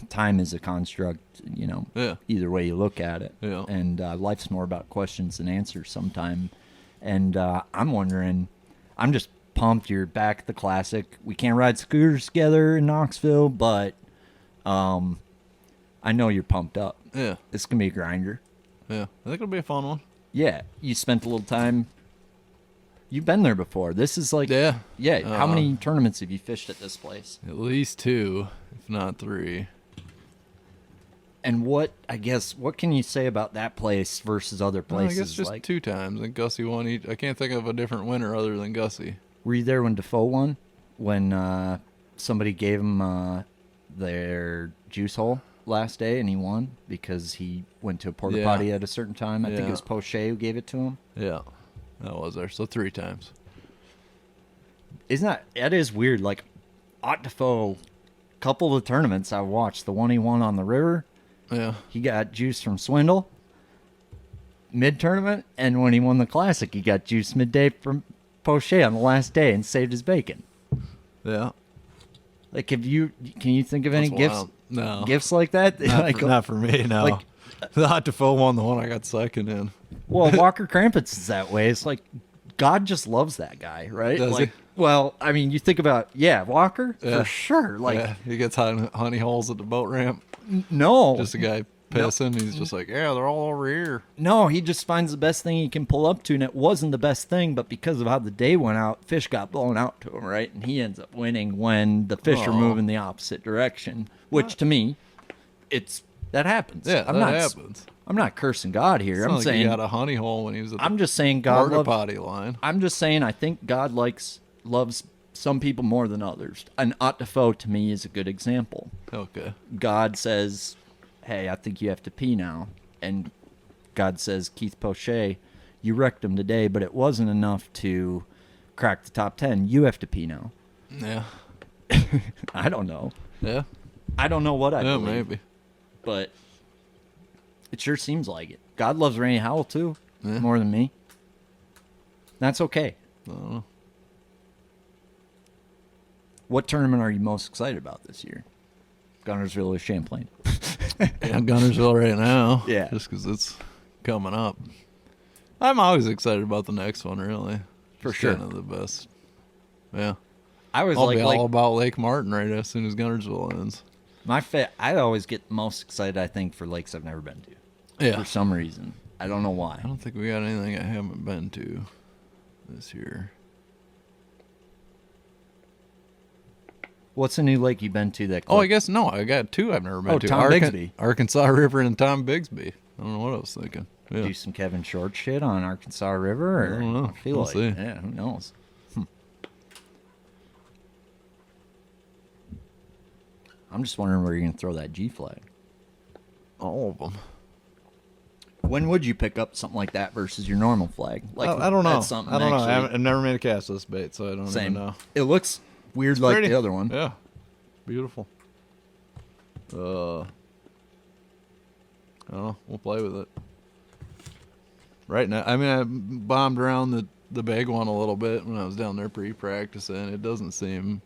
[SPEAKER 1] time is a construct. You know,
[SPEAKER 3] Yeah.
[SPEAKER 1] either way you look at it.
[SPEAKER 3] Yeah.
[SPEAKER 1] And life's more about questions than answers sometime. And I'm wondering, I'm just pumped you're back at the Classic. We can't ride scooters together in Knoxville, but I know you're pumped up.
[SPEAKER 3] Yeah.
[SPEAKER 1] It's going to be a grinder.
[SPEAKER 3] Yeah. I think it'll be a fun one.
[SPEAKER 1] Yeah, you spent a little time. You've been there before. This is like,
[SPEAKER 3] Yeah.
[SPEAKER 1] How many tournaments have you fished at this place?
[SPEAKER 3] At least 2, if not 3.
[SPEAKER 1] And what can you say about that place versus other places?
[SPEAKER 3] I guess just
[SPEAKER 1] like,
[SPEAKER 3] 2 times. I think Gussie won each. I can't think of a different winner other than Gussie.
[SPEAKER 1] were you there when Defoe won? When somebody gave him their juice hole last day and he won because he went to a porta
[SPEAKER 3] Yeah.
[SPEAKER 1] potty at a certain time? I think
[SPEAKER 3] Yeah.
[SPEAKER 1] it was Poche who gave it to him.
[SPEAKER 3] Yeah. That was there. So 3 times.
[SPEAKER 1] Isn't that is weird? Like, Ott Defoe, couple of the tournaments I watched, the one he won on the river,
[SPEAKER 3] Yeah.
[SPEAKER 1] he got juice from Swindle mid-tournament, and when he won the Classic, he got juice midday from Poche on the last day and saved his bacon.
[SPEAKER 3] Yeah.
[SPEAKER 1] Like, can you think of any
[SPEAKER 3] That's
[SPEAKER 1] gifts?
[SPEAKER 3] wild. No.
[SPEAKER 1] Gifts like that?
[SPEAKER 3] Not for me, no.
[SPEAKER 1] like-
[SPEAKER 3] the Hot Defoe won the one I got second in.
[SPEAKER 1] Well, Walker Krampus is that way. It's like God just loves that guy, right?
[SPEAKER 3] Does
[SPEAKER 1] like,
[SPEAKER 3] he?
[SPEAKER 1] well, I mean, you think about Walker
[SPEAKER 3] Yeah.
[SPEAKER 1] for sure. Like,
[SPEAKER 3] Yeah, he gets honey holes at the boat ramp.
[SPEAKER 1] no,
[SPEAKER 3] Just a guy pissing. He's just like, yeah, they're all over here.
[SPEAKER 1] No, he just finds the best thing he can pull up to, and it wasn't the best thing, but because of how the day went out, fish got blown out to him, right? And he ends up winning when the fish are moving the opposite direction, which to me, that happens.
[SPEAKER 3] Yeah, that happens.
[SPEAKER 1] I'm not cursing God here. I'm saying
[SPEAKER 3] he got a honey hole when he was at
[SPEAKER 1] I'm just saying God loves
[SPEAKER 3] potty line.
[SPEAKER 1] I'm just saying I think God loves some people more than others. An Ot Defoe to me is a good example.
[SPEAKER 3] Okay.
[SPEAKER 1] God says, hey, I think you have to pee now. And God says, Keith Pochet, you wrecked him today, but it wasn't enough to crack the top 10. You have to pee now.
[SPEAKER 3] Yeah.
[SPEAKER 1] I don't know.
[SPEAKER 3] Yeah.
[SPEAKER 1] I don't know what I believe.
[SPEAKER 3] Maybe.
[SPEAKER 1] But it sure seems like it. God loves Randy Howell, too, more than me. That's okay.
[SPEAKER 3] I don't know.
[SPEAKER 1] What tournament are you most excited about this year? Gunnersville or Champlain?
[SPEAKER 3] Yeah, Gunnersville right now.
[SPEAKER 1] Yeah.
[SPEAKER 3] Just because it's coming up. I'm always excited about the next one, really.
[SPEAKER 1] For
[SPEAKER 3] Just
[SPEAKER 1] sure.
[SPEAKER 3] Kind of the best. Yeah.
[SPEAKER 1] I was
[SPEAKER 3] I'll be all about Lake Martin right as soon as Gunnersville ends.
[SPEAKER 1] I always get most excited, I think, for lakes I've never been to.
[SPEAKER 3] Yeah.
[SPEAKER 1] For some reason. I don't know why.
[SPEAKER 3] I don't think we got anything I haven't been to this year.
[SPEAKER 1] What's a new lake you've been to that?
[SPEAKER 3] Oh, I guess no. I got two I've never been to.
[SPEAKER 1] Tom Bigsby.
[SPEAKER 3] Arkansas River and Tom Bigsby. I don't know what I was thinking. Yeah.
[SPEAKER 1] Do some Kevin Short shit on Arkansas River? Or
[SPEAKER 3] I don't know.
[SPEAKER 1] I feel
[SPEAKER 3] We'll
[SPEAKER 1] like,
[SPEAKER 3] see.
[SPEAKER 1] yeah, who knows? I'm just wondering where you're going to throw that G flag.
[SPEAKER 3] All of them.
[SPEAKER 1] When would you pick up something like that versus your normal flag? Like
[SPEAKER 3] I don't know.
[SPEAKER 1] that's something
[SPEAKER 3] I don't know.
[SPEAKER 1] actually-
[SPEAKER 3] I've never made a cast of this bait, so I don't
[SPEAKER 1] Same.
[SPEAKER 3] even know.
[SPEAKER 1] It looks weird like
[SPEAKER 3] Pretty.
[SPEAKER 1] the other one.
[SPEAKER 3] Yeah. Beautiful. I don't know. We'll play with it. Right now, I mean, I bombed around the big one a little bit when I was down there pre-practicing. It doesn't seem,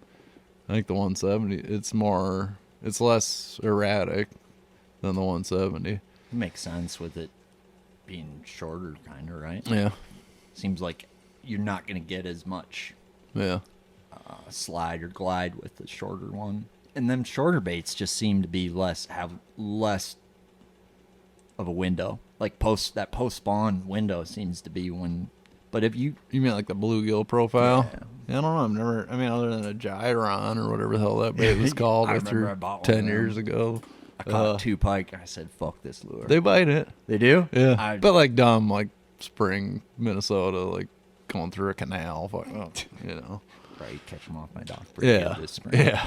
[SPEAKER 3] I think the 170, it's less erratic than the 170.
[SPEAKER 1] It makes sense with it being shorter, kind of, right?
[SPEAKER 3] Yeah.
[SPEAKER 1] Seems like you're not going to get as much
[SPEAKER 3] Yeah.
[SPEAKER 1] slide or glide with the shorter one. And them shorter baits just seem to be have less of a window. Like post spawn window seems to be when. But if you
[SPEAKER 3] mean like the bluegill profile?
[SPEAKER 1] Yeah.
[SPEAKER 3] I don't know. I've never. I mean, other than a gyron or whatever the hell that bait was called,
[SPEAKER 1] I
[SPEAKER 3] I
[SPEAKER 1] remember
[SPEAKER 3] threw
[SPEAKER 1] I bought one
[SPEAKER 3] 10
[SPEAKER 1] of them.
[SPEAKER 3] years ago.
[SPEAKER 1] I caught 2 pike, I said, "Fuck this lure."
[SPEAKER 3] They bite it.
[SPEAKER 1] They do?
[SPEAKER 3] Yeah. But like dumb, like spring Minnesota, like going through a canal. Fuck, oh, you know.
[SPEAKER 1] Right, catch them off my dock.
[SPEAKER 3] Yeah.
[SPEAKER 1] This spring.
[SPEAKER 3] Yeah.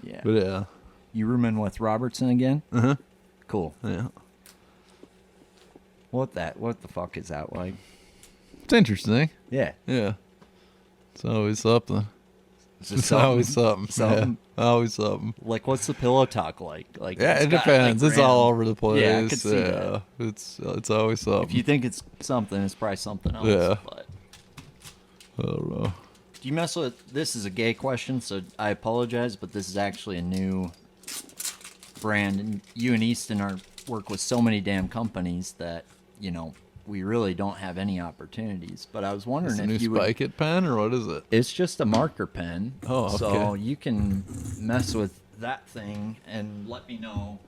[SPEAKER 1] Yeah.
[SPEAKER 3] But yeah.
[SPEAKER 1] You rooming with Robertson again?
[SPEAKER 3] Uh-huh.
[SPEAKER 1] Cool.
[SPEAKER 3] Yeah.
[SPEAKER 1] What the fuck is that like?
[SPEAKER 3] It's interesting.
[SPEAKER 1] Yeah.
[SPEAKER 3] Yeah. It's always something.
[SPEAKER 1] It's
[SPEAKER 3] always something.
[SPEAKER 1] Something.
[SPEAKER 3] Yeah. Always something.
[SPEAKER 1] Like, what's the pillow talk like? Like,
[SPEAKER 3] Yeah,
[SPEAKER 1] it's
[SPEAKER 3] it
[SPEAKER 1] got,
[SPEAKER 3] depends.
[SPEAKER 1] like,
[SPEAKER 3] It's all
[SPEAKER 1] random-
[SPEAKER 3] over the place.
[SPEAKER 1] Yeah, I could see that.
[SPEAKER 3] It's always something.
[SPEAKER 1] If you think it's something, it's probably something else.
[SPEAKER 3] Yeah.
[SPEAKER 1] But
[SPEAKER 3] I don't know.
[SPEAKER 1] do you mess with? This is a gay question, so I apologize, but this is actually a new brand, and you and Easton work with so many damn companies that we really don't have any opportunities. But I was wondering
[SPEAKER 3] Is it
[SPEAKER 1] if
[SPEAKER 3] a new
[SPEAKER 1] you would.
[SPEAKER 3] Spike It pen or what is it?
[SPEAKER 1] It's just a marker pen.
[SPEAKER 3] Oh, okay.
[SPEAKER 1] So you can mess with that thing and let me know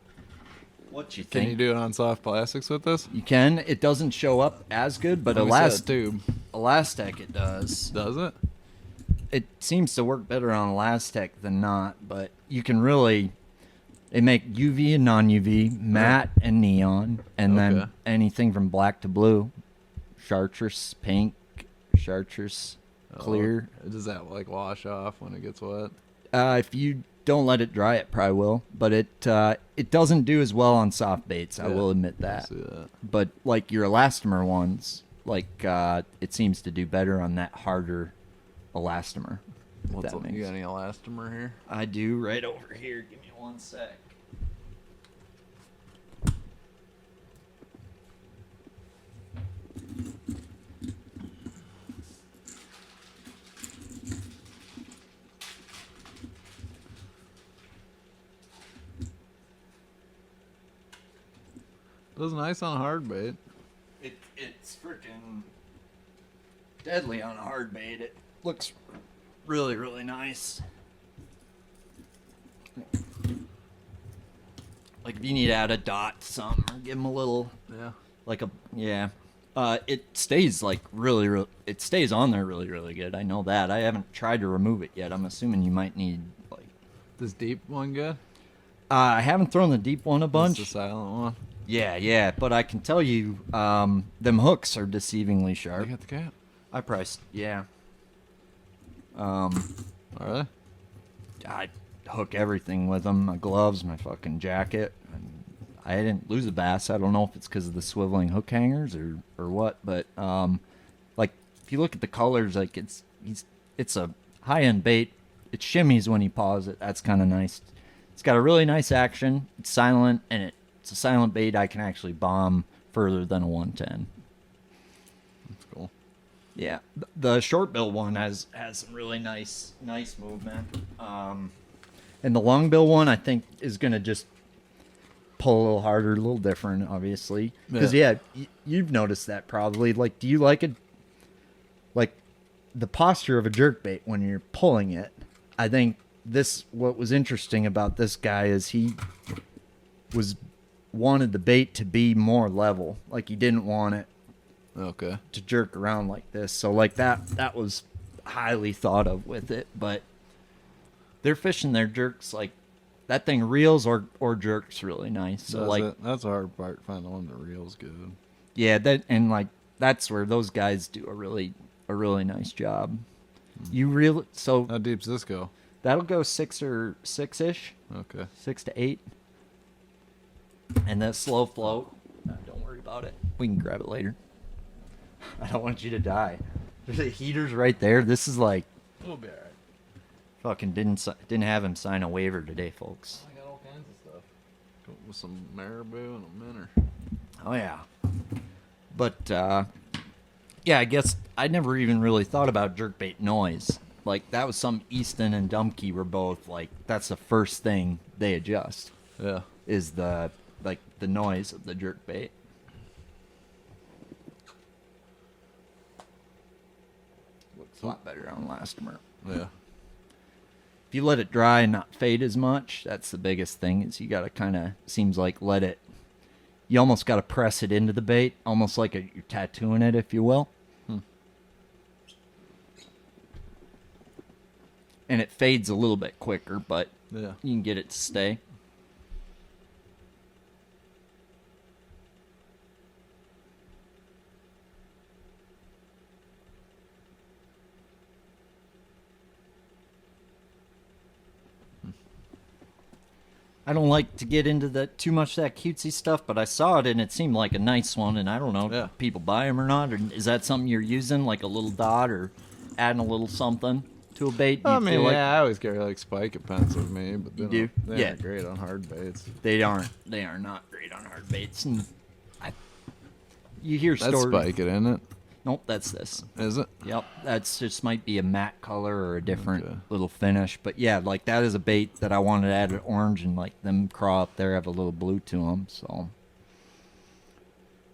[SPEAKER 1] what you think.
[SPEAKER 3] Can you do it on soft plastics with this?
[SPEAKER 1] You can. It doesn't show up as good, but
[SPEAKER 3] Let me see that tube.
[SPEAKER 1] Elastec it does.
[SPEAKER 3] Does it?
[SPEAKER 1] It seems to work better on Elastec than not, but you can really. They make UV and non-UV, matte and neon, and
[SPEAKER 3] Okay.
[SPEAKER 1] then anything from black to blue, chartreuse, pink, chartreuse, clear.
[SPEAKER 3] Does that like wash off when it gets wet?
[SPEAKER 1] If you don't let it dry, it probably will. But it doesn't do as well on soft baits. I
[SPEAKER 3] Yeah,
[SPEAKER 1] will admit
[SPEAKER 3] I
[SPEAKER 1] that.
[SPEAKER 3] see that.
[SPEAKER 1] But like your elastomer ones, like it seems to do better on that harder elastomer. if
[SPEAKER 3] What's
[SPEAKER 1] that
[SPEAKER 3] up?
[SPEAKER 1] makes-
[SPEAKER 3] You got any elastomer here?
[SPEAKER 1] I do right over here. Give me 1 sec.
[SPEAKER 3] Does nice on a hard bait.
[SPEAKER 1] It's freaking deadly on a hard bait. It looks really, really nice. Like if you need to add a dot to something or give them a little, it stays like really, it stays on there really, really good. I know that. I haven't tried to remove it yet. I'm assuming you might need like.
[SPEAKER 3] This deep one good?
[SPEAKER 1] I haven't thrown the deep one a bunch.
[SPEAKER 3] This the silent one.
[SPEAKER 1] Yeah, but I can tell you, them hooks are deceivingly sharp.
[SPEAKER 3] You got the cap?
[SPEAKER 1] I priced, yeah.
[SPEAKER 3] Are they?
[SPEAKER 1] I hook everything with them. My gloves, my fucking jacket. I didn't lose a bass. I don't know if it's because of the swiveling hook hangers or what, but like if you look at the colors, like it's a high end bait. It shimmies when you pause it. That's kind of nice. It's got a really nice action. It's silent, and it's a silent bait. I can actually bomb further than a 110.
[SPEAKER 3] That's cool.
[SPEAKER 1] Yeah, the short bill one has some really nice movement. And the long bill one, I think, is gonna just pull a little harder, a little different, obviously. Because you've noticed that probably. Like, do you like it? Like the posture of a jerkbait when you're pulling it. I think what was interesting about this guy is he wanted the bait to be more level. Like he didn't want it to jerk around like this. So like that was highly thought of with it. But they're fishing their jerks like that thing reels or jerks really nice. So
[SPEAKER 3] that's the hard part, find the one that reels good.
[SPEAKER 1] Yeah, that's where those guys do a really nice job. You reel it, so
[SPEAKER 3] how deep's this go?
[SPEAKER 1] That'll go 6-ish.
[SPEAKER 3] Okay. 6
[SPEAKER 1] to 8. And that slow float. Don't worry about it. We can grab it later. I don't want you to die. There's a heater's right there. This is like.
[SPEAKER 3] We'll be alright.
[SPEAKER 1] Fucking didn't have him sign a waiver today, folks.
[SPEAKER 3] I got all kinds of stuff. With some marabou and a minnow.
[SPEAKER 1] Oh yeah. But yeah, I guess I never even really thought about jerkbait noise. Like that was some Easton and Dumpke were both like that's the first thing they adjust.
[SPEAKER 3] Yeah.
[SPEAKER 1] Is the noise of the jerkbait. Looks a lot better on elastomer.
[SPEAKER 3] Yeah.
[SPEAKER 1] If you let it dry and not fade as much, that's the biggest thing. Is you got to kind of seems like let it. You almost got to press it into the bait, almost like you're tattooing it, if you will. And it fades a little bit quicker, but you can get it to stay. I don't like to get into too much of that cutesy stuff, but I saw it and it seemed like a nice one, and I don't know if people buy them or not. Or is that something you're using, like a little dot or adding a little something to a bait?
[SPEAKER 3] I mean, I always carry like spike pens with me, but
[SPEAKER 1] they
[SPEAKER 3] aren't great on hard baits.
[SPEAKER 1] They are not great on hard baits, and you hear stories.
[SPEAKER 3] That's spike it, isn't it?
[SPEAKER 1] Nope, that's this.
[SPEAKER 3] Is it?
[SPEAKER 1] Yep, that's just might be a matte color or a different little finish. But yeah, like that is a bait that I wanted to add an orange, and like them craw up there have a little blue to them. So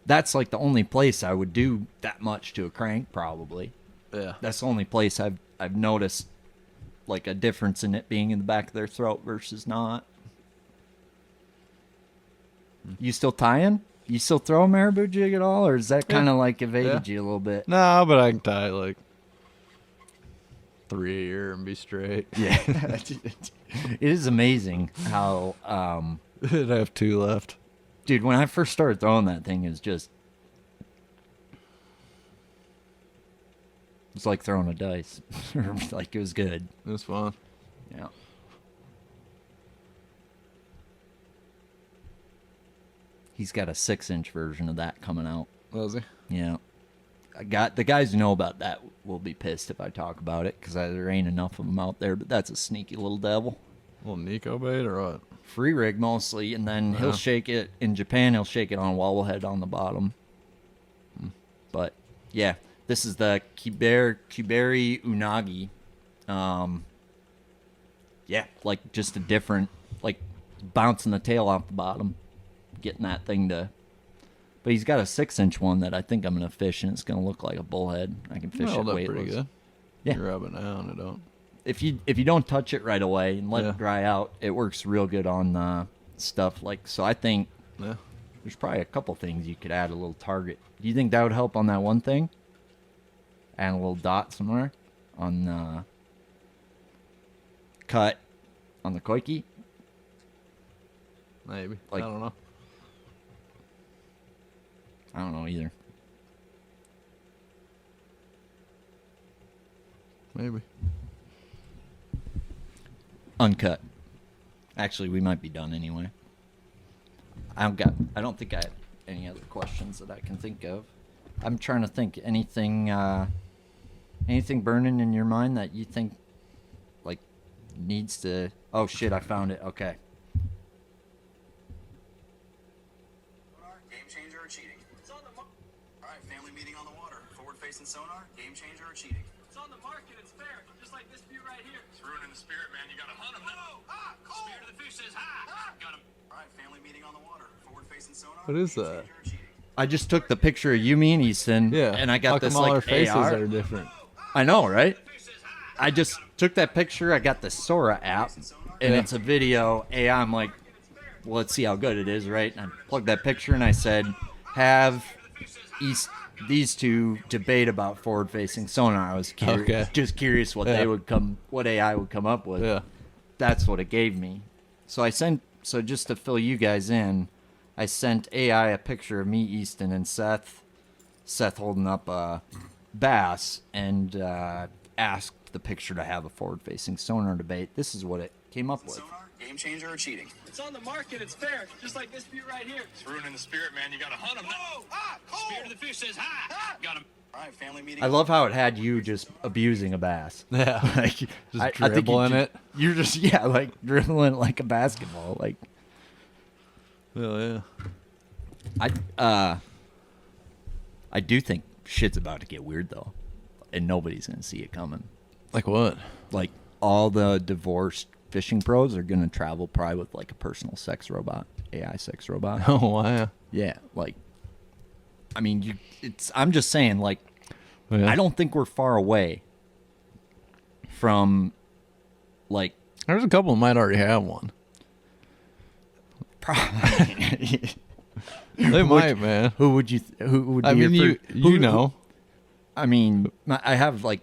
[SPEAKER 1] that's like the only place I would do that much to a crank, probably.
[SPEAKER 3] Yeah,
[SPEAKER 1] that's the only place I've noticed like a difference in it being in the back of their throat versus not. You still tying? You still throw a marabou jig at all, or is that kind of like evaded you a little bit?
[SPEAKER 3] No, but I can tie like 3 a year and be straight.
[SPEAKER 1] Yeah. It is amazing how...
[SPEAKER 3] I have 2 left.
[SPEAKER 1] Dude, when I first started throwing that thing, it's like throwing a dice. Like, it was good.
[SPEAKER 3] It was fun.
[SPEAKER 1] Yeah. He's got a 6-inch version of that coming out.
[SPEAKER 3] Was he?
[SPEAKER 1] Yeah. The guys who know about that will be pissed if I talk about it, because there ain't enough of them out there, but that's a sneaky little devil.
[SPEAKER 3] A little Nico bait or what?
[SPEAKER 1] Free rig mostly, and then he'll shake it. In Japan, he'll shake it on wobblehead on the bottom. But, yeah. This is the Kiberi Unagi. Yeah, like just a different, like bouncing the tail off the bottom. Getting that thing to... But he's got a 6-inch one that I think I'm going to fish, and it's going to look like a bullhead. I can fish it weightless.
[SPEAKER 3] Pretty good.
[SPEAKER 1] Yeah.
[SPEAKER 3] You're rubbing down, it don't.
[SPEAKER 1] If you don't touch it right away and let it dry out, it works real good on stuff. Like, so I think there's probably a couple things you could add a little target. Do you think that would help on that one thing? Add a little dot somewhere on cut on the koiki?
[SPEAKER 3] Maybe.
[SPEAKER 1] Like,
[SPEAKER 3] I don't know.
[SPEAKER 1] I don't know either.
[SPEAKER 3] Maybe.
[SPEAKER 1] Uncut. Actually, we might be done anyway. I don't think I have any other questions that I can think of. I'm trying to think anything burning in your mind that you think like needs to. Oh shit! I found it. Okay.
[SPEAKER 8] Game changer or cheating? It's on the All right, family meeting on the water. Forward-facing sonar. Game changer or cheating? It's on the market. It's fair. Just like this view right here. It's ruining the spirit, man. You gotta hunt him. Whoa! Ah! Cold! Spirit of the fish says hi. Ah! Got him. All right, family meeting on the water. Forward-facing sonar.
[SPEAKER 3] What is that?
[SPEAKER 1] I just took the picture of you, me, and Easton.
[SPEAKER 3] Yeah.
[SPEAKER 1] And I got
[SPEAKER 3] How
[SPEAKER 1] this
[SPEAKER 3] come all
[SPEAKER 1] like
[SPEAKER 3] our faces
[SPEAKER 1] AR.
[SPEAKER 3] are different?
[SPEAKER 1] I know, right? I just took that picture. I got the Sora app, and it's a video AI. I'm like, well, let's see how good it is, right? And I plugged that picture, and I said, have these two debate about forward-facing sonar. I was just curious what what AI would come up with.
[SPEAKER 3] Yeah.
[SPEAKER 1] That's what it gave me. So just to fill you guys in, I sent AI a picture of me, Easton, and Seth holding up a bass, and asked the picture to have a forward-facing sonar debate. This is what it came up with.
[SPEAKER 8] Sonar, game changer or cheating? It's on the market. It's fair. Just like this view right here. It's ruining the spirit, man. You gotta hunt him. Whoa! Ah! Cold! Spirit of the fish says hi. Ah! Got him. All right, family meeting.
[SPEAKER 1] I love how it had you just abusing a bass.
[SPEAKER 3] Yeah.
[SPEAKER 1] Like,
[SPEAKER 3] Just
[SPEAKER 1] I think
[SPEAKER 3] dribbling it.
[SPEAKER 1] You're just, like dribbling it like a basketball. Like,
[SPEAKER 3] Yeah.
[SPEAKER 1] I do think shit's about to get weird though, and nobody's gonna see it coming.
[SPEAKER 3] Like what?
[SPEAKER 1] Like all the divorced fishing pros are gonna travel probably with like a personal sex robot, AI sex robot.
[SPEAKER 3] Oh wow.
[SPEAKER 1] Yeah, like, I mean, I'm just saying, like,
[SPEAKER 3] Yeah.
[SPEAKER 1] I don't think we're far away from, like,
[SPEAKER 3] There's a couple that might already have one.
[SPEAKER 1] probably.
[SPEAKER 3] They might, man.
[SPEAKER 1] Who would you? Who would be
[SPEAKER 3] I mean,
[SPEAKER 1] your first,
[SPEAKER 3] you know.
[SPEAKER 1] I mean, I have like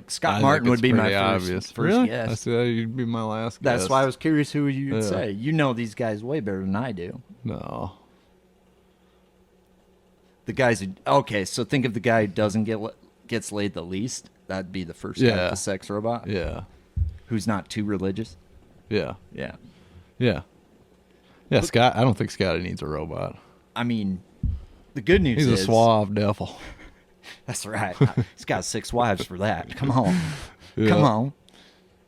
[SPEAKER 1] Scott
[SPEAKER 3] I
[SPEAKER 1] Martin
[SPEAKER 3] think
[SPEAKER 1] would
[SPEAKER 3] it's
[SPEAKER 1] be my
[SPEAKER 3] pretty
[SPEAKER 1] first
[SPEAKER 3] obvious.
[SPEAKER 1] guess.
[SPEAKER 3] Really? I see that you'd be my last guess.
[SPEAKER 1] That's why I was curious who you'd
[SPEAKER 3] Yeah.
[SPEAKER 1] say. You know these guys way better than I do.
[SPEAKER 3] No.
[SPEAKER 1] The guys who so think of the guy who gets laid the least. That'd be the first guy with the sex robot.
[SPEAKER 3] Yeah.
[SPEAKER 1] Who's not too religious.
[SPEAKER 3] Yeah.
[SPEAKER 1] Yeah.
[SPEAKER 3] Yeah. Yeah, Scott. I don't think Scotty needs a robot.
[SPEAKER 1] I mean, the good news
[SPEAKER 3] He's
[SPEAKER 1] is
[SPEAKER 3] a suave devil.
[SPEAKER 1] That's right. He's got 6 wives for that. Come on.
[SPEAKER 3] Yeah.
[SPEAKER 1] Come on.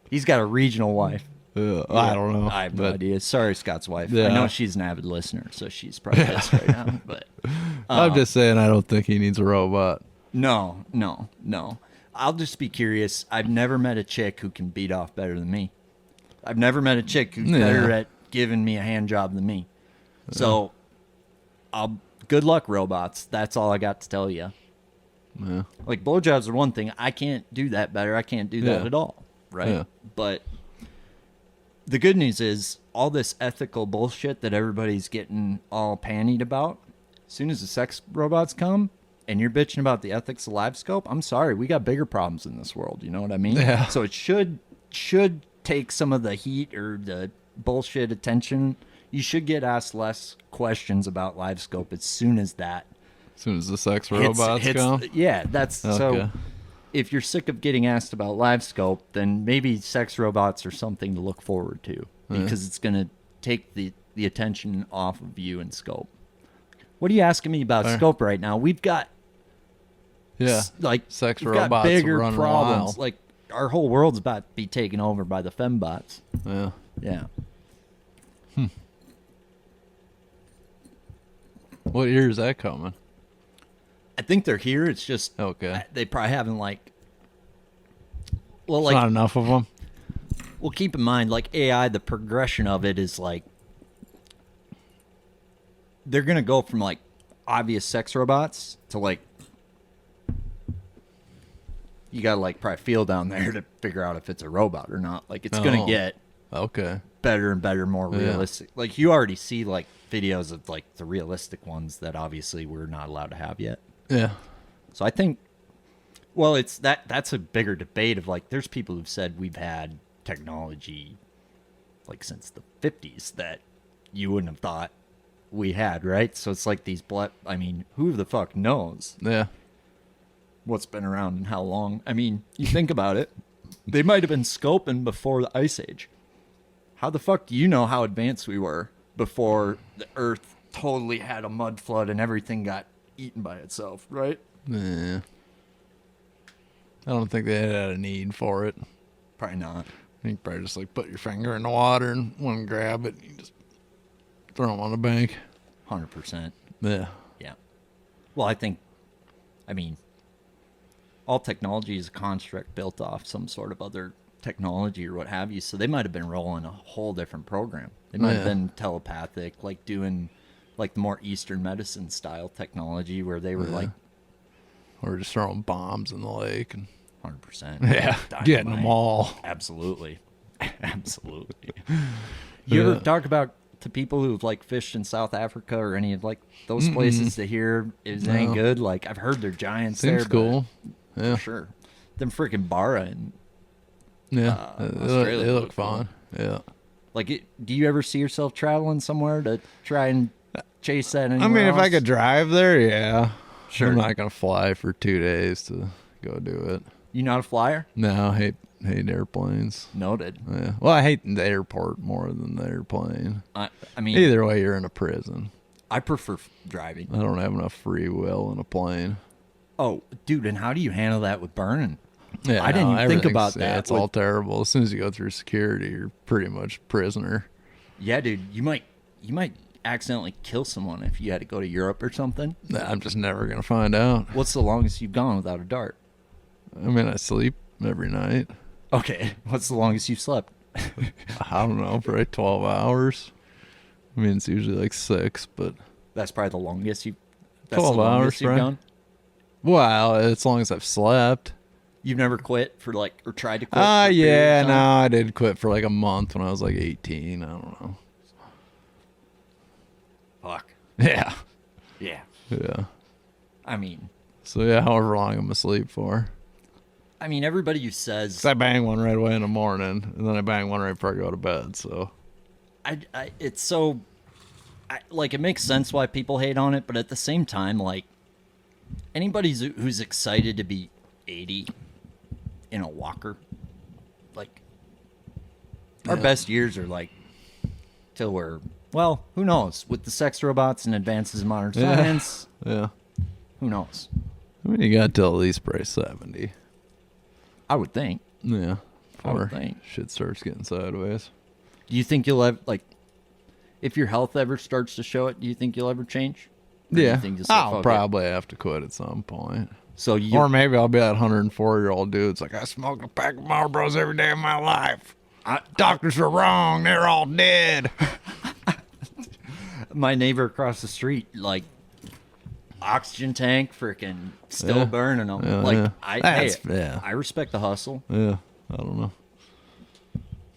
[SPEAKER 1] He's got a regional wife.
[SPEAKER 3] I don't know.
[SPEAKER 1] I have no idea. Sorry, Scott's wife.
[SPEAKER 3] Yeah.
[SPEAKER 1] I know she's an avid listener, so she's probably pissed right now. But
[SPEAKER 3] I'm just saying I don't think he needs a robot.
[SPEAKER 1] No. I'll just be curious. I've never met a chick who can beat off better than me. I've never met a chick who's better at giving me a hand job than me. So, good luck, robots. That's all I got to tell you.
[SPEAKER 3] Yeah.
[SPEAKER 1] Like, blowjobs are one thing. I can't do that better. I can't do that at all. Right?
[SPEAKER 3] Yeah.
[SPEAKER 1] But the good news is all this ethical bullshit that everybody's getting all panicked about, as soon as the sex robots come and you're bitching about the ethics of live scope, I'm sorry, we got bigger problems in this world. You know what I mean?
[SPEAKER 3] Yeah.
[SPEAKER 1] So it should take some of the heat or the bullshit attention. You should get asked less questions about live scope as soon as that.
[SPEAKER 3] As soon as the sex robots come?
[SPEAKER 1] Yeah, that's
[SPEAKER 3] Okay.
[SPEAKER 1] so. If you're sick of getting asked about live scope, then maybe sex robots are something to look forward to because it's going to take the attention off of you and scope. What are you asking me about scope right now? We've got
[SPEAKER 3] sex
[SPEAKER 1] we've got
[SPEAKER 3] robots
[SPEAKER 1] bigger
[SPEAKER 3] running
[SPEAKER 1] problems.
[SPEAKER 3] wild.
[SPEAKER 1] Like our whole world's about to be taken over by the fembots.
[SPEAKER 3] Yeah.
[SPEAKER 1] Yeah.
[SPEAKER 3] What year is that coming?
[SPEAKER 1] I think they're here. It's just they probably haven't
[SPEAKER 3] It's not enough of them.
[SPEAKER 1] Well, keep in mind, like AI, the progression of it is like they're gonna go from like obvious sex robots to like you gotta like probably feel down there to figure out if it's a robot or not. Like it's gonna get
[SPEAKER 3] Okay.
[SPEAKER 1] better and better, more
[SPEAKER 3] Yeah.
[SPEAKER 1] realistic. Like you already see like videos of like the realistic ones that obviously we're not allowed to have yet.
[SPEAKER 3] Yeah.
[SPEAKER 1] So I think, well, it's that's a bigger debate of like, there's people who've said we've had technology like since the 50s that you wouldn't have thought we had, right? So it's like these I mean, who the fuck knows
[SPEAKER 3] Yeah.
[SPEAKER 1] what's been around and how long? I mean, you think about it, they might have been scoping before the Ice Age. How the fuck do you know how advanced we were before the Earth totally had a mud flood and everything got eaten by itself, right?
[SPEAKER 3] Yeah. I don't think they had a need for it.
[SPEAKER 1] Probably not.
[SPEAKER 3] You can probably just like put your finger in the water and want to grab it, you just throw them on the bank.
[SPEAKER 1] 100%.
[SPEAKER 3] Yeah.
[SPEAKER 1] Yeah. Well, I mean, all technology is a construct built off some sort of other technology or what have you. So they might have been rolling a whole different program. They might have been telepathic, like doing like the more Eastern medicine style technology where they were like,
[SPEAKER 3] or just throwing bombs in the lake and
[SPEAKER 1] 100%.
[SPEAKER 3] yeah, getting them all.
[SPEAKER 1] Absolutely. Absolutely. You ever talk about to people who've like fished in South Africa or any of like those places to hear is any good? Like I've heard they're giants there.
[SPEAKER 3] Seems cool. Yeah.
[SPEAKER 1] For sure. Them freaking Barra and
[SPEAKER 3] Yeah.
[SPEAKER 1] Australia
[SPEAKER 3] They look
[SPEAKER 1] look
[SPEAKER 3] fun. Yeah.
[SPEAKER 1] like do you ever see yourself traveling somewhere to try and chase that anywhere
[SPEAKER 3] I mean, if I
[SPEAKER 1] else?
[SPEAKER 3] could drive there, yeah.
[SPEAKER 1] Sure.
[SPEAKER 3] I'm not going to fly for 2 days to go do it.
[SPEAKER 1] You not a flyer?
[SPEAKER 3] No, I hate airplanes.
[SPEAKER 1] Noted.
[SPEAKER 3] Yeah. Well, I hate the airport more than the airplane.
[SPEAKER 1] I mean,
[SPEAKER 3] Either way, you're in a prison.
[SPEAKER 1] I prefer driving.
[SPEAKER 3] I don't have enough free will in a plane.
[SPEAKER 1] Oh, dude, and how do you handle that with burning?
[SPEAKER 3] Yeah,
[SPEAKER 1] I didn't even think
[SPEAKER 3] everything's-
[SPEAKER 1] about that.
[SPEAKER 3] Yeah, it's all terrible. As soon as you go through security, you're pretty much prisoner.
[SPEAKER 1] Yeah, dude, you might accidentally kill someone if you had to go to Europe or something.
[SPEAKER 3] I'm just never going to find out.
[SPEAKER 1] What's the longest you've gone without a dart?
[SPEAKER 3] I mean, I sleep every night.
[SPEAKER 1] Okay, what's the longest you've slept?
[SPEAKER 3] I don't know, probably 12 hours. I mean, it's usually like 6, but...
[SPEAKER 1] That's probably the longest you've
[SPEAKER 3] 12 hours,
[SPEAKER 1] you've
[SPEAKER 3] right?
[SPEAKER 1] gone?
[SPEAKER 3] Well, as long as I've slept.
[SPEAKER 1] You've never quit for like, or tried to quit? for a period
[SPEAKER 3] Yeah,
[SPEAKER 1] of
[SPEAKER 3] no,
[SPEAKER 1] time?
[SPEAKER 3] I did quit for like a month when I was like 18. I don't know.
[SPEAKER 1] Fuck.
[SPEAKER 3] Yeah.
[SPEAKER 1] Yeah.
[SPEAKER 3] Yeah.
[SPEAKER 1] I mean,
[SPEAKER 3] So, yeah, however long I'm asleep for.
[SPEAKER 1] everybody who says
[SPEAKER 3] 'Cause I bang one right away in the morning, and then I bang one right before I go to bed, so...
[SPEAKER 1] it's so, like, it makes sense why people hate on it, but at the same time, like, anybody who's excited to be 80 in a walker, like, our best years are like till we're, well, who knows, with the sex robots and advances in modern science,
[SPEAKER 3] Yeah.
[SPEAKER 1] who knows?
[SPEAKER 3] I mean, you got till at least probably 70.
[SPEAKER 1] I would think.
[SPEAKER 3] Yeah.
[SPEAKER 1] I would
[SPEAKER 3] Or
[SPEAKER 1] think.
[SPEAKER 3] shit starts getting sideways.
[SPEAKER 1] Do you think you'll ever, like, if your health ever starts to show it, do you think you'll ever change? Or do you
[SPEAKER 3] Yeah.
[SPEAKER 1] think you'll say,
[SPEAKER 3] I'll
[SPEAKER 1] "Fuck it"?
[SPEAKER 3] probably have to quit at some point.
[SPEAKER 1] So you,
[SPEAKER 3] Or maybe I'll be that 104-year-old dude. It's like, I smoked a pack of Marlboros every day of my life. Doctors were wrong. They're all dead.
[SPEAKER 1] my neighbor across the street, like, oxygen tank, freaking still burning them.
[SPEAKER 3] Yeah,
[SPEAKER 1] like,
[SPEAKER 3] yeah.
[SPEAKER 1] I respect the hustle.
[SPEAKER 3] Yeah. I don't know.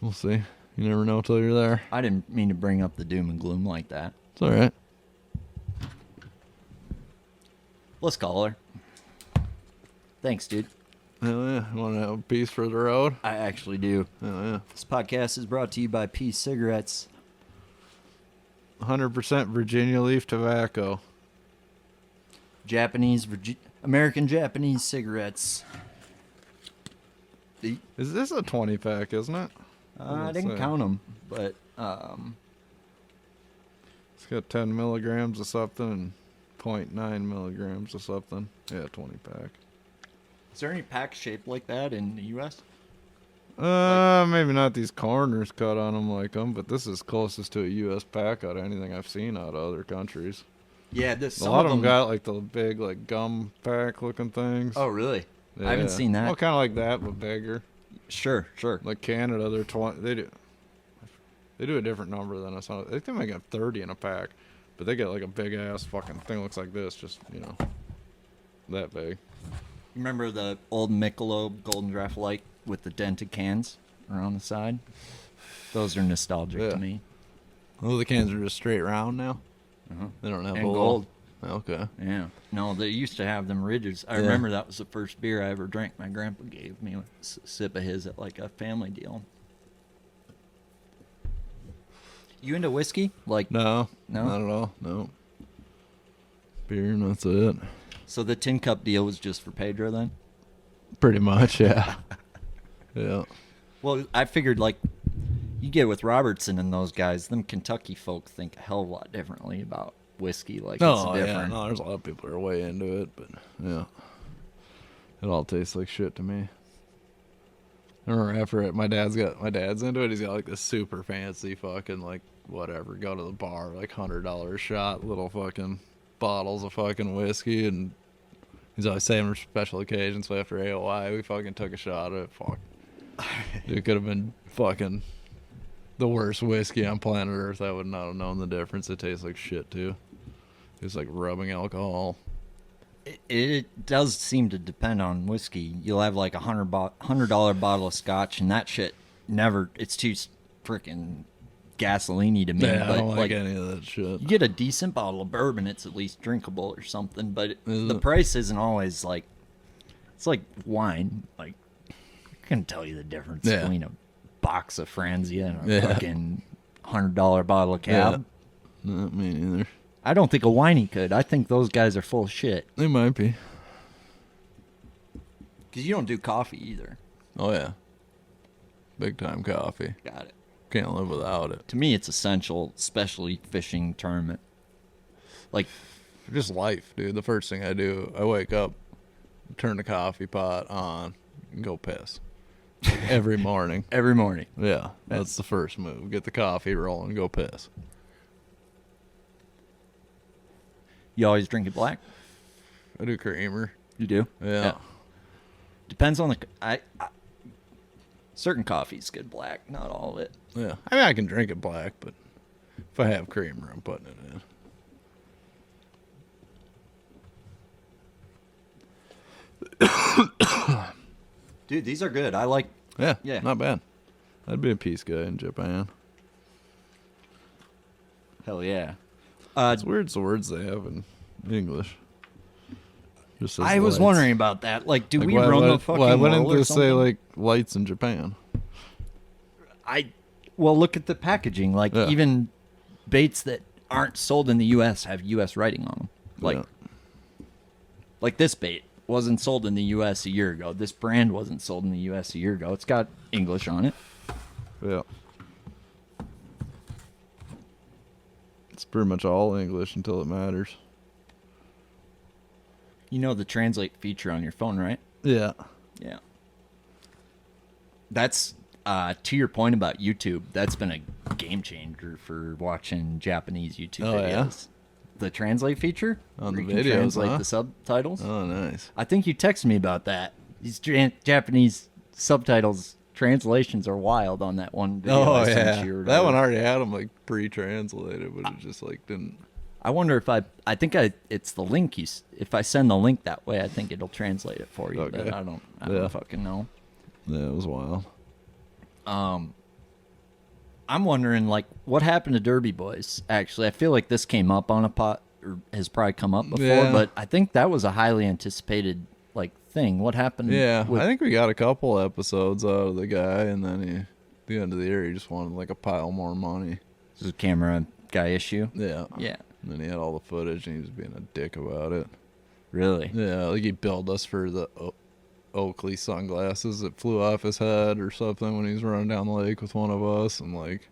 [SPEAKER 3] We'll see. You never know till you're there.
[SPEAKER 1] I didn't mean to bring up the doom and gloom like that.
[SPEAKER 3] It's all right.
[SPEAKER 1] Let's call her. Thanks, dude.
[SPEAKER 3] Hell yeah. You want to have a piece for the road?
[SPEAKER 1] I actually do.
[SPEAKER 3] Hell yeah.
[SPEAKER 1] This podcast is brought to you by Peace Cigarettes.
[SPEAKER 3] 100% Virginia leaf tobacco.
[SPEAKER 1] American Japanese cigarettes.
[SPEAKER 3] Is this a 20-pack, isn't it?
[SPEAKER 1] I didn't count them, but
[SPEAKER 3] It's got 10 milligrams of something and 0.9 milligrams of something. Yeah, 20-pack.
[SPEAKER 1] is there any pack shaped like that in the U.S.?
[SPEAKER 3] Maybe not these corners cut on them like them, but this is closest to a U.S. pack out of anything I've seen out of other countries.
[SPEAKER 1] Yeah,
[SPEAKER 3] A lot of them got like the big like gum pack looking things.
[SPEAKER 1] Oh, really?
[SPEAKER 3] Yeah.
[SPEAKER 1] I haven't seen that.
[SPEAKER 3] Well, kind of like that, but bigger.
[SPEAKER 1] Sure.
[SPEAKER 3] Like Canada, they're 20. They do a different number than us. They can make a 30 in a pack, but they get like a big ass fucking thing. Looks like this, just that big.
[SPEAKER 1] Remember the old Michelob Golden Draft Light with the dented cans around the side? Those are nostalgic to me.
[SPEAKER 3] Oh, the cans are just straight round now? They don't have
[SPEAKER 1] And
[SPEAKER 3] a little...
[SPEAKER 1] gold.
[SPEAKER 3] Okay.
[SPEAKER 1] Yeah. No, they used to have them ridges. I remember that was the first beer I ever drank. My grandpa gave me a sip of his at like a family deal. You into whiskey? Like
[SPEAKER 3] No,
[SPEAKER 1] No?
[SPEAKER 3] not at all. No. Beer and that's it.
[SPEAKER 1] So the tin cup deal was just for Pedro then?
[SPEAKER 3] Pretty much, yeah. Yeah.
[SPEAKER 1] Well, I figured like you get with Robertson and those guys, them Kentucky folk think a hell of a lot differently about whiskey. Like it's
[SPEAKER 3] Oh, yeah.
[SPEAKER 1] different.
[SPEAKER 3] No, there's a lot of people who are way into it, but yeah. It all tastes like shit to me. I remember after my dad's into it, he's got like this super fancy fucking like whatever, go to the bar, like $100 shot, little fucking bottles of fucking whiskey, and he's always saving for special occasions. So after AOI, we fucking took a shot of it. Fuck. It could have been fucking the worst whiskey on planet Earth. I would not have known the difference. It tastes like shit too. It's like rubbing alcohol.
[SPEAKER 1] It does seem to depend on whiskey. You'll have like $100 bottle of scotch, and that shit never. It's too freaking gasoline-y to me.
[SPEAKER 3] Yeah,
[SPEAKER 1] but
[SPEAKER 3] I don't like any of that shit.
[SPEAKER 1] You get a decent bottle of bourbon, it's at least drinkable or something. But the price isn't always like. It's like wine. Like I couldn't tell you the difference between a box of Franzia and a fucking $100 bottle of Cab.
[SPEAKER 3] Yeah. Not me either.
[SPEAKER 1] I don't think a whiny could. I think those guys are full of shit.
[SPEAKER 3] They might be.
[SPEAKER 1] Because you don't do coffee either.
[SPEAKER 3] Oh, yeah. Big time coffee.
[SPEAKER 1] Got it.
[SPEAKER 3] Can't live without it.
[SPEAKER 1] To me, it's essential, especially fishing tournament. Like,
[SPEAKER 3] just life, dude. The first thing I do, I wake up, turn the coffee pot on, and go piss. Every morning.
[SPEAKER 1] Every morning.
[SPEAKER 3] Yeah, that's the first move. Get the coffee rolling, go piss.
[SPEAKER 1] You always drink it black?
[SPEAKER 3] I do creamer.
[SPEAKER 1] You do?
[SPEAKER 3] Yeah.
[SPEAKER 1] Depends on the... certain coffee's good black, not all of it.
[SPEAKER 3] Yeah. I mean, I can drink it black, but if I have creamer, I'm putting it in.
[SPEAKER 1] Dude, these are good. I like...
[SPEAKER 3] Yeah, not bad. I'd be a peace guy in Japan.
[SPEAKER 1] Hell yeah.
[SPEAKER 3] It's weird the words they have in English. Just says
[SPEAKER 1] I was
[SPEAKER 3] lights.
[SPEAKER 1] wondering about that. Like, do we
[SPEAKER 3] why,
[SPEAKER 1] run
[SPEAKER 3] why,
[SPEAKER 1] the fucking
[SPEAKER 3] why wouldn't
[SPEAKER 1] world or
[SPEAKER 3] they say,
[SPEAKER 1] something?
[SPEAKER 3] like, lights in Japan?
[SPEAKER 1] Well, look at the packaging. Like, even baits that aren't sold in the U.S. have U.S. writing on them. Like, like this bait wasn't sold in the U.S. a year ago. This brand wasn't sold in the U.S. a year ago. It's got English on it.
[SPEAKER 3] Yeah. It's pretty much all English until it matters.
[SPEAKER 1] You know the translate feature on your phone, right?
[SPEAKER 3] Yeah.
[SPEAKER 1] Yeah. That's, to your point about YouTube, that's been a game changer for watching Japanese YouTube videos.
[SPEAKER 3] Yeah?
[SPEAKER 1] The translate feature?
[SPEAKER 3] On the
[SPEAKER 1] where you can
[SPEAKER 3] videos,
[SPEAKER 1] translate
[SPEAKER 3] huh?
[SPEAKER 1] the subtitles.
[SPEAKER 3] Oh, nice.
[SPEAKER 1] I think you texted me about that. These Japanese subtitles translations are wild on that one video I sent you. Or
[SPEAKER 3] that one already had them, like, pre-translated, but it just, like, didn't...
[SPEAKER 1] I wonder if I think it's the link if I send the link that way, I think it'll translate it for you.
[SPEAKER 3] Okay.
[SPEAKER 1] But I don't fucking know.
[SPEAKER 3] Yeah, it was wild.
[SPEAKER 1] I'm wondering, like, what happened to Derby Boys? Actually, I feel like this came up on a pot, or has probably come up before, but I think that was a highly anticipated, like, thing. What happened?
[SPEAKER 3] Yeah, I think we got a couple episodes out of the guy, and then at the end of the year, he just wanted, like, a pile more money.
[SPEAKER 1] This is a camera guy issue?
[SPEAKER 3] Yeah.
[SPEAKER 1] Yeah.
[SPEAKER 3] And then he had all the footage, and he was being a dick about it.
[SPEAKER 1] Really?
[SPEAKER 3] Yeah, like he billed us for the Oakley sunglasses that flew off his head or something when he was running down the lake with one of us, and like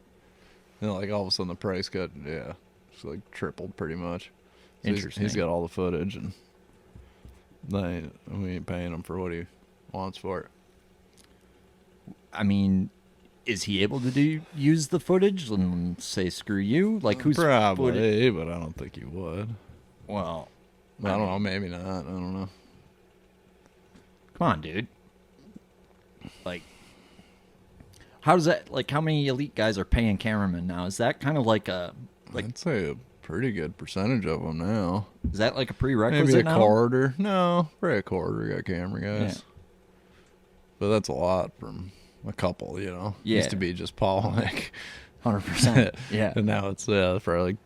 [SPEAKER 3] all of a sudden the price got it's like tripled pretty much. So
[SPEAKER 1] Interesting.
[SPEAKER 3] He's got all the footage, and we ain't paying him for what he wants for it.
[SPEAKER 1] I mean, is he able to use the footage and say screw you? Like who's
[SPEAKER 3] probably, but I don't think he would.
[SPEAKER 1] Well,
[SPEAKER 3] I don't know, maybe not. I don't know.
[SPEAKER 1] Come on, dude. Like, how does that? Like, how many elite guys are paying cameramen now? Is that kind of like a
[SPEAKER 3] I'd say a pretty good percentage of them now.
[SPEAKER 1] Is that like a prerequisite?
[SPEAKER 3] Maybe a
[SPEAKER 1] now?
[SPEAKER 3] quarter. No, probably a quarter got camera guys.
[SPEAKER 1] Yeah.
[SPEAKER 3] But that's a lot from a couple, you know.
[SPEAKER 1] Yeah.
[SPEAKER 3] Used to be just Paul and Nick.
[SPEAKER 1] 100%. Yeah.
[SPEAKER 3] And now it's probably,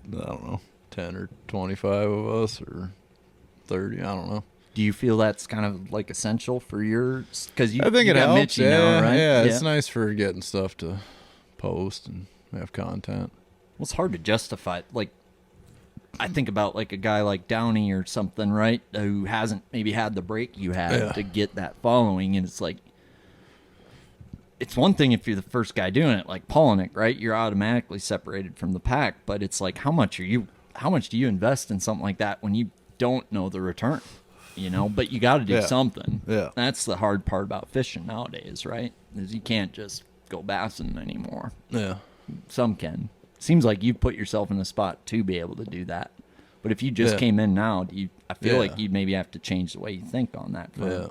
[SPEAKER 3] I don't know, 10 or 25 of us or 30, I don't know.
[SPEAKER 1] Do you feel that's kind of like essential for yours? Because
[SPEAKER 3] I think it
[SPEAKER 1] got
[SPEAKER 3] helps.
[SPEAKER 1] Mitchie now, right?
[SPEAKER 3] Yeah, it's nice for getting stuff to post and have content.
[SPEAKER 1] Well, it's hard to justify. Like, I think about like a guy like Downey or something, right? Who hasn't maybe had the break you had to get that following. And it's like, it's one thing if you're the first guy doing it, like Polinick, right? You're automatically separated from the pack. But it's like, how much do you invest in something like that when you don't know the return? You know, but you got to do something.
[SPEAKER 3] Yeah.
[SPEAKER 1] That's the hard part about fishing nowadays, right? Is you can't just go bassing anymore.
[SPEAKER 3] Yeah.
[SPEAKER 1] Some can. Seems like you've put yourself in a spot to be able to do that. But if you just came in now, I feel like you'd maybe have to change the way you think on that front.
[SPEAKER 3] Yeah.